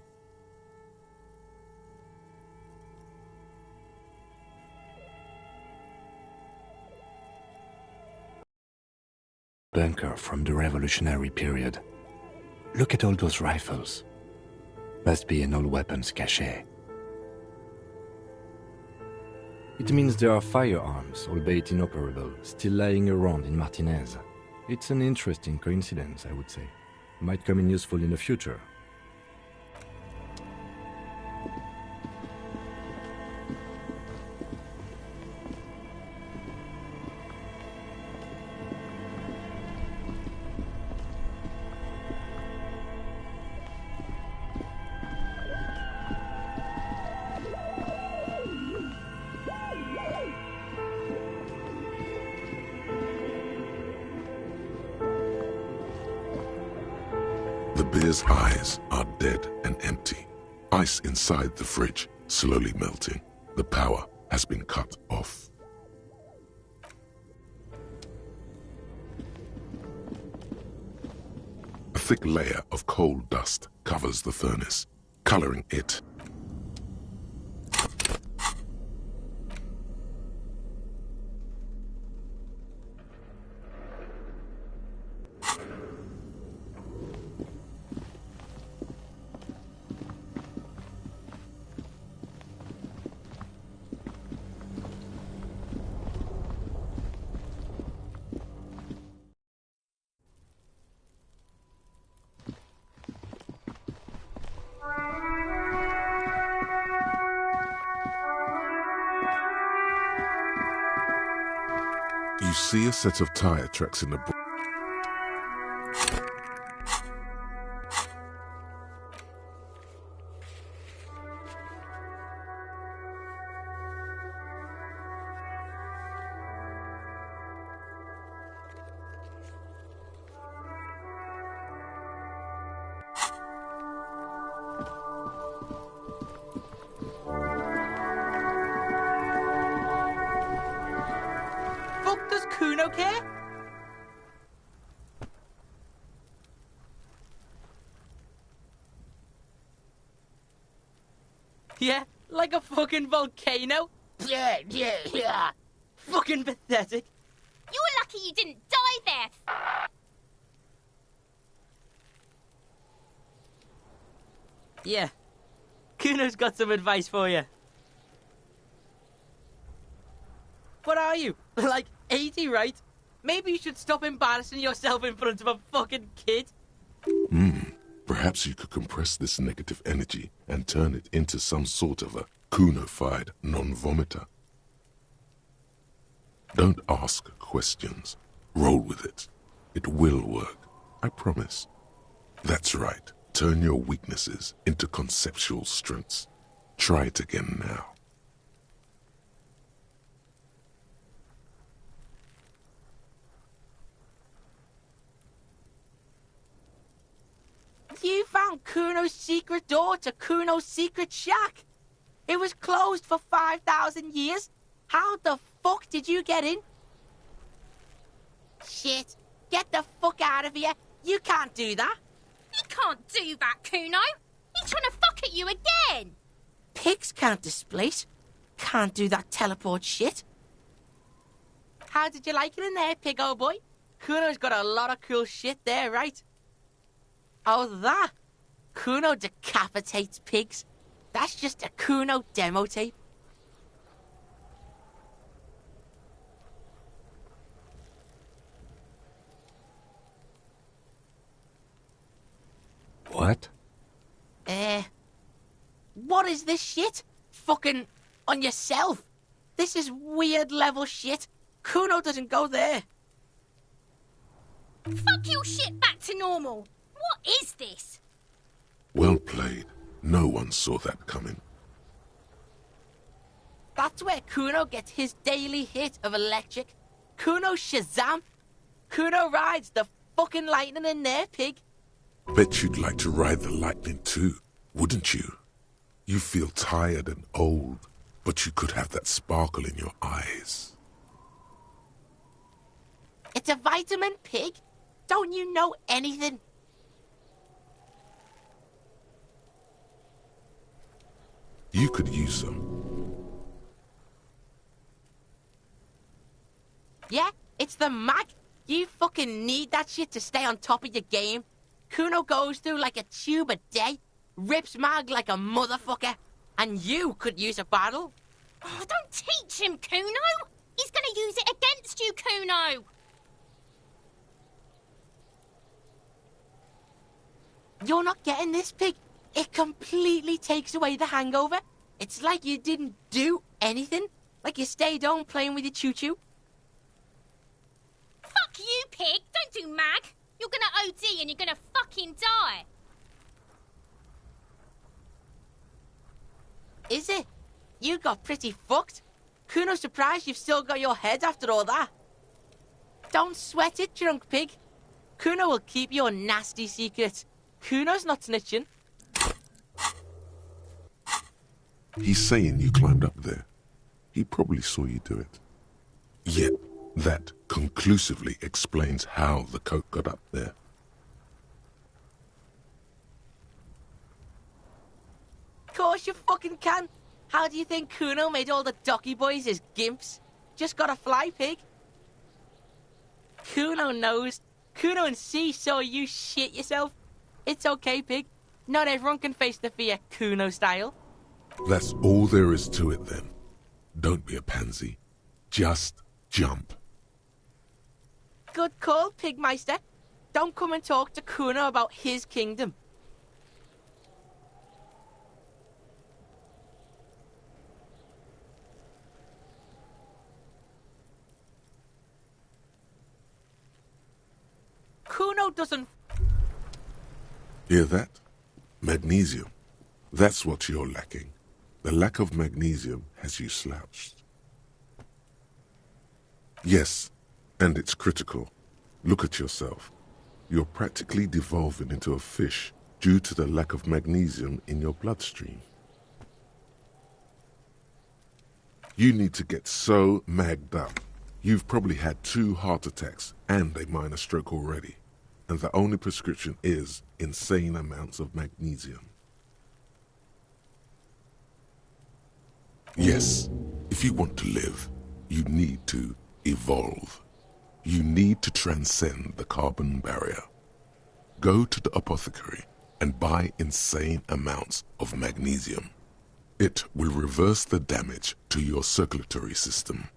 S6: Bunker from the Revolutionary period. Look at all those rifles. Must be an old weapons cache. It means there are firearms, albeit inoperable, still lying around in Martinez. It's an interesting coincidence, I would say. Might come in useful in the future.
S3: The bear's eyes are dead and empty. Ice inside the fridge slowly melting. The power has been cut off. A thick layer of coal dust covers the furnace, coloring it. You see a set of tire tracks in the
S9: Fuck, does Kuno care? Yeah, like a fucking volcano. Yeah, yeah, yeah. Fucking pathetic.
S10: You're lucky you didn't die there.
S9: Yeah. Kuno's got some advice for you. What are you? Like 80, right? Maybe you should stop embarrassing yourself in front of a fucking kid.
S3: Perhaps you could compress this negative energy and turn it into some sort of a Kuno-fied non-vomiter. Don't ask questions. Roll with it. It will work. I promise. That's right. Turn your weaknesses into conceptual strengths. Try it again now.
S9: You found Kuno's secret door to Kuno's secret shack. It was closed for 5,000 years. How the fuck did you get in? Shit. Get the fuck out of here. You can't do that.
S10: He can't do that, Kuno. He's trying to fuck at you again.
S9: Pigs can't displace. Can't do that teleport shit. How did you like it in there, pig old boy? Kuno's got a lot of cool shit there, right? Oh, that? Kuno decapitates pigs. That's just a Kuno demo tape.
S6: What?
S9: What is this shit? Fucking on yourself. This is weird level shit. Kuno doesn't go there.
S10: Fuck your shit back to normal. What is this?
S3: Well played. No one saw that coming.
S9: That's where Kuno gets his daily hit of electric. Kuno Shazam. Kuno rides the fucking lightning in there, pig.
S3: Bet you'd like to ride the lightning too, wouldn't you? You feel tired and old, but you could have that sparkle in your eyes.
S9: It's a vitamin, pig. Don't you know anything?
S3: You could use some.
S9: Yeah, it's the mag. You fucking need that shit to stay on top of your game. Kuno goes through like a tube a day, rips mag like a motherfucker, and you could use a bottle.
S10: Oh, don't teach him, Kuno. He's gonna use it against you, Kuno.
S9: You're not getting this, pig. It completely takes away the hangover. It's like you didn't do anything. Like you stayed home playing with your choo-choo.
S10: Fuck you, pig. Don't do mag. You're gonna OD and you're gonna fucking die.
S9: Is it? You got pretty fucked. Kuno's surprised you've still got your head after all that. Don't sweat it, drunk pig. Kuno will keep your nasty secrets. Kuno's not snitching.
S3: He's saying you climbed up there. He probably saw you do it. Yet, that conclusively explains how the coke got up there.
S9: Of course you fucking can. How do you think Kuno made all the docky boys his gimps? Just got a fly, pig. Kuno knows. Kuno and C saw you shit yourself. It's okay, pig. Not everyone can face the fear Kuno style.
S3: That's all there is to it then. Don't be a pansy. Just jump.
S9: Good call, Pigmeister. Don't come and talk to Kuno about his kingdom. Kuno doesn't...
S3: Hear that? Magnesium. That's what you're lacking. The lack of magnesium has you slouched. Yes, and it's critical. Look at yourself. You're practically devolving into a fish due to the lack of magnesium in your bloodstream. You need to get so magged up. You've probably had 2 heart attacks and a minor stroke already, and the only prescription is insane amounts of magnesium. Yes, if you want to live, you need to evolve. You need to transcend the carbon barrier. Go to the apothecary and buy insane amounts of magnesium. It will reverse the damage to your circulatory system.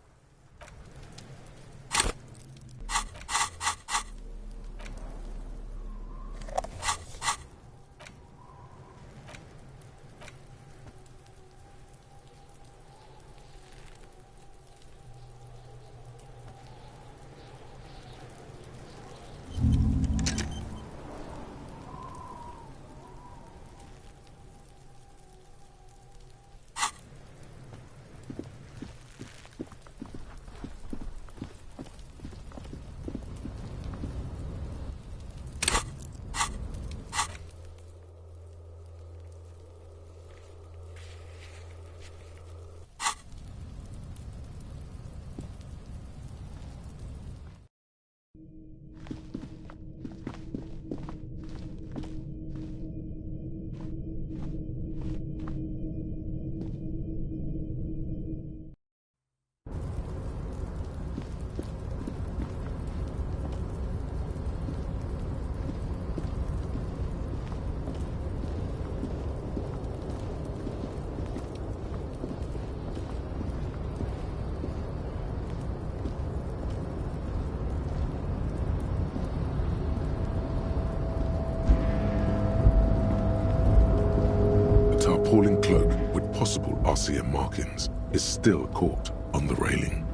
S3: RCM markings is still caught on the railing.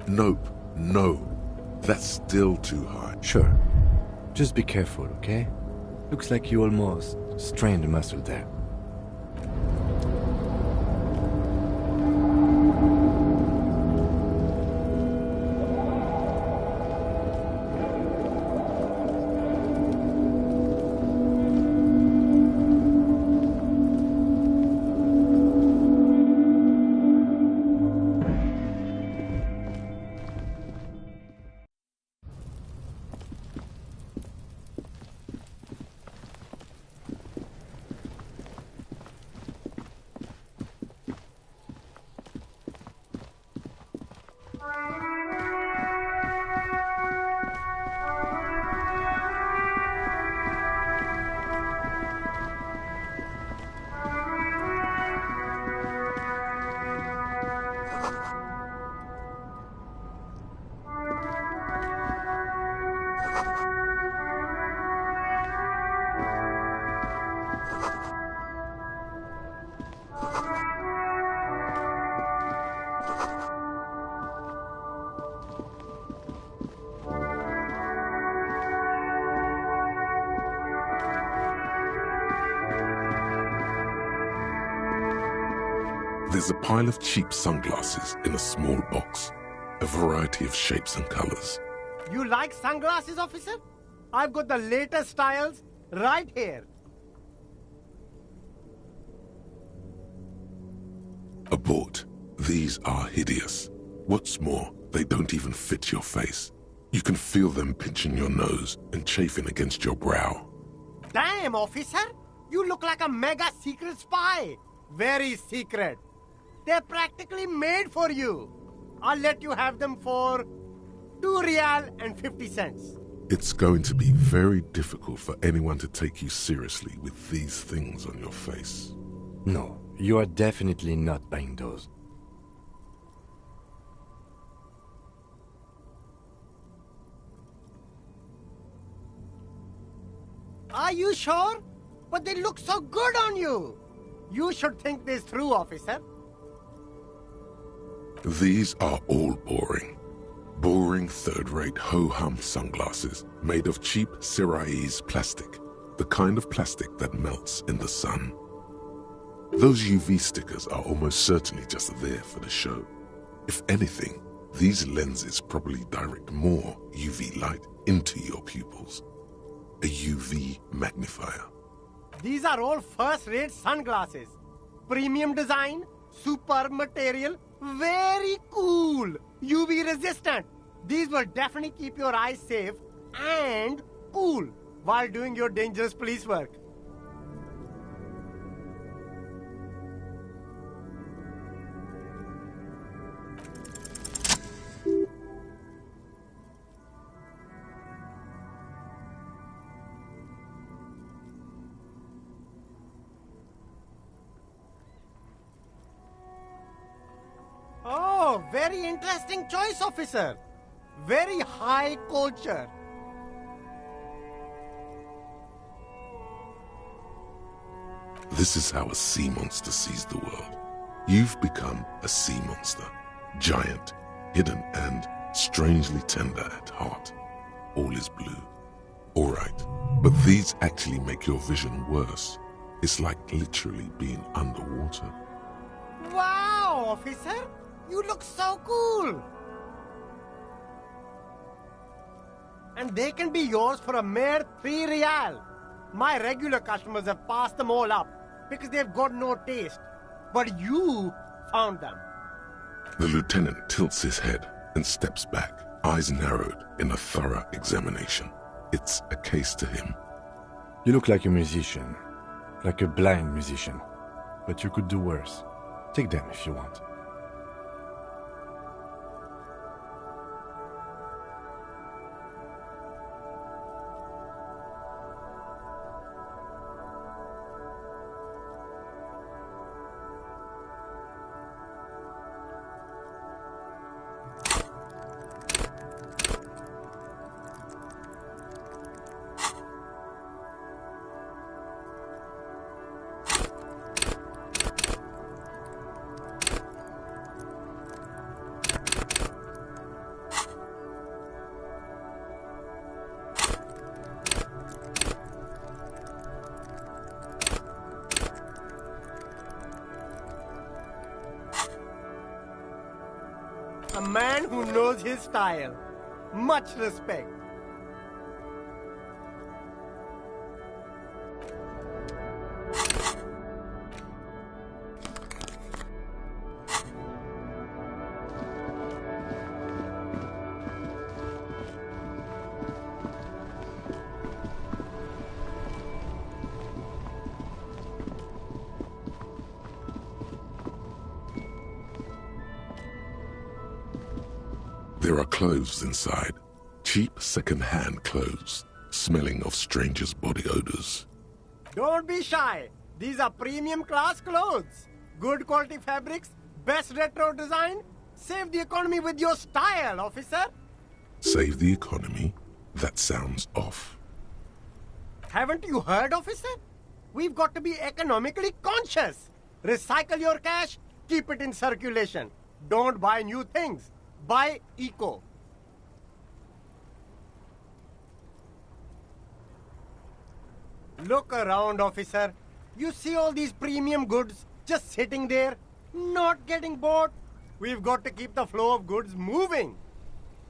S3: Nope, no. That's still too high.
S6: Sure. Just be careful, okay? Looks like you almost strained a muscle there.
S3: There's a pile of cheap sunglasses in a small box, a variety of shapes and colors.
S2: You like sunglasses, officer? I've got the latest styles right here.
S3: Abort. These are hideous. What's more, they don't even fit your face. You can feel them pinching your nose and chafing against your brow.
S2: Damn, officer! You look like a mega secret spy. Very secret. They're practically made for you. I'll let you have them for 2 real and 50 cents.
S3: It's going to be very difficult for anyone to take you seriously with these things on your face.
S6: No, you are definitely not buying those.
S2: Are you sure? But they look so good on you. You should think this through, officer.
S3: These are all boring. Boring third-rate ho-hum sunglasses made of cheap Syrahese plastic, the kind of plastic that melts in the sun. Those UV stickers are almost certainly just there for the show. If anything, these lenses probably direct more UV light into your pupils. A UV magnifier.
S2: These are all first-rate sunglasses. Premium design, superb material, very cool, UV resistant. These will definitely keep your eyes safe and cool while doing your dangerous police work. Oh, very interesting choice, officer. Very high culture.
S3: This is how a sea monster sees the world. You've become a sea monster. Giant, hidden, and strangely tender at heart. All is blue. All right, but these actually make your vision worse. It's like literally being underwater.
S2: Wow, officer. You look so cool. And they can be yours for a mere 3 real. My regular customers have passed them all up because they've got no taste. But you found them.
S3: The lieutenant tilts his head and steps back, eyes narrowed in a thorough examination. It's a case to him.
S6: You look like a musician. Like a blind musician. But you could do worse. Take them if you want.
S2: A man who knows his style. Much respect.
S3: There are clothes inside. Cheap second-hand clothes, smelling of strangers' body odors.
S2: Don't be shy. These are premium class clothes. Good quality fabrics, best retro design. Save the economy with your style, officer.
S3: Save the economy? That sounds off.
S2: Haven't you heard, officer? We've got to be economically conscious. Recycle your cash, keep it in circulation. Don't buy new things. Buy eco. Look around, officer. You see all these premium goods just sitting there, not getting bought? We've got to keep the flow of goods moving.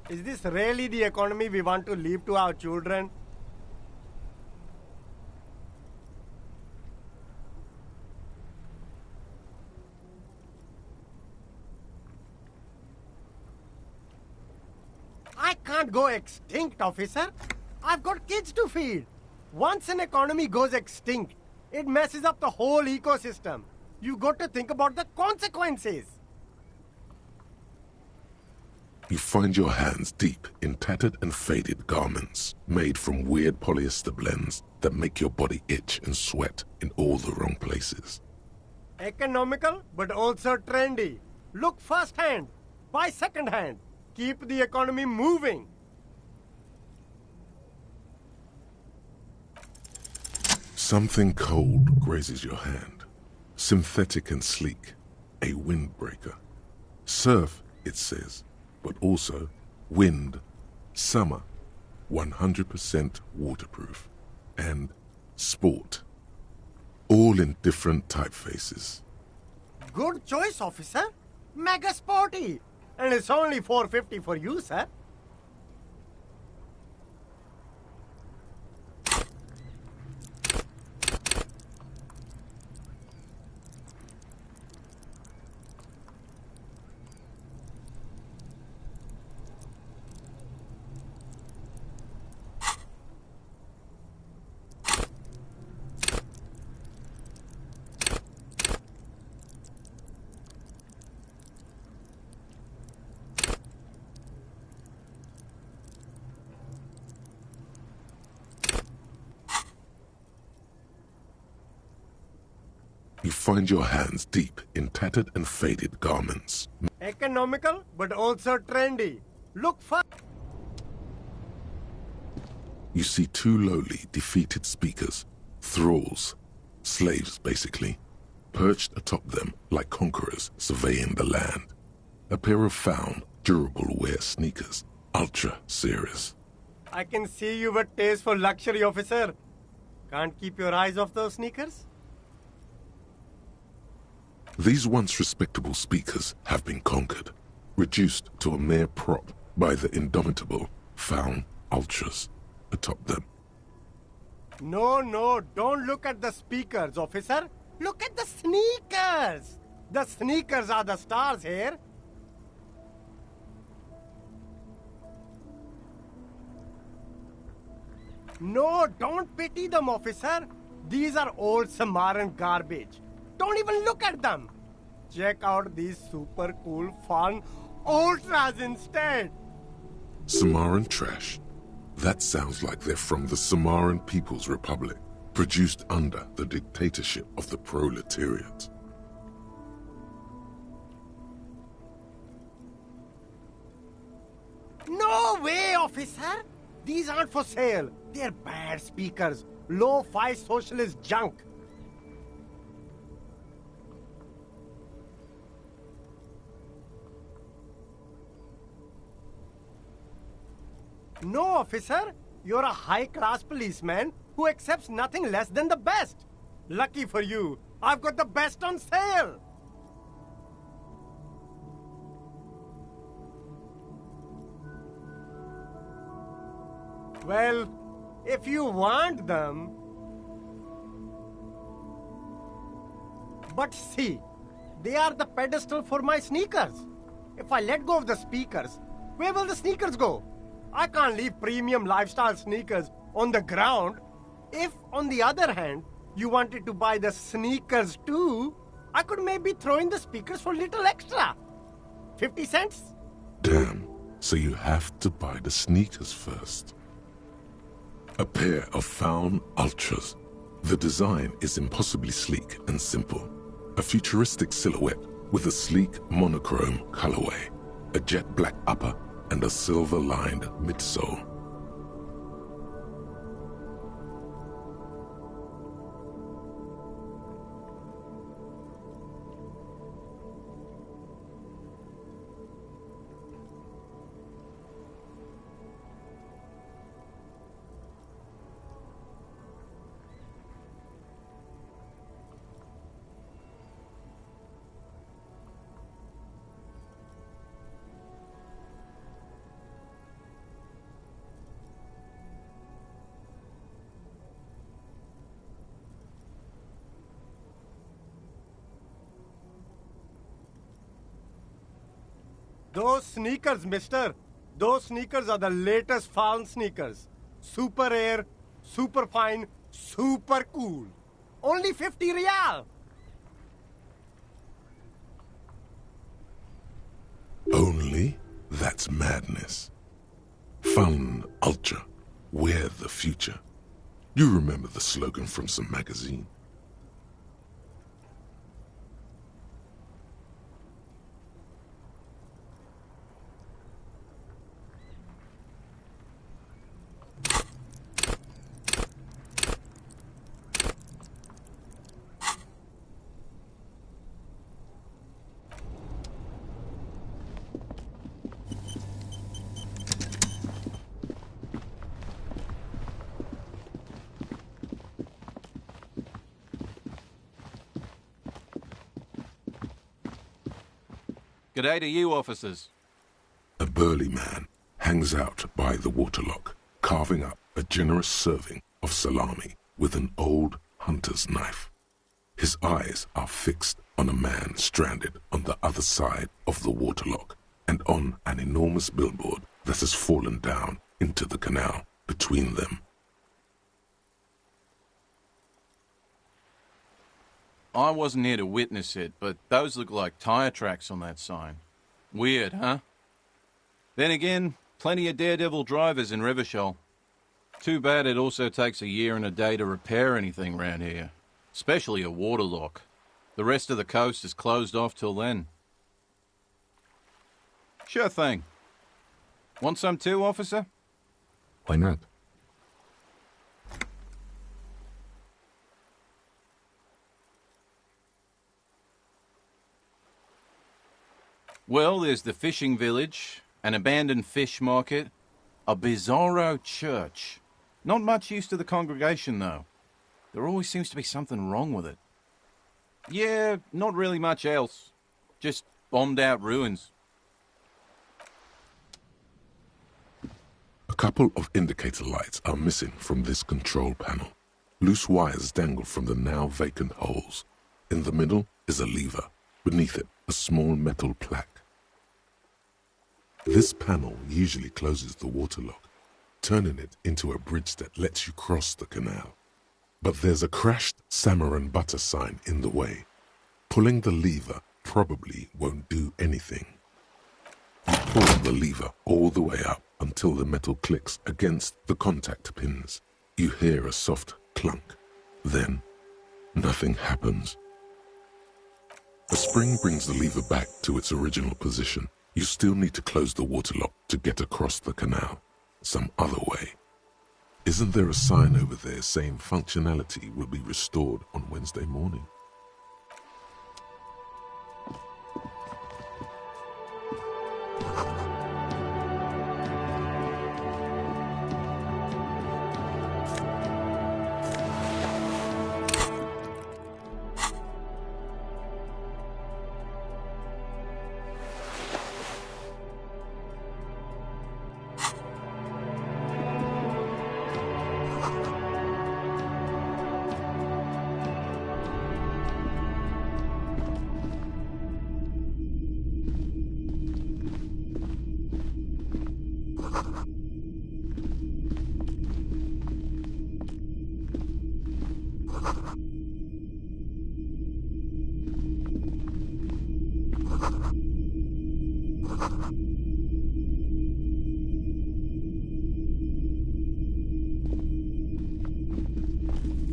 S2: Is this really the economy we want to leave to our children? I can't go extinct, officer. I've got kids to feed. Once an economy goes extinct, it messes up the whole ecosystem. You've got to think about the consequences.
S3: You find your hands deep in tattered and faded garments made from weird polyester blends that make your body itch and sweat in all the wrong places.
S2: Economical, but also trendy. Look first-hand, buy second-hand. Keep the economy moving.
S3: Something cold grazes your hand. Synthetic and sleek. A windbreaker. Surf, it says, but also wind, summer, 100% waterproof, and sport. All in different typefaces.
S2: Good choice, officer. Mega sporty. And it's only $4.50 for you, sir.
S3: You find your hands deep in tattered and faded garments.
S2: Economical, but also trendy. Look first.
S3: You see two lowly, defeated speakers, thralls, slaves basically, perched atop them like conquerors surveying the land. A pair of found, durable wear sneakers, ultra serious.
S2: I can see you've a taste for luxury, officer. Can't keep your eyes off those sneakers?
S3: These once respectable speakers have been conquered, reduced to a mere prop by the indomitable, found ultras atop them.
S2: No, don't look at the speakers, officer. Look at the sneakers. The sneakers are the stars here. No, don't pity them, officer. These are old Samaran garbage. Don't even look at them. Check out these super cool, fun ultras instead.
S3: Samaran trash. That sounds like they're from the Samaran People's Republic, produced under the dictatorship of the proletariat.
S2: No way, officer. These aren't for sale. They're bad speakers. Low-fi socialist junk. No, officer. You're a high-class policeman who accepts nothing less than the best. Lucky for you, I've got the best on sale. Well, if you want them... But see, they are the pedestal for my sneakers. If I let go of the speakers, where will the sneakers go? I can't leave premium lifestyle sneakers on the ground. If, on the other hand, you wanted to buy the sneakers too, I could maybe throw in the speakers for a little extra. 50 cents?
S3: Damn, so you have to buy the sneakers first. A pair of Faun Ultras. The design is impossibly sleek and simple. A futuristic silhouette with a sleek monochrome colorway, a jet black upper, and a silver-lined midsole.
S2: Those sneakers, mister. Those sneakers are the latest Faun sneakers. Super air, super fine, super cool. Only 50 real.
S3: Only? That's madness. Faun Ultra. We're the future. You remember the slogan from some magazine?
S4: G'day to you, officers.
S3: A burly man hangs out by the waterlock, carving up a generous serving of salami with an old hunter's knife. His eyes are fixed on a man stranded on the other side of the waterlock and on an enormous billboard that has fallen down into the canal between them.
S4: I wasn't here to witness it, but those look like tire tracks on that sign. Weird, huh? Then again, plenty of daredevil drivers in Revachol. Too bad it also takes a year and a day to repair anything round here. Especially a waterlock. The rest of the coast is closed off till then. Sure thing. Want some too, officer?
S6: Why not?
S4: Well, there's the fishing village, an abandoned fish market, a bizarro church. Not much use to the congregation, though. There always seems to be something wrong with it. Yeah, not really much else. Just bombed-out ruins.
S3: A couple of indicator lights are missing from this control panel. Loose wires dangle from the now vacant holes. In the middle is a lever. Beneath it, a small metal plaque. This panel usually closes the waterlock, turning it into a bridge that lets you cross the canal. But there's a crashed salmon and butter sign in the way. Pulling the lever probably won't do anything. You pull the lever all the way up until the metal clicks against the contact pins. You hear a soft clunk. Then, nothing happens. A spring brings the lever back to its original position. You still need to close the waterlock to get across the canal, some other way. Isn't there a sign over there saying functionality will be restored on Wednesday morning?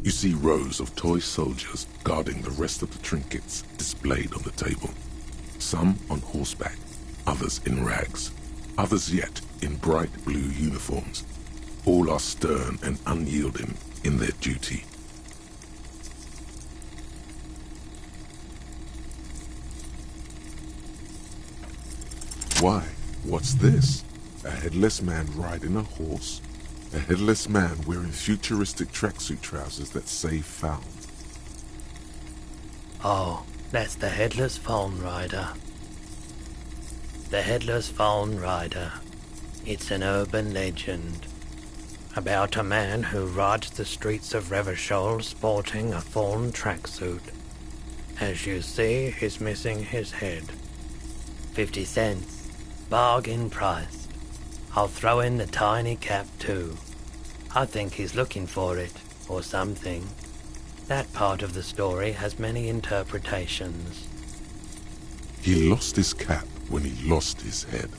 S3: You see rows of toy soldiers guarding the rest of the trinkets displayed on the table. Some on horseback, others in rags, others yet in bright blue uniforms. All are stern and unyielding in their duty. Why, what's this? A headless man riding a horse? A headless man wearing futuristic tracksuit trousers that say found.
S11: Oh, that's the Headless Phone Rider. The Headless Phone Rider. It's an urban legend about a man who rides the streets of Revachol sporting a fawn tracksuit. As you see, he's missing his head. 50 cents. Bargain priced. I'll throw in the tiny cap too. I think he's looking for it, or something. That part of the story has many interpretations.
S3: He lost his cap when he lost his head.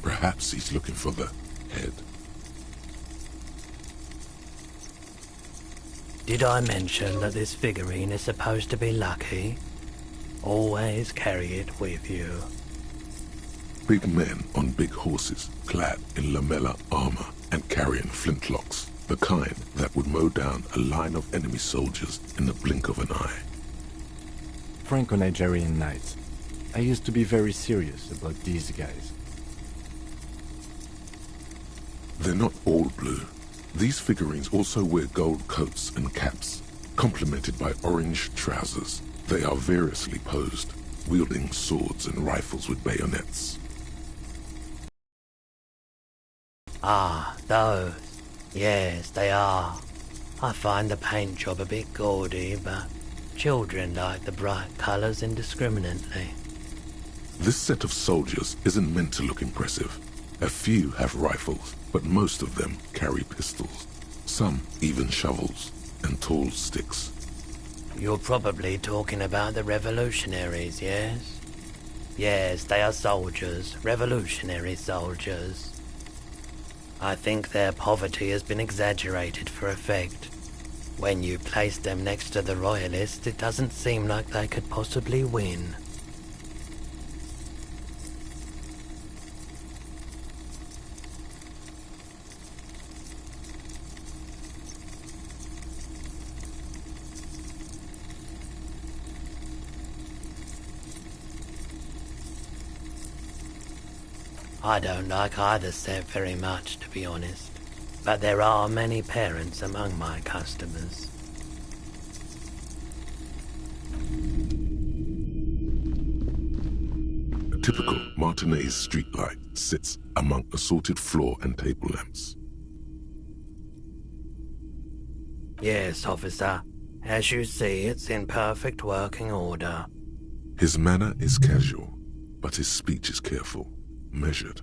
S3: Perhaps he's looking for the head.
S11: Did I mention that this figurine is supposed to be lucky? Always carry it with you.
S3: Big men on big horses, clad in lamella armor and carrying flintlocks, the kind that would mow down a line of enemy soldiers in the blink of an eye.
S6: Franco-Nigerian knights. I used to be very serious about these guys.
S3: They're not all blue. These figurines also wear gold coats and caps, complemented by orange trousers. They are variously posed, wielding swords and rifles with bayonets.
S11: Ah, those. Yes, they are. I find the paint job a bit gaudy, but children like the bright colours indiscriminately.
S3: This set of soldiers isn't meant to look impressive. A few have rifles, but most of them carry pistols. Some even shovels and tall sticks.
S11: You're probably talking about the revolutionaries, yes? Yes, they are soldiers, revolutionary soldiers. I think their poverty has been exaggerated for effect. When you place them next to the royalists, it doesn't seem like they could possibly win. I don't like either set very much, to be honest. But there are many parents among my customers.
S3: A typical Martinez streetlight sits among assorted floor and table lamps.
S11: Yes, officer. As you see, it's in perfect working order.
S3: His manner is casual, but his speech is careful, measured.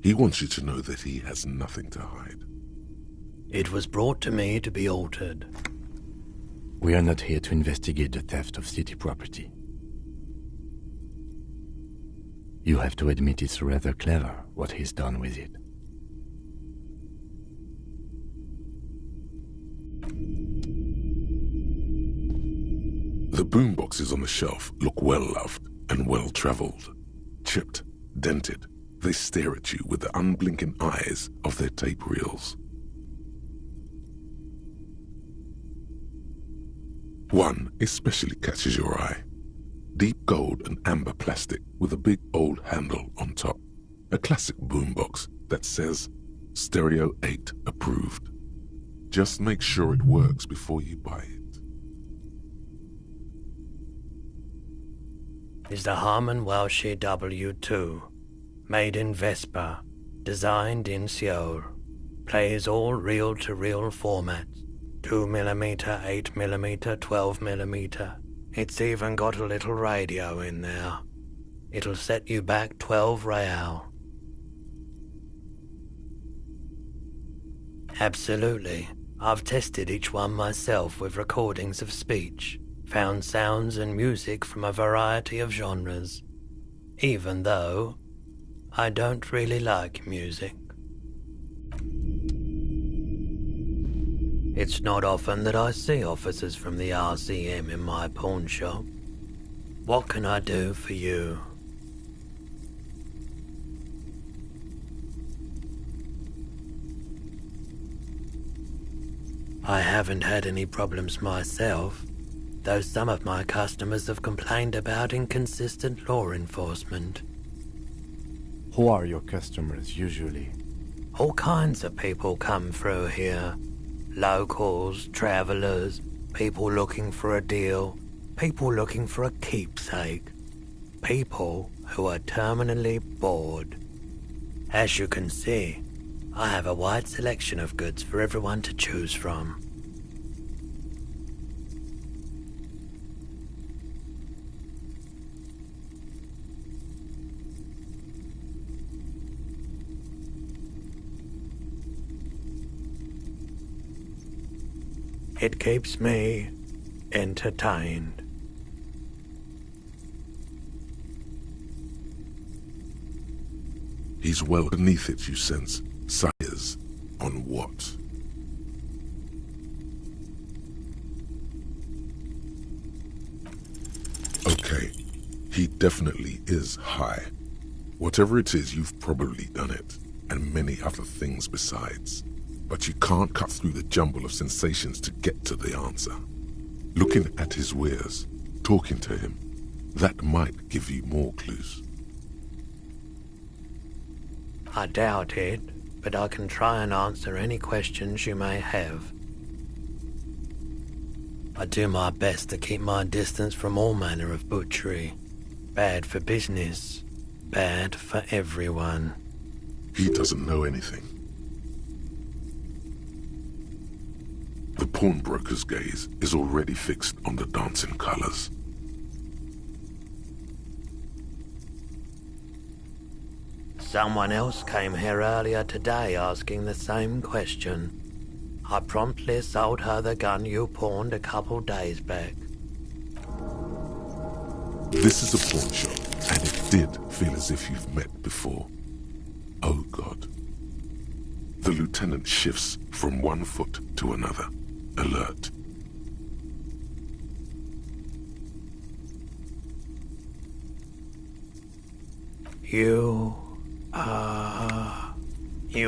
S3: He wants you to know that he has nothing to hide.
S11: It was brought to me to be altered.
S6: We are not here to investigate the theft of city property. You have to admit it's rather clever what he's done with it.
S3: The boomboxes on the shelf look well-loved and well-traveled. Chipped, dented, they stare at you with the unblinking eyes of their tape reels. One especially catches your eye. Deep gold and amber plastic with a big old handle on top. A classic boombox that says, Stereo 8 approved. Just make sure it works before you buy it.
S11: Is the Harman Welsh W2, made in Vespa, designed in Seoul, plays all reel-to-reel formats, 2mm, 8mm, 12mm. It's even got a little radio in there. It'll set you back 12 real. Absolutely. I've tested each one myself with recordings of speech, found sounds and music from a variety of genres, even though I don't really like music. It's not often that I see officers from the RCM in my pawn shop. What can I do for you? I haven't had any problems myself, though some of my customers have complained about inconsistent law enforcement.
S6: Who are your customers usually?
S11: All kinds of people come through here. Locals, travelers, people looking for a deal, people looking for a keepsake, people who are terminally bored. As you can see, I have a wide selection of goods for everyone to choose from. It keeps me entertained.
S3: He's well beneath it, you sense. Sires on what? Okay, he definitely is high. Whatever it is, you've probably done it, and many other things besides. But you can't cut through the jumble of sensations to get to the answer. Looking at his wares, talking to him, that might give you more clues.
S11: I doubt it, but I can try and answer any questions you may have. I do my best to keep my distance from all manner of butchery. Bad for business, bad for everyone.
S3: He doesn't know anything. The pawnbroker's gaze is already fixed on the dancing colors.
S11: Someone else came here earlier today asking the same question. I promptly sold her the gun you pawned a couple days back.
S3: This is a pawn shop, and it did feel as if you've met before. Oh God. The lieutenant shifts from one foot to another, alert.
S11: You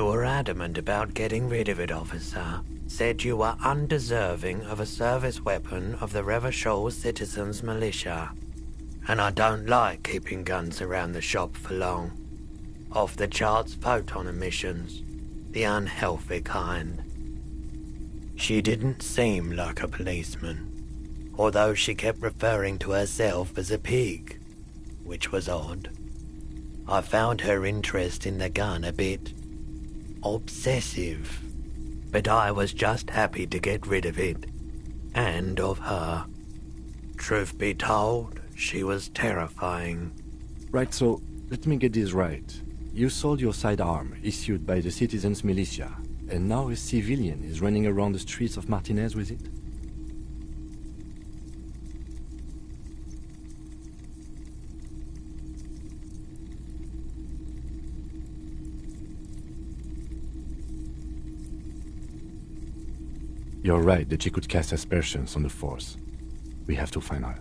S11: were adamant about getting rid of it, officer. Said you were undeserving of a service weapon of the Revachol Citizens Militia. And I don't like keeping guns around the shop for long. Off-the-charts photon emissions, the unhealthy kind. She didn't seem like a policeman, although she kept referring to herself as a pig, which was odd. I found her interest in the gun a bit obsessive, but I was just happy to get rid of it, and of her. Truth be told, she was terrifying.
S6: Right, so let me get this right. You sold your sidearm, issued by the Citizens Militia, and now a civilian is running around the streets of Martinez with it? You're right that she could cast aspersions on the Force. We have to find her.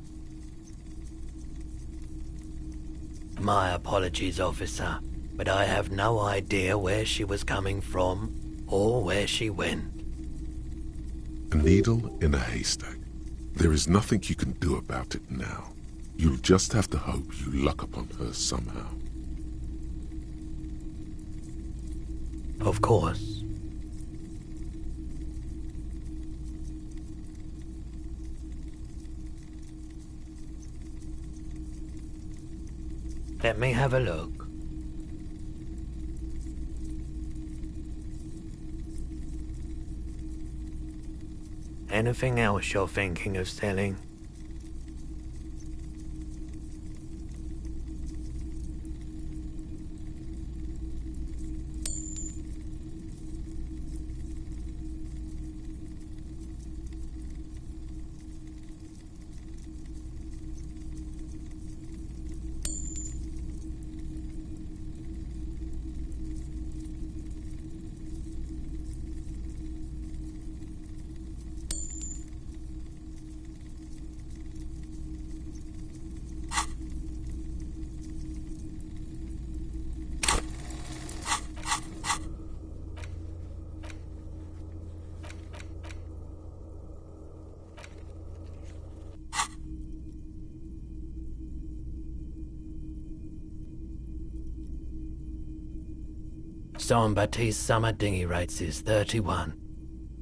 S11: My apologies, officer, but I have no idea where she was coming from or where she went.
S3: A needle in a haystack. There is nothing you can do about it now. You'll just have to hope you luck upon her somehow.
S11: Of course. Let me have a look. Anything else you're thinking of selling? Son Baptiste's summer dinghy rates is 31.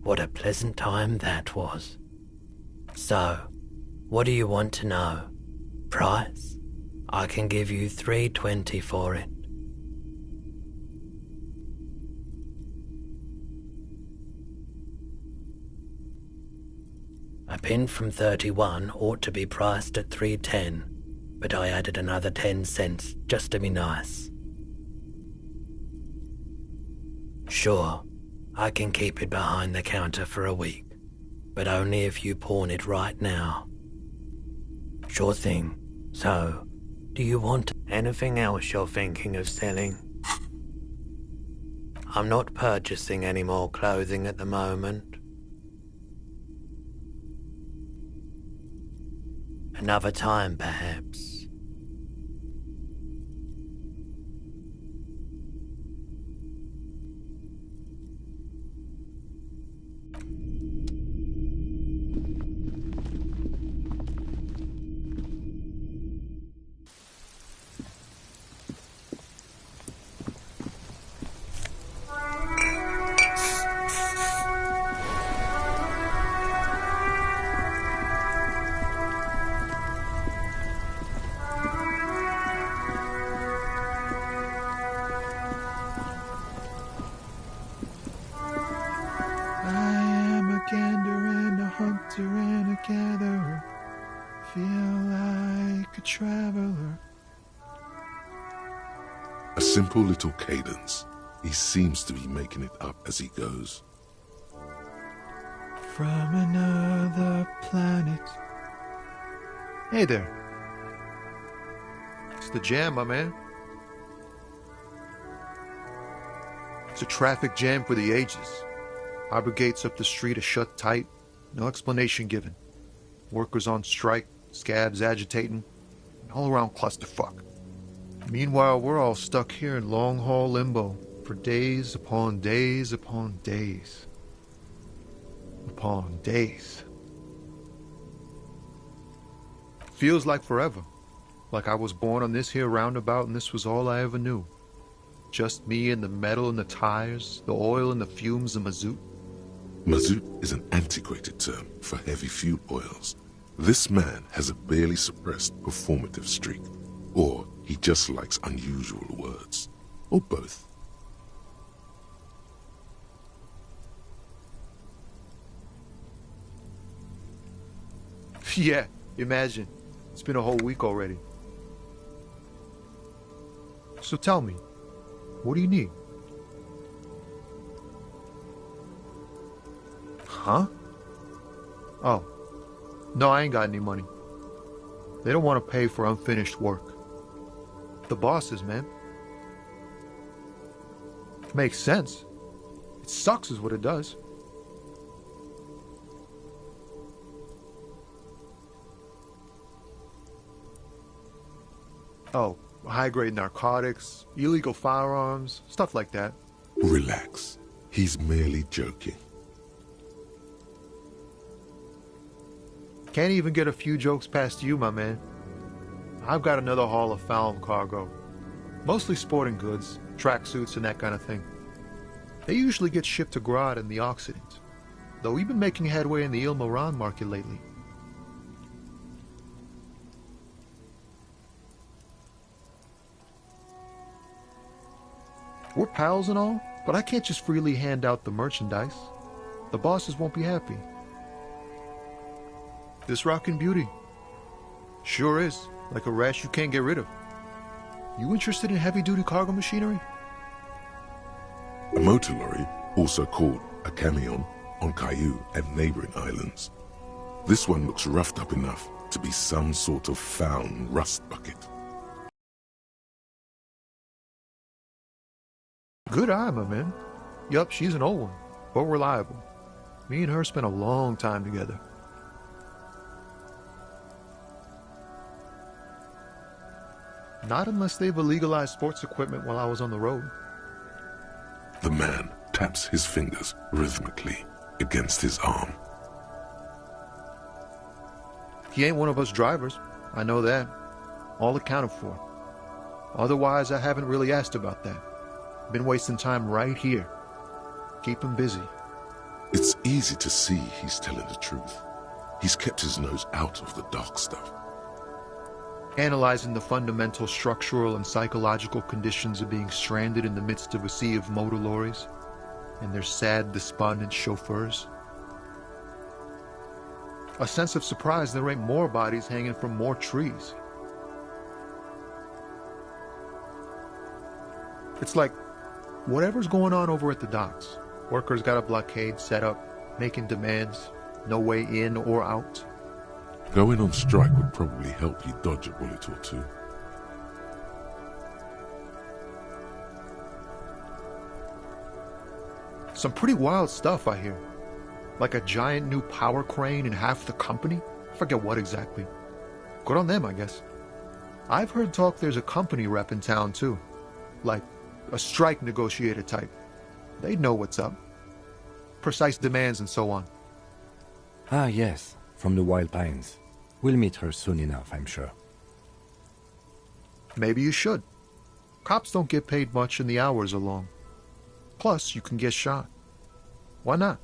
S11: What a pleasant time that was. So, what do you want to know? Price? I can give you 320 for it. A pin from 31 ought to be priced at 310, but I added another 10 cents just to be nice. Sure, I can keep it behind the counter for a week, but only if you pawn it right now. Sure thing. So, do you want anything else you're thinking of selling? I'm not purchasing any more clothing at the moment. Another time, perhaps.
S3: A simple little cadence. He seems to be making it up as he goes.
S13: From another planet. Hey there. It's the jam, my man. It's a traffic jam for the ages. Harbor gates up the street are shut tight. No explanation given. Workers on strike, scabs agitating, an all-around clusterfuck. Meanwhile, we're all stuck here in long-haul limbo for days upon days upon days. Upon days. Feels like forever. Like I was born on this here roundabout and this was all I ever knew. Just me and the metal and the tires, the oil and the fumes of mazout.
S3: Mazout is an antiquated term for heavy fuel oils. This man has a barely suppressed performative streak, or he just likes unusual words, or both.
S13: Yeah, imagine. It's been a whole week already. So tell me, what do you need? Huh? Oh. No, I ain't got any money. They don't want to pay for unfinished work. The bosses, man. Makes sense. It sucks is what it does. Oh, high-grade narcotics, illegal firearms, stuff like that.
S3: Relax. He's merely joking.
S13: Can't even get a few jokes past you, my man. I've got another haul of found cargo. Mostly sporting goods, tracksuits and that kind of thing. They usually get shipped to Grad in the Occident, though we've been making headway in the Il Moran market lately. We're pals and all, but I can't just freely hand out the merchandise. The bosses won't be happy. This rockin' beauty. Sure is, like a rash you can't get rid of. You interested in heavy-duty cargo machinery?
S3: A motor lorry, also called a camion, on Caillou and neighboring islands. This one looks roughed up enough to be some sort of found rust bucket.
S13: Good eye, my man. Yup, she's an old one, but reliable. Me and her spent a long time together. Not unless they've illegalized sports equipment while I was on the road.
S3: The man taps his fingers rhythmically against his arm.
S13: He ain't one of us drivers. I know that. All accounted for. Otherwise, I haven't really asked about that. Been wasting time right here. Keep him busy.
S3: It's easy to see he's telling the truth. He's kept his nose out of the dark stuff.
S13: Analyzing the fundamental structural and psychological conditions of being stranded in the midst of a sea of motor lorries and their sad, despondent chauffeurs. A sense of surprise there ain't more bodies hanging from more trees. It's like, whatever's going on over at the docks, workers got a blockade set up, making demands, no way in or out.
S3: Going on strike would probably help you dodge a bullet or two.
S13: Some pretty wild stuff, I hear. Like a giant new power crane in half the company? I forget what exactly. Good on them, I guess. I've heard talk there's a company rep in town, too. Like a strike negotiator type. They'd know what's up. Precise demands and so on.
S6: Ah, yes, from the Wild Pines. We'll meet her soon enough, I'm sure.
S13: Maybe you should. Cops don't get paid much and the hours are long. Plus, you can get shot. Why not?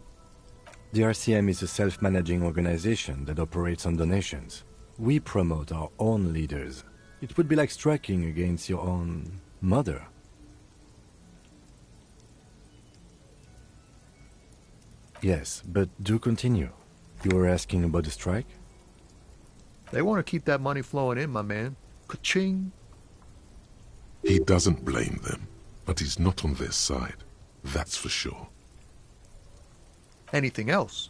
S6: The RCM is a self-managing organization that operates on donations. We promote our own leaders. It would be like striking against your own mother. Yes, but do continue. You were asking about the strike?
S13: They want to keep that money flowing in, my man. Ka-ching!
S3: He doesn't blame them, but he's not on their side. That's for sure.
S13: Anything else?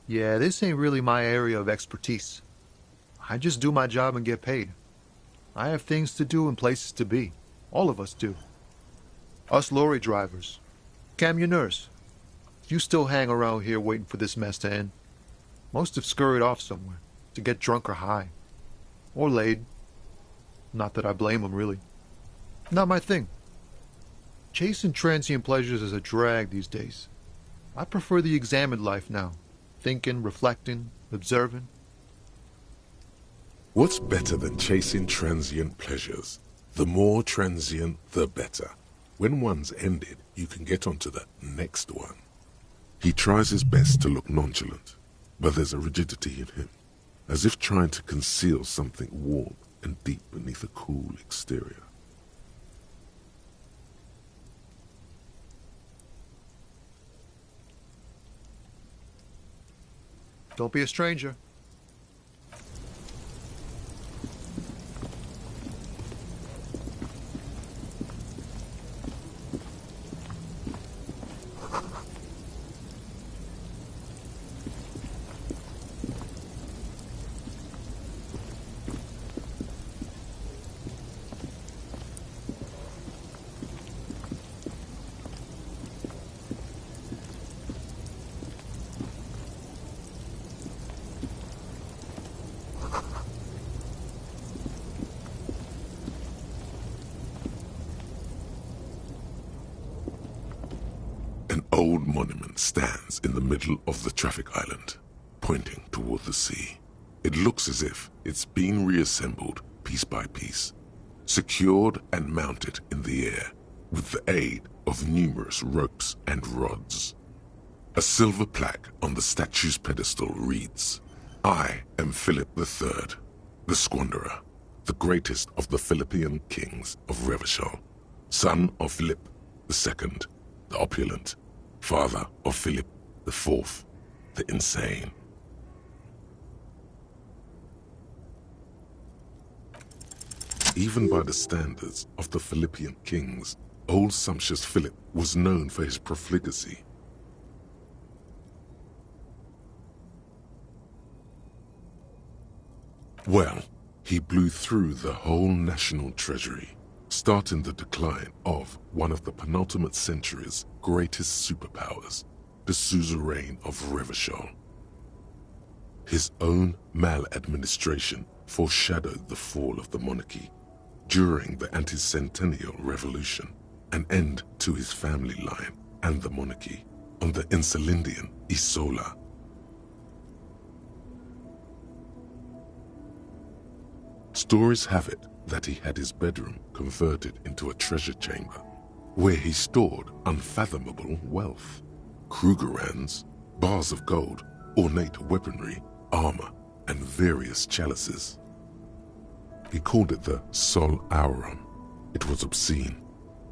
S13: Yeah, this ain't really my area of expertise. I just do my job and get paid. I have things to do and places to be. All of us do. Us lorry drivers. Camionneurs. You still hang around here waiting for this mess to end. Most have scurried off somewhere to get drunk or high. Or laid. Not that I blame them, really. Not my thing. Chasing transient pleasures is a drag these days. I prefer the examined life now. Thinking, reflecting, observing.
S3: What's better than chasing transient pleasures? The more transient, the better. When one's ended, you can get onto the next one. He tries his best to look nonchalant, but there's a rigidity in him, as if trying to conceal something warm and deep beneath a cool exterior.
S13: Don't be a stranger.
S3: An old monument stands in the middle of the traffic island, pointing toward the sea. It looks as if it's been reassembled piece by piece, secured and mounted in the air with the aid of numerous ropes and rods. A silver plaque on the statue's pedestal reads, "I am Philip III, the Squanderer, the greatest of the Philippian kings of Revachol, son of Philip II, the opulent, father of Philip IV, the insane." Even by the standards of the Philippian kings, old sumptuous Philip was known for his profligacy. Well, he blew through the whole national treasury, starting the decline of one of the penultimate century's greatest superpowers, the suzerain of Revachol. His own maladministration foreshadowed the fall of the monarchy during the anti-centennial revolution, an end to his family line and the monarchy on the Insulindian Isola. Stories have it that he had his bedroom converted into a treasure chamber, where he stored unfathomable wealth. Krugerrands, bars of gold, ornate weaponry, armor, and various chalices. He called it the Sol Auron. It was obscene.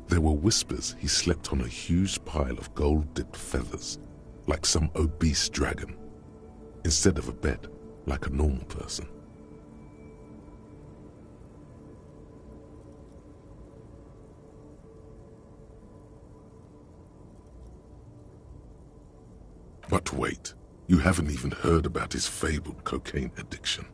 S3: There were whispers he slept on a huge pile of gold-dipped feathers, like some obese dragon, instead of a bed, like a normal person. But wait, you haven't even heard about his fabled cocaine addiction.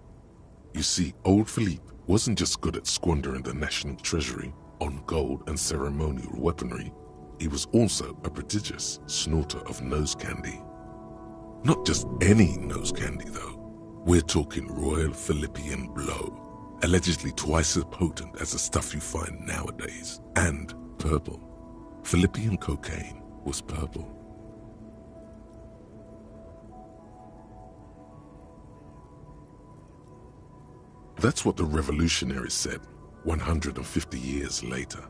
S3: You see, old Philippe wasn't just good at squandering the national treasury on gold and ceremonial weaponry, he was also a prodigious snorter of nose candy. Not just any nose candy, though. We're talking Royal Philippian Blow, allegedly twice as potent as the stuff you find nowadays, and purple. Philippian cocaine was purple. That's what the revolutionaries said 150 years later,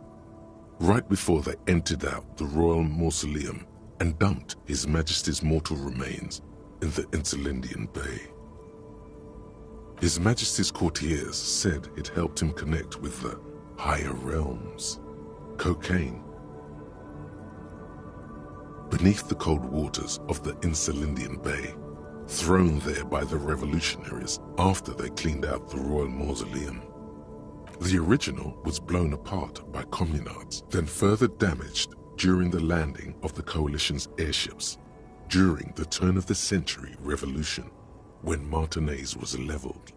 S3: right before they emptied out the royal mausoleum and dumped His Majesty's mortal remains in the Insulindian Bay. His Majesty's courtiers said it helped him connect with the higher realms. Cocaine. Beneath the cold waters of the Insulindian Bay, thrown there by the revolutionaries after they cleaned out the royal mausoleum. The original was blown apart by communards, then further damaged during the landing of the coalition's airships during the turn-of-the-century revolution, when Martinez was leveled.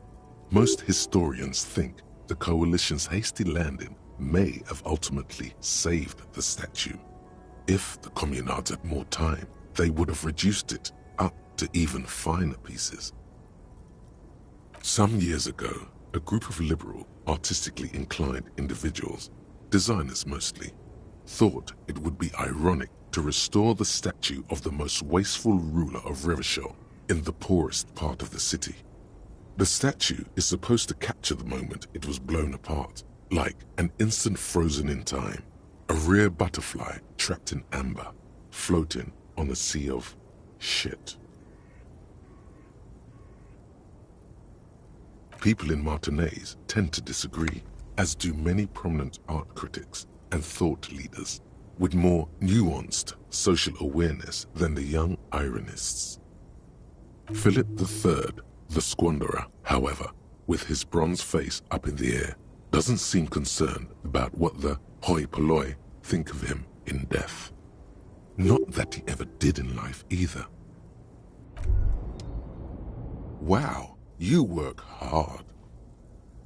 S3: Most historians think the coalition's hasty landing may have ultimately saved the statue. If the communards had more time, they would have reduced it up to even finer pieces. Some years ago, a group of liberal, artistically inclined individuals, designers mostly, thought it would be ironic to restore the statue of the most wasteful ruler of Revachol in the poorest part of the city. The statue is supposed to capture the moment it was blown apart, like an instant frozen in time, a rare butterfly trapped in amber, floating on a sea of shit. People in Martinez tend to disagree, as do many prominent art critics and thought leaders with more nuanced social awareness than the young ironists. Philip III, the squanderer, however, with his bronze face up in the air, doesn't seem concerned about what the hoi polloi think of him in death. Not that he ever did in life either. Wow. You work hard.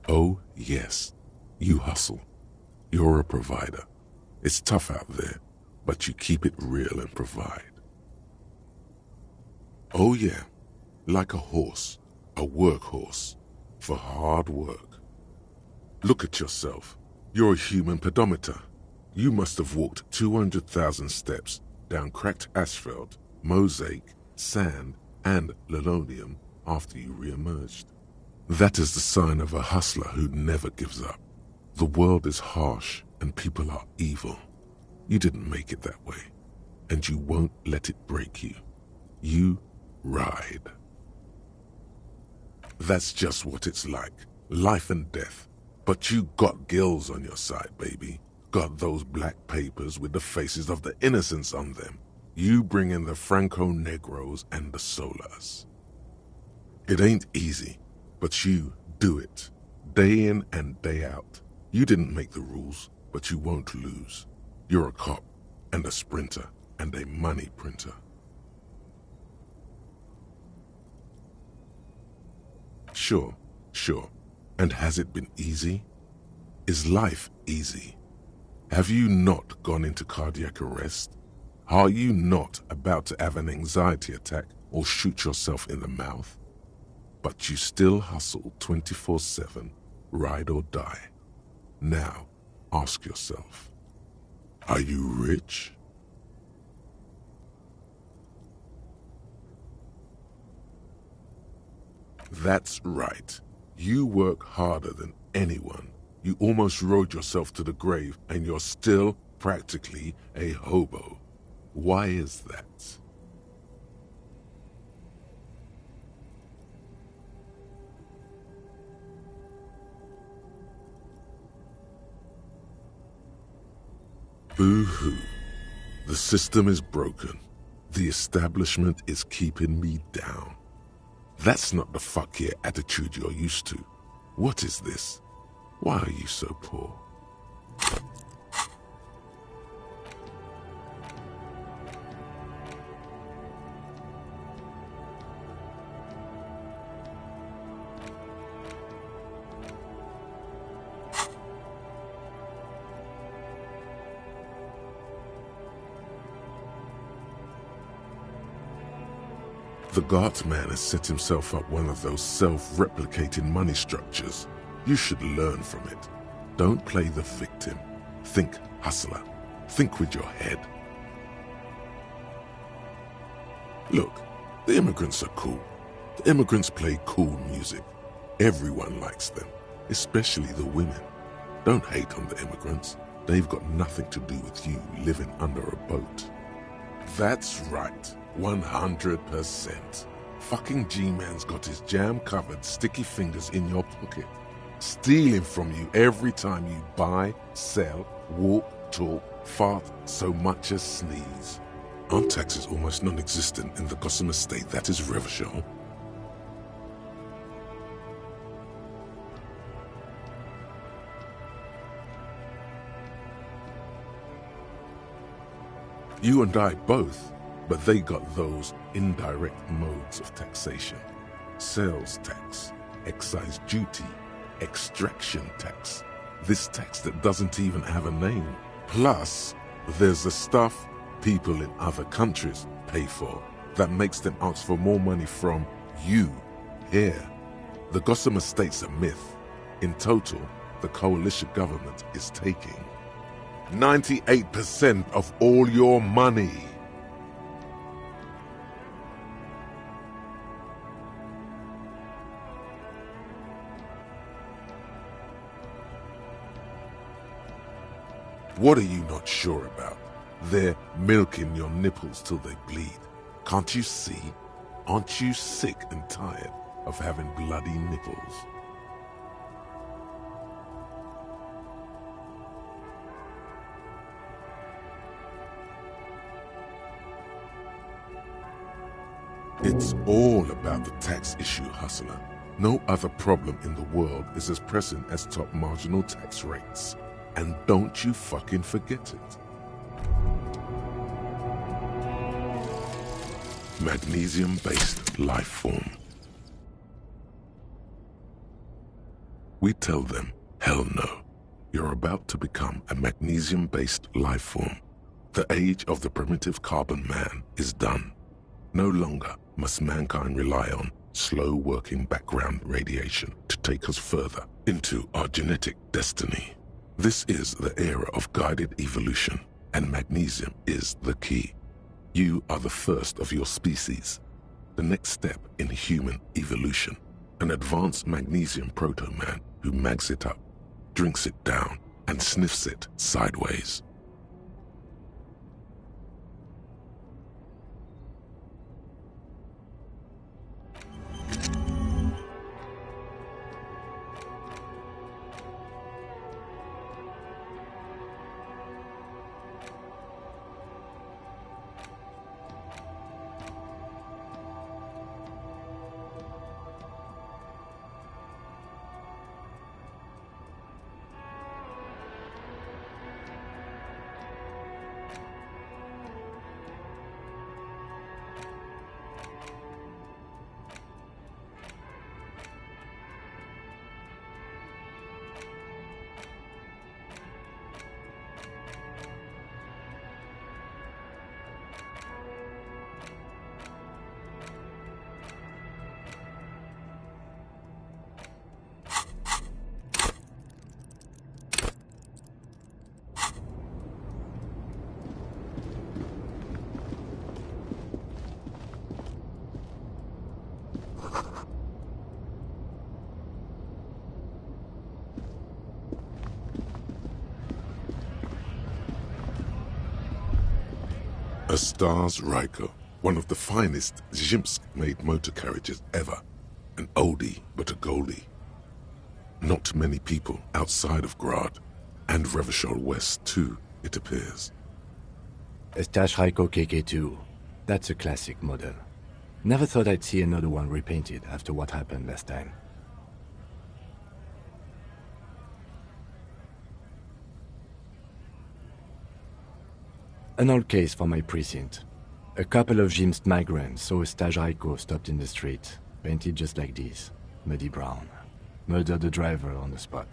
S3: Oh, yes, you hustle. You're a provider. It's tough out there, but you keep it real and provide. Oh, yeah, like a horse, a workhorse, for hard work. Look at yourself. You're a human pedometer. You must have walked 200,000 steps down cracked asphalt, mosaic, sand, and linoleum after you re-emerged. That is the sign of a hustler who never gives up. The world is harsh and people are evil. You didn't make it that way, and you won't let it break you. You ride. That's just what it's like, life and death. But you got gills on your side, baby. Got those black papers with the faces of the innocents on them. You bring in the Franco-Negros and the Solas. It ain't easy, but you do it, day in and day out. You didn't make the rules, but you won't lose. You're a cop, and a sprinter, and a money printer. Sure. And has it been easy? Is life easy? Have you not gone into cardiac arrest? Are you not about to have an anxiety attack or shoot yourself in the mouth? But you still hustle 24/7, ride or die. Now, ask yourself, are you rich? That's right. You work harder than anyone. You almost rode yourself to the grave, and you're still practically a hobo. Why is that? Boo-hoo. The system is broken. The establishment is keeping me down. That's not the fuck yeah attitude you're used to. What is this? Why are you so poor? The Guardsman has set himself up one of those self-replicating money structures. You should learn from it. Don't play the victim. Think hustler. Think with your head. Look, the immigrants are cool. The immigrants play cool music. Everyone likes them, especially the women. Don't hate on the immigrants. They've got nothing to do with you living under a boat. That's right. 100%. Fucking G-Man's got his jam-covered sticky fingers in your pocket, stealing from you every time you buy, sell, walk, talk, fart, so much as sneeze. Aren't taxes almost non-existent in the Gotham estate that is Revachol? You and I both. But they got those indirect modes of taxation. Sales tax, excise duty, extraction tax. This tax that doesn't even have a name. Plus, there's the stuff people in other countries pay for that makes them ask for more money from you here. The Gotham Estate's a myth. In total, the coalition government is taking 98% of all your money. What are you not sure about? They're milking your nipples till they bleed. Can't you see? Aren't you sick and tired of having bloody nipples? It's all about the tax issue, hustler. No other problem in the world is as pressing as top marginal tax rates. And don't you fucking forget it. Magnesium-based life form. We tell them, hell no. You're about to become a magnesium-based life form. The age of the primitive carbon man is done. No longer must mankind rely on slow-working background radiation to take us further into our genetic destiny. This is the era of guided evolution, and magnesium is the key. You are the first of your species, the next step in human evolution. An advanced magnesium proto-man who mags it up, drinks it down, and sniffs it sideways. A Stars Ryko, one of the finest Zhimsk-made motor carriages ever. An oldie but a goldie. Not many people outside of Grad, and Revachol West too, it appears.
S6: A Stash Ryko KK2. That's a classic model. Never thought I'd see another one repainted after what happened last time. An old case for my precinct. A couple of Zhimsk migrants saw a Stash Ryko stopped in the street, painted just like this, muddy brown. Murdered the driver on the spot.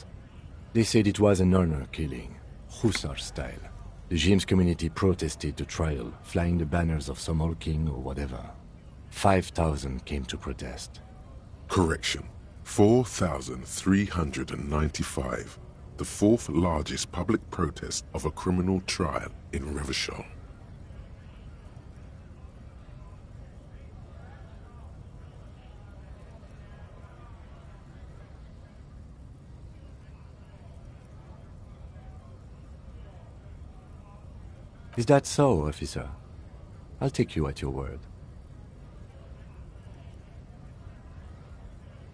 S6: They said it was an honor killing, Hussar style. The Zhimsk community protested the trial, flying the banners of some old king or whatever. 5,000 came to protest.
S3: Correction. 4,395. The fourth largest public protest of a criminal trial in Revachol.
S6: Is that so, officer? I'll take you at your word.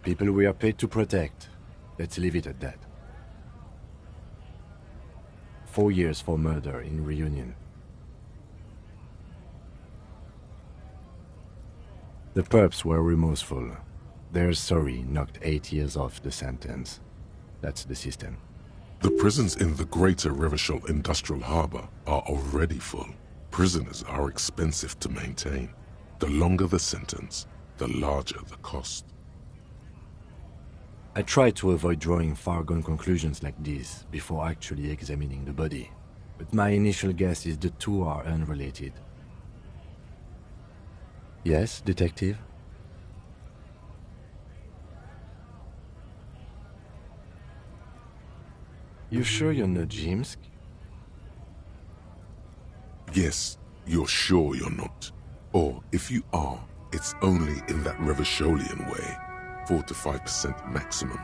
S6: People we are paid to protect. Let's leave it at that. 4 years for murder in Reunion. The perps were remorseful. Their sorry knocked 8 years off the sentence. That's the system.
S3: The prisons in the greater Revachol Industrial Harbor are already full. Prisoners are expensive to maintain. The longer the sentence, the larger the cost.
S6: I try to avoid drawing far-gone conclusions like this before actually examining the body, but my initial guess is the two are unrelated. Yes, detective? You sure you're not Zhimsk?
S3: Yes, you're sure you're not. Or if you are, it's only in that Revacholian way. 4 to 5% maximum.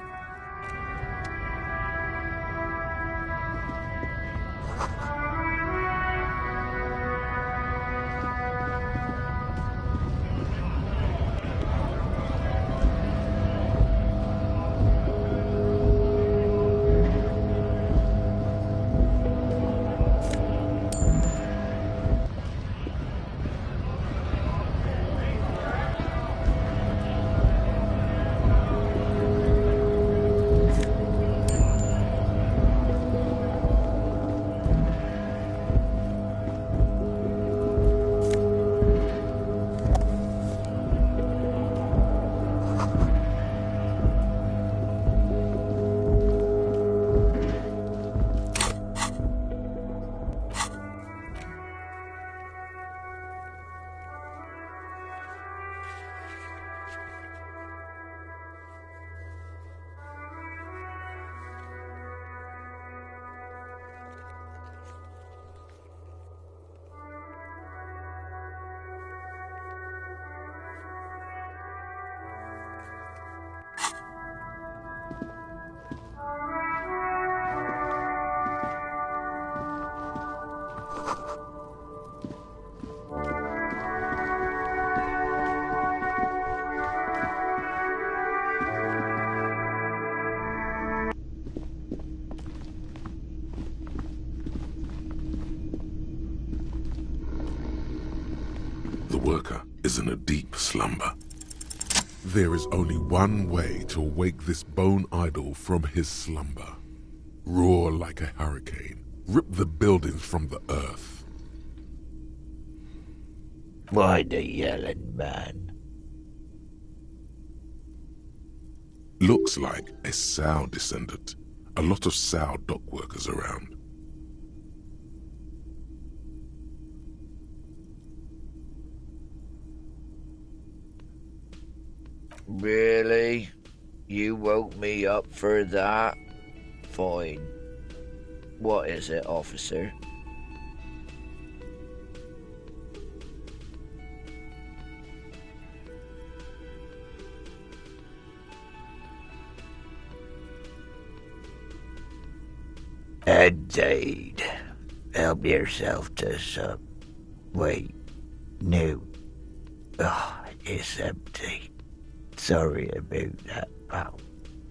S3: The worker is in a deep slumber. There is only one way to wake this bone idol from his slumber. Roar like a hurricane. Rip the buildings from the earth.
S11: Why the yelling, man?
S3: Looks like a Sao descendant. A lot of Sao dock workers around.
S11: Really? You woke me up for that? Fine. What is it, officer? Indeed. Help yourself to some Wait, no. Oh, it's empty. Sorry about that, pal.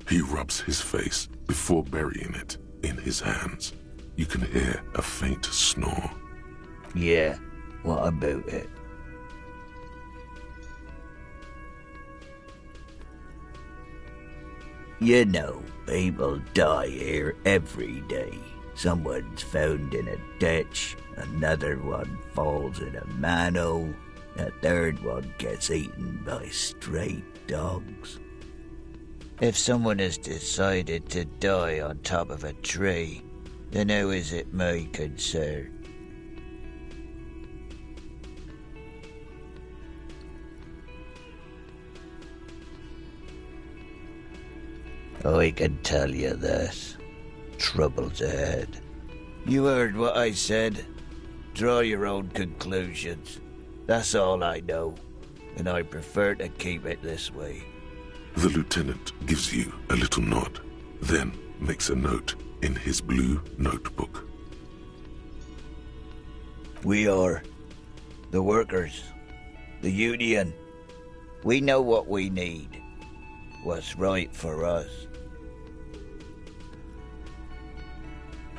S3: He rubs his face before burying it in his hands. You can hear a faint snore.
S11: Yeah, what about it? You know, people die here every day. Someone's found in a ditch, another one falls in a manhole, a third one gets eaten by stray dogs. If someone has decided to die on top of a tree, then how is it my concern? I can tell you this. Trouble's ahead. You heard what I said. Draw your own conclusions. That's all I know, and I prefer to keep it this way.
S3: The lieutenant gives you a little nod, then makes a note in his blue notebook.
S11: We are the workers, the union. We know what we need, what's right for us.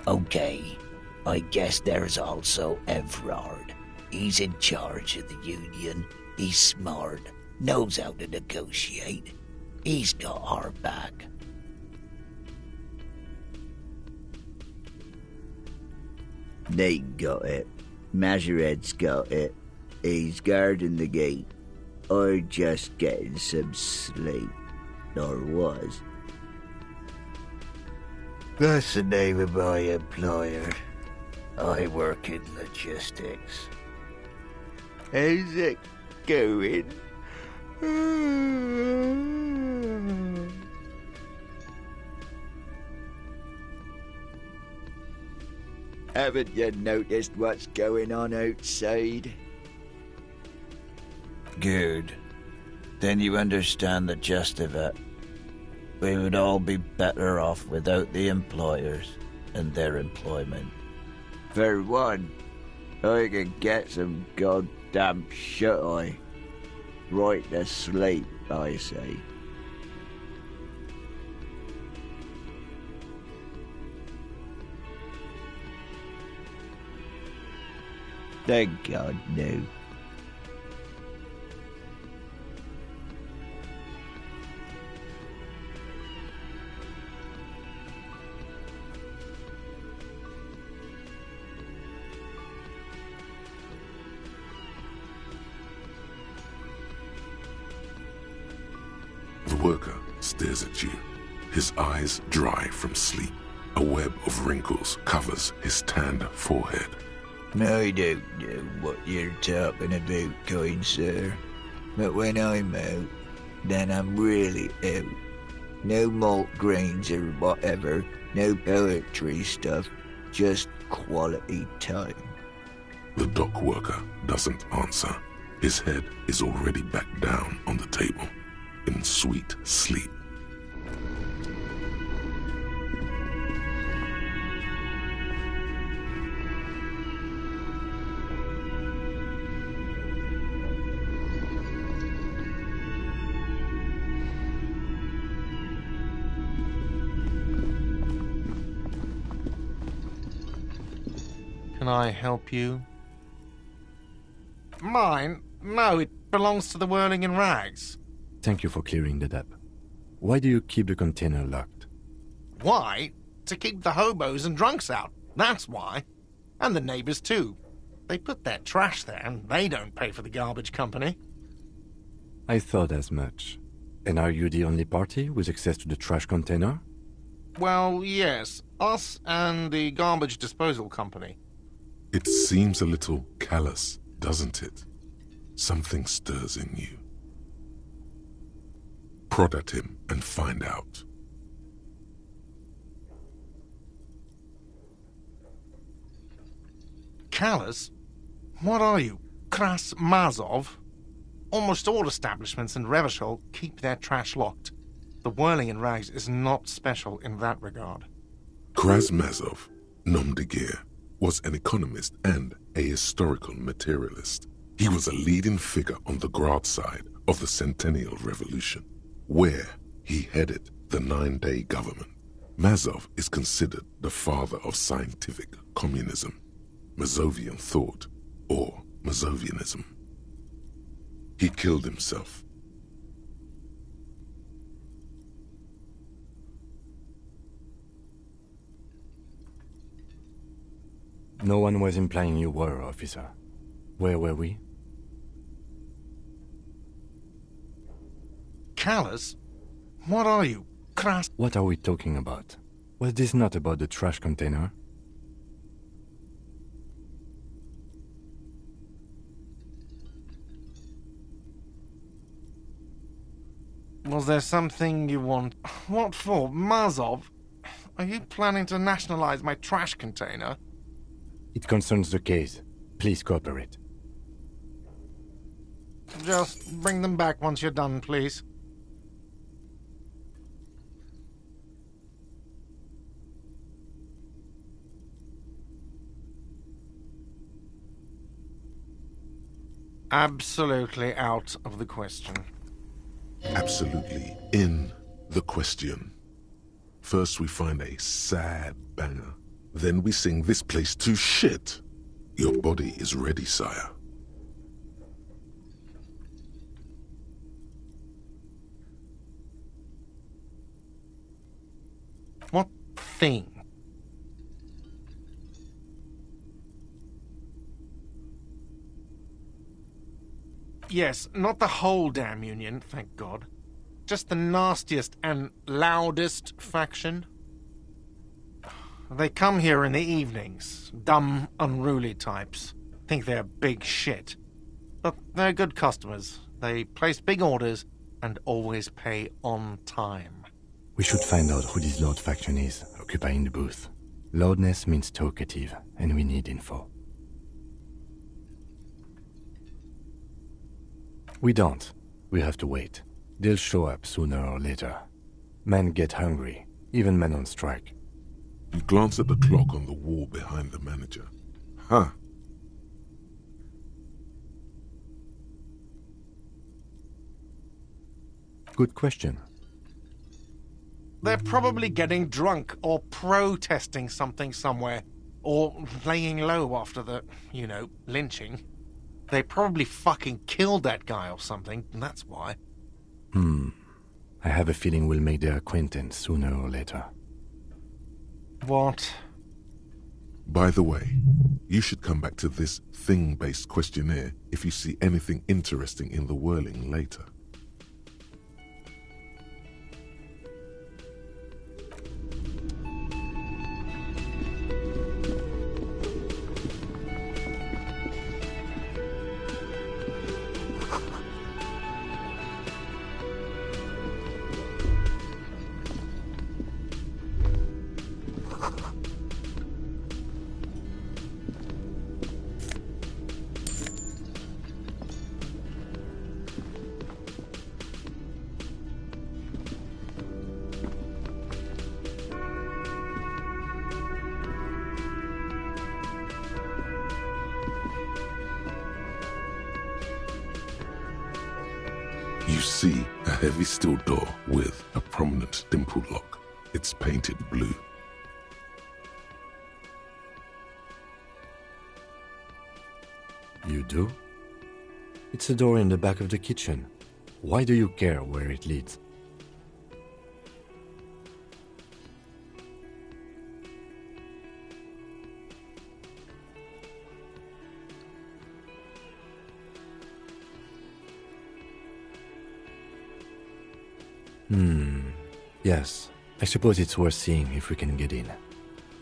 S11: Okay, I guess there's also Everard. He's in charge of the union. He's smart, knows how to negotiate. He's got our back. They got it. Majorette's got it. He's guarding the gate. Or just getting some sleep. Or was. That's the name of my employer. I work in logistics. How's it going? Haven't you noticed what's going on outside? Good. Then you understand the gist of it. We would all be better off without the employers and their employment. For one, I can get some goddamn shut-eye. Right to sleep, I say. Thank God, no.
S3: The worker stares at you, his eyes dry from sleep. A web of wrinkles covers his tanned forehead.
S11: I don't know what you're talking about, kind sir. But when I'm out, then I'm really out. No malt grains or whatever, no poetry stuff, just quality time.
S3: The dock worker doesn't answer. His head is already back down on the table, in sweet sleep.
S5: Can I help you? Mine? No, it belongs to the Whirling in Rags.
S6: Thank you for clearing that up. Why do you keep the container locked?
S5: Why? To keep the hobos and drunks out. That's why. And the neighbors, too. They put their trash there, and they don't pay for the garbage company.
S6: I thought as much. And are you the only party with access to the trash container?
S5: Well, yes. Us and the garbage disposal company.
S3: It seems a little callous, doesn't it? Something stirs in you. Prod at him and find out.
S5: Callous? What are you, Kras Mazov? Almost all establishments in Revachol keep their trash locked. The Whirling in Rags is not special in that regard.
S3: Krasmazov, nom de guerre, was an economist and a historical materialist. He was a leading figure on the Grad side of the Centennial Revolution, where he headed the 9-day government. Mazov is considered the father of scientific communism, Mazovian thought, or Mazovianism. He killed himself.
S6: No one was implying you were, officer. Where were we?
S5: Callous? What are you, crass?
S6: What are we talking about? Was this not about the trash container?
S5: Was there something you want? What for? Mazov? Are you planning to nationalize my trash container?
S6: It concerns the case. Please cooperate.
S5: Just bring them back once you're done, please. Absolutely out of the question.
S3: Absolutely in the question. First we find a sad banger. Then we sing this place to shit. Your body is ready, sire.
S5: What thing? Yes, not the whole damn Union, thank God. Just the nastiest and loudest faction. They come here in the evenings. Dumb, unruly types. Think they're big shit. But they're good customers. They place big orders and always pay on time.
S6: We should find out who this Lord faction is, occupying the booth. Loudness means talkative, and we need info. We don't. We have to wait. They'll show up sooner or later. Men get hungry, even men on strike.
S3: You glance at the clock on the wall behind the manager. Huh.
S6: Good question.
S5: They're probably getting drunk or protesting something somewhere. Or laying low after the, lynching. They probably fucking killed that guy or something, and that's why.
S6: I have a feeling we'll make their acquaintance sooner or later.
S5: What?
S3: By the way, you should come back to this thing-based questionnaire if you see anything interesting in the whirling later. You see a heavy steel door with a prominent dimple lock. It's painted blue.
S6: You do? It's a door in the back of the kitchen. Why do you care where it leads? Yes, I suppose it's worth seeing if we can get in.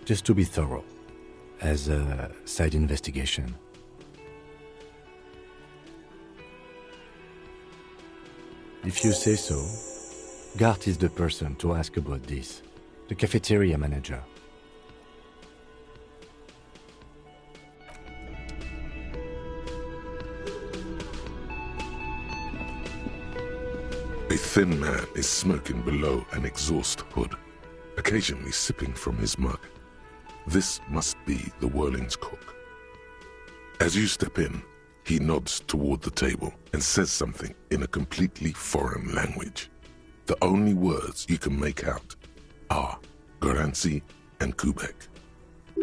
S6: Just to be thorough. As a side investigation. If you say so, Gart is the person to ask about this. The cafeteria manager.
S3: A thin man is smoking below an exhaust hood, occasionally sipping from his mug. This must be the Whirling's cook. As you step in, he nods toward the table and says something in a completely foreign language. The only words you can make out are Garansi and Kubek.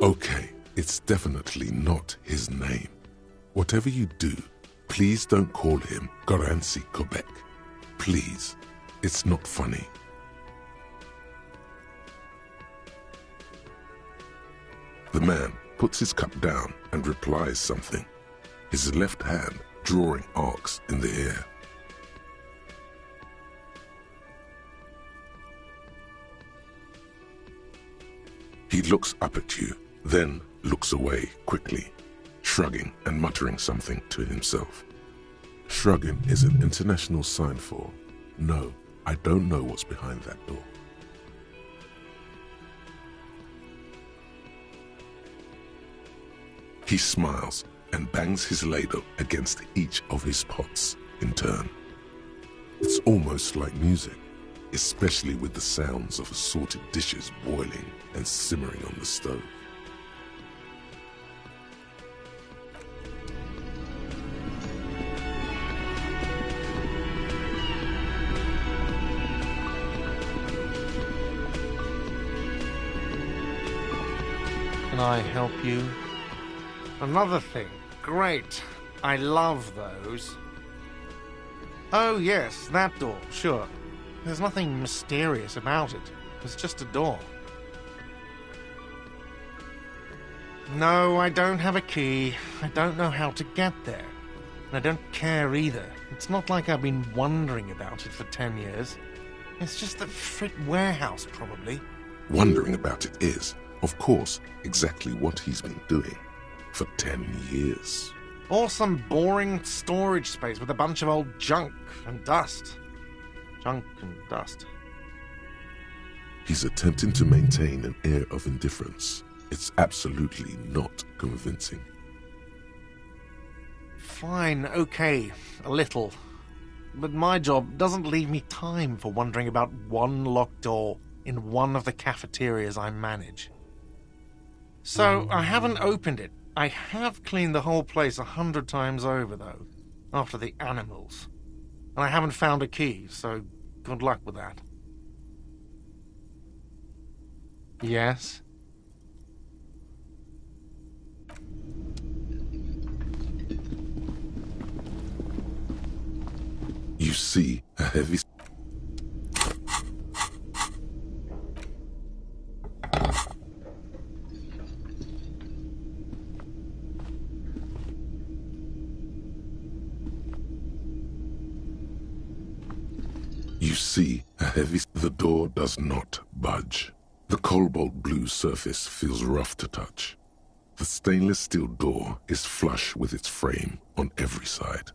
S3: Okay, it's definitely not his name. Whatever you do, please don't call him Garansi Kubek. Please, it's not funny. The man puts his cup down and replies something, his left hand drawing arcs in the air. He looks up at you, then looks away quickly, shrugging and muttering something to himself. Shrugging is an international sign for, no, I don't know what's behind that door. He smiles and bangs his ladle against each of his pots in turn. It's almost like music, especially with the sounds of assorted dishes boiling and simmering on the stove.
S5: Can I help you? Another thing. Great. I love those. Oh yes, that door, sure. There's nothing mysterious about it. It's just a door. No, I don't have a key. I don't know how to get there. And I don't care either. It's not like I've been wondering about it for 10 years. It's just the Frit warehouse, probably.
S3: Wondering about it is, of course, exactly what he's been doing for 10 years.
S5: Or some boring storage space with a bunch of old junk and dust. Junk and dust.
S3: He's attempting to maintain an air of indifference. It's absolutely not convincing.
S5: Fine, okay, a little. But my job doesn't leave me time for wondering about one locked door in one of the cafeterias I manage. So I haven't opened it. I have cleaned the whole place 100 times over, though, after the animals. And I haven't found a key, so good luck with that. Yes?
S3: You see a heavy... You see a heavy... The door does not budge. The cobalt blue surface feels rough to touch. The stainless steel door is flush with its frame on every side.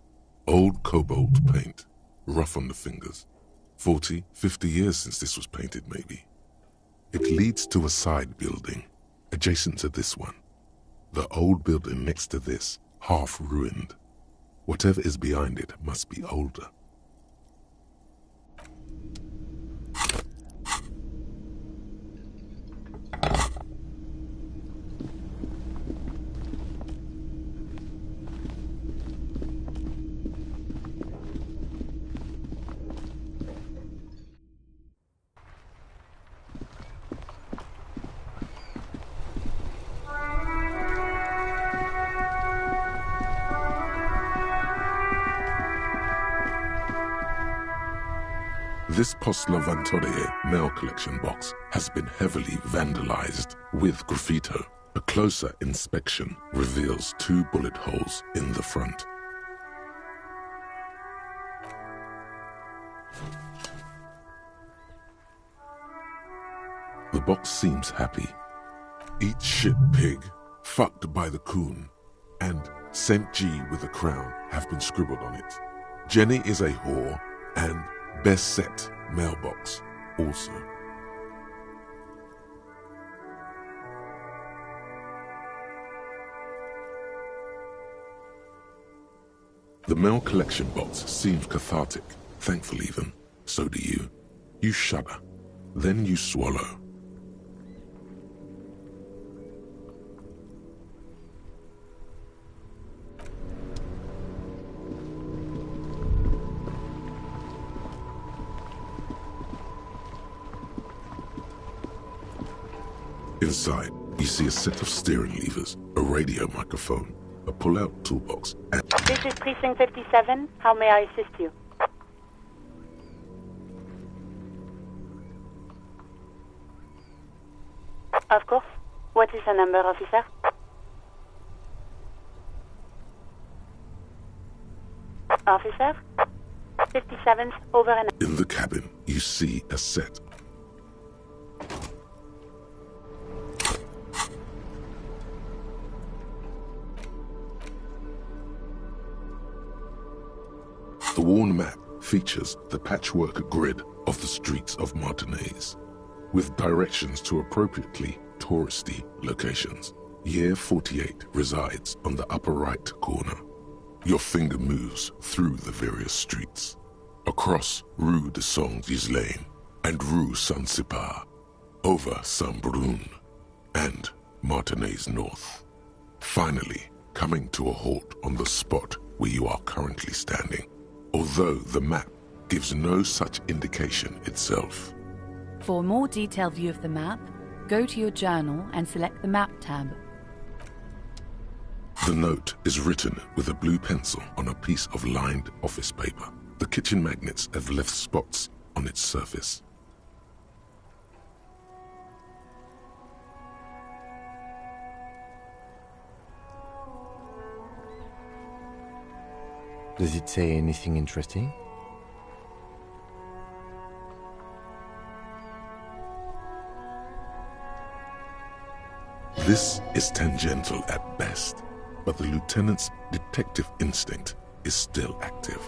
S3: Old cobalt paint, rough on the fingers. 40, 50 years since this was painted, maybe. It leads to a side building, adjacent to this one. The old building next to this, half ruined. Whatever is behind it must be older. This Postlavantorie mail collection box has been heavily vandalized with graffito. A closer inspection reveals 2 bullet holes in the front. The box seems happy. Eat shit pig, fucked by the coon, and St. G with a crown have been scribbled on it. Jenny is a whore, and best set mailbox also. The mail collection box seems cathartic, thankful even. So do you. You shudder, then you swallow. Inside, you see a set of steering levers, a radio microphone, a pull-out toolbox, and...
S17: This is Precinct 57. How may I assist you? Of course. What is the number, officer? Officer? 57's over and...
S3: In the cabin, you see a set. The worn map features the patchwork grid of the streets of Martinez, with directions to appropriately touristy locations. Year 48 resides on the upper right corner. Your finger moves through the various streets, across Rue de Saint-Ghislain and Rue Saint-Sipar, over Saint-Brun and Martinez North, finally coming to a halt on the spot where you are currently standing, although the map gives no such indication itself.
S7: For a more detailed view of the map, go to your journal and select the Map tab.
S3: The note is written with a blue pencil on a piece of lined office paper. The kitchen magnets have left spots on its surface.
S6: Does it say anything interesting?
S3: This is tangential at best, but the lieutenant's detective instinct is still active.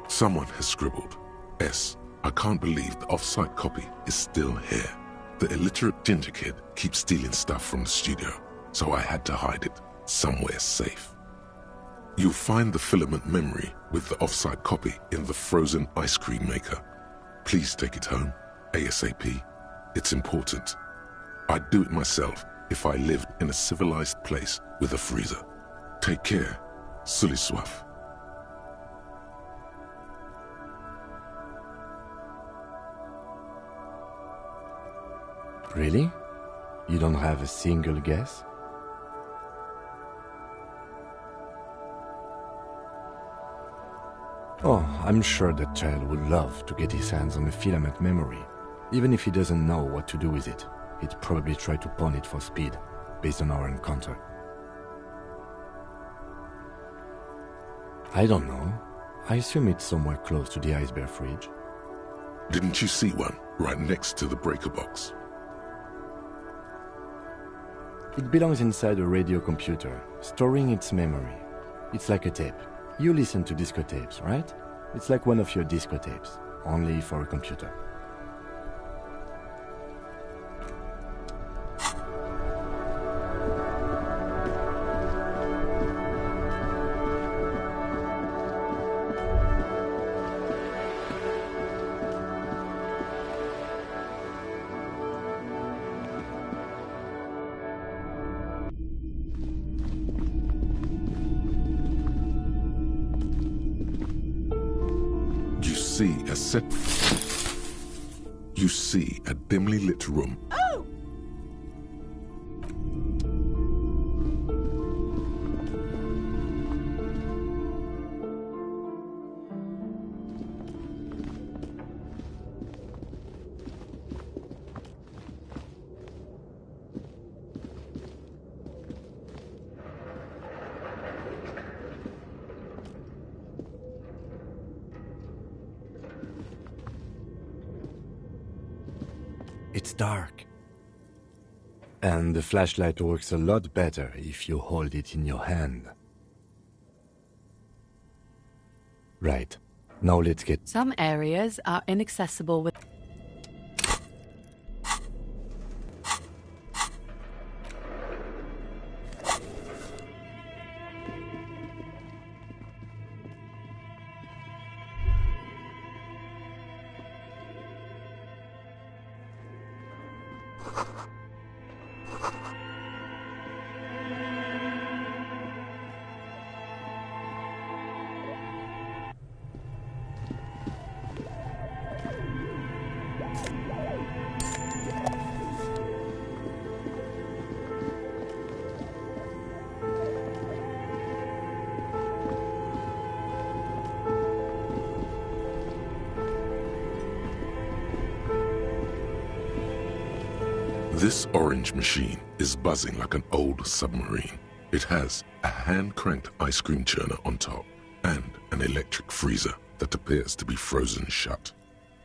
S3: Someone has scribbled, S. I can't believe the off-site copy is still here. The illiterate ginger kid keeps stealing stuff from the studio, so I had to hide it somewhere safe. You'll find the filament memory with the off-site copy in the frozen ice cream maker. Please take it home, ASAP. It's important. I'd do it myself if I lived in a civilized place with a freezer. Take care, Suliswaf.
S6: Really? You don't have a single guess? Oh, I'm sure that child would love to get his hands on a filament memory. Even if he doesn't know what to do with it, he'd probably try to pawn it for speed, based on our encounter. I don't know. I assume it's somewhere close to the ice bear fridge.
S3: Didn't you see one right next to the breaker box?
S6: It belongs inside a radio computer, storing its memory. It's like a tape. You listen to disco tapes, right? It's like one of your disco tapes, only for a computer.
S3: You see a dimly lit room.
S19: Oh!
S6: It's dark. And the flashlight works a lot better if you hold it in your hand. Right. Now let's get...
S7: Some areas are inaccessible with...
S3: This orange machine is buzzing like an old submarine. It has a hand-cranked ice cream churner on top and an electric freezer that appears to be frozen shut.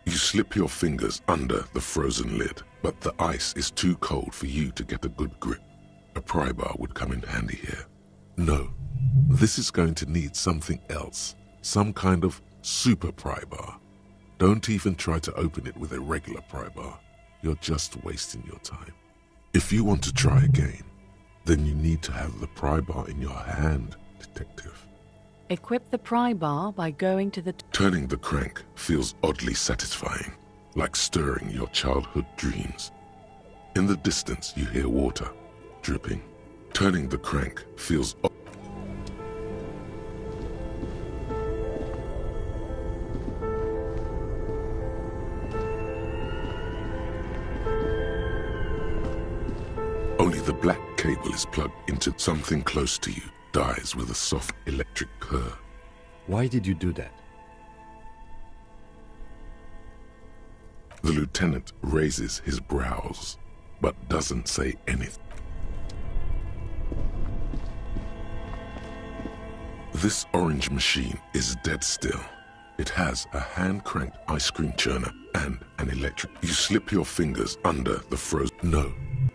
S3: You slip your fingers under the frozen lid, but the ice is too cold for you to get a good grip. A pry bar would come in handy here. No, this is going to need something else, some kind of super pry bar. Don't even try to open it with a regular pry bar. You're just wasting your time. If you want to try again, then you need to have the pry bar in your hand, detective.
S7: Equip the pry bar by going to the...
S3: Turning the crank feels oddly satisfying, like stirring your childhood dreams. In the distance, you hear water dripping. Turning the crank feels only the black cable is plugged into something close to you, dies with a soft electric purr.
S6: Why did you do that?
S3: The lieutenant raises his brows, but doesn't say anything. This orange machine is dead still. It has a hand-cranked ice cream churner and an electric... You slip your fingers under the frozen... No.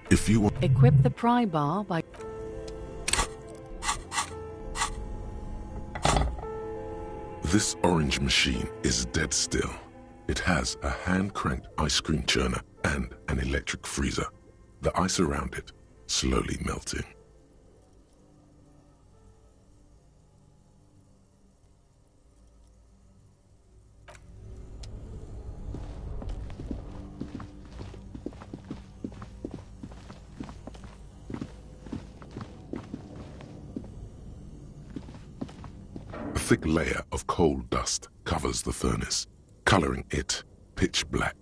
S3: If you want...
S7: Equip the pry bar by...
S3: This orange machine is dead still. It has a hand-cranked ice cream churner and an electric freezer. The ice around it slowly melting. A thick layer of coal dust covers the furnace, coloring it pitch black.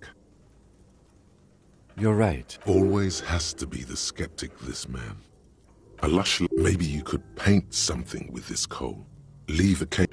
S6: You're right.
S3: Always has to be the skeptic, this man. A lush... Maybe you could paint something with this coal. Leave a cake...